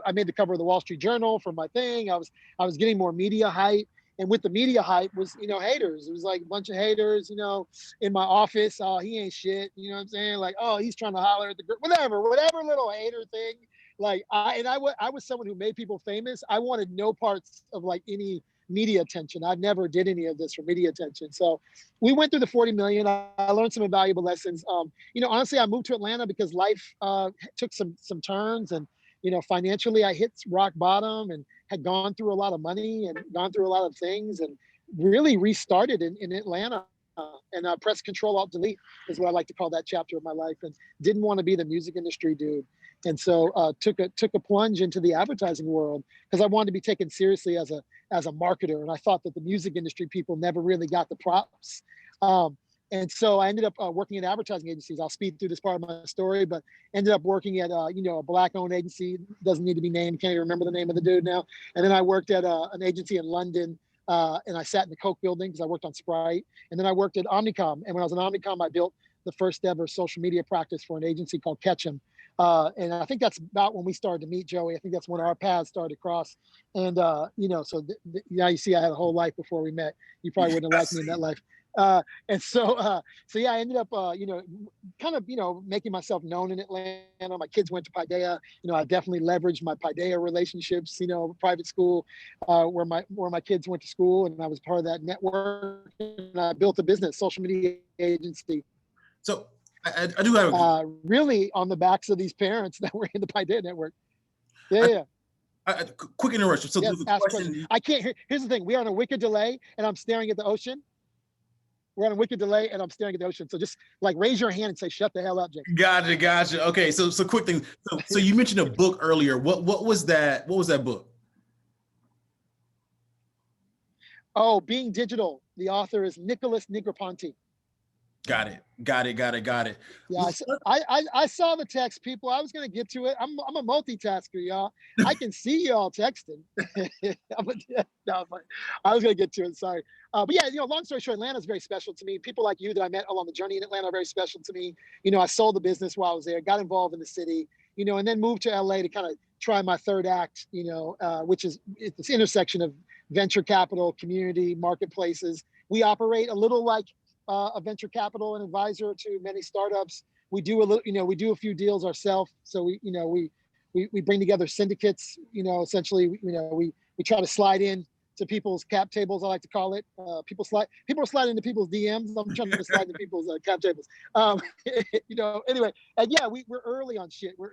I made the cover of the Wall Street Journal for my thing. I was getting more media hype. And with the media hype was, haters. It was like a bunch of haters, in my office. Oh, he ain't shit. You know what I'm saying? Like, oh, he's trying to holler at the girl, whatever little hater thing. Like, I was someone who made people famous. I wanted no parts of like any media attention. I never did any of this for media attention. So we went through the 40 million. I learned some invaluable lessons. Honestly, I moved to Atlanta because life took some turns, and, financially I hit rock bottom and had gone through a lot of money and gone through a lot of things, and really restarted in Atlanta. And press Control Alt Delete is what I like to call that chapter of my life, and didn't want to be the music industry dude. And so took a plunge into the advertising world because I wanted to be taken seriously as a marketer. And I thought that the music industry people never really got the props. And so I ended up working at advertising agencies. I'll speed through this part of my story, but ended up working at a Black-owned agency. Doesn't need to be named. Can't even remember the name of the dude now. And then I worked at an agency in London, and I sat in the Coke building because I worked on Sprite. And then I worked at Omnicom. And when I was in Omnicom, I built the first ever social media practice for an agency called Ketchum. And I think that's about when we started to meet, Joey. I think that's when our paths started to cross. And, so now you see I had a whole life before we met. You probably wouldn't have liked me in that life. And so I ended up, kind of, making myself known in Atlanta. My kids went to Paideia. I definitely leveraged my Paideia relationships, private school, where my kids went to school, and I was part of that network. And I built a business, social media agency. So I do have really on the backs of these parents that were in the Paideia network. Yeah. Quick interruption. So yes, the question, I can't hear. Here's the thing: we are on a wicked delay, and I'm staring at the ocean. We're on a wicked delay, and I'm staring at the ocean. So just like raise your hand and say, "Shut the hell up, Jake." Gotcha. Okay, so quick thing. So you mentioned a book earlier. What was that? What was that book? Oh, Being Digital. The author is Nicholas Negroponte. Got it. Yeah, I saw the text, people. I was gonna get to it. I'm a multitasker, y'all. I can see y'all texting. No, but I was gonna get to it. Sorry, but yeah, long story short, Atlanta is very special to me. People like you that I met along the journey in Atlanta are very special to me. I sold the business while I was there, got involved in the city, and then moved to LA to kind of try my third act. Which is this intersection of venture capital, community, marketplaces. We operate a little like a venture capital and advisor to many startups. We do a little, we do a few deals ourselves. So we bring together syndicates. Essentially, we try to slide in to people's cap tables. I like to call it. People are sliding into people's DMs. I'm trying to slide into people's cap tables. Anyway, and yeah, we're early on shit. We're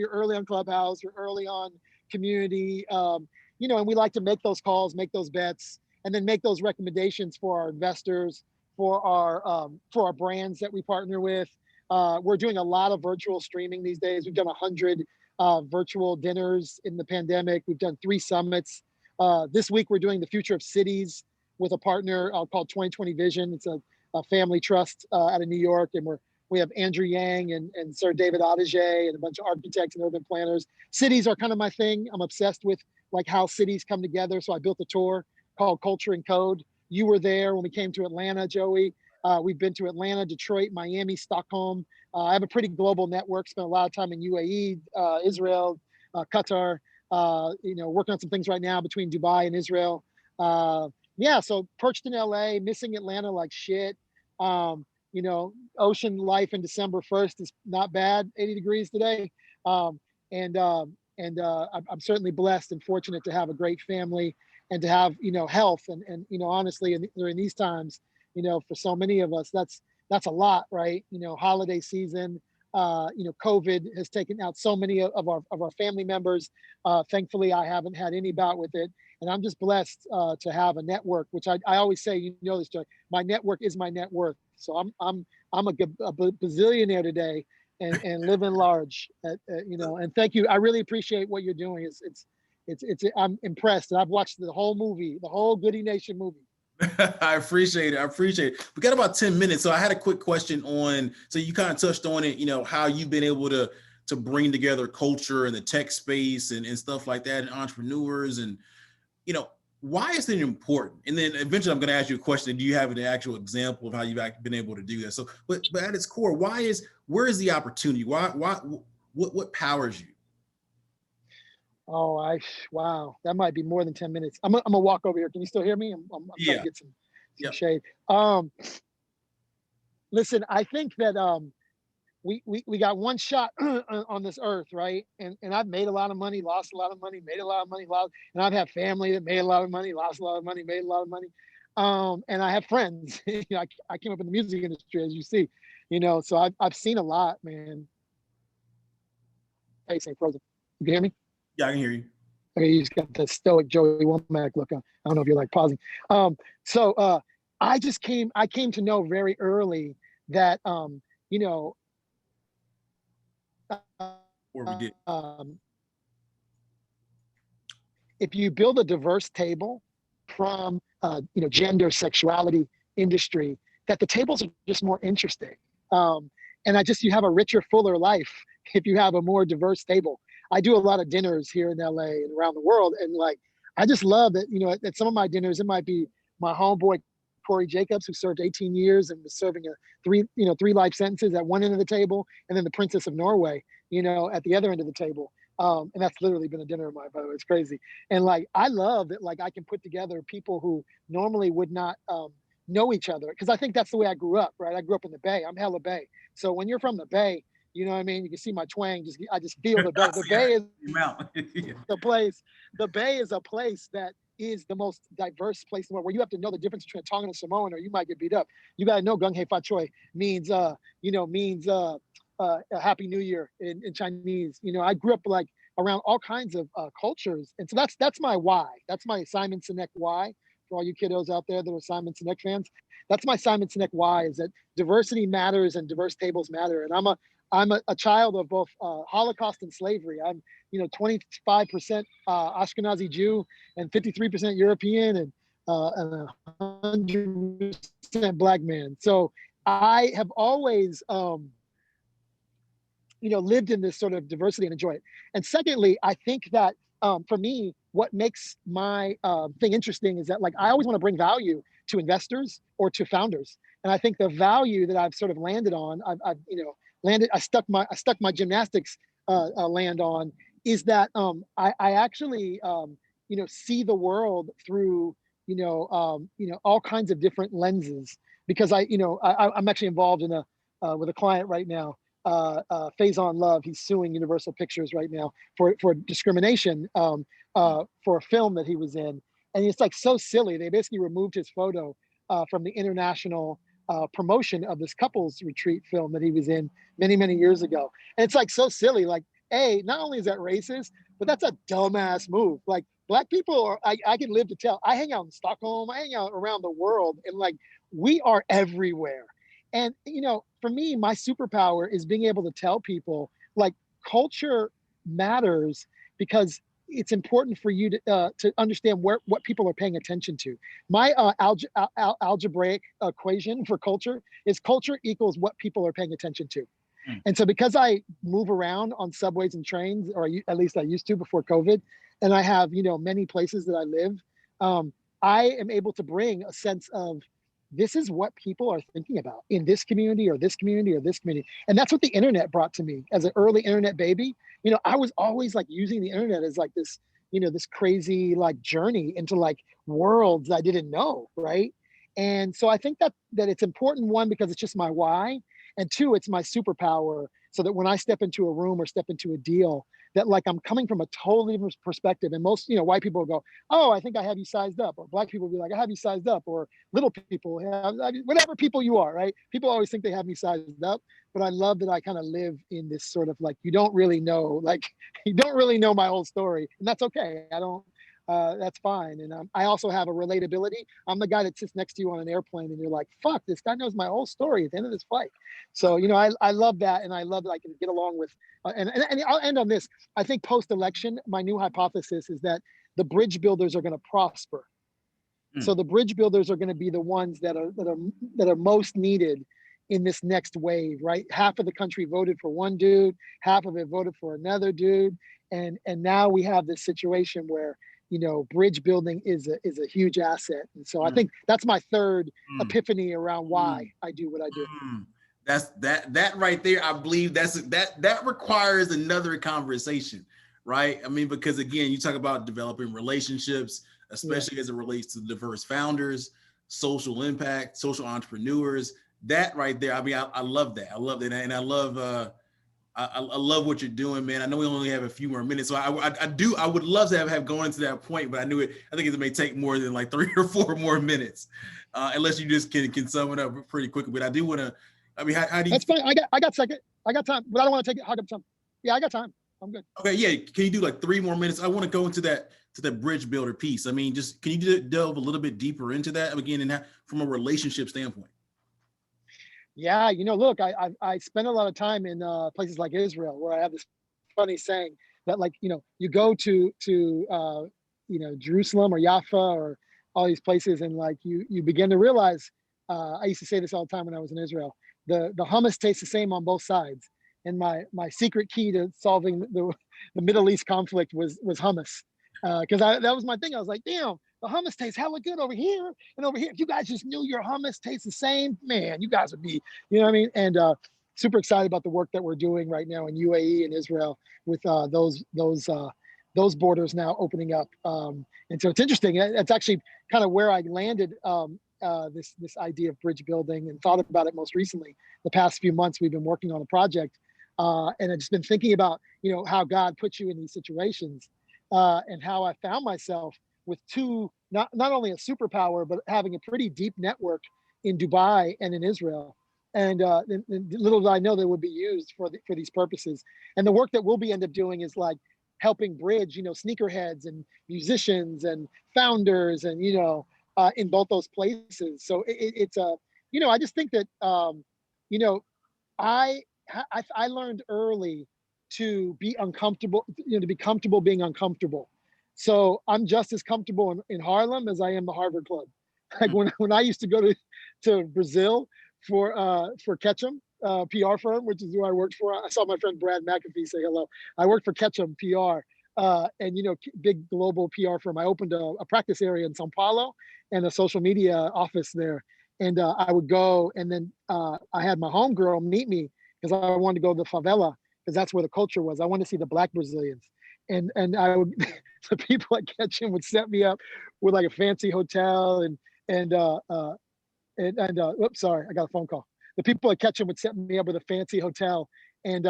early on Clubhouse. We're early on community. And we like to make those calls, make those bets, and then make those recommendations for our investors, for our brands that we partner with. We're doing a lot of virtual streaming these days. We've done 100 virtual dinners in the pandemic. We've done 3 summits. This week we're doing the future of cities with a partner called 2020 Vision. It's a family trust out of New York, and we have Andrew Yang and Sir David Adige and a bunch of architects and urban planners. Cities are kind of my thing. I'm obsessed with like how cities come together. So I built a tour called Culture and Code. You were there when we came to Atlanta, Joey. We've been to Atlanta, Detroit, Miami, Stockholm. I have a pretty global network, spent a lot of time in UAE, Israel, Qatar, working on some things right now between Dubai and Israel. So perched in LA, missing Atlanta like shit. Ocean life in December 1st is not bad, 80 degrees today. I'm certainly blessed and fortunate to have a great family and to have, health and honestly, during these times, for so many of us, that's a lot, right? Holiday season, COVID has taken out so many of our family members. Thankfully, I haven't had any bout with it. And I'm just blessed to have a network, which I always say, this, Joy, my network is my net worth. So I'm a bazillionaire today and living large, and thank you. I really appreciate what you're doing. I'm impressed. And I've watched the whole movie, the whole Goody Nation movie. I appreciate it. We got about 10 minutes. So I had a quick question so you kind of touched on it, how you've been able to bring together culture in the tech space and stuff like that, and entrepreneurs, and, why is it important? And then eventually I'm going to ask you a question. Do you have an actual example of how you've been able to do that? So, but at its core, where is the opportunity? What powers you? Oh, wow, that might be more than 10 minutes. I'm gonna walk over here. Can you still hear me? I'm trying to get some shade. Listen, I think that we got one shot on this earth, right? And I've made a lot of money, lost a lot of money, made a lot of money, and I've had family that made a lot of money, lost a lot of money, made a lot of money. And I have friends. I came up in the music industry, as you see, so I've seen a lot, man. Hey, say frozen. You can hear me? Yeah, I can hear you. Okay, you just got the stoic Joey Womack look on. I don't know if you're like pausing. I came to know very early that, if you build a diverse table from, gender, sexuality, industry, that the tables are just more interesting. You have a richer, fuller life if you have a more diverse table. I do a lot of dinners here in LA and around the world. And I just love that, at some of my dinners, it might be my homeboy, Corey Jacobs, who served 18 years and was serving 3 life sentences at one end of the table. And then the Princess of Norway, at the other end of the table. And that's literally been a dinner of mine, by the way. It's crazy. And I love that, I can put together people who normally would not know each other. Cause I think that's the way I grew up, right? I grew up in the Bay. I'm hella Bay. So when you're from the Bay, you know what I mean? You can see my twang. I just feel the Bay. The Bay is the place. The Bay is a place that is the most diverse place in the world, where you have to know the difference between a Tongan and a Samoan, or you might get beat up. You gotta know Gung Hei Fa Choi means Happy New Year in Chinese. I grew up around all kinds of cultures, and so that's my why. That's my Simon Sinek why. For all you kiddos out there that are Simon Sinek fans, that's my Simon Sinek why, is that diversity matters and diverse tables matter. And I'm a child of both Holocaust and slavery. I'm 25% Ashkenazi Jew and 53% European and 100% Black man. So I have always, lived in this sort of diversity and enjoy it. And secondly, I think that for me, what makes my thing interesting is that like I always want to bring value to investors or to founders. And I think the value that I've sort of landed on, I've landed, I stuck my gymnastics land on, is that I actually see the world through all kinds of different lenses, because I'm actually involved in with a client right now, Faison Love. He's suing Universal Pictures right now for discrimination for a film that he was in, and it's like so silly. They basically removed his photo from the international promotion of this couples retreat film that he was in many years ago, and it's like so silly. Like, not only is that racist, but that's a dumbass move. Like, Black people are, I can live to tell. I hang out in Stockholm, I hang out around the world, and like we are everywhere. And for me, my superpower is being able to tell people like culture matters, because it's important for you to understand what people are paying attention to. My algebraic equation for culture is culture equals what people are paying attention to. And so because I move around on subways and trains, or at least I used to before COVID, and I have, many places that I live, I am able to bring a sense of this is what people are thinking about in this community or this community or this community. And that's what the internet brought to me as an early internet baby. I was always like using the internet as like this, this crazy like journey into like worlds I didn't know, right? And so I think that it's important, one, because it's just my why, and two, it's my superpower, so that when I step into a room or step into a deal, that like I'm coming from a totally different perspective. And most, white people go, "Oh, I think I have you sized up," or Black people will be like, "I have you sized up," or little people have, whatever people you are, right? People always think they have me sized up, but I love that I kind of live in this sort of like, you don't really know my whole story, and that's okay. I don't. That's fine. And I also have a relatability. I'm the guy that sits next to you on an airplane and you're like, fuck, this guy knows my whole story at the end of this flight. So, I love that. And I love that I can get along with, and I'll end on this. I think post-election, my new hypothesis is that the bridge builders are going to prosper. So the bridge builders are going to be the ones that are most needed in this next wave, right? Half of the country voted for one dude, half of it voted for another dude. And now we have this situation where, bridge building is a huge asset. And so I think that's my third epiphany around why I do what I do. That's that right there. I believe that requires another conversation, right? I mean, because again, you talk about developing relationships, especially as it relates to diverse founders, social impact, social entrepreneurs. That right there. I mean, I love that. I love that, and I love. I love what you're doing, man. I know we only have a few more minutes, so I would love to have gone into that point, but I think it may take more than like 3 or 4 more minutes, unless you just can sum it up pretty quickly. But I do want to. I mean, how do you? That's fine. I got second. I got time, but I don't want to take it. Hog up time. Yeah, I got time. I'm good. Okay, yeah. Can you do like 3 more minutes? I want to go into that bridge builder piece. I mean, just can you delve a little bit deeper into that again, and from a relationship standpoint? Yeah, look, I spend a lot of time in places like Israel, where I have this funny saying that, like, you go to Jerusalem or Jaffa or all these places, and like you begin to realize. I used to say this all the time when I was in Israel. The hummus tastes the same on both sides, and my secret key to solving the Middle East conflict was hummus, because that was my thing. I was like, damn. The hummus tastes hella good over here and over here. If you guys just knew your hummus tastes the same, man, you guys would be, you know what I mean? And super excited about the work that we're doing right now in UAE and Israel with those borders now opening up. And so it's interesting. It's actually kind of where I landed this idea of bridge building and thought about it most recently. The past few months, we've been working on a project, and I've just been thinking about, how God puts you in these situations, and how I found myself with two, not only a superpower, but having a pretty deep network in Dubai and in Israel. And little did I know they would be used for these purposes. And the work that we'll be end up doing is like helping bridge, sneakerheads and musicians and founders and, in both those places. So it's I just think that, I learned early to be uncomfortable, to be comfortable being uncomfortable. So I'm just as comfortable in Harlem as I am the Harvard Club. Like when I used to go to Brazil Ketchum PR firm, which is who I worked for. I saw my friend Brad McAfee say hello. I worked for Ketchum PR, and big global PR firm. I opened a practice area in Sao Paulo and a social media office there. And I would go, and then I had my homegirl meet me because I wanted to go to the favela because that's where the culture was. I wanted to see the Black Brazilians, and I would the people at Ketchum would set me up with like a fancy hotel and oops, sorry, I got a phone call. The people at Ketchum would set me up with a fancy hotel, and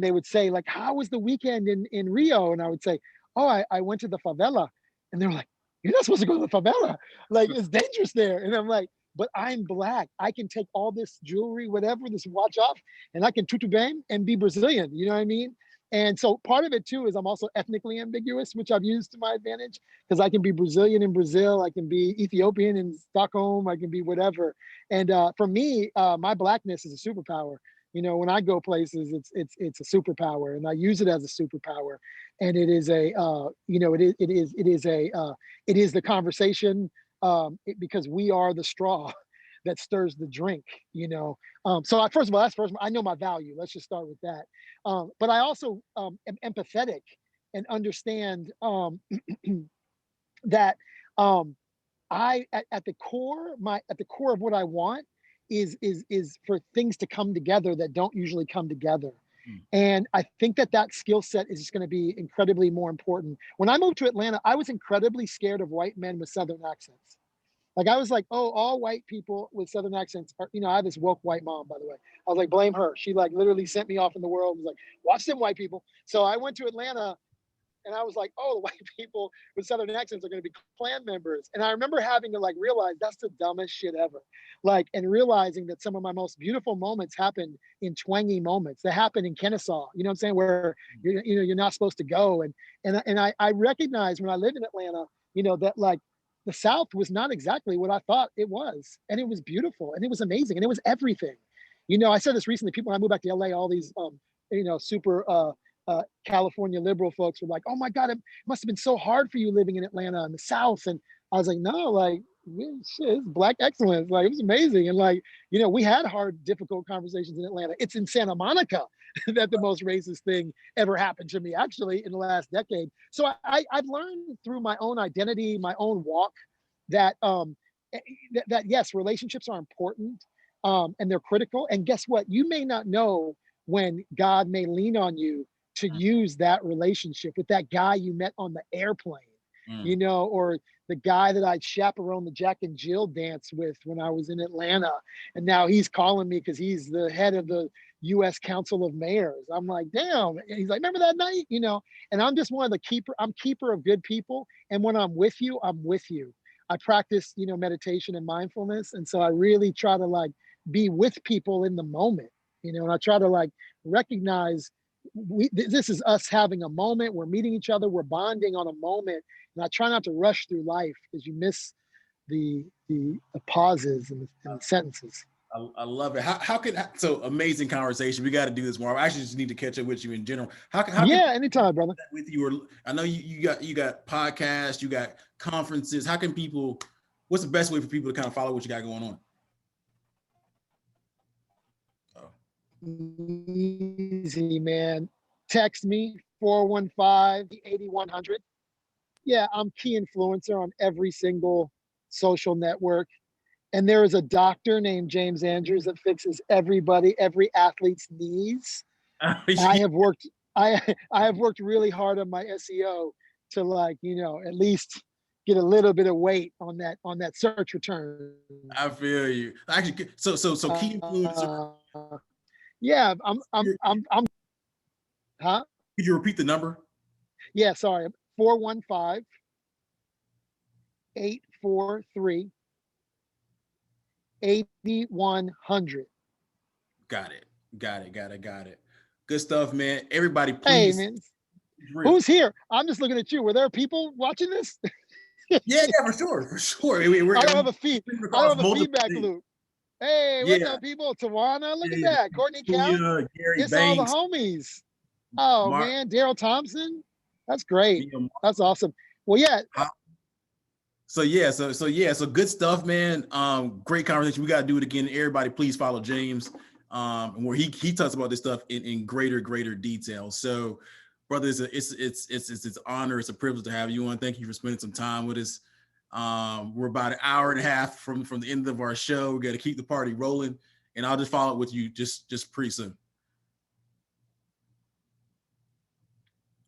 they would say like, "How was the weekend in Rio?" And I would say, "Oh, I went to the favela," and they were like, "You're not supposed to go to the favela. Like it's dangerous there." And I'm like, "But I'm Black. I can take all this jewelry, whatever, this watch off, and I can tutu bang and be Brazilian." You know what I mean? And so part of it too is I'm also ethnically ambiguous, which I've used to my advantage because I can be Brazilian in Brazil, I can be Ethiopian in Stockholm, I can be whatever. And for me, my Blackness is a superpower. When I go places, it's a superpower, and I use it as a superpower. And it is it is the conversation because we are the straw that stirs the drink. So first of all, I know my value. Let's just start with that. But I also am empathetic and understand that I at the core of what I want is for things to come together that don't usually come together. And I think that skill set is just going to be incredibly more important. When I moved to Atlanta, I was incredibly scared of white men with Southern accents. Like I was like, oh, all white people with Southern accents are, I have this woke white mom, by the way. I was like, blame her. She like literally sent me off in the world and was like, watch them white people. So I went to Atlanta and I was like, oh, the white people with Southern accents are going to be Klan members. And I remember having to like realize that's the dumbest shit ever. Like, and realizing that some of my most beautiful moments happened in twangy moments that happened in Kennesaw, you know what I'm saying? Where you're not supposed to go. And I recognized when I lived in Atlanta, that like, the South was not exactly what I thought it was. And it was beautiful and it was amazing and it was everything. I said this recently, people, when I moved back to LA, all these, super California liberal folks were like, oh my God, it must have been so hard for you living in Atlanta in the South. And I was like, no, like, shit, it's Black excellence. Like, it was amazing. And like, we had hard, difficult conversations in Atlanta. It's in Santa Monica that the most racist thing ever happened to me, actually, in the last decade. So I've learned through my own identity, my own walk, that that yes, relationships are important and they're critical. And guess what? You may not know when God may lean on you to use that relationship with that guy you met on the airplane, or the guy that I'd chaperone the Jack and Jill dance with when I was in Atlanta. And now he's calling me because he's the head of the U.S. Council of Mayors. I'm like, damn. And he's like, remember that night? And I'm just one of the I'm keeper of good people. And when I'm with you, I'm with you. I practice, meditation and mindfulness. And so I really try to like be with people in the moment, and I try to like recognize this is us having a moment. We're meeting each other. We're bonding on a moment. And I try not to rush through life because you miss the pauses and the sentences. I love it. How can so amazing conversation? We got to do this more. I actually just need to catch up with you in general. How anytime, brother. With you, I know you got podcasts, you got conferences. How can people? What's the best way for people to kind of follow what you got going on? Easy, man. Text me 415-8100. Yeah, I'm key influencer on every single social network. And there is a doctor named James Andrews that fixes every athlete's knees. I have worked really hard on my SEO to like, at least get a little bit of weight on that search return. I feel you. Actually, so key influencer. Yeah, I'm huh? Could you repeat the number? Yeah, sorry. 415-843-8100. Got it. Good stuff, man. Everybody, please. Hey, man. Who's here? I'm just looking at you. Were there people watching this? yeah, for sure. I don't have a feedback loop. Hey, what's up, people? Tawana, look at that. Courtney Count. It's all the homies. Oh, man. Daryl Thompson. That's great. That's awesome. Well, yeah. So good stuff, man. Great conversation. We got to do it again. Everybody, please follow James, and where he talks about this stuff in greater detail. So, brother, it's an honor. It's a privilege to have you on. Thank you for spending some time with us. We're about an hour and a half from the end of our show. We got to keep the party rolling, and I'll just follow up with you just pretty soon.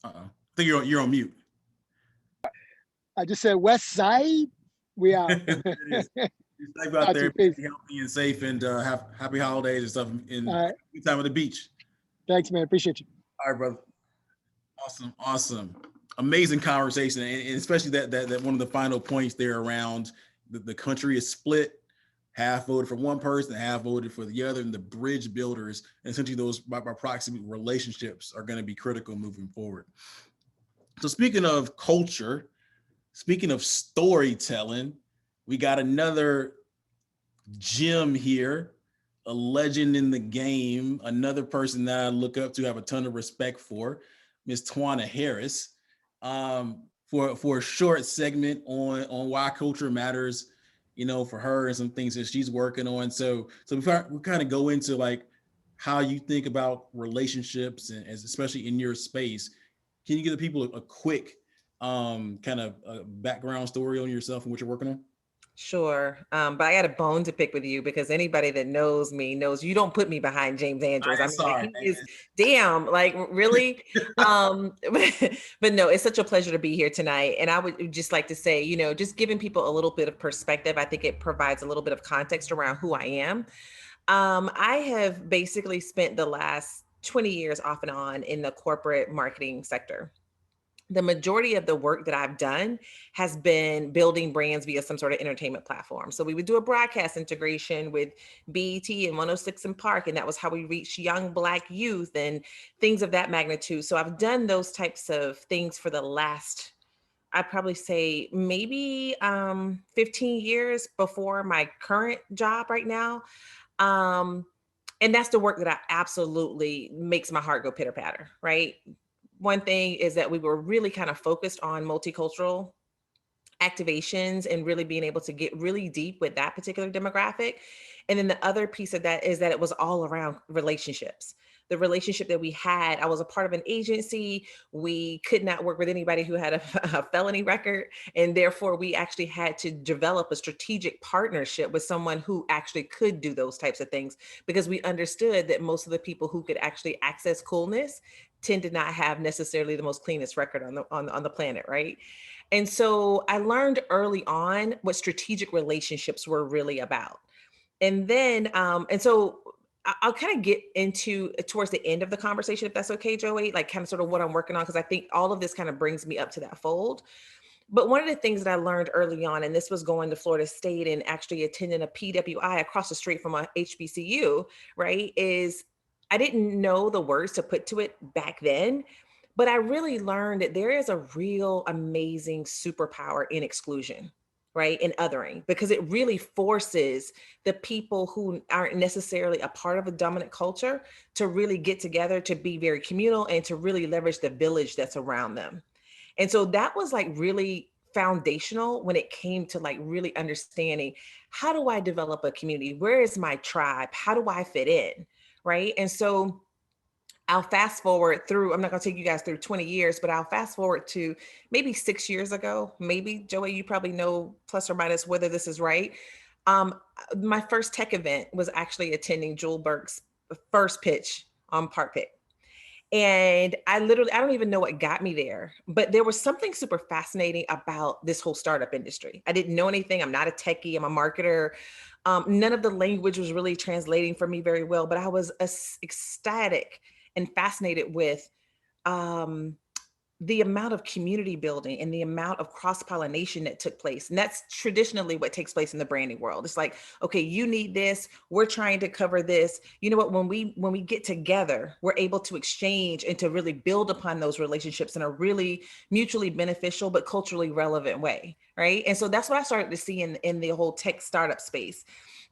I think you're on mute. I just said West Side. We out. Safe out there, be healthy and safe, and have happy holidays and stuff, and good time at the beach. Thanks, man. Appreciate you. All right, brother. Awesome. Amazing conversation, and especially that one of the final points there around the country is split. Half voted for one person, half voted for the other, and the bridge builders, and essentially those by proximity relationships are going to be critical moving forward. So speaking of culture, speaking of storytelling, we got another gem here, a legend in the game, another person that I look up to, have a ton of respect for, Miss Twana Harris, for a short segment on why culture matters, for her and some things that she's working on. So we kind of go into like how you think about relationships, and especially in your space. Can you give the people a quick kind of background story on yourself and what you're working on? Sure. But I got a bone to pick with you, because anybody that knows me knows you don't put me behind James Andrews. I mean, sorry, he is, damn, like really. But no, it's such a pleasure to be here tonight. And I would just like to say, just giving people a little bit of perspective, I think it provides a little bit of context around who I am. I have basically spent the last 20 years off and on in the corporate marketing sector. The majority of the work that I've done has been building brands via some sort of entertainment platform. So we would do a broadcast integration with BET and 106 & Park, and that was how we reached young Black youth and things of that magnitude. So I've done those types of things for the last, I'd probably say maybe 15 years before my current job right now. And that's the work that I absolutely makes my heart go pitter patter, right? One thing is that we were really kind of focused on multicultural activations and really being able to get really deep with that particular demographic. And then the other piece of that is that it was all around relationships. The relationship that we had, I was a part of an agency. We could not work with anybody who had a felony record. And therefore we actually had to develop a strategic partnership with someone who actually could do those types of things, because we understood that most of the people who could actually access coolness tend to not have necessarily the most cleanest record on the planet, right? And so I learned early on what strategic relationships were really about. And then, and so I'll kind of get into towards the end of the conversation, if that's okay, Joey, like kind of sort of what I'm working on, because I think all of this kind of brings me up to that fold. But one of the things that I learned early on, and this was going to Florida State and actually attending a PWI across the street from a HBCU, right, is I didn't know the words to put to it back then, but I really learned that there is a real amazing superpower in exclusion, right? In othering, because it really forces the people who aren't necessarily a part of a dominant culture to really get together, to be very communal, and to really leverage the village that's around them. And so that was like really foundational when it came to like really understanding, how do I develop a community? Where is my tribe? How do I fit in? Right. And so I'll fast forward through, I'm not going to take you guys through 20 years, but I'll fast forward to maybe 6 years ago. Maybe, Joey, you probably know plus or minus whether this is right. My first tech event was actually attending Jewel Burke's first pitch on Park Pit. And I don't even know what got me there, but there was something super fascinating about this whole startup industry. I didn't know anything. I'm not a techie, I'm a marketer. None of the language was really translating for me very well, but I was ecstatic and fascinated with the amount of community building and the amount of cross-pollination that took place. And that's traditionally what takes place in the branding world. It's like, okay, you need this, we're trying to cover this. You know what, when we get together, we're able to exchange and to really build upon those relationships in a really mutually beneficial but culturally relevant way, right? And so that's what I started to see in the whole tech startup space.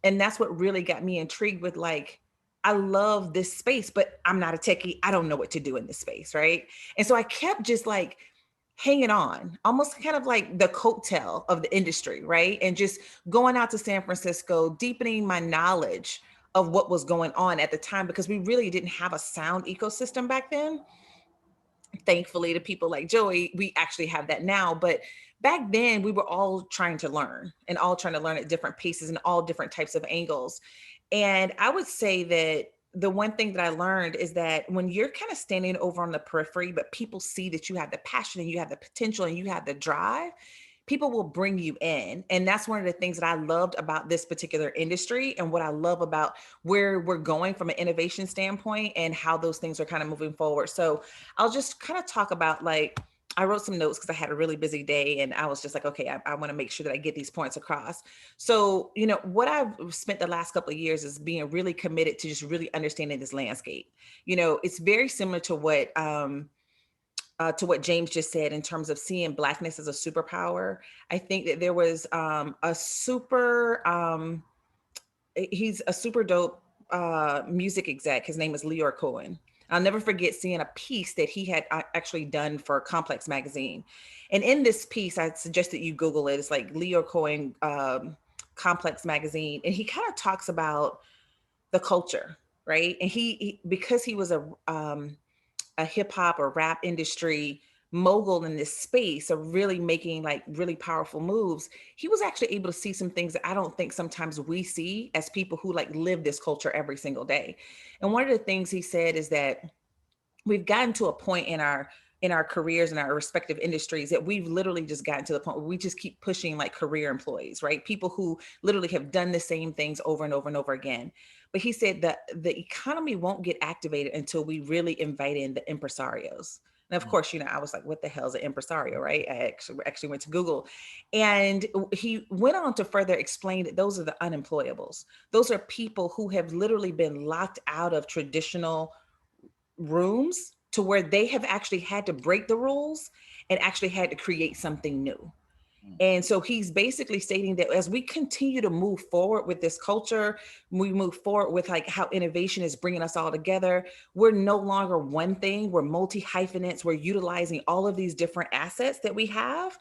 And that's what really got me intrigued with, like, I love this space, but I'm not a techie. I don't know what to do in this space, right? And so I kept just like hanging on, almost kind of like the coattail of the industry, right? And just going out to San Francisco, deepening my knowledge of what was going on at the time, because we really didn't have a sound ecosystem back then. Thankfully, to people like Joey, we actually have that now. But back then, we were all trying to learn and all trying to learn at different paces and all different types of angles. And I would say that the one thing that I learned is that when you're kind of standing over on the periphery, but people see that you have the passion and you have the potential and you have the drive, people will bring you in. And that's one of the things that I loved about this particular industry, and what I love about where we're going from an innovation standpoint and how those things are kind of moving forward. So I'll just kind of talk about, like, I wrote some notes because I had a really busy day, and I was just like, okay, I want to make sure that I get these points across. So, what I've spent the last couple of years is being really committed to just really understanding this landscape. It's very similar to what James just said in terms of seeing Blackness as a superpower. I think that there was he's a super dope music exec. His name is Leor Cohen. I'll never forget seeing a piece that he had actually done for Complex magazine. And in this piece, I suggest that you Google it. It's like Leor Cohen Complex magazine. And he kind of talks about the culture, right? And he because he was a hip hop or rap industry mogul in this space of really making like really powerful moves, he was actually able to see some things that I don't think sometimes we see as people who like live this culture every single day. And one of the things he said is that we've gotten to a point in our careers and our respective industries that we've literally just gotten to the point where we just keep pushing like career employees, right? People who literally have done the same things over and over and over again. But he said that the economy won't get activated until we really invite in the impresarios. And of course, I was like, what the hell is an impresario, right? I actually went to Google. And he went on to further explain that those are the unemployables. Those are people who have literally been locked out of traditional rooms to where they have actually had to break the rules and actually had to create something new. And so he's basically stating that as we continue to move forward with this culture, we move forward with like how innovation is bringing us all together. We're no longer one thing. We're multi-hyphenates. We're utilizing all of these different assets that we have.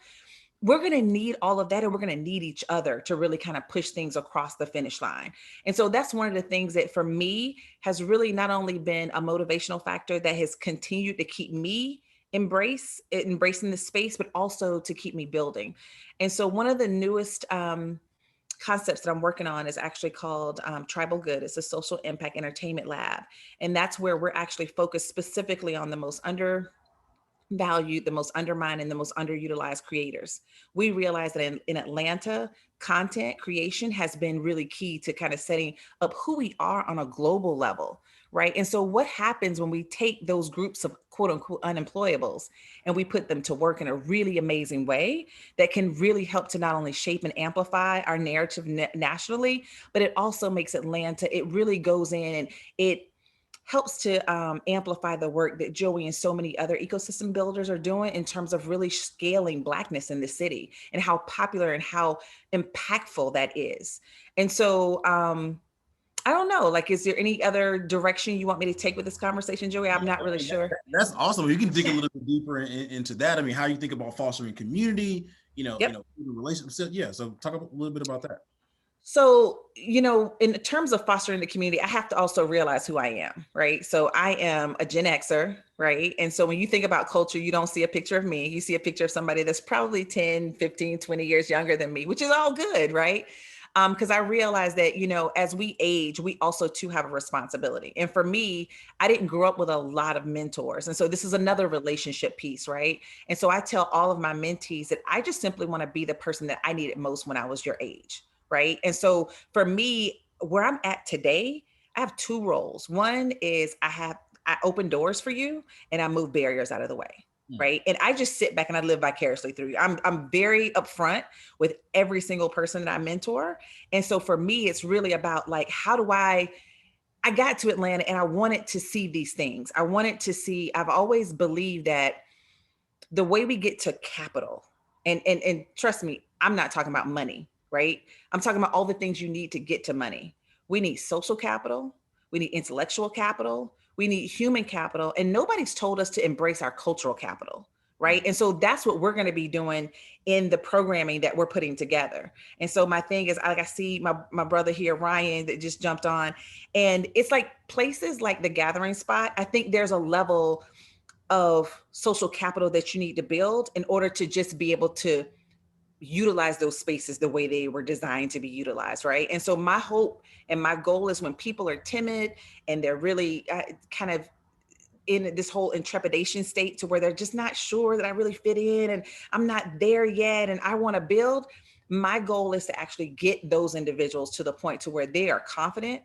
We're going to need all of that, and we're going to need each other to really kind of push things across the finish line. And so that's one of the things that for me has really not only been a motivational factor that has continued to keep me embracing the space, but also to keep me building. And so one of the newest concepts that I'm working on is actually called Tribal Good. It's a social impact entertainment lab. And that's where we're actually focused specifically on the most undervalued, the most undermined, and the most underutilized creators. We realize that in Atlanta, content creation has been really key to kind of setting up who we are on a global level, right? And so what happens when we take those groups of quote unquote unemployables and we put them to work in a really amazing way that can really help to not only shape and amplify our narrative nationally, but it also makes Atlanta, it really goes in and it helps to amplify the work that Joey and so many other ecosystem builders are doing in terms of really scaling Blackness in the city and how popular and how impactful that is. And so I don't know, like, is there any other direction you want me to take with this conversation, Joey? I'm not really sure. That's awesome. You can dig a little bit deeper into that. I mean, how you think about fostering community, relationships. Yeah. So talk a little bit about that. So, in terms of fostering the community, I have to also realize who I am, right? So I am a Gen Xer, right? And so when you think about culture, you don't see a picture of me. You see a picture of somebody that's probably 10, 15, 20 years younger than me, which is all good, right? Because I realize that, as we age, we also too have a responsibility. And for me, I didn't grow up with a lot of mentors. And so this is another relationship piece, right? And so I tell all of my mentees that I just simply want to be the person that I needed most when I was your age. Right. And so for me, where I'm at today, I have two roles. One is I open doors for you and I move barriers out of the way. Right. And I just sit back and I live vicariously through you. I'm very upfront with every single person that I mentor. And so for me, it's really about like, how do I got to Atlanta and I wanted to see these things. I've always believed that the way we get to capital, and trust me, I'm not talking about money. Right? I'm talking about all the things you need to get to money. We need social capital. We need intellectual capital. We need human capital. And nobody's told us to embrace our cultural capital, right? And so that's what we're going to be doing in the programming that we're putting together. And so my thing is, like, I see my brother here, Ryan, that just jumped on, and it's like places like the Gathering Spot. I think there's a level of social capital that you need to build in order to just be able to utilize those spaces the way they were designed to be utilized, right? And so my hope and my goal is when people are timid and they're really kind of in this whole intrepidation state to where they're just not sure that I really fit in and I'm not there yet and I want to build, my goal is to actually get those individuals to the point to where they are confident,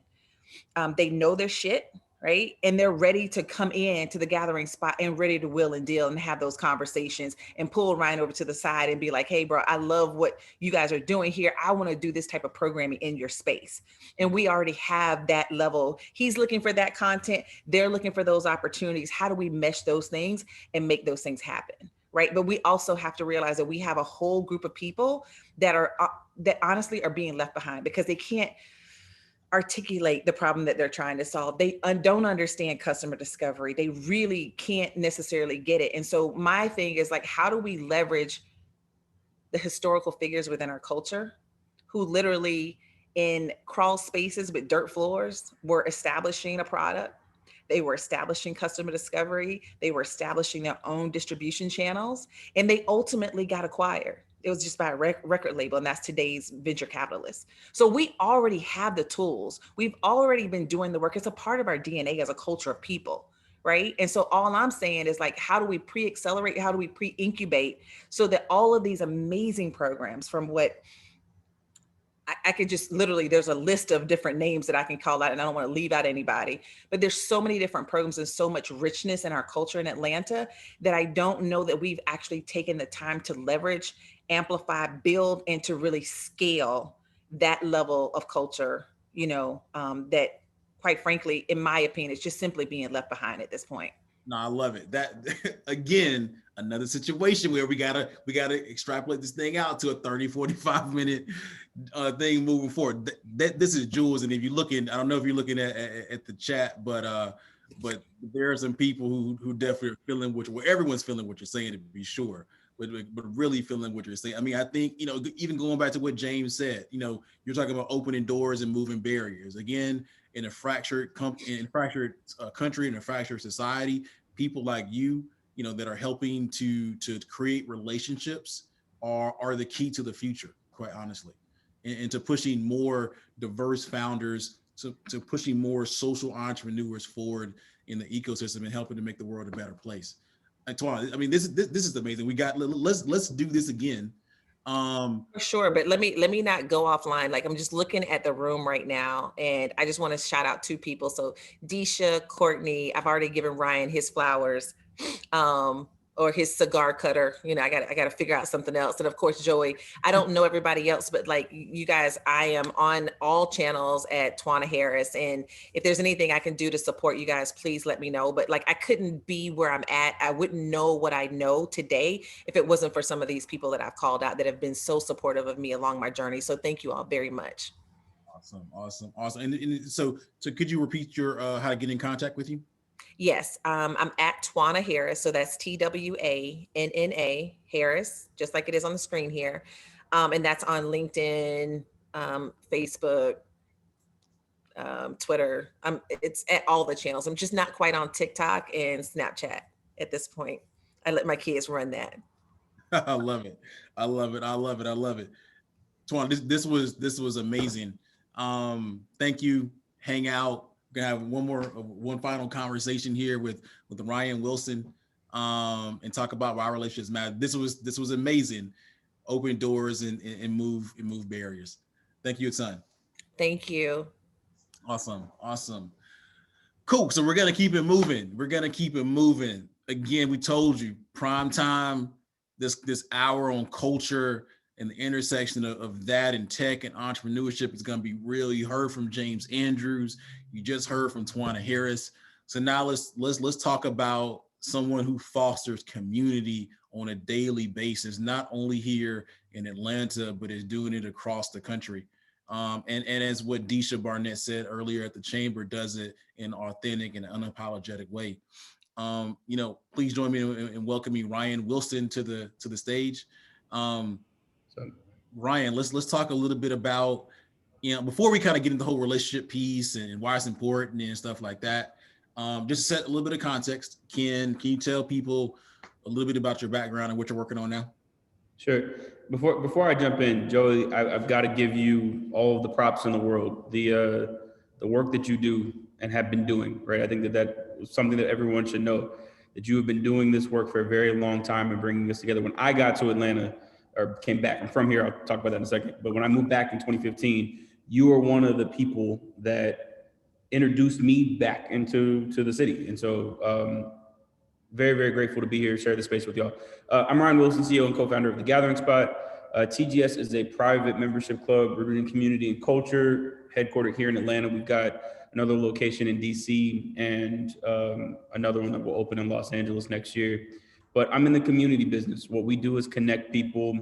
they know their shit, right? And they're ready to come in to the Gathering Spot and ready to will and deal and have those conversations and pull Ryan over to the side and be like, hey, bro, I love what you guys are doing here. I want to do this type of programming in your space. And we already have that level. He's looking for that content. They're looking for those opportunities. How do we mesh those things and make those things happen? Right. But we also have to realize that we have a whole group of people that that honestly are being left behind because they can't articulate the problem that they're trying to solve. They don't understand customer discovery. They really can't necessarily get it. And so my thing is like, how do we leverage the historical figures within our culture who literally in crawl spaces with dirt floors were establishing a product? They were establishing customer discovery. They were establishing their own distribution channels, and they ultimately got acquired. It was just by a record label, and that's today's venture capitalists. So we already have the tools. We've already been doing the work. It's a part of our DNA as a culture of people, right? And so all I'm saying is like, how do we pre-accelerate? How do we pre-incubate so that all of these amazing programs from what I could just literally, there's a list of different names that I can call out and I don't want to leave out anybody, but there's so many different programs and so much richness in our culture in Atlanta that I don't know that we've actually taken the time to leverage, amplify, build, and to really scale that level of culture, that quite frankly, in my opinion, is just simply being left behind at this point. No, I love it. That again, another situation where we gotta extrapolate this thing out to a 30, 45 minute thing moving forward. This is Jules, and if you're looking, I don't know if you're looking at the chat, but there are some people who definitely are feeling everyone's feeling what you're saying, to be sure, but really feeling what you're saying. I mean, I think even going back to what James said, you're talking about opening doors and moving barriers. Again, in a fractured country, in a fractured society, people like you, that are helping to create relationships are the key to the future, quite honestly, and to pushing more diverse founders, to pushing more social entrepreneurs forward in the ecosystem and helping to make the world a better place. Antoine, I mean, this is amazing. Let's do this again. For sure, but let me not go offline. Like, I'm just looking at the room right now, and I just want to shout out two people. So Disha, Courtney, I've already given Ryan his flowers, or his cigar cutter. I gotta figure out something else. And of course, Joey, I don't know everybody else, but like you guys, I am on all channels at Twana Harris. And if there's anything I can do to support you guys, please let me know. But like, I couldn't be where I'm at. I wouldn't know what I know today if it wasn't for some of these people that I've called out that have been so supportive of me along my journey. So thank you all very much. Awesome. And so could you repeat your how to get in contact with you? Yes, I'm at Twana Harris. So that's TWANNA Harris, just like it is on the screen here. And that's on LinkedIn, Facebook, Twitter. It's at all the channels. I'm just not quite on TikTok and Snapchat at this point. I let my kids run that. I love it. Twana, this was amazing. Thank you. Hang out. We're gonna have one final conversation here with Ryan Wilson, and talk about why our relationships matter. This was amazing. Open doors and move barriers. Thank you a ton. Thank you. Awesome. Cool. So we're gonna keep it moving. Again, we told you prime time. This hour on culture and the intersection of that and tech and entrepreneurship is going to be real. You heard from James Andrews. You just heard from Twana Harris. So now let's talk about someone who fosters community on a daily basis, not only here in Atlanta, but is doing it across the country. And as what Disha Barnett said earlier at the chamber, does it in an authentic and unapologetic way. Please join me in welcoming Ryan Wilson to the stage. Ryan, let's talk a little bit about, before we kind of get into the whole relationship piece and why it's important and stuff like that. Just to set a little bit of context, can you tell people a little bit about your background and what you're working on now? Sure. Before I jump in, Joey, I've got to give you all of the props in the world. The work that you do and have been doing, right? I think that is something that everyone should know, that you have been doing this work for a very long time and bringing us together. When I got to Atlanta, or came back, I'm from here, I'll talk about that in a second, but when I moved back in 2015, you were one of the people that introduced me back into the city. And so very, very grateful to be here, share the space with y'all. I'm Ryan Wilson, CEO and co-founder of The Gathering Spot. TGS is a private membership club rooted in community and culture, headquartered here in Atlanta. We've got another location in DC and another one that will open in Los Angeles next year. But I'm in the community business. What we do is connect people.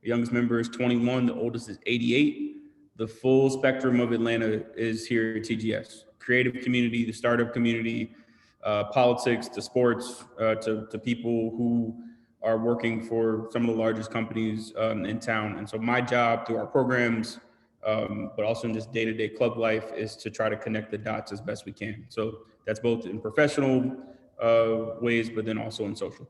The youngest member is 21, the oldest is 88. The full spectrum of Atlanta is here at TGS. Creative community, the startup community, politics, to sports, to people who are working for some of the largest companies in town. And so my job through our programs, but also in just day-to-day club life, is to try to connect the dots as best we can. So that's both in professional ways, but then also in social.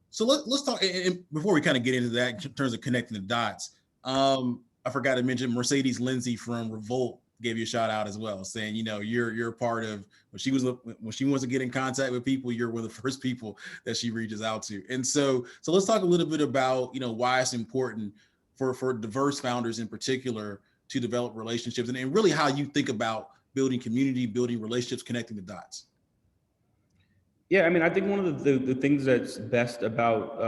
So let's talk, and before we kind of get into that in terms of connecting the dots, I forgot to mention Mercedes Lindsay from Revolt gave you a shout out as well, saying, you're part of, when she wants to get in contact with people, you're one of the first people that she reaches out to. And so let's talk a little bit about, why it's important for diverse founders in particular to develop relationships, and really how you think about building community, building relationships, connecting the dots. Yeah, I mean, I think one of the things that's best about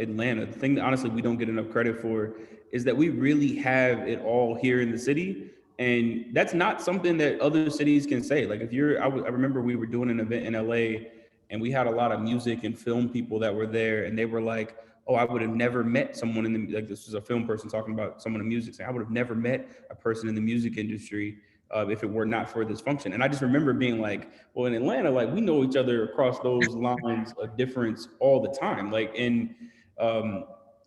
Atlanta, the thing that honestly we don't get enough credit for, is that we really have it all here in the city. And that's not something that other cities can say. Like I remember we were doing an event in LA and we had a lot of music and film people that were there, and they were like, oh, I would have never met someone like this was a film person talking about someone in music, saying I would have never met a person in the music industry if it were not for this function. And I just remember being like, well, in Atlanta, like we know each other across those lines of difference all the time. Like, and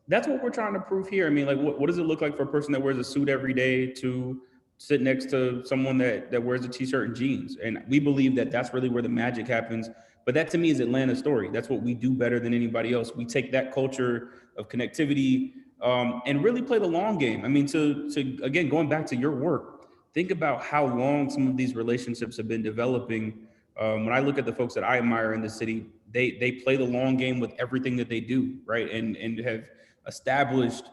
that's what we're trying to prove here. I mean, like, what does it look like for a person that wears a suit every day to sit next to someone that wears a t-shirt and jeans? And we believe that that's really where the magic happens. But that to me is Atlanta's story. That's what we do better than anybody else. We take that culture of connectivity and really play the long game. I mean, to again, going back to your work, think about how long some of these relationships have been developing. When I look at the folks that I admire in the city, they play the long game with everything that they do, right? And have established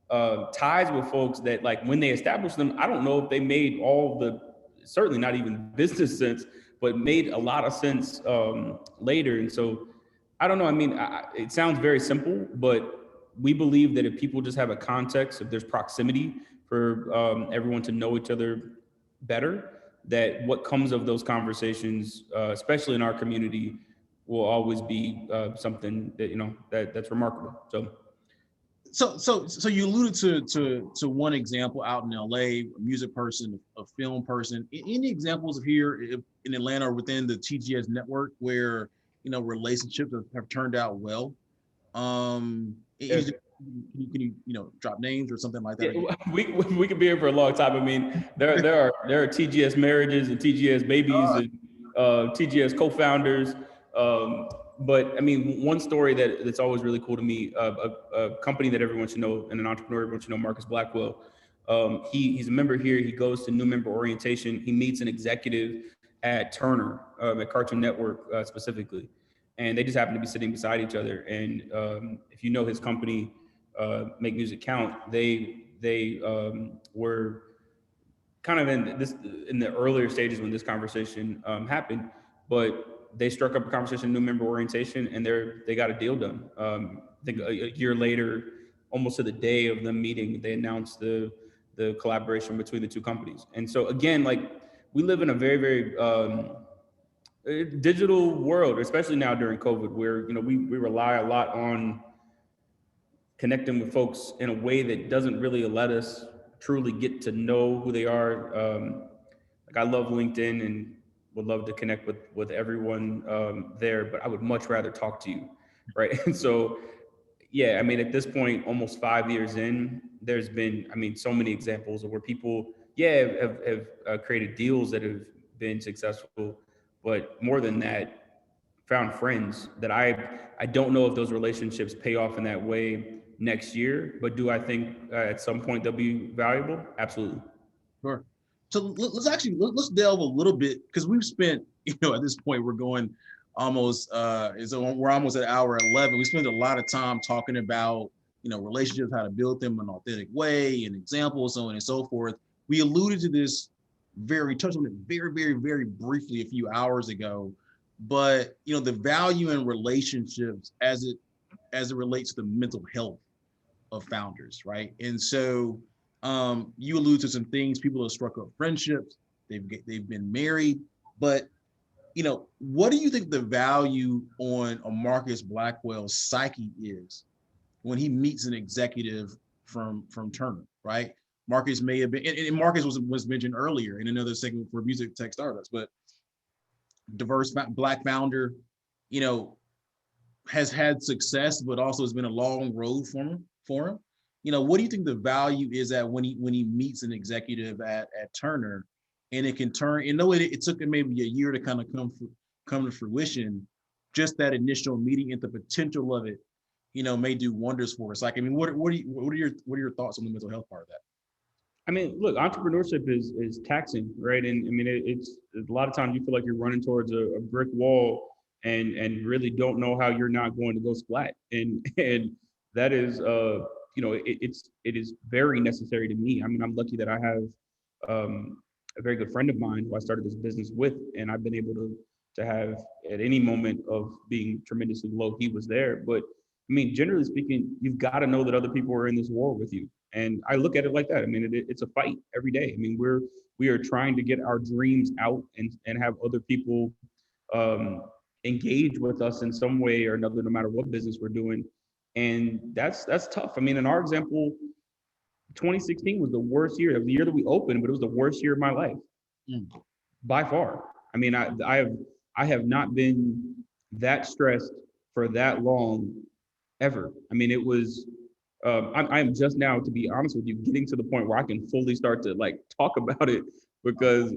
ties with folks that, like, when they established them, I don't know if they made all the, certainly not even business sense, but made a lot of sense later. And so I don't know. I mean, it sounds very simple, but we believe that if people just have a context, if there's proximity for everyone to know each other better, that what comes of those conversations, especially in our community, will always be something that that's remarkable. So you alluded to one example out in LA, a music person, a film person. Any examples of here in Atlanta or within the TGS network where relationships have turned out well? Can you drop names or something like that? Yeah, we could be here for a long time. I mean, there are TGS marriages and TGS babies and TGS co-founders. But I mean, one story that's always really cool to me, a company that everyone should know and an entrepreneur everyone should know, Marcus Blackwell. He's a member here. He goes to new member orientation. He meets an executive at Turner, at Cartoon Network specifically. And they just happen to be sitting beside each other. And if you know his company, Make Music Count, they were kind of in the earlier stages when this conversation happened, but they struck up a conversation, new member orientation, and they got a deal done. I think a year later, almost to the day of them meeting, they announced the collaboration between the two companies. And so again, like, we live in a very, very digital world, especially now during COVID, where we rely a lot on connecting with folks in a way that doesn't really let us truly get to know who they are. Like, I love LinkedIn, and would love to connect with everyone there, but I would much rather talk to you, right? And so, yeah, I mean, at this point, almost 5 years in, there's been, I mean, so many examples of where people, yeah, have created deals that have been successful, but more than that, found friends that I don't know if those relationships pay off in that way next year, but do I think at some point they'll be valuable? Absolutely. Sure. So let's delve a little bit, because we've spent, at this point we're going almost we're almost at hour 11. We spent a lot of time talking about relationships, how to build them in an authentic way, and examples, so on and so forth. We alluded to this touched on it very, very, very briefly a few hours ago, but the value in relationships as it relates to the mental health of founders, right? And so you allude to some things. People have struck up friendships. They've been married, but what do you think the value on a Marcus Blackwell's psyche is when he meets an executive from Turner, right? Marcus may have been, and Marcus was mentioned earlier in another segment for music tech startups, but diverse Black founder, has had success, but also has been a long road for him. What do you think the value is that when he meets an executive at Turner, and it can turn, it took him maybe a year to kind of come to fruition, just that initial meeting and the potential of it, may do wonders for us. Like, I mean, what are your thoughts on the mental health part of that? I mean, look, entrepreneurship is taxing, right? And I mean, it's a lot of times you feel like you're running towards a brick wall and really don't know how you're not going to go splat. And that is, it is very necessary to me. I mean, I'm lucky that I have a very good friend of mine who I started this business with, and I've been able to have at any moment of being tremendously low, he was there. But I mean, generally speaking, you've got to know that other people are in this war with you. And I look at it like that. I mean, it's a fight every day. I mean, we are trying to get our dreams out and have other people engage with us in some way or another, no matter what business we're doing. And that's tough. I mean, in our example, 2016 was the worst year. It was the year that we opened, but it was the worst year of my life by far. I mean, I have not been that stressed for that long ever. I mean, it was, I'm just now, to be honest with you, getting to the point where I can fully start to like talk about it, because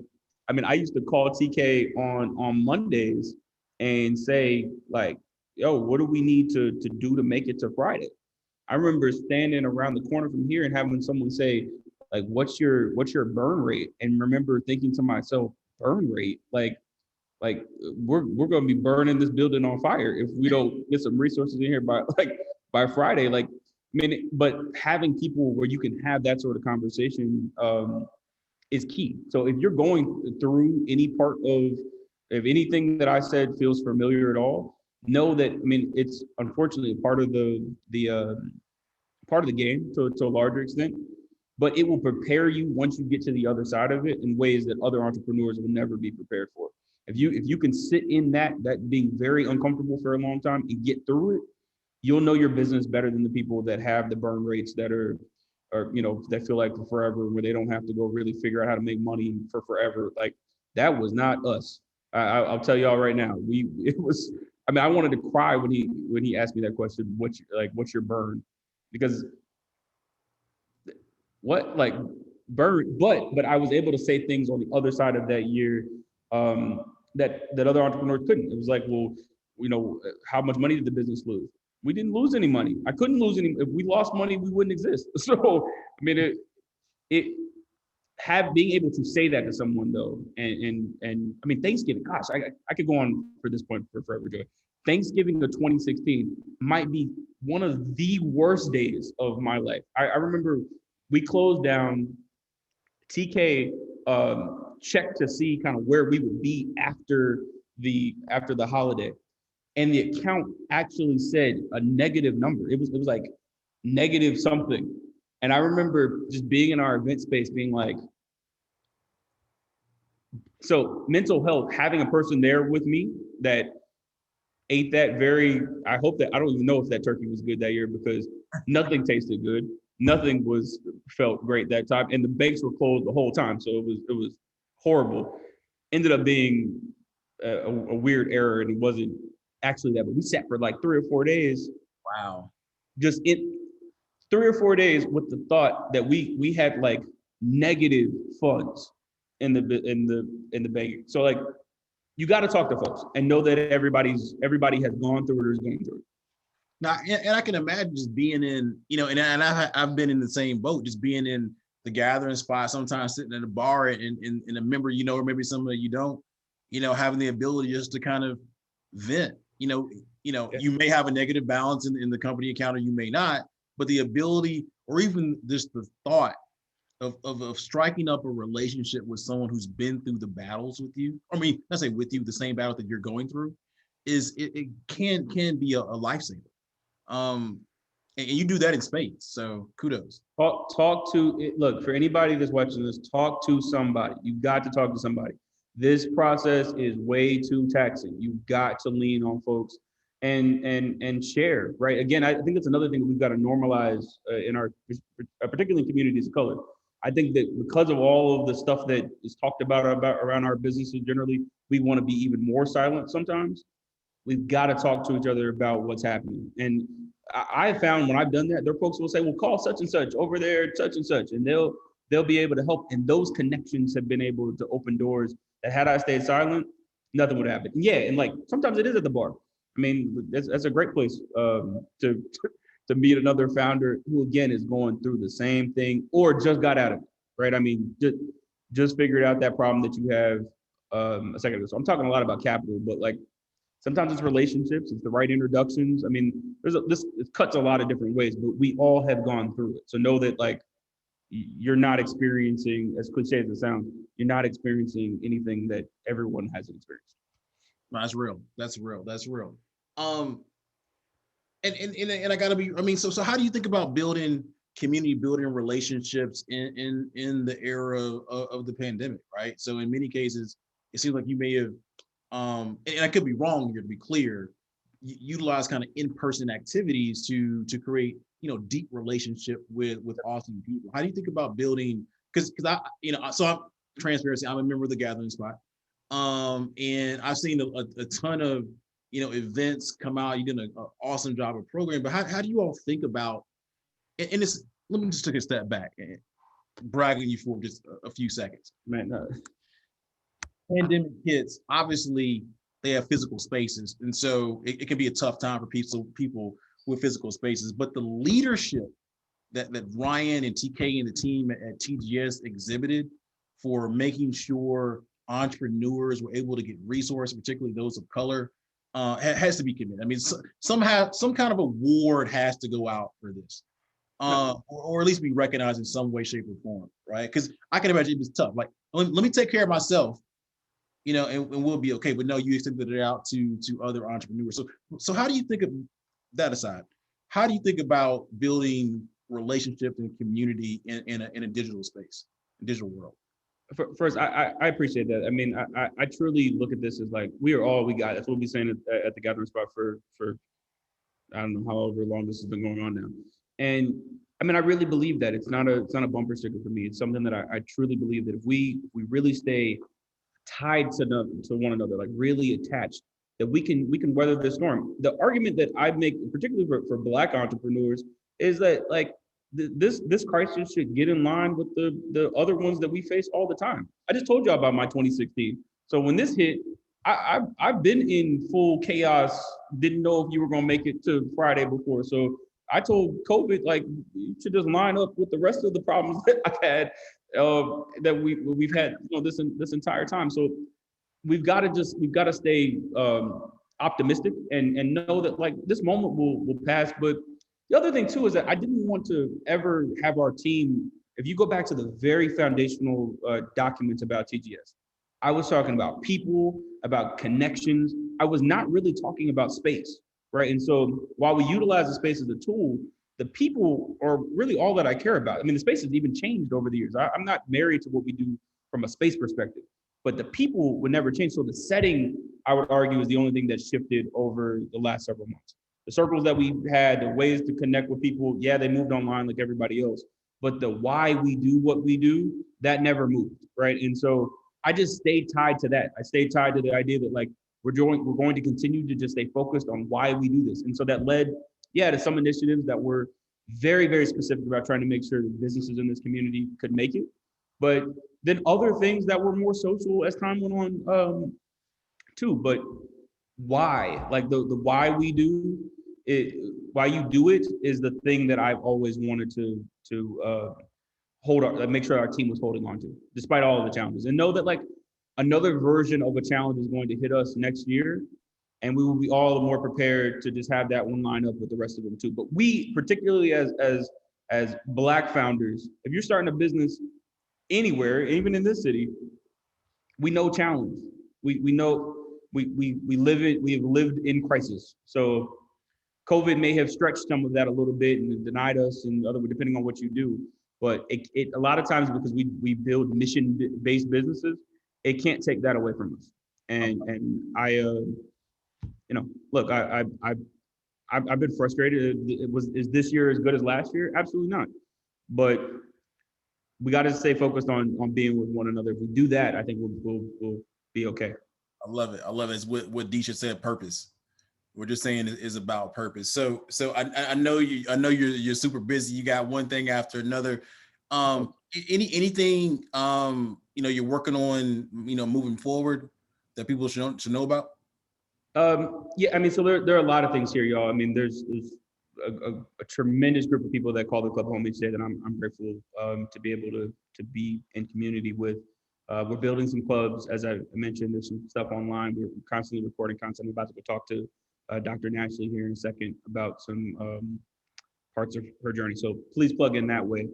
I mean, I used to call TK on Mondays and say like, yo, what do we need to do to make it to Friday? I remember standing around the corner from here and having someone say, like, what's your burn rate? And remember thinking to myself, burn rate? Like we're going to be burning this building on fire if we don't get some resources in here by Friday. Like, I mean, but having people where you can have that sort of conversation is key. So if you're going through any part of, if anything that I said feels familiar at all, know that, I mean, it's unfortunately a part of the game to a larger extent, but it will prepare you once you get to the other side of it in ways that other entrepreneurs will never be prepared for. If you can sit in that being very uncomfortable for a long time and get through it, you'll know your business better than the people that have the burn rates that are that feel like for forever, where they don't have to go really figure out how to make money for forever. Like, that was not us. I'll tell y'all right now. It was. I mean, I wanted to cry when he asked me that question. What's your burn? Because what, like, burn? But I was able to say things on the other side of that year that other entrepreneurs couldn't. It was like, well, how much money did the business lose? We didn't lose any money. I couldn't lose any. If we lost money, we wouldn't exist. So, I mean, being able to say that to someone though, and I mean, Thanksgiving, gosh, I could go on for this point for forever, Joy. Thanksgiving of 2016 might be one of the worst days of my life. I remember we closed down. TK checked to see kind of where we would be after the holiday, and the account actually said a negative number. It was like negative something. And I remember just being in our event space being like, so mental health, having a person there with me that ate that I hope that, I don't even know if that turkey was good that year, because nothing tasted good. Nothing felt great that time. And the banks were closed the whole time. So it was horrible. ended up being a weird error, and it wasn't actually that, but we sat for like 3 or 4 days. Wow. Just in 3 or 4 days with the thought that we had like negative funds in the bank. So like, you got to talk to folks and know that everybody has gone through it or is going through it. Now, and I can imagine just being in, and I've been in the same boat, just being in the gathering spot, sometimes sitting at a bar and a member, or maybe somebody you don't, having the ability just to kind of vent. You may have a negative balance in the company account, or you may not, but the ability, or even just the thought of striking up a relationship with someone who's been through the battles with you. I mean, not say with you, the same battle that you're going through, it can be a lifesaver. And you do that in spades, so kudos. Talk to look, for anybody that's watching this, talk to somebody. You've got to talk to somebody. This process is way too taxing. You've got to lean on folks and share, right? Again, I think that's another thing that we've got to normalize in our, particularly in communities of color. I think that because of all of the stuff that is talked about around our businesses generally, we want to be even more silent sometimes. We've got to talk to each other about what's happening. And I have found when I've done that, there folks will say, well, call such and such over there, such and such, and they'll be able to help. And those connections have been able to open doors that had I stayed silent, nothing would happen. Yeah, and like sometimes it is at the bar. I mean, that's a great place to meet another founder who, again, is going through the same thing or just got out of it, right? I mean, just figured out that problem that you have a second ago. So I'm talking a lot about capital, but like sometimes it's relationships, it's the right introductions. I mean, it cuts a lot of different ways, but we all have gone through it. So know that like you're not experiencing, as cliche as it sounds, you're not experiencing anything that everyone hasn't experienced. That's real. That's real. That's real. And I gotta be, I mean, so how do you think about building community building relationships in the era of the pandemic, right? So in many cases, it seems like you may have, and I could be wrong here to be clear, utilize kind of in-person activities to create, deep relationship with awesome people. How do you think about building, because so I'm transparency, I'm a member of the Gathering Spot. And I've seen a ton of, events come out. You did an awesome job of programming, but how do you all think about, and it's, let me just take a step back and brag on you for just a few seconds. Man, pandemic hits, obviously they have physical spaces. And so it can be a tough time for people with physical spaces, but the leadership that Ryan and TK and the team at TGS exhibited for making sure entrepreneurs were able to get resources, particularly those of color, has to be commended. I mean, some kind of award has to go out for this, or at least be recognized in some way, shape, or form, right? Because I can imagine it's tough. Like, let me take care of myself, and we'll be okay. But no, you extended it out to other entrepreneurs. So how do you think of that aside? How do you think about building relationships and community in a digital space, a digital world? First, I appreciate that. I mean, I truly look at this as like, we are all we got. That's what we've been saying at the Gathering Spot for I don't know however long this has been going on now. And I mean, I really believe that it's not a bumper sticker for me. It's something that I truly believe that if we really stay tied to one another, like really attached, that we can weather this storm. The argument that I make, particularly for Black entrepreneurs, is that like this crisis should get in line with the other ones that we face all the time. I just told y'all about my 2016. So when this hit, I've been in full chaos, didn't know if you were gonna make it to Friday before. So I told COVID, like, you should just line up with the rest of the problems that I've had, that we've had, this entire time. So we've got to stay optimistic and know that like this moment will pass. But the other thing too is that I didn't want to ever have our team. If you go back to the very foundational documents about TGS, I was talking about people, about connections. I was not really talking about space, right? And so while we utilize the space as a tool, the people are really all that I care about. I mean, the space has even changed over the years. I'm not married to what we do from a space perspective, but the people would never change. So the setting, I would argue, is the only thing that shifted over the last several months. The circles that we had, the ways to connect with people, yeah, they moved online like everybody else, but the why we do what we do, that never moved, right? And so I just stayed tied to that. I stayed tied to the idea that like we're going to continue to just stay focused on why we do this. And so that led, to some initiatives that were very, very specific about trying to make sure that businesses in this community could make it. But then other things that were more social as time went on too. But why? Like the why we do it, why you do it is the thing that I've always wanted to make sure our team was holding on to, despite all of the challenges. And know that like another version of a challenge is going to hit us next year, and we will be all the more prepared to just have that one line up with the rest of them too. But we, particularly as Black founders, if you're starting a business anywhere, even in this city, we know challenge. We know we have lived in crisis. So COVID may have stretched some of that a little bit and denied us and other, depending on what you do. But it a lot of times, because we build mission-based businesses, it can't take that away from us. And I look, I've been frustrated. Is this year as good as last year? Absolutely not. But we got to stay focused on being with one another. If we do that, I think we'll be okay. I love it. It's what Deisha said, purpose. We're just saying it is about purpose. So I know you're super busy. You got one thing after another. Anything you're working on, moving forward that people should know about? I mean, so there are a lot of things here, y'all. I mean, there's a tremendous group of people that call the club home each day that I'm grateful to be able to be in community with. We're building some clubs, as I mentioned. There's some stuff online. We're constantly recording content. I'm about to go talk to Dr. Nashley here in a second about some parts of her journey. So please plug in that way.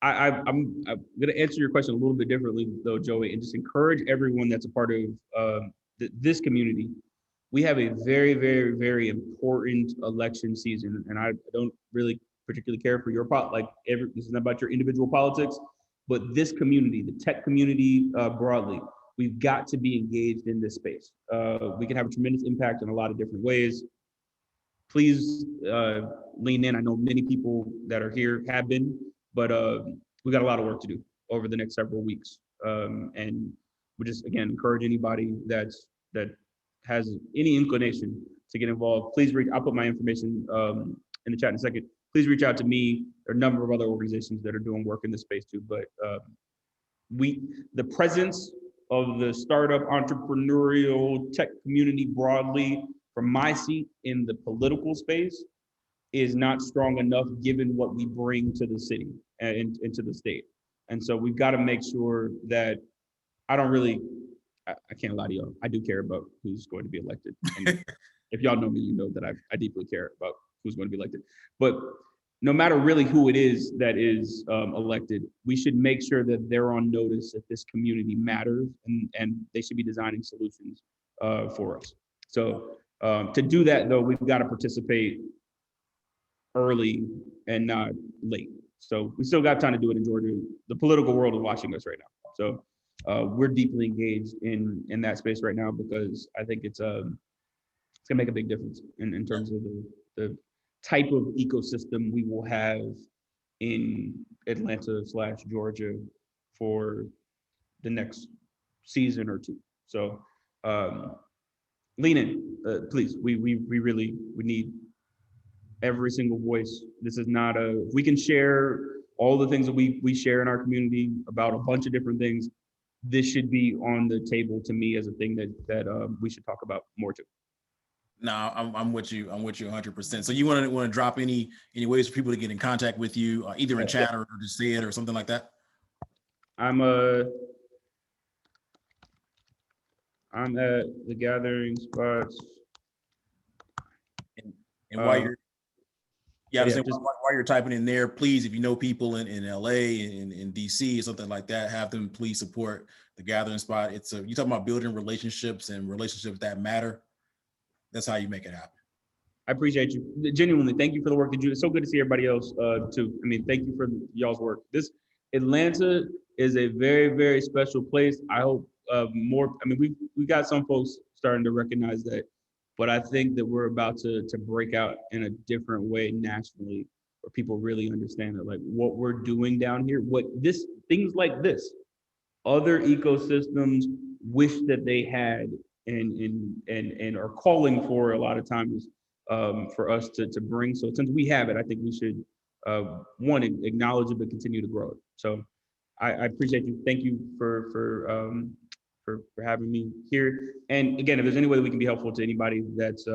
I'm going to answer your question a little bit differently, though, Joey, and just encourage everyone that's a part of this community. We have a very, very, very important election season, and I don't really particularly care for your this is not about your individual politics, but this community, the tech community broadly, we've got to be engaged in this space. We can have a tremendous impact in a lot of different ways. Please lean in. I know many people that are here have been, but we got a lot of work to do over the next several weeks. And we just, again, encourage anybody that has any inclination to get involved. Please I'll put my information in the chat in a second. Please reach out to me. There are a number of other organizations that are doing work in this space too. But the presence of the startup entrepreneurial tech community broadly, from my seat in the political space, is not strong enough given what we bring to the city and to the state. And so we've got to make sure that I can't lie to y'all. I do care about who's going to be elected. And if y'all know me, you know that I deeply care about who's going to be elected. But no matter really who it is that is elected, we should make sure that they're on notice that this community matters, and they should be designing solutions for us. So to do that, though, we've got to participate early and not late. So we still got time to do it in Georgia. The political world is watching us right now. So we're deeply engaged in that space right now, because I think it's gonna make a big difference in terms of the type of ecosystem we will have in Atlanta/Georgia for the next season or two. So lean in, please. We need every single voice. This is not if we can share all the things that we share in our community about a bunch of different things, this should be on the table to me as a thing that we should talk about more too. No, I'm with you. I'm with you 100%. So you want to drop any ways for people to get in contact with you, either in chat or just say it or something like that? I'm at the gathering spots. And while you're while you're typing in there, please, if you know people in LA and in DC or something like that, have them please support the gathering spot. You're talking about building relationships and relationships that matter. That's how you make it happen. I appreciate you. Genuinely, thank you for the work that you do. It's so good to see everybody else too. I mean, thank you for y'all's work. This Atlanta is a very, very special place. I hope we got some folks starting to recognize that, but I think that we're about to break out in a different way nationally, where people really understand that, like, what we're doing down here, things like this other ecosystems wish that they had and are calling for a lot of times for us to bring. So since we have it, I think we should one, acknowledge it, but continue to grow it. So I appreciate you. Thank you for having me here. And again, if there's any way that we can be helpful to anybody that's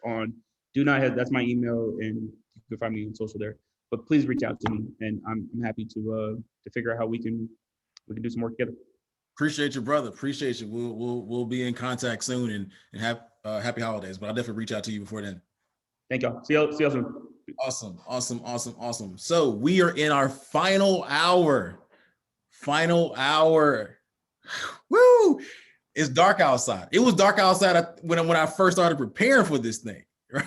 on, do not have, that's my email, and you can find me on social there. But please reach out to me, and I'm happy to figure out how we can do some work together. Appreciate you, brother. Appreciate you. We'll be in contact soon, and have happy holidays. But I'll definitely reach out to you before then. Thank y'all. See y'all soon. Awesome. So we are in our final hour. Woo! It's dark outside. It was dark outside when I first started preparing for this thing,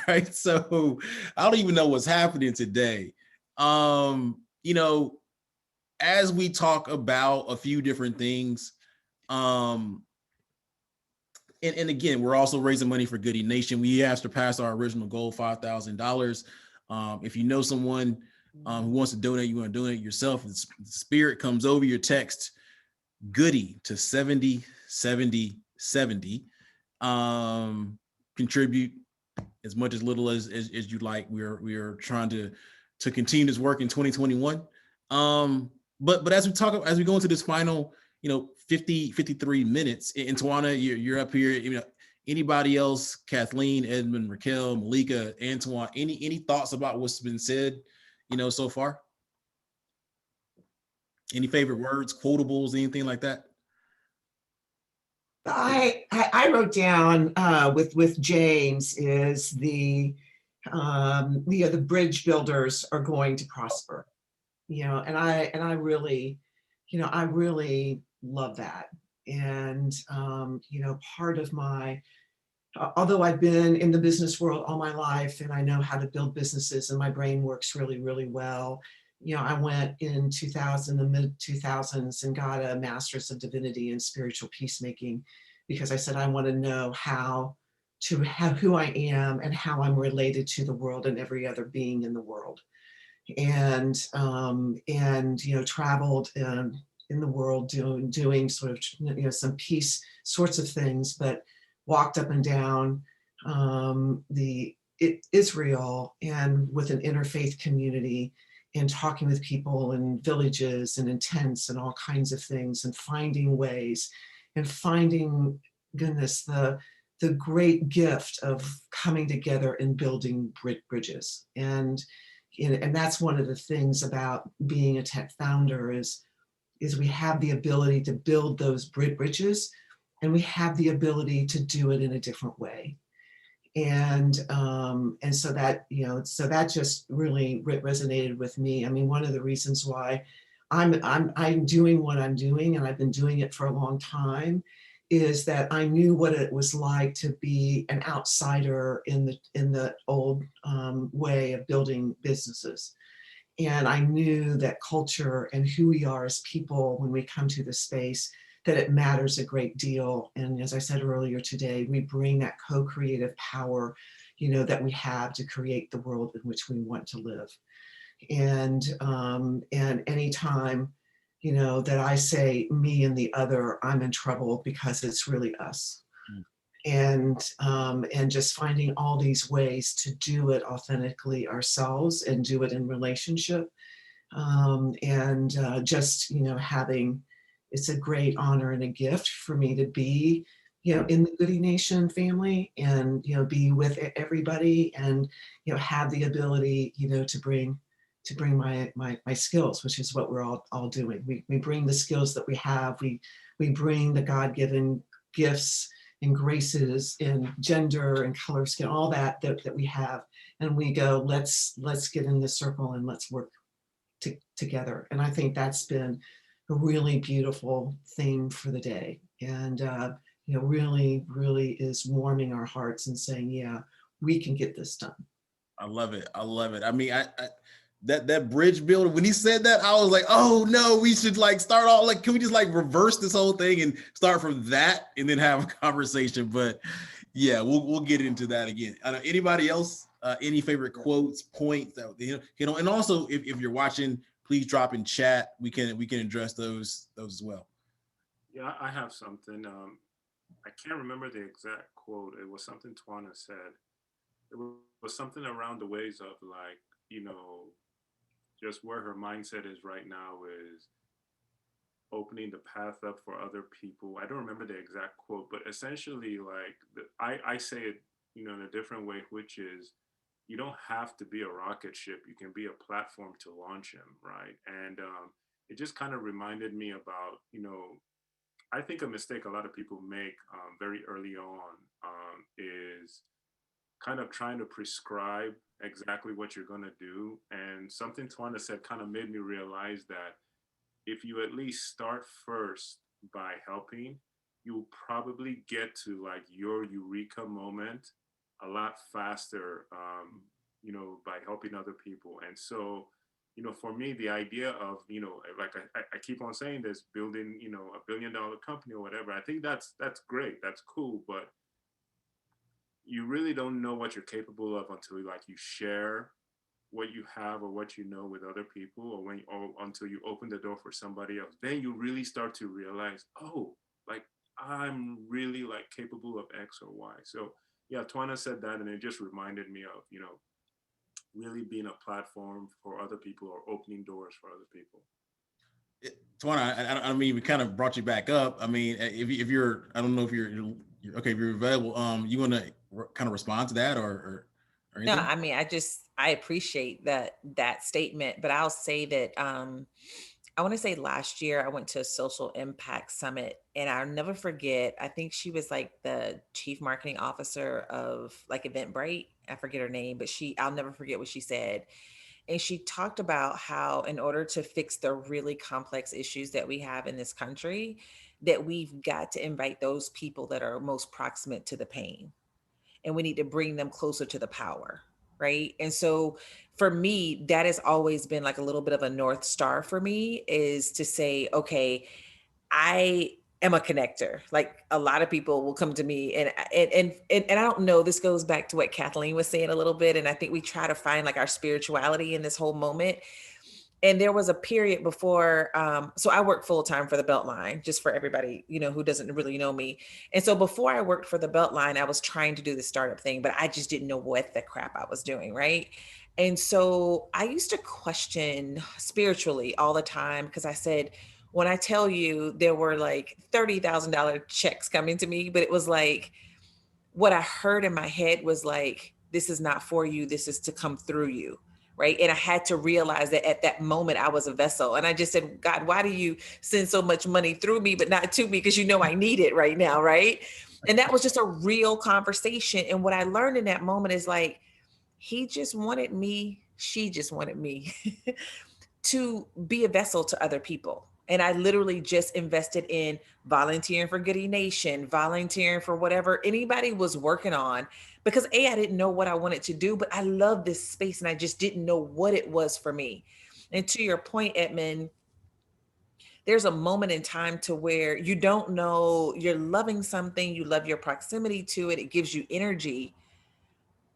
right? So I don't even know what's happening today. As we talk about a few different things, and again, we're also raising money for Goody Nation. We have surpassed our original goal, $5,000. If you know someone who wants to donate, you want to donate yourself, the spirit comes over your text Goody to 707070. Contribute as much as little as you like. We are trying to continue this work in 2021. But as we go into this final 53 minutes, and Tawana, you're up here, anybody else, Kathleen, Edmund, Raquel, Malika, Antoine, any thoughts about what's been said so far? Any favorite words, quotables, anything like that? I wrote down with James is the bridge builders are going to prosper, and I really love that. And part of my, although I've been in the business world all my life and I know how to build businesses and my brain works really, really well. I went in the mid 2000s and got a master's of divinity in spiritual peacemaking, because I said, I want to know how to have who I am and how I'm related to the world and every other being in the world. And traveled in the world doing sort of, some peace sorts of things, but walked up and down Israel and with an interfaith community, and talking with people in villages and in tents and all kinds of things, and finding ways and finding, goodness, the great gift of coming together and building bridges. And that's one of the things about being a tech founder is we have the ability to build those bridges, and we have the ability to do it in a different way. And so that, so that just really resonated with me. I mean, one of the reasons why I'm doing what I'm doing, and I've been doing it for a long time, is that I knew what it was like to be an outsider in the old way of building businesses. And I knew that culture and who we are as people when we come to the space, that it matters a great deal. And as I said earlier today, we bring that co-creative power, that we have to create the world in which we want to live. And anytime, that I say me and the other, I'm in trouble, because it's really us. And just finding all these ways to do it authentically ourselves and do it in relationship. Just, having, it's a great honor and a gift for me to be, in the Goody Nation family, and, be with everybody, and, have the ability, to bring my skills, which is what we're all doing. We bring the skills that we have. We bring the God-given gifts and graces in gender and color, skin, all that we have. And we go, let's get in this circle and let's work together. And I think that's been a really beautiful theme for the day. And, really, really is warming our hearts and saying, yeah, we can get this done. I love it. I mean, that bridge builder, when he said that, I was like, oh no, we should start all can we just reverse this whole thing and start from that and then have a conversation? But yeah, we'll get into that again. Anybody else, any favorite quotes, points that, and also if you're watching, please drop in chat. We can address those as well. Yeah, I have something. I can't remember the exact quote. It was something Twana said. It was something around the ways of like, you know, just where her mindset is right now is opening the path up for other people. I don't remember the exact quote, but essentially, like, I say it, you know, in a different way, which is you don't have to be a rocket ship. You can be a platform to launch him, right? And it just kind of reminded me about, you know, I think a mistake a lot of people make very early on is kind of trying to prescribe exactly what you're going to do. And something Twana said kind of made me realize that if you at least start first by helping, you'll probably get to like your eureka moment a lot faster, you know, by helping other people. And so, you know, for me, the idea of, you know, like I keep on saying this, building, you know, $1 billion company or whatever, I think that's great, that's cool, but you really don't know what you're capable of until like you share what you have or what you know with other people, or when or until you open the door for somebody else, then you really start to realize, oh, like I'm really like capable of X or Y. So yeah, Twana said that, and it just reminded me of, you know, really being a platform for other people or opening doors for other people. Twana, I mean, we kind of brought you back up. I mean, if you're, I don't know if you're okay, if you're available, you want to kind of respond to that or No, anything? I mean, I appreciate that statement, but I'll say that I want to say last year I went to a social impact summit, and I'll never forget. I think she was like the chief marketing officer of like Eventbrite. I forget her name, but I'll never forget what she said. And she talked about how in order to fix the really complex issues that we have in this country, that we've got to invite those people that are most proximate to the pain, and we need to bring them closer to the power, right? And so for me, that has always been like a little bit of a north star for me, is to say, okay, I am a connector. Like a lot of people will come to me, and I don't know, this goes back to what Kathleen was saying a little bit, and I think we try to find like our spirituality in this whole moment. And there was a period before, so I work full time for the Beltline, just for everybody, you know, who doesn't really know me. And so before I worked for the Beltline, I was trying to do the startup thing, but I just didn't know what the crap I was doing, right? And so I used to question spiritually all the time, because I said, when I tell you there were like $30,000 checks coming to me, but it was like, what I heard in my head was like, this is not for you, this is to come through you. Right. And I had to realize that at that moment I was a vessel. And I just said, God, why do you send so much money through me, but not to me? Because you know I need it right now. Right. And that was just a real conversation. And what I learned in that moment is like, he just wanted me, she just wanted me to be a vessel to other people. And I literally just invested in volunteering for Goodie Nation, volunteering for whatever anybody was working on, because I didn't know what I wanted to do, but I love this space and I just didn't know what it was for me. And to your point, Edmund, there's a moment in time to where you don't know, you're loving something, you love your proximity to it, it gives you energy.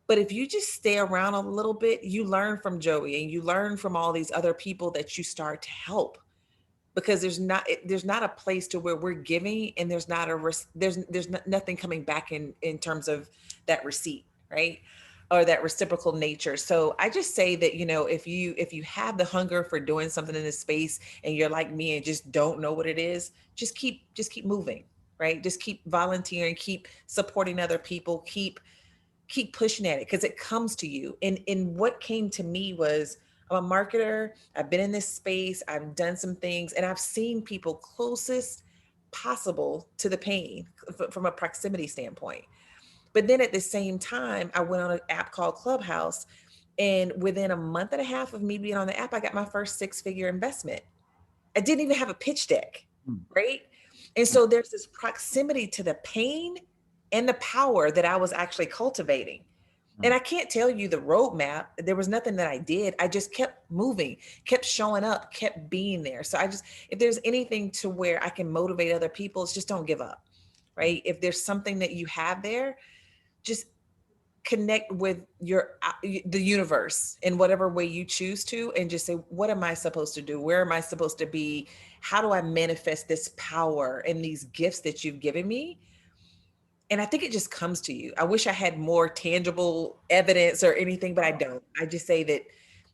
But if you just stay around a little bit, you learn from Joey and you learn from all these other people that you start to help, because there's not a place to where we're giving and there's not nothing coming back in terms of that receipt, right? Or that reciprocal nature. So I just say that, you know, if you have the hunger for doing something in this space and you're like me and just don't know what it is, just keep moving, right? Just keep volunteering, keep supporting other people, keep pushing at it, because it comes to you. And what came to me was, I'm a marketer, I've been in this space, I've done some things, and I've seen people closest possible to the pain from a proximity standpoint. But then at the same time, I went on an app called Clubhouse, and within a month and a half of me being on the app, I got my first six-figure investment. I didn't even have a pitch deck, right? And so there's this proximity to the pain and the power that I was actually cultivating. And I can't tell you the roadmap. There was nothing that I did. I just kept moving, kept showing up, kept being there. So if there's anything to where I can motivate other people, it's just don't give up, right? If there's something that you have there, just connect with the universe in whatever way you choose to, and just say, what am I supposed to do? Where am I supposed to be? How do I manifest this power and these gifts that you've given me? And I think it just comes to you. I wish I had more tangible evidence or anything, but I don't. I just say that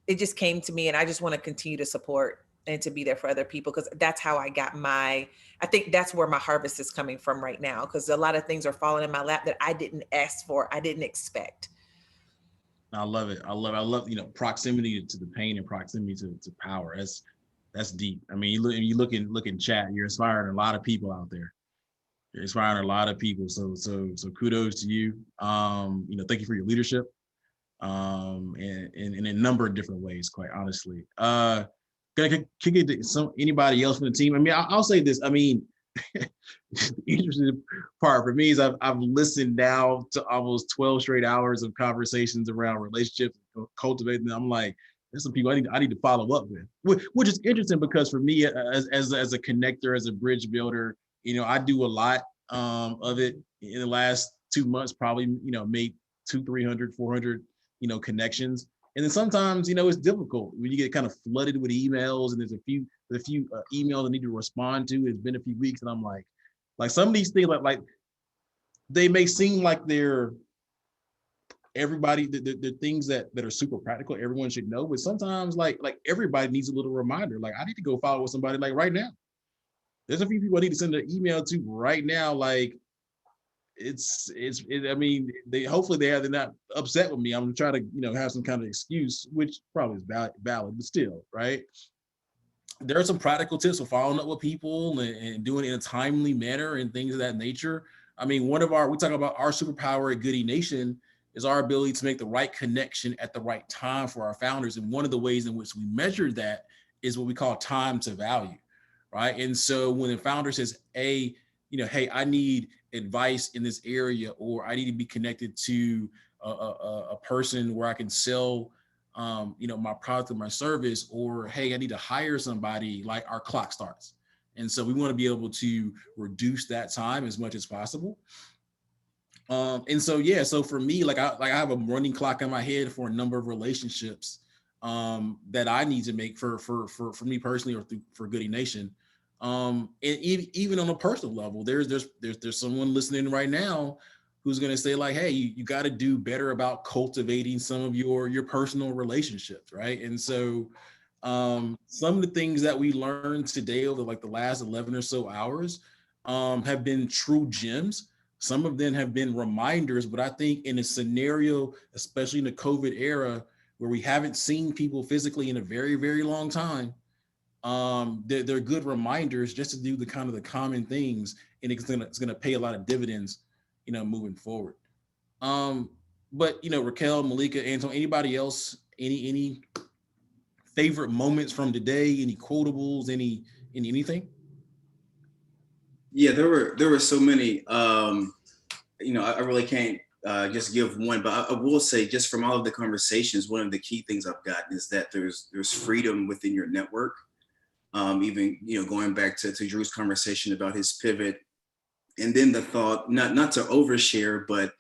it just came to me, and I just want to continue to support and to be there for other people, because that's how I got I think that's where my harvest is coming from right now, because a lot of things are falling in my lap that I didn't ask for, I didn't expect. I love it. I love, proximity to the pain and proximity to power. That's deep. I mean, you look in chat, you're inspiring a lot of people out there. You're inspiring a lot of people. So kudos to you. Thank you for your leadership. And in a number of different ways, quite honestly. Can get anybody else from the team? I mean, I'll say this. I mean, the interesting part for me is I've listened now to almost 12 straight hours of conversations around relationships, cultivating them. I'm like, there's some people I need to follow up with, which is interesting, because for me, as a connector, as a bridge builder, I do a lot of it. In the last 2 months, probably made 200, 300, 400 connections. And then sometimes, it's difficult when you get kind of flooded with emails, and there's a few emails I need to respond to. It's been a few weeks, and I'm like some of these things, like they may seem like they're everybody, the things that are super practical, everyone should know, but sometimes like everybody needs a little reminder. Like, I need to go follow with somebody like right now. There's a few people I need to send an email to right now. Like, I mean, hopefully they're not upset with me. I'm trying to have some kind of excuse, which probably is valid, but still, right? There are some practical tips for following up with people and doing it in a timely manner and things of that nature. I mean, we talk about our superpower at Goody Nation is our ability to make the right connection at the right time for our founders. And one of the ways in which we measure that is what we call time to value, right? And so when a founder says, hey, I need advice in this area, or I need to be connected to a person where I can sell, my product or my service, or, hey, I need to hire somebody, like, our clock starts. And so we want to be able to reduce that time as much as possible. And so, yeah, so for me, I have a running clock in my head for a number of relationships that I need to make for me personally, or for Goody Nation. And even on a personal level, there's someone listening right now who's going to say, like, hey, you got to do better about cultivating some of your personal relationships, right? And so some of the things that we learned today over the last 11 or so hours have been true gems. Some of them have been reminders, but I think in a scenario, especially in the COVID era, where we haven't seen people physically in a very, very long time, they're good reminders just to do the common things, and it's gonna pay a lot of dividends, moving forward. But Raquel, Malika, Anton, anybody else, any favorite moments from today? Any quotables? Anything? Yeah, there were so many. I really can't just give one, but I will say, just from all of the conversations, one of the key things I've gotten is that there's freedom within your network. Even going back to Drew's conversation about his pivot, and then the thought, not to overshare, but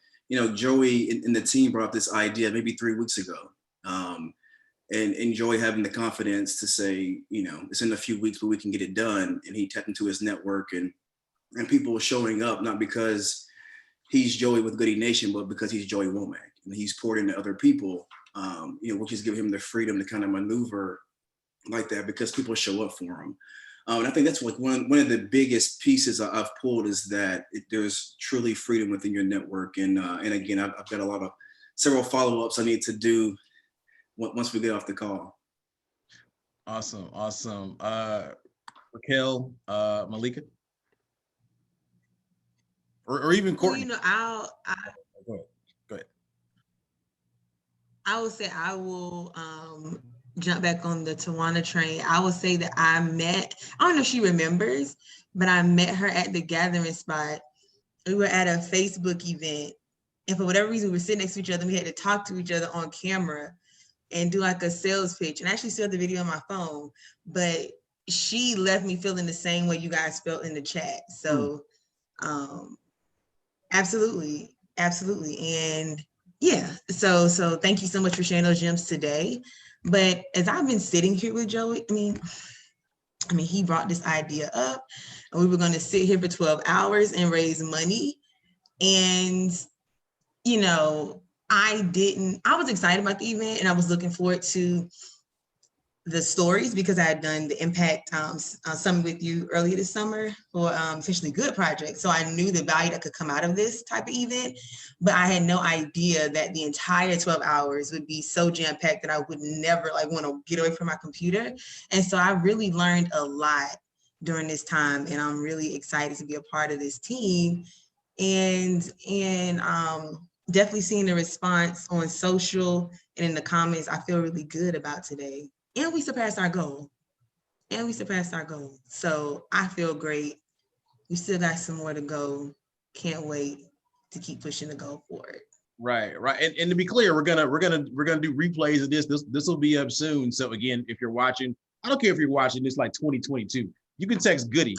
Joey and the team brought up this idea maybe 3 weeks ago, and Joey having the confidence to say, it's in a few weeks, but we can get it done. And he tapped into his network, and people showing up, not because he's Joey with Goody Nation, but because he's Joey Womack, and he's poured into other people, which is giving him the freedom to kind of maneuver like that, because people show up for him. And I think that's like one of the biggest pieces I've pulled, is that there's truly freedom within your network. And again, I've got several follow-ups I need to do once we get off the call. Awesome. Raquel, Malika, or even Courtney. Well, Go ahead. I would say I will jump back on the Tawana train. I would say that I don't know if she remembers, but I met her at the gathering spot. We were at a Facebook event, and for whatever reason, we were sitting next to each other, and we had to talk to each other on camera and do like a sales pitch. And I actually still have the video on my phone, but she left me feeling the same way you guys felt in the chat. So absolutely. And Yeah, so thank you so much for sharing those gems today. But as I've been sitting here with Joey, I mean, he brought this idea up, and we were going to sit here for 12 hours and raise money. And, you know, I was excited about the event, and I was looking forward to the stories because I had done the Impact Summit with you earlier this summer for Officially Good project. So I knew the value that could come out of this type of event, but I had no idea that the entire 12 hours would be so jam-packed that I would never want to get away from my computer. And so I really learned a lot during this time, and I'm really excited to be a part of this team. And definitely seeing the response on social and in the comments, I feel really good about today. And we surpassed our goal. So I feel great. We still got some more to go. Can't wait to keep pushing the goal forward. Right. And to be clear, we're gonna do replays of this. This will be up soon. So again, if you're watching, I don't care if you're watching this like 2022, you can text Goody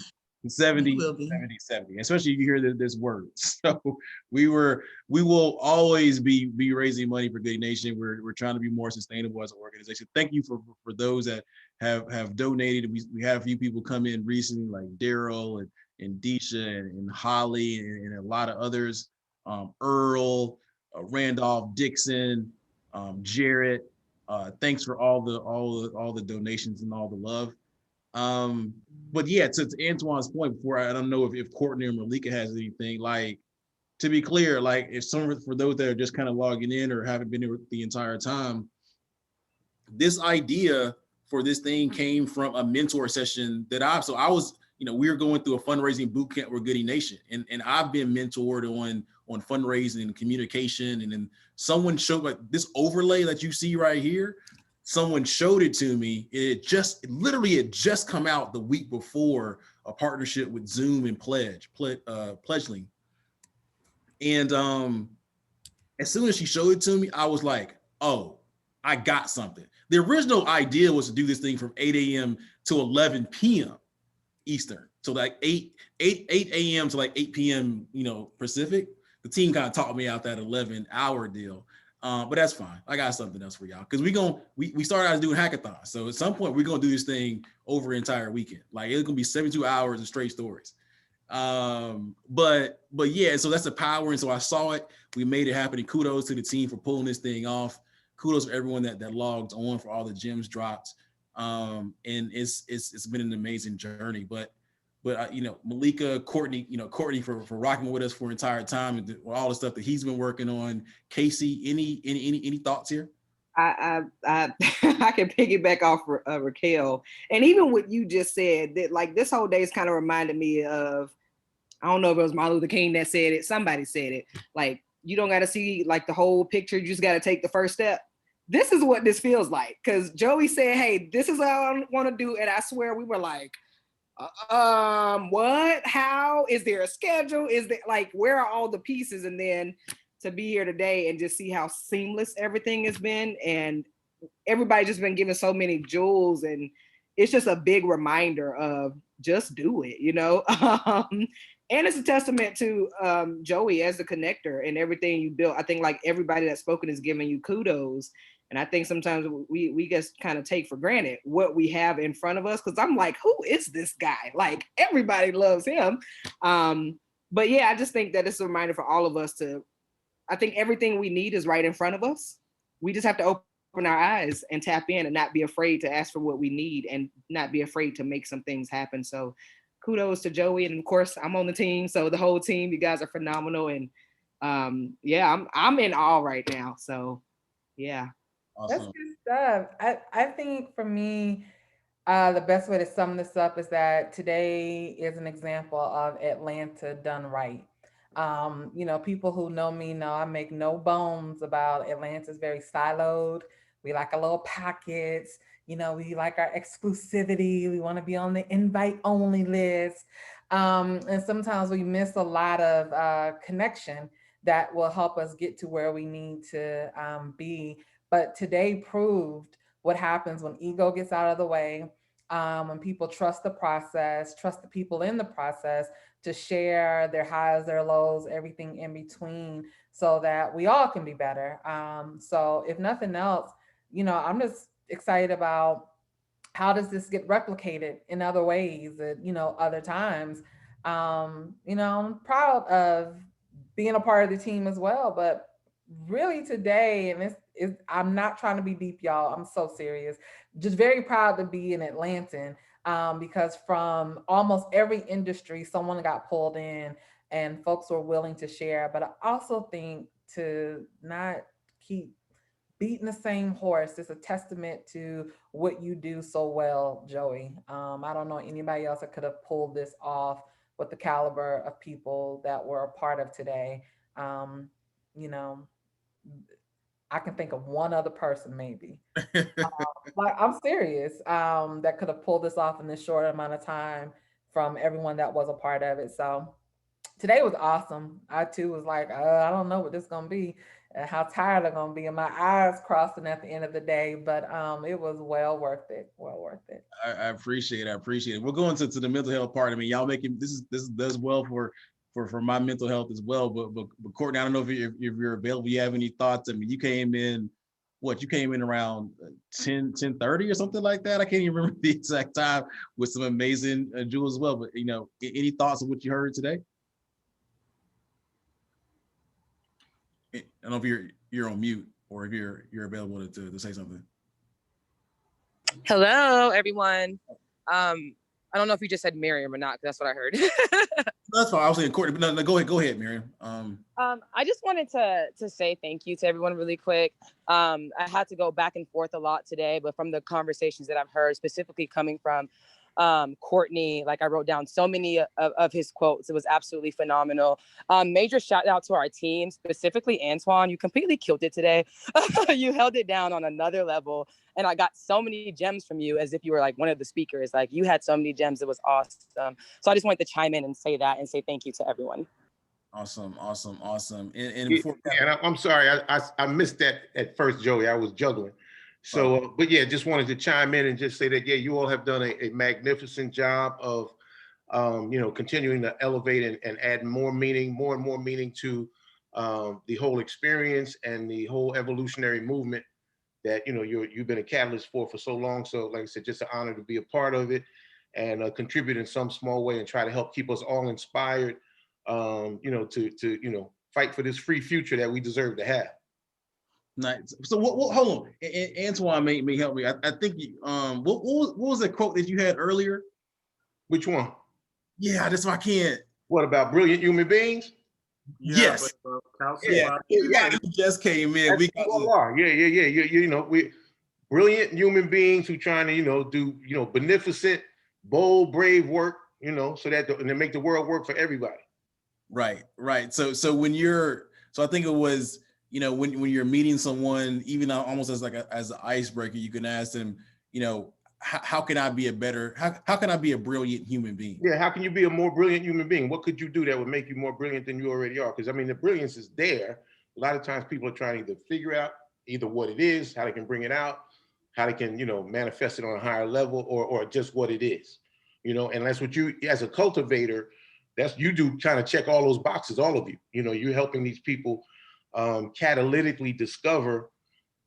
70 70 70, especially if you hear this word. So we will always be raising money for Goody Nation. We're trying to be more sustainable as an organization. Thank you for those that have donated. We had a few people come in recently, like Daryl and Deisha and Holly and a lot of others. Earl, Randolph, Dixon, Jarrett. Thanks for all the donations and all the love. But yeah, to Antoine's point before, I don't know if Courtney or Malika has anything. Like, to be clear, like if someone, for those that are just kind of logging in or haven't been here the entire time, this idea for this thing came from a mentor session that I was, we were going through a fundraising boot camp with Goody Nation, and I've been mentored on fundraising and communication, and then someone showed like this overlay that you see right here. Someone showed it to me. It just come out the week before a partnership with Zoom and Pledgeling. And as soon as she showed it to me, I was like, oh, I got something. The original idea was to do this thing from 8 a.m. to 11 p.m. Eastern. So like 8 a.m. to like 8 p.m. Pacific. The team kind of talked me out that 11-hour deal. But that's fine. I got something else for y'all. Because we started out doing hackathons. So at some point we're gonna do this thing over an entire weekend. Like it's gonna be 72 hours of straight stories. But yeah, so that's the power. And so I saw it, we made it happen. And kudos to the team for pulling this thing off. Kudos for everyone that logged on, for all the gems dropped. And it's been an amazing journey. But Malika, Courtney, Courtney for rocking with us for an entire time and all the stuff that he's been working on. Casey, any thoughts here? I I can piggyback off Raquel, and even what you just said, that like this whole day is kind of reminded me of, I don't know if it was Martin Luther King that said it, somebody said it, like you don't got to see like the whole picture, you just got to take the first step. This is what this feels like, because Joey said, hey, this is what I want to do, and I swear we were like, what, how, is there a schedule, is there, like, where are all the pieces? And then to be here today and just see how seamless everything has been, and everybody just been given so many jewels, and it's just a big reminder of just do it, and it's a testament to Joey as the connector and everything you built. I think like everybody that's spoken is giving you kudos. And I think sometimes we just kind of take for granted what we have in front of us. Cause I'm like, who is this guy? Like everybody loves him. But yeah, I just think that it's a reminder for all of us I think everything we need is right in front of us. We just have to open our eyes and tap in and not be afraid to ask for what we need and not be afraid to make some things happen. So kudos to Joey. And of course I'm on the team. So the whole team, you guys are phenomenal. And yeah, I'm in awe right now. So yeah. Awesome. That's good stuff. I think for me, the best way to sum this up is that today is an example of Atlanta done right. People who know me know I make no bones about Atlanta's very siloed. We like our little pockets. We like our exclusivity. We want to be on the invite only list. And sometimes we miss a lot of connection that will help us get to where we need to be. But today proved what happens when ego gets out of the way When people trust the process, trust the people in the process to share their highs, their lows, everything in between, so that we all can be better. So if nothing else, I'm just excited about how does this get replicated in other ways at, other times. I'm proud of being a part of the team as well, but really today, and I'm not trying to be deep, y'all, I'm so serious, just very proud to be an Atlantan, because from almost every industry someone got pulled in and folks were willing to share. But I also think to not keep beating the same horse is a testament to what you do so well, Joey. I don't know anybody else that could have pulled this off with the caliber of people that were a part of today. Um, you know, I can think of one other person maybe. Like, I'm serious, that could have pulled this off in this short amount of time from everyone that was a part of it. So today was awesome. I too was like, I don't know what this is gonna be and how tired I'm gonna be, and my eyes crossing at the end of the day. But it was well worth it. Well worth it. I appreciate it. I appreciate it. We're going to the mental health part. I mean, y'all making this does well for my mental health as well. But Courtney, I don't know if you're available. You have any thoughts? I mean, you came in around 10:30 or something like that. I can't even remember the exact time, with some amazing jewels as well. But any thoughts on what you heard today? I don't know if you're on mute or if you're available to say something. Hello, everyone. I don't know if you just said Miriam or not, because that's what I heard. That's fine. I was saying Courtney, but no, go ahead, Miriam. I just wanted to say thank you to everyone really quick. I had to go back and forth a lot today, but from the conversations that I've heard, specifically coming from Courtney, like I wrote down so many of his quotes. It was absolutely phenomenal. Major shout out to our team, specifically Antoine. You completely killed it today. You held it down on another level. And I got so many gems from you, as if you were like one of the speakers. Like, you had so many gems. It was awesome. So I just wanted to chime in and say that and say thank you to everyone. Awesome. And before, and I'm sorry, I missed that at first, Joey. I was juggling. So, but yeah, just wanted to chime in and just say that, yeah, you all have done a magnificent job of, continuing to elevate and add more and more meaning to the whole experience and the whole evolutionary movement that, you've been a catalyst for so long. So like I said, just an honor to be a part of it and contribute in some small way and try to help keep us all inspired, to fight for this free future that we deserve to have. Nice. So what hold on, Antoine may help me. I think what was the quote that you had earlier? Which one? Yeah, that's why I can't. What about brilliant human beings? Yes. Yeah. You just came in. We we brilliant human beings who trying to do beneficent, bold, brave work. So that and to make the world work for everybody. Right. So I think it was, when you're meeting someone, even almost as as an icebreaker, you can ask them, how can I be how can I be a brilliant human being? Yeah, how can you be a more brilliant human being? What could you do that would make you more brilliant than you already are? Because I mean, the brilliance is there. A lot of times people are trying to either figure out either what it is, how they can bring it out, how they can, manifest it on a higher level, or just what it is. And that's what you, as a cultivator, you do kind of check all those boxes, all of you. You're helping these people catalytically discover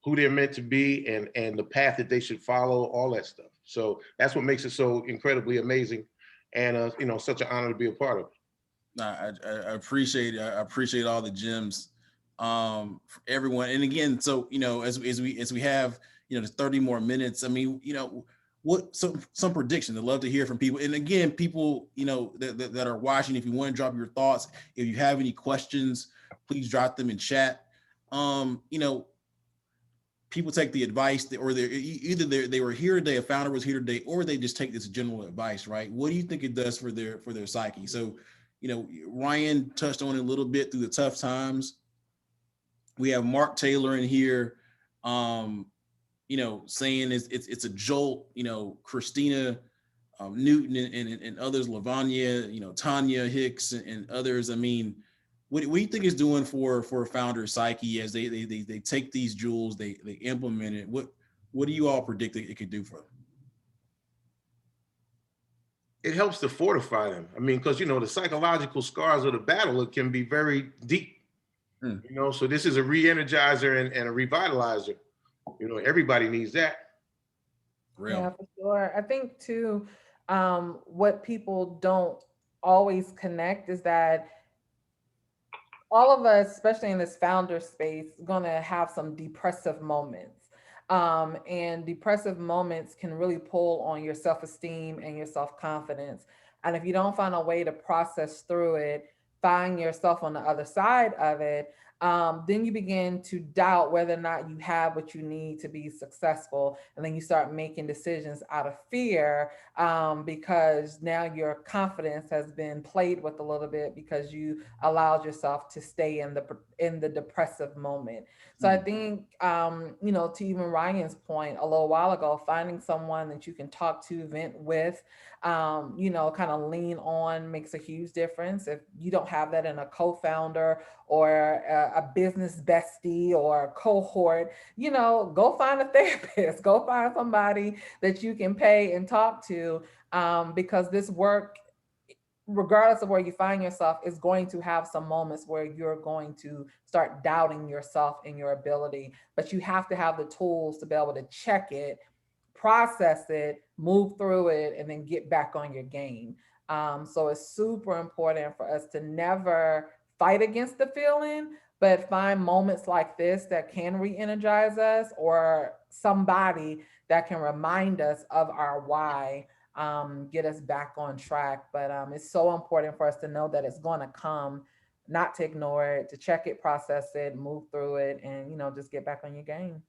who they're meant to be and the path that they should follow, all that stuff. So that's what makes it so incredibly amazing and such an honor to be a part of it. I appreciate it. I appreciate all the gems for everyone. And again, so as we have the 30 more minutes, I mean, what some predictions. I'd love to hear from people. And again, people that are watching, if you want to drop your thoughts, if you have any questions, please drop them in chat. People take the advice or they were here today, a founder was here today, or they just take this general advice, right? What do you think it does for their psyche? So, Ryan touched on it a little bit through the tough times. We have Mark Taylor in here, saying it's a jolt. Christina Newton and others, Lavanya, Tanya Hicks and others. I mean, what do you think is doing for a founder's psyche as they take these jewels, they implement it? What do you all predict it could do for them? it helps to fortify them. I mean, because, you know, the psychological scars of the battle, it can be very deep, you know, so this is a re-energizer and a revitalizer. You know, everybody needs that. Yeah, for sure. I think too, what people don't always connect is that all of us, especially in this founder space, gonna have some depressive moments. And depressive moments can really pull on your self-esteem and your self-confidence. And if you don't find a way to process through it, find yourself on the other side of it, then you begin to doubt whether or not you have what you need to be successful. And then you start making decisions out of fear, because now your confidence has been played with a little bit because you allowed yourself to stay in the depressive moment. So I think, you know, to even Ryan's point a little while ago, finding someone that you can talk to, vent with, you know, kind of lean on makes a huge difference. If you don't have that in a co-founder or a business bestie or a cohort, you know, go find a therapist, go find somebody that you can pay and talk to, because this work, regardless of where you find yourself, is going to have some moments where you're going to start doubting yourself and your ability, but you have to have the tools to be able to check it, process it, move through it, and then get back on your game. So it's super important for us to never fight against the feeling, but find moments like this that can re-energize us, or somebody that can remind us of our why, get us back on track. But it's so important for us to know that it's going to come, not to ignore it, to check it, process it, move through it, and, you know, just get back on your game.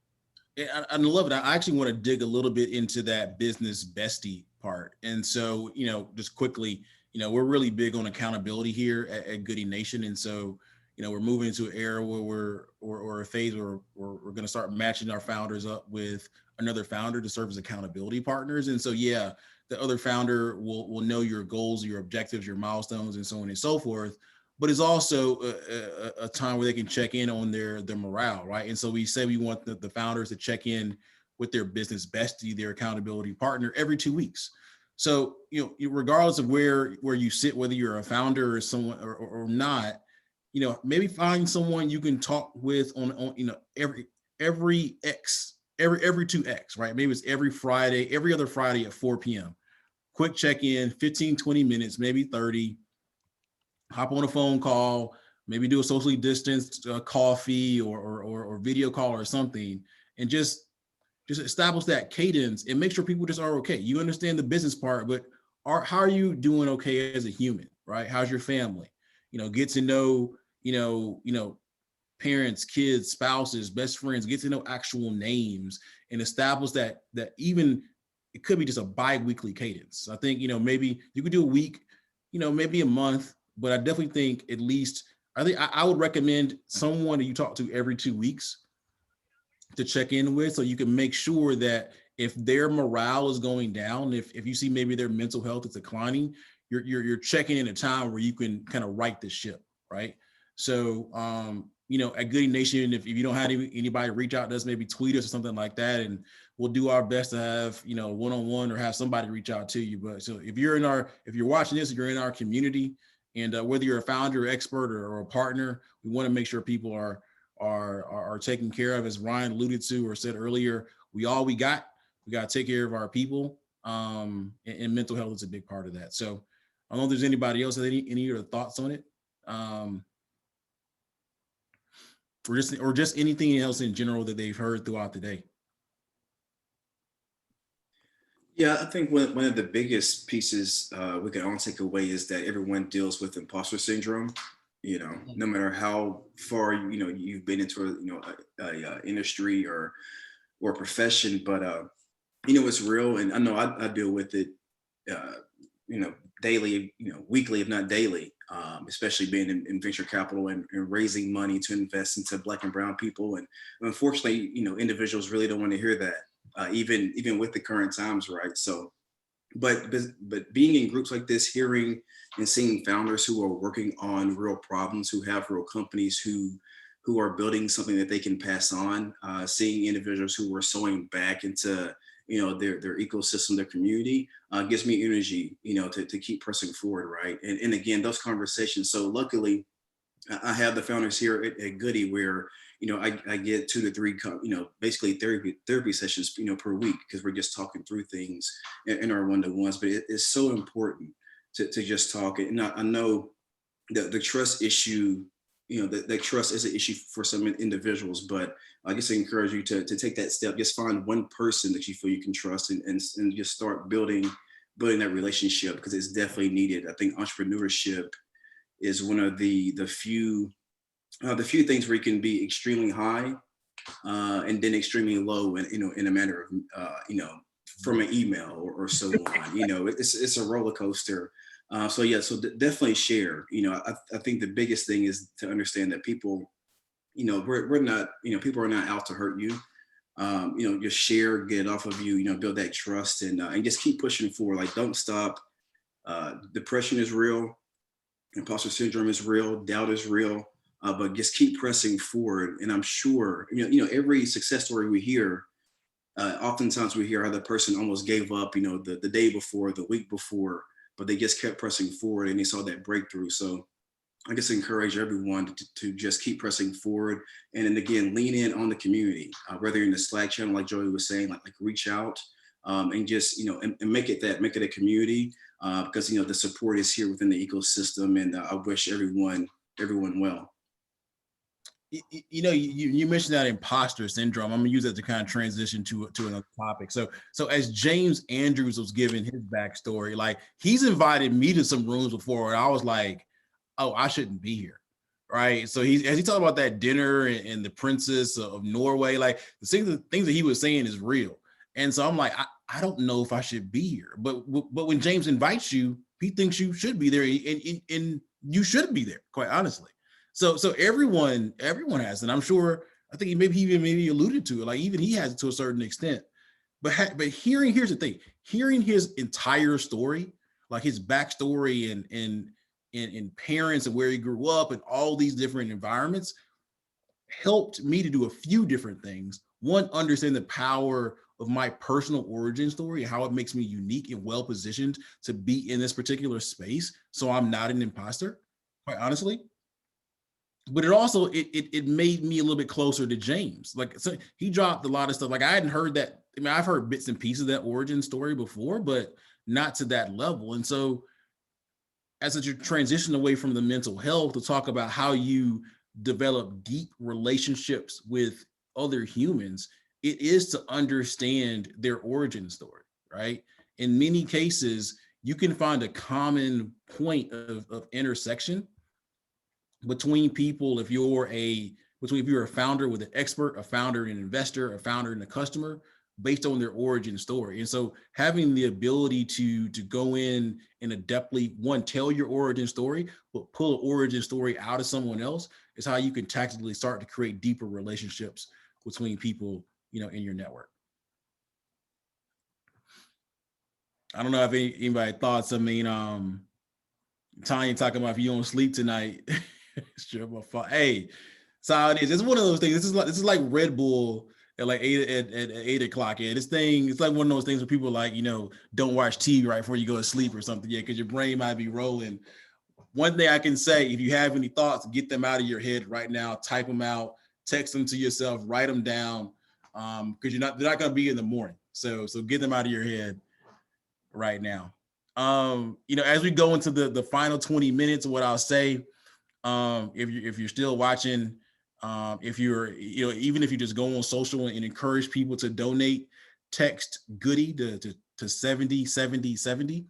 Yeah, I love it. I actually want to dig a little bit into that business bestie part. And so, you know, just quickly, you know, we're really big on accountability here at Goody Nation. And so, you know, we're moving into an era where or a phase where we're going to start matching our founders up with another founder to serve as accountability partners. And so, yeah, the other founder will know your goals, your objectives, your milestones, and so on and so forth. But it's also a time where they can check in on their morale, right? And so we say we want the founders to check in with their business bestie, their accountability partner, every 2 weeks. So, you know, regardless of where you sit, whether you're a founder or someone or not, you know, maybe find someone you can talk with on you know, every 2x, right? Maybe it's every Friday, every other Friday at 4 p.m. Quick check-in, 15, 20 minutes, maybe 30. Hop on a phone call, maybe do a socially distanced coffee or video call or something, and just establish that cadence and make sure people just are okay. You understand the business part, but how are you doing okay as a human, right? How's your family? You know, get to know, you know, parents, kids, spouses, best friends, get to know actual names and establish that even it could be just a bi-weekly cadence. I think, you know, maybe you could do a week, you know, maybe a month, but I definitely think at least, I think I would recommend someone that you talk to every 2 weeks to check in with, so you can make sure that if their morale is going down, if you see maybe their mental health is declining, you're checking in a time where you can kind of right the ship, right? So, you know, at Goody Nation, if you don't have anybody reach out to us, maybe tweet us or something like that, and we'll do our best to have, you know, one-on-one or have somebody reach out to you. But so if you're watching this, you're in our community, and whether you're a founder, expert, or a partner, we want to make sure people are taken care of. As Ryan alluded to or said earlier, we got to take care of our people, and mental health is a big part of that. So I don't know if there's anybody else that any other thoughts on it, or just anything else in general that they've heard throughout the day. Yeah, I think one of the biggest pieces we can all take away is that everyone deals with imposter syndrome. You know, no matter how far you've been into a industry or profession, but you know, it's real, and I know I deal with it, you know, daily, you know, weekly, if not daily, especially being in venture capital and raising money to invest into Black and Brown people, and unfortunately, you know, individuals really don't want to hear that. Even with the current times, right? So, but being in groups like this, hearing and seeing founders who are working on real problems, who have real companies, who are building something that they can pass on, seeing individuals who are sewing back into their ecosystem, their community, gives me energy, to keep pressing forward, right? And again, those conversations. So luckily, I have the founders here at Goody where, I get 2 to 3, basically therapy sessions, per week, because we're just talking through things in our one-to-ones. But it's so important to just talk. And I know the trust issue, that trust is an issue for some individuals, but I guess I encourage you to take that step. Just find one person that you feel you can trust and just start building that relationship, because it's definitely needed. I think entrepreneurship is one of the few things where you can be extremely high and then extremely low in a matter of from an email or so on. It's a roller coaster. So definitely share. I think the biggest thing is to understand that people, we're not, people are not out to hurt you. Just share, get off of you, build that trust and just keep pushing forward. Like, don't stop. Depression is real. Imposter syndrome is real. Doubt is real. But just keep pressing forward. And I'm sure, every success story we hear, oftentimes we hear how the person almost gave up, the day before, the week before, but they just kept pressing forward and they saw that breakthrough. So I just encourage everyone to just keep pressing forward. And then again, lean in on the community, whether you're in the Slack channel, like Joey was saying, like reach out and just, and make it a community because, the support is here within the ecosystem. And I wish everyone well. You mentioned that imposter syndrome. I'm gonna use that to kind of transition to another topic. So as James Andrews was giving his backstory, like he's invited me to some rooms before, and I was like, oh, I shouldn't be here, right? So as he talked about that dinner and the princess of Norway, like the things that he was saying is real, and so I'm like, I don't know if I should be here, but when James invites you, he thinks you should be there, and you should be there, quite honestly. So everyone has, and I'm sure, I think maybe alluded to it, like even he has it to a certain extent. But here's the thing, hearing his entire story, like his backstory and parents and where he grew up and all these different environments, helped me to do a few different things. One, understand the power of my personal origin story and how it makes me unique and well positioned to be in this particular space, so I'm not an imposter, quite honestly. But it also it made me a little bit closer to James. Like, so he dropped a lot of stuff. Like, I hadn't heard that. I mean, I've heard bits and pieces of that origin story before, but not to that level. And so as you transition away from the mental health to talk about how you develop deep relationships with other humans, it is to understand their origin story, right? In many cases, you can find a common point of intersection between people if you're a founder with an expert, a founder and an investor, a founder and a customer, based on their origin story. And so having the ability to go in and adeptly, one, tell your origin story, but pull an origin story out of someone else is how you can tactically start to create deeper relationships between people, in your network. I don't know if anybody thoughts. I mean, Tanya talking about if you don't sleep tonight. Sure, hey, so how it is. It's one of those things. This is like Red Bull at like 8 o'clock. Yeah, this thing, it's like one of those things where people are like, don't watch TV right before you go to sleep or something. Yeah, because your brain might be rolling. One thing I can say, if you have any thoughts, get them out of your head right now. Type them out, text them to yourself, write them down, because they're not going to be in the morning. So get them out of your head right now. As we go into the final 20 minutes, what I'll say. If you're still watching, if you're, even if you just go on social and encourage people to donate, text Goody to 707070.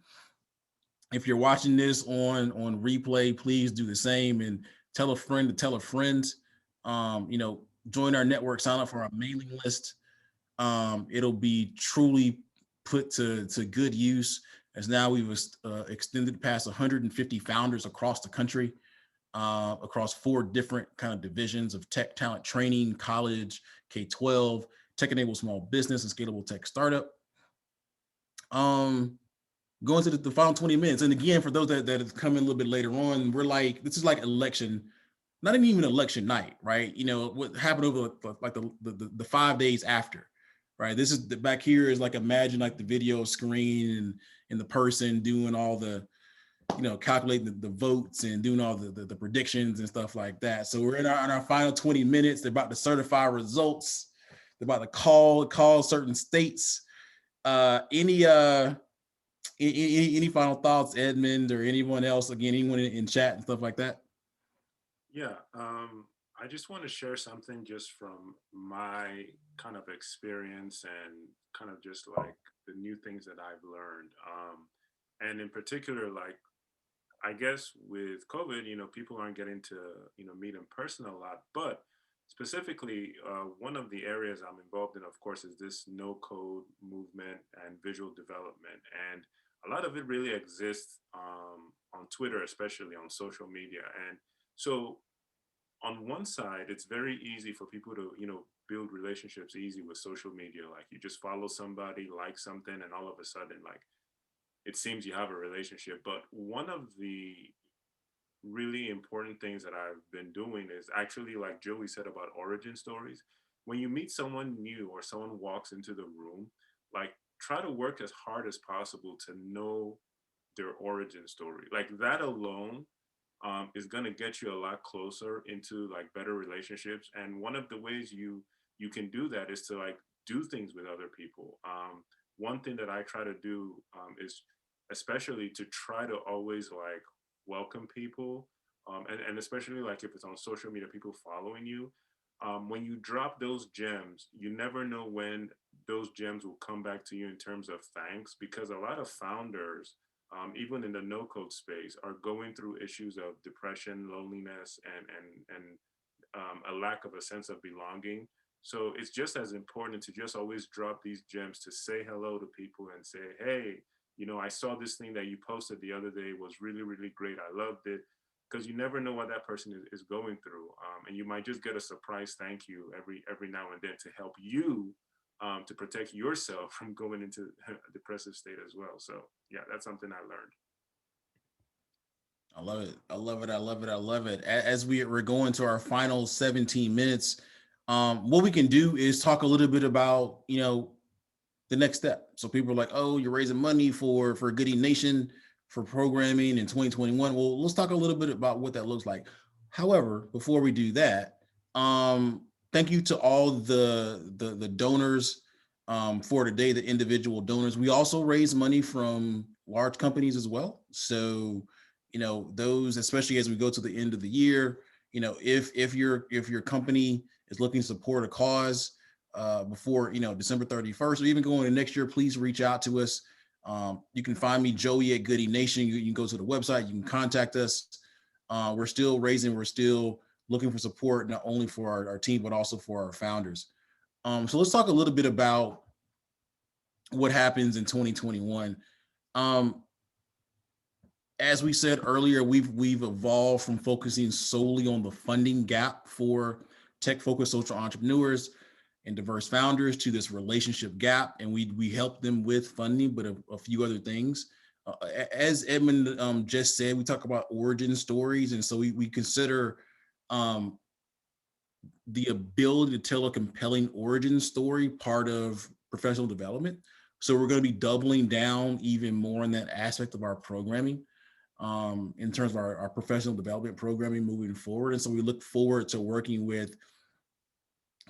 If you're watching this on replay, please do the same and tell a friend to tell a friend. Join our network, sign up for our mailing list. It'll be truly put to good use, as now we've extended past 150 founders across the country. Across 4 different kind of divisions of tech talent training, college, K-12, tech-enabled small business, and scalable tech startup. Going to the final 20 minutes. And again, for those that have come in a little bit later on, we're like, this is like election, not even election night, right? What happened over like the 5 days after, right? This is the back here is like, imagine like the video screen and the person doing all the, calculating the votes and doing all the predictions and stuff like that. So we're in our final 20 minutes. They're about to certify results. They're about to call certain states. Any final thoughts, Edmund, or anyone else? Again, anyone in chat and stuff like that? Yeah, I just want to share something just from my kind of experience and kind of just like the new things that I've learned. And in particular, like, I guess with COVID, people aren't getting to, meet in person a lot, but specifically, one of the areas I'm involved in, of course, is this no code movement and visual development. And a lot of it really exists on Twitter, especially on social media. And so on one side, it's very easy for people to, build relationships easy with social media. Like you just follow somebody, like something, and all of a sudden, like, it seems you have a relationship. But one of the really important things that I've been doing is actually, like Joey said about origin stories. When you meet someone new or someone walks into the room, like, try to work as hard as possible to know their origin story. Like that alone is going to get you a lot closer into like better relationships. And one of the ways you can do that is to like do things with other people. One thing that I try to do is especially to try to always like welcome people, and especially like if it's on social media, people following you. When you drop those gems, you never know when those gems will come back to you in terms of thanks, because a lot of founders, even in the no code space, are going through issues of depression, loneliness, and a lack of a sense of belonging. So it's just as important to just always drop these gems, to say hello to people and say, hey, I saw this thing that you posted the other day, was really, really great. I loved it. Because you never know what that person is going through. And you might just get a surprise thank you every now and then to help you to protect yourself from going into a depressive state as well. So yeah, that's something I learned. I love it. I love it. I love it. I love it. As we're going to our final 17 minutes, what we can do is talk a little bit about, the next step. So people are like, oh, you're raising money for Goody Nation for programming in 2021. Well, let's talk a little bit about what that looks like. However, before we do that, thank you to all the donors for today, the individual donors. We also raise money from large companies as well. So, those, especially as we go to the end of the year, if your company is looking to support a cause before December 31st, or even going into next year, please reach out to us. You can find me, Joey, at Goody Nation. You can go to the website, you can contact us. We're still raising, we're still looking for support, not only for our team, but also for our founders. So let's talk a little bit about what happens in 2021. As we said earlier, we've evolved from focusing solely on the funding gap for tech-focused social entrepreneurs and diverse founders to this relationship gap, and we help them with funding, but a few other things. As Edmund just said, we talk about origin stories, and so we consider the ability to tell a compelling origin story part of professional development. So we're going to be doubling down even more in that aspect of our programming in terms of our professional development programming moving forward. And so we look forward to working with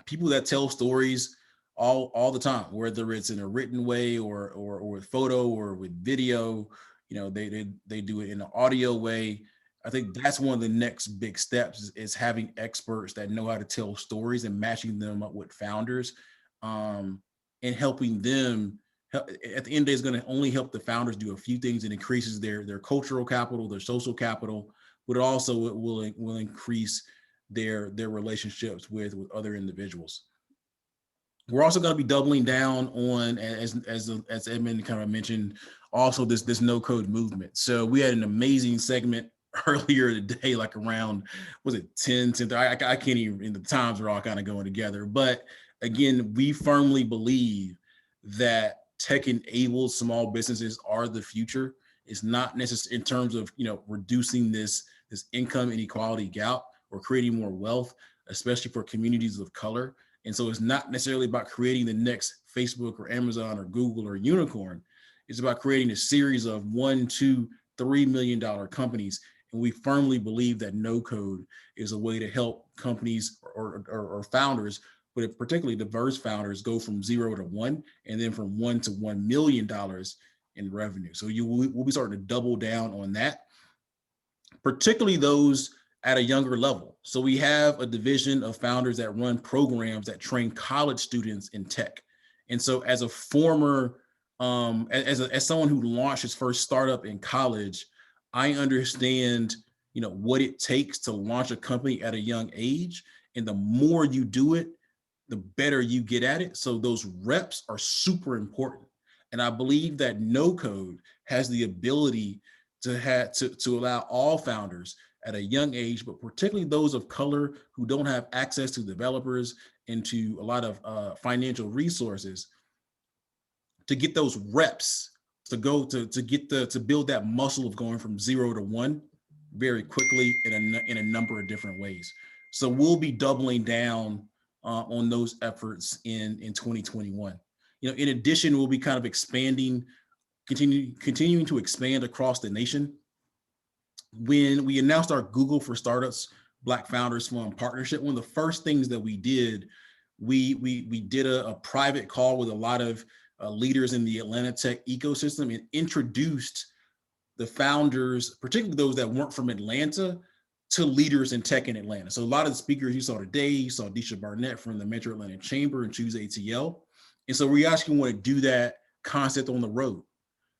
people that tell stories all the time, whether it's in a written way or with photo or with video. They do it in an audio way. I think that's one of the next big steps is having experts that know how to tell stories and matching them up with founders, and helping them. At the end of the day, it's going to only help the founders do a few things. It increases their cultural capital, their social capital, but it also will increase their relationships with other individuals. We're also going to be doubling down on, as Edmund kind of mentioned, also this no code movement. So we had an amazing segment earlier today, like around, was it 10, I can't even, and the times are all kind of going together. But again, we firmly believe that tech-enabled small businesses are the future. It's not necessarily in terms of, reducing this income inequality gap or creating more wealth, especially for communities of color. And so it's not necessarily about creating the next Facebook or Amazon or Google or unicorn. It's about creating a series of $1, $2, $3 million companies. And we firmly believe that no code is a way to help companies or founders, but particularly diverse founders, go from 0 to 1, and then from $1 to $1 million in revenue. So we'll be starting to double down on that, particularly those at a younger level. So we have a division of founders that run programs that train college students in tech. And so as a former, as someone who launched his first startup in college, I understand, what it takes to launch a company at a young age. And the more you do it, the better you get at it. So those reps are super important. And I believe that no code has the ability to allow all founders at a young age, but particularly those of color who don't have access to developers and to a lot of financial resources, to get those reps, to build that muscle of going from 0 to 1 very quickly in a number of different ways. So we'll be doubling down on those efforts in 2021. In addition, we'll be kind of expanding, continuing to expand across the nation. When we announced our Google for Startups Black Founders Fund partnership, one of the first things that we did, we did a private call with a lot of leaders in the Atlanta tech ecosystem and introduced the founders, particularly those that weren't from Atlanta, to leaders in tech in Atlanta. So a lot of the speakers you saw today, you saw Disha Barnett from the Metro Atlanta Chamber and Choose ATL. And so we actually want to do that concept on the road.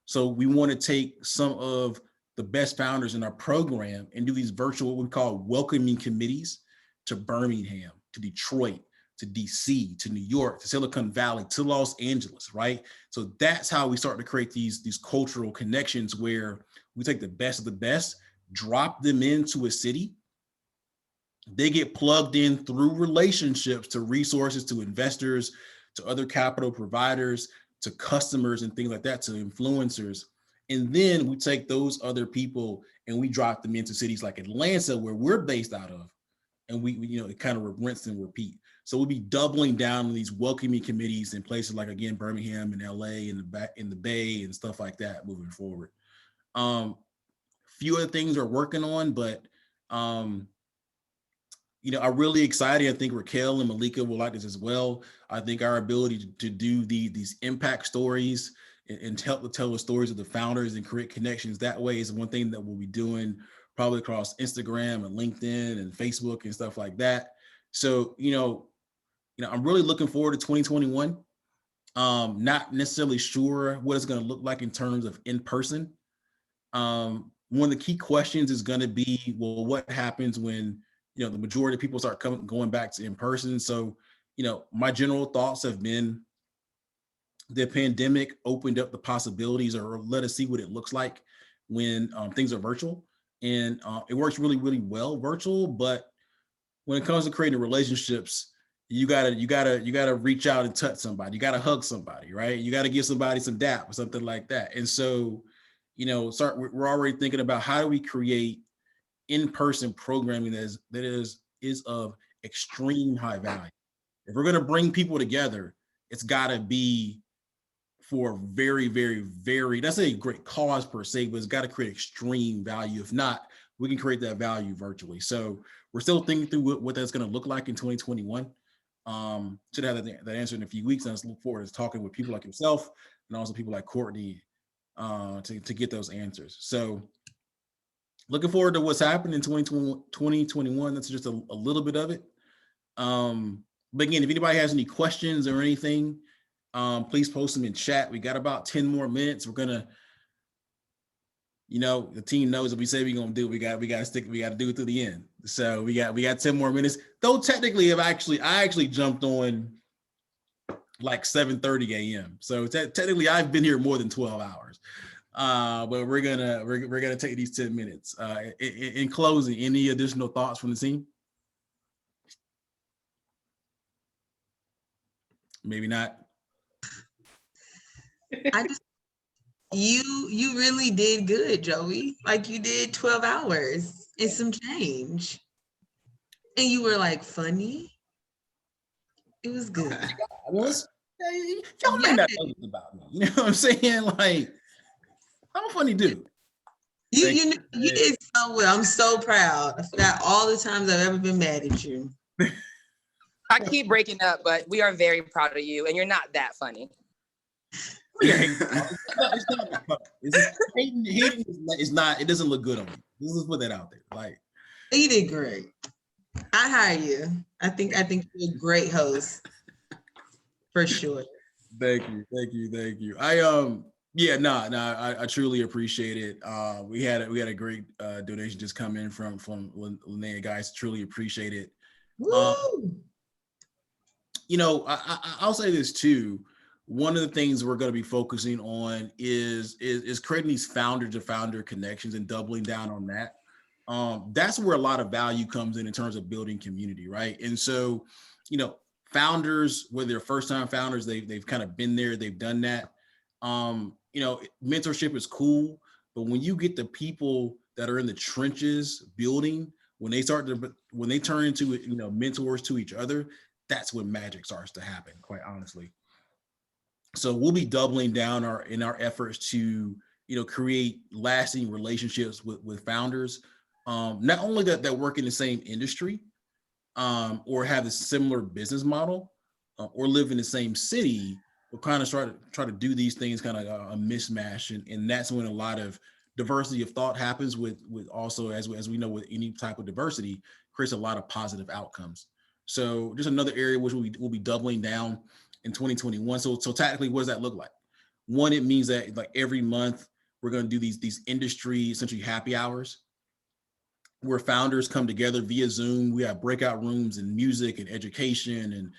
So we want to take some of the best founders in our program and do these virtual, what we call welcoming committees, to Birmingham, to Detroit, to DC, to New York, to Silicon Valley, to Los Angeles, right? So that's how we start to create these cultural connections where we take the best of the best, drop them into a city. They get plugged in through relationships to resources, to investors, to other capital providers, to customers and things like that, to influencers. And then we take those other people and we drop them into cities like Atlanta, where we're based out of. And we it kind of rinse and repeat. So we'll be doubling down on these welcoming committees in places like, again, Birmingham and LA and in the Bay and stuff like that moving forward. Few other things we're working on, but I'm really excited. I think Raquel and Malika will like this as well. I think our ability to do these impact stories and help to tell the stories of the founders and create connections that way is one thing that we'll be doing probably across Instagram and LinkedIn and Facebook and stuff like that. So, I'm really looking forward to 2021. Not necessarily sure what it's going to look like in terms of in person. One of the key questions is going to be, well, what happens when, the majority of people start going back to in person? So, my general thoughts have been the pandemic opened up the possibilities or let us see what it looks like when things are virtual. And it works really, really well virtual. But when it comes to creating relationships, you gotta reach out and touch somebody. You gotta hug somebody, right? You gotta give somebody some dap or something like that. And so, we're already thinking about how do we create in-person programming that is of extreme high value. If we're gonna bring people together, it's gotta be for very, very, very, that's a great cause per se, but it's got to create extreme value. If not, we can create that value virtually. So we're still thinking through what that's going to look like in 2021. Should have that answer in a few weeks. And I just look forward to talking with people like yourself and also people like Courtney to get those answers. So looking forward to what's happening in 2021. That's just a little bit of it. But again, if anybody has any questions or anything, please post them in chat. We got about 10 more minutes. We're gonna, the team knows what we say we're gonna do. We got to do it to the end. So we got 10 more minutes. Though technically, I actually jumped on like 7:30 a.m. So technically, I've been here more than 12 hours. But we're gonna take these 10 minutes. In closing, any additional thoughts from the team? Maybe not. You really did good, Joey. Like you did 12 hours and some change. And you were like funny. It was good. Y'all may not know this about me. You know what I'm saying? Like, I'm a funny dude. You did so well. I'm so proud. I forgot all the times I've ever been mad at you. I keep breaking up, but we are very proud of you, and you're not that funny. It's just, hating is not. It doesn't look good on me. Let's put that out there. Like, you did great. I hire you. I think you're a great host for sure. Thank you. I truly appreciate it. We had a great donation just come in from Linnea, guys. Truly appreciate it. I'll say this too. One of the things we're going to be focusing on is creating these founder to founder connections and doubling down on that. That's where a lot of value comes in terms of building community, right? And so, founders, whether they're first time founders, they've kind of been there, they've done that. Mentorship is cool, but when you get the people that are in the trenches building, when they turn into mentors to each other, that's when magic starts to happen, quite honestly. So we'll be doubling down in our efforts to create lasting relationships with founders, not only that work in the same industry, or have a similar business model, or live in the same city. We'll kind of try to do these things kind of a mismatch, and that's when a lot of diversity of thought happens with also, as we know, with any type of diversity, creates a lot of positive outcomes. So just another area which we'll be doubling down in 2021. So tactically, what does that look like? One, it means that like every month we're going to do these industry essentially happy hours where founders come together via Zoom. We have breakout rooms in music and education and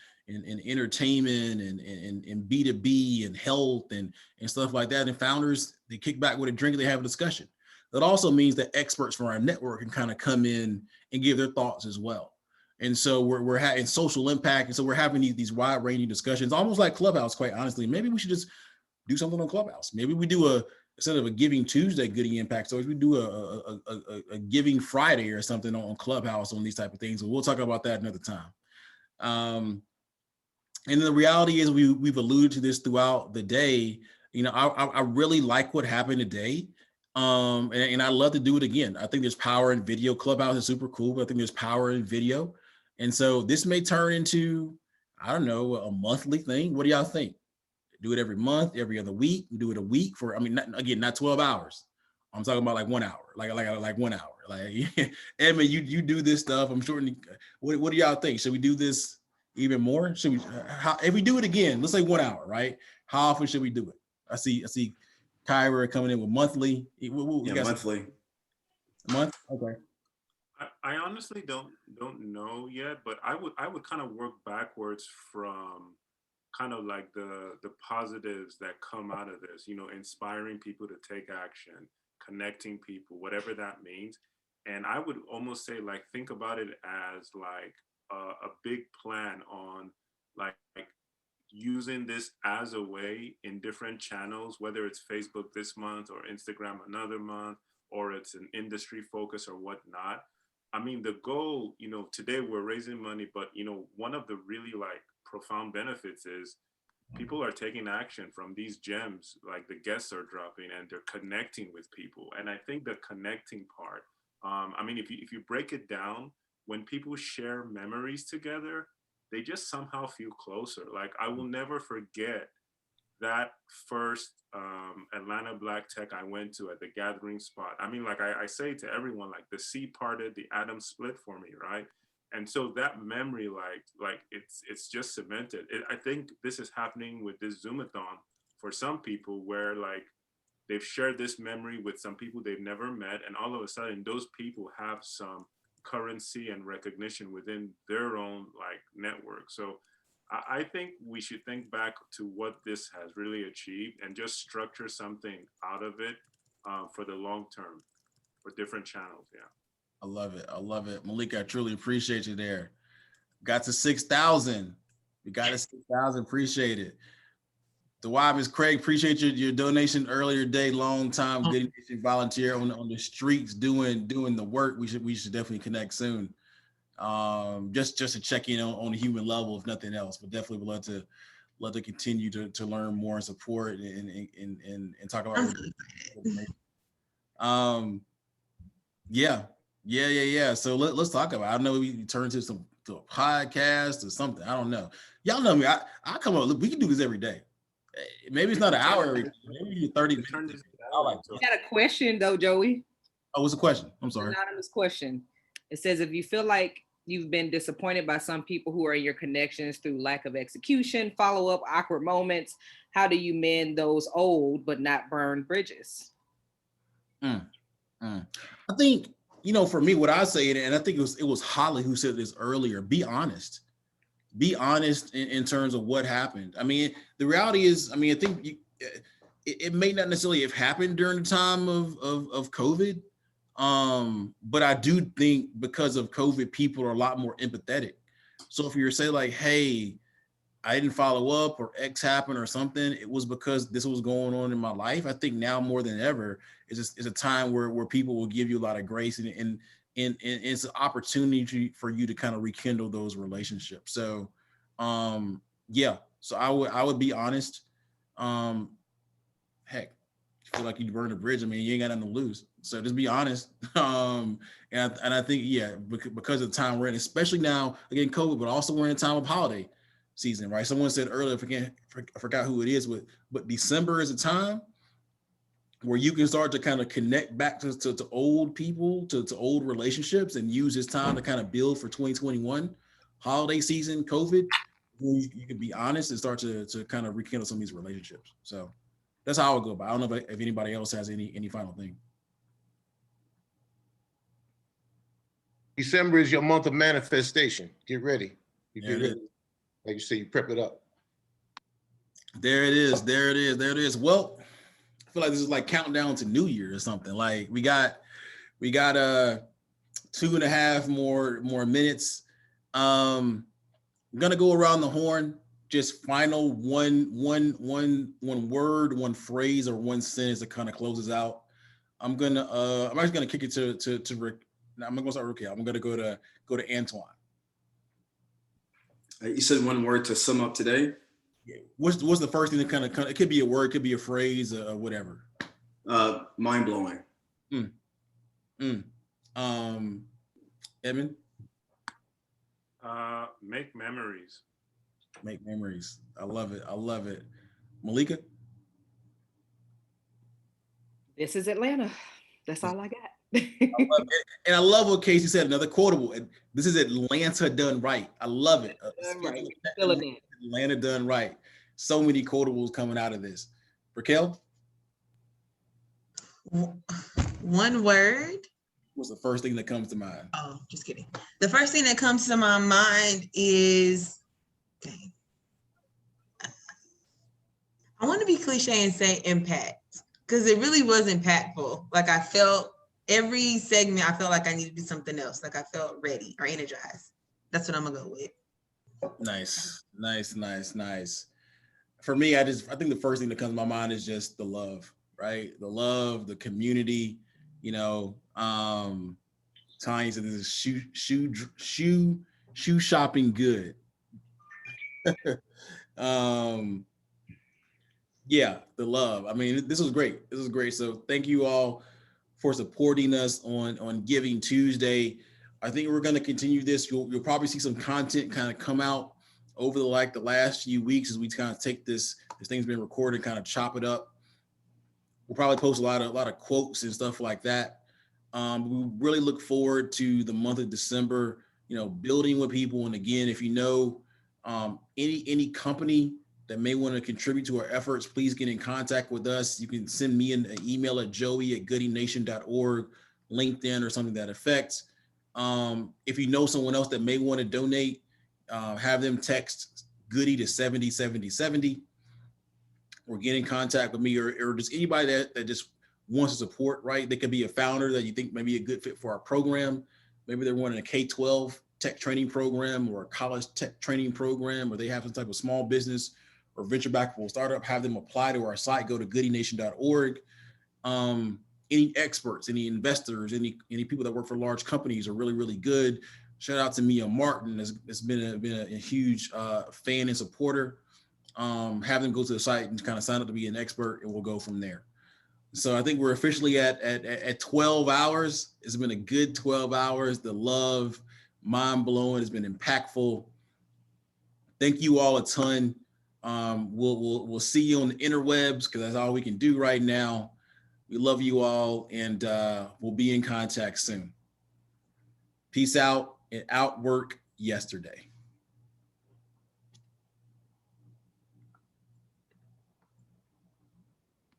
entertainment and B2B and health and stuff like that. And founders, they kick back with a drink, they have a discussion. That also means that experts from our network can kind of come in and give their thoughts as well. And so we're having social impact. And so we're having these wide ranging discussions, almost like Clubhouse, quite honestly. Maybe we should just do something on Clubhouse. Maybe we do instead of a Giving Tuesday Goodie Impact Stories, we do a Giving Friday or something on Clubhouse on these type of things. So we'll talk about that another time. And the reality is we've alluded to this throughout the day. I really like what happened today. And I love to do it again. I think there's power in video. Clubhouse is super cool, but I think there's power in video. And so this may turn into, I don't know, a monthly thing. What do y'all think? Do it every month, every other week. We do it a week for, not 12 hours. I'm talking about like 1 hour, like 1 hour. Like, Edmund, you do this stuff. I'm sure. What do y'all think? Should we do this even more? Should we? If we do it again, let's say 1 hour, right? How often should we do it? I see Kyra coming in with monthly. Monthly. A month? Okay. I honestly don't know yet, but I would kind of work backwards from kind of like the positives that come out of this, inspiring people to take action, connecting people, whatever that means. And I would almost say, like, think about it as like a big plan on like using this as a way in different channels, whether it's Facebook this month or Instagram another month, or it's an industry focus or whatnot. I mean, the goal, today we're raising money, but, one of the really like profound benefits is people are taking action from these gems, like the guests are dropping and they're connecting with people. And I think the connecting part, if you break it down, when people share memories together, they just somehow feel closer. Like, I will never forget that first Atlanta Black Tech I went to at the gathering spot. I say to everyone, like, the sea parted, the atom split for me, right? And so that memory, like it's just cemented. I think this is happening with this Zoomathon for some people, where like they've shared this memory with some people they've never met, and all of a sudden those people have some currency and recognition within their own like network. So I think we should think back to what this has really achieved and just structure something out of it for the long term for different channels. Yeah. I love it. Malik, I truly appreciate you there. Got to 6,000. We got to 6,000. Appreciate it. The Miss Craig, appreciate your donation earlier today. Long time good volunteer on the streets doing the work. We should definitely connect soon. just to check in on a human level, if nothing else. But definitely would love to continue to learn more and support and talk about. Yeah. So let's talk about it. I know we turn to a podcast or something. I don't know. Y'all know me. I come up. We can do this every day. Maybe it's not an hour. Maybe 30 minutes. I got a question though, Joey. Oh, what's the question? I'm sorry. Anonymous question. It says, if you feel like you've been disappointed by some people who are your connections through lack of execution, follow-up, awkward moments, how do you mend those old but not burned bridges? I think, for me, what I say, and I think it was Holly who said this earlier, be honest. Be honest in terms of what happened. I mean, the reality is, I think it may not necessarily have happened during the time of COVID, but I do think because of COVID, people are a lot more empathetic. So if you're saying like, hey, I didn't follow up or X happened or something, it was because this was going on in my life. I think now more than ever is a time where people will give you a lot of grace and it's an opportunity for you to kind of rekindle those relationships. So yeah, so I would be honest. Heck, feel like you burned a bridge. I mean, you ain't got nothing to lose. So just be honest. And I think, yeah, because of the time we're in, especially now, again, COVID, but also we're in a time of holiday season, right? Someone said earlier, I forgot who it is, but December is a time where you can start to kind of connect back to old people, to old relationships, and use this time to kind of build for 2021 holiday season, COVID. You can be honest and start to kind of rekindle some of these relationships. So that's how I would go about it. I don't know if anybody else has any final thing. December is your month of manifestation. Get ready. You There get it ready. Like you say, you prep it up. There it is. Well, I feel like this is like countdown to New Year or something. Like we got 2.5 more minutes. I'm gonna go around the horn. Just final one word, one phrase, or one sentence that kind of closes out. I'm actually gonna kick it to Rick. No, I'm not gonna start Rick. I'm gonna go to Antoine. You said one word to sum up today. What's the first thing that kind of it could be a word, could be a phrase, whatever. Mind blowing. Evan. Make memories. Make memories. I love it. Malika. This is Atlanta. That's all I got. I love it. And I love what Casey said, another quotable. This is Atlanta done right. I love it. Atlanta done right. So many quotables coming out of this. Raquel? One word. What's the first thing that comes to mind? Oh, just kidding. The first thing that comes to my mind is, I want to be cliche and say impact, because it really was impactful. Like I felt every segment, I felt like I needed to do something else. Like I felt ready or energized. That's what I'm gonna go with. Nice. For me, I think the first thing that comes to my mind is just the love, right? The love, the community, Tanya said this is shoe shopping good. Yeah, the love. I mean, this was great. So thank you all for supporting us on Giving Tuesday. I think we're going to continue this. You'll probably see some content kind of come out over the last few weeks as we kind of take this thing's been recorded, kind of chop it up. We'll probably post a lot of quotes and stuff like that. We really look forward to the month of December, building with people. And again, if you know any company that may want to contribute to our efforts, please get in contact with us. You can send me an email at joey@goodynation.org, LinkedIn, or something to that effect. If you know someone else that may want to donate, have them text Goody to 707070, or get in contact with me, or just anybody that just wants to support, right? They could be a founder that you think may be a good fit for our program. Maybe they're running a K-12 tech training program or a college tech training program, or they have some type of small business or venture backable startup. Have them apply to our site, go to goodynation.org. Any experts, any investors, any people that work for large companies are really, really good. Shout out to Mia Martin. It's been a huge fan and supporter. Have them go to the site and kind of sign up to be an expert, and we'll go from there. So I think we're officially at 12 hours. It's been a good 12 hours. The love, mind blowing, has been impactful. Thank you all a ton. We'll see you on the interwebs, because that's all we can do right now. We love you all, and we'll be in contact soon. Peace out, and outwork yesterday.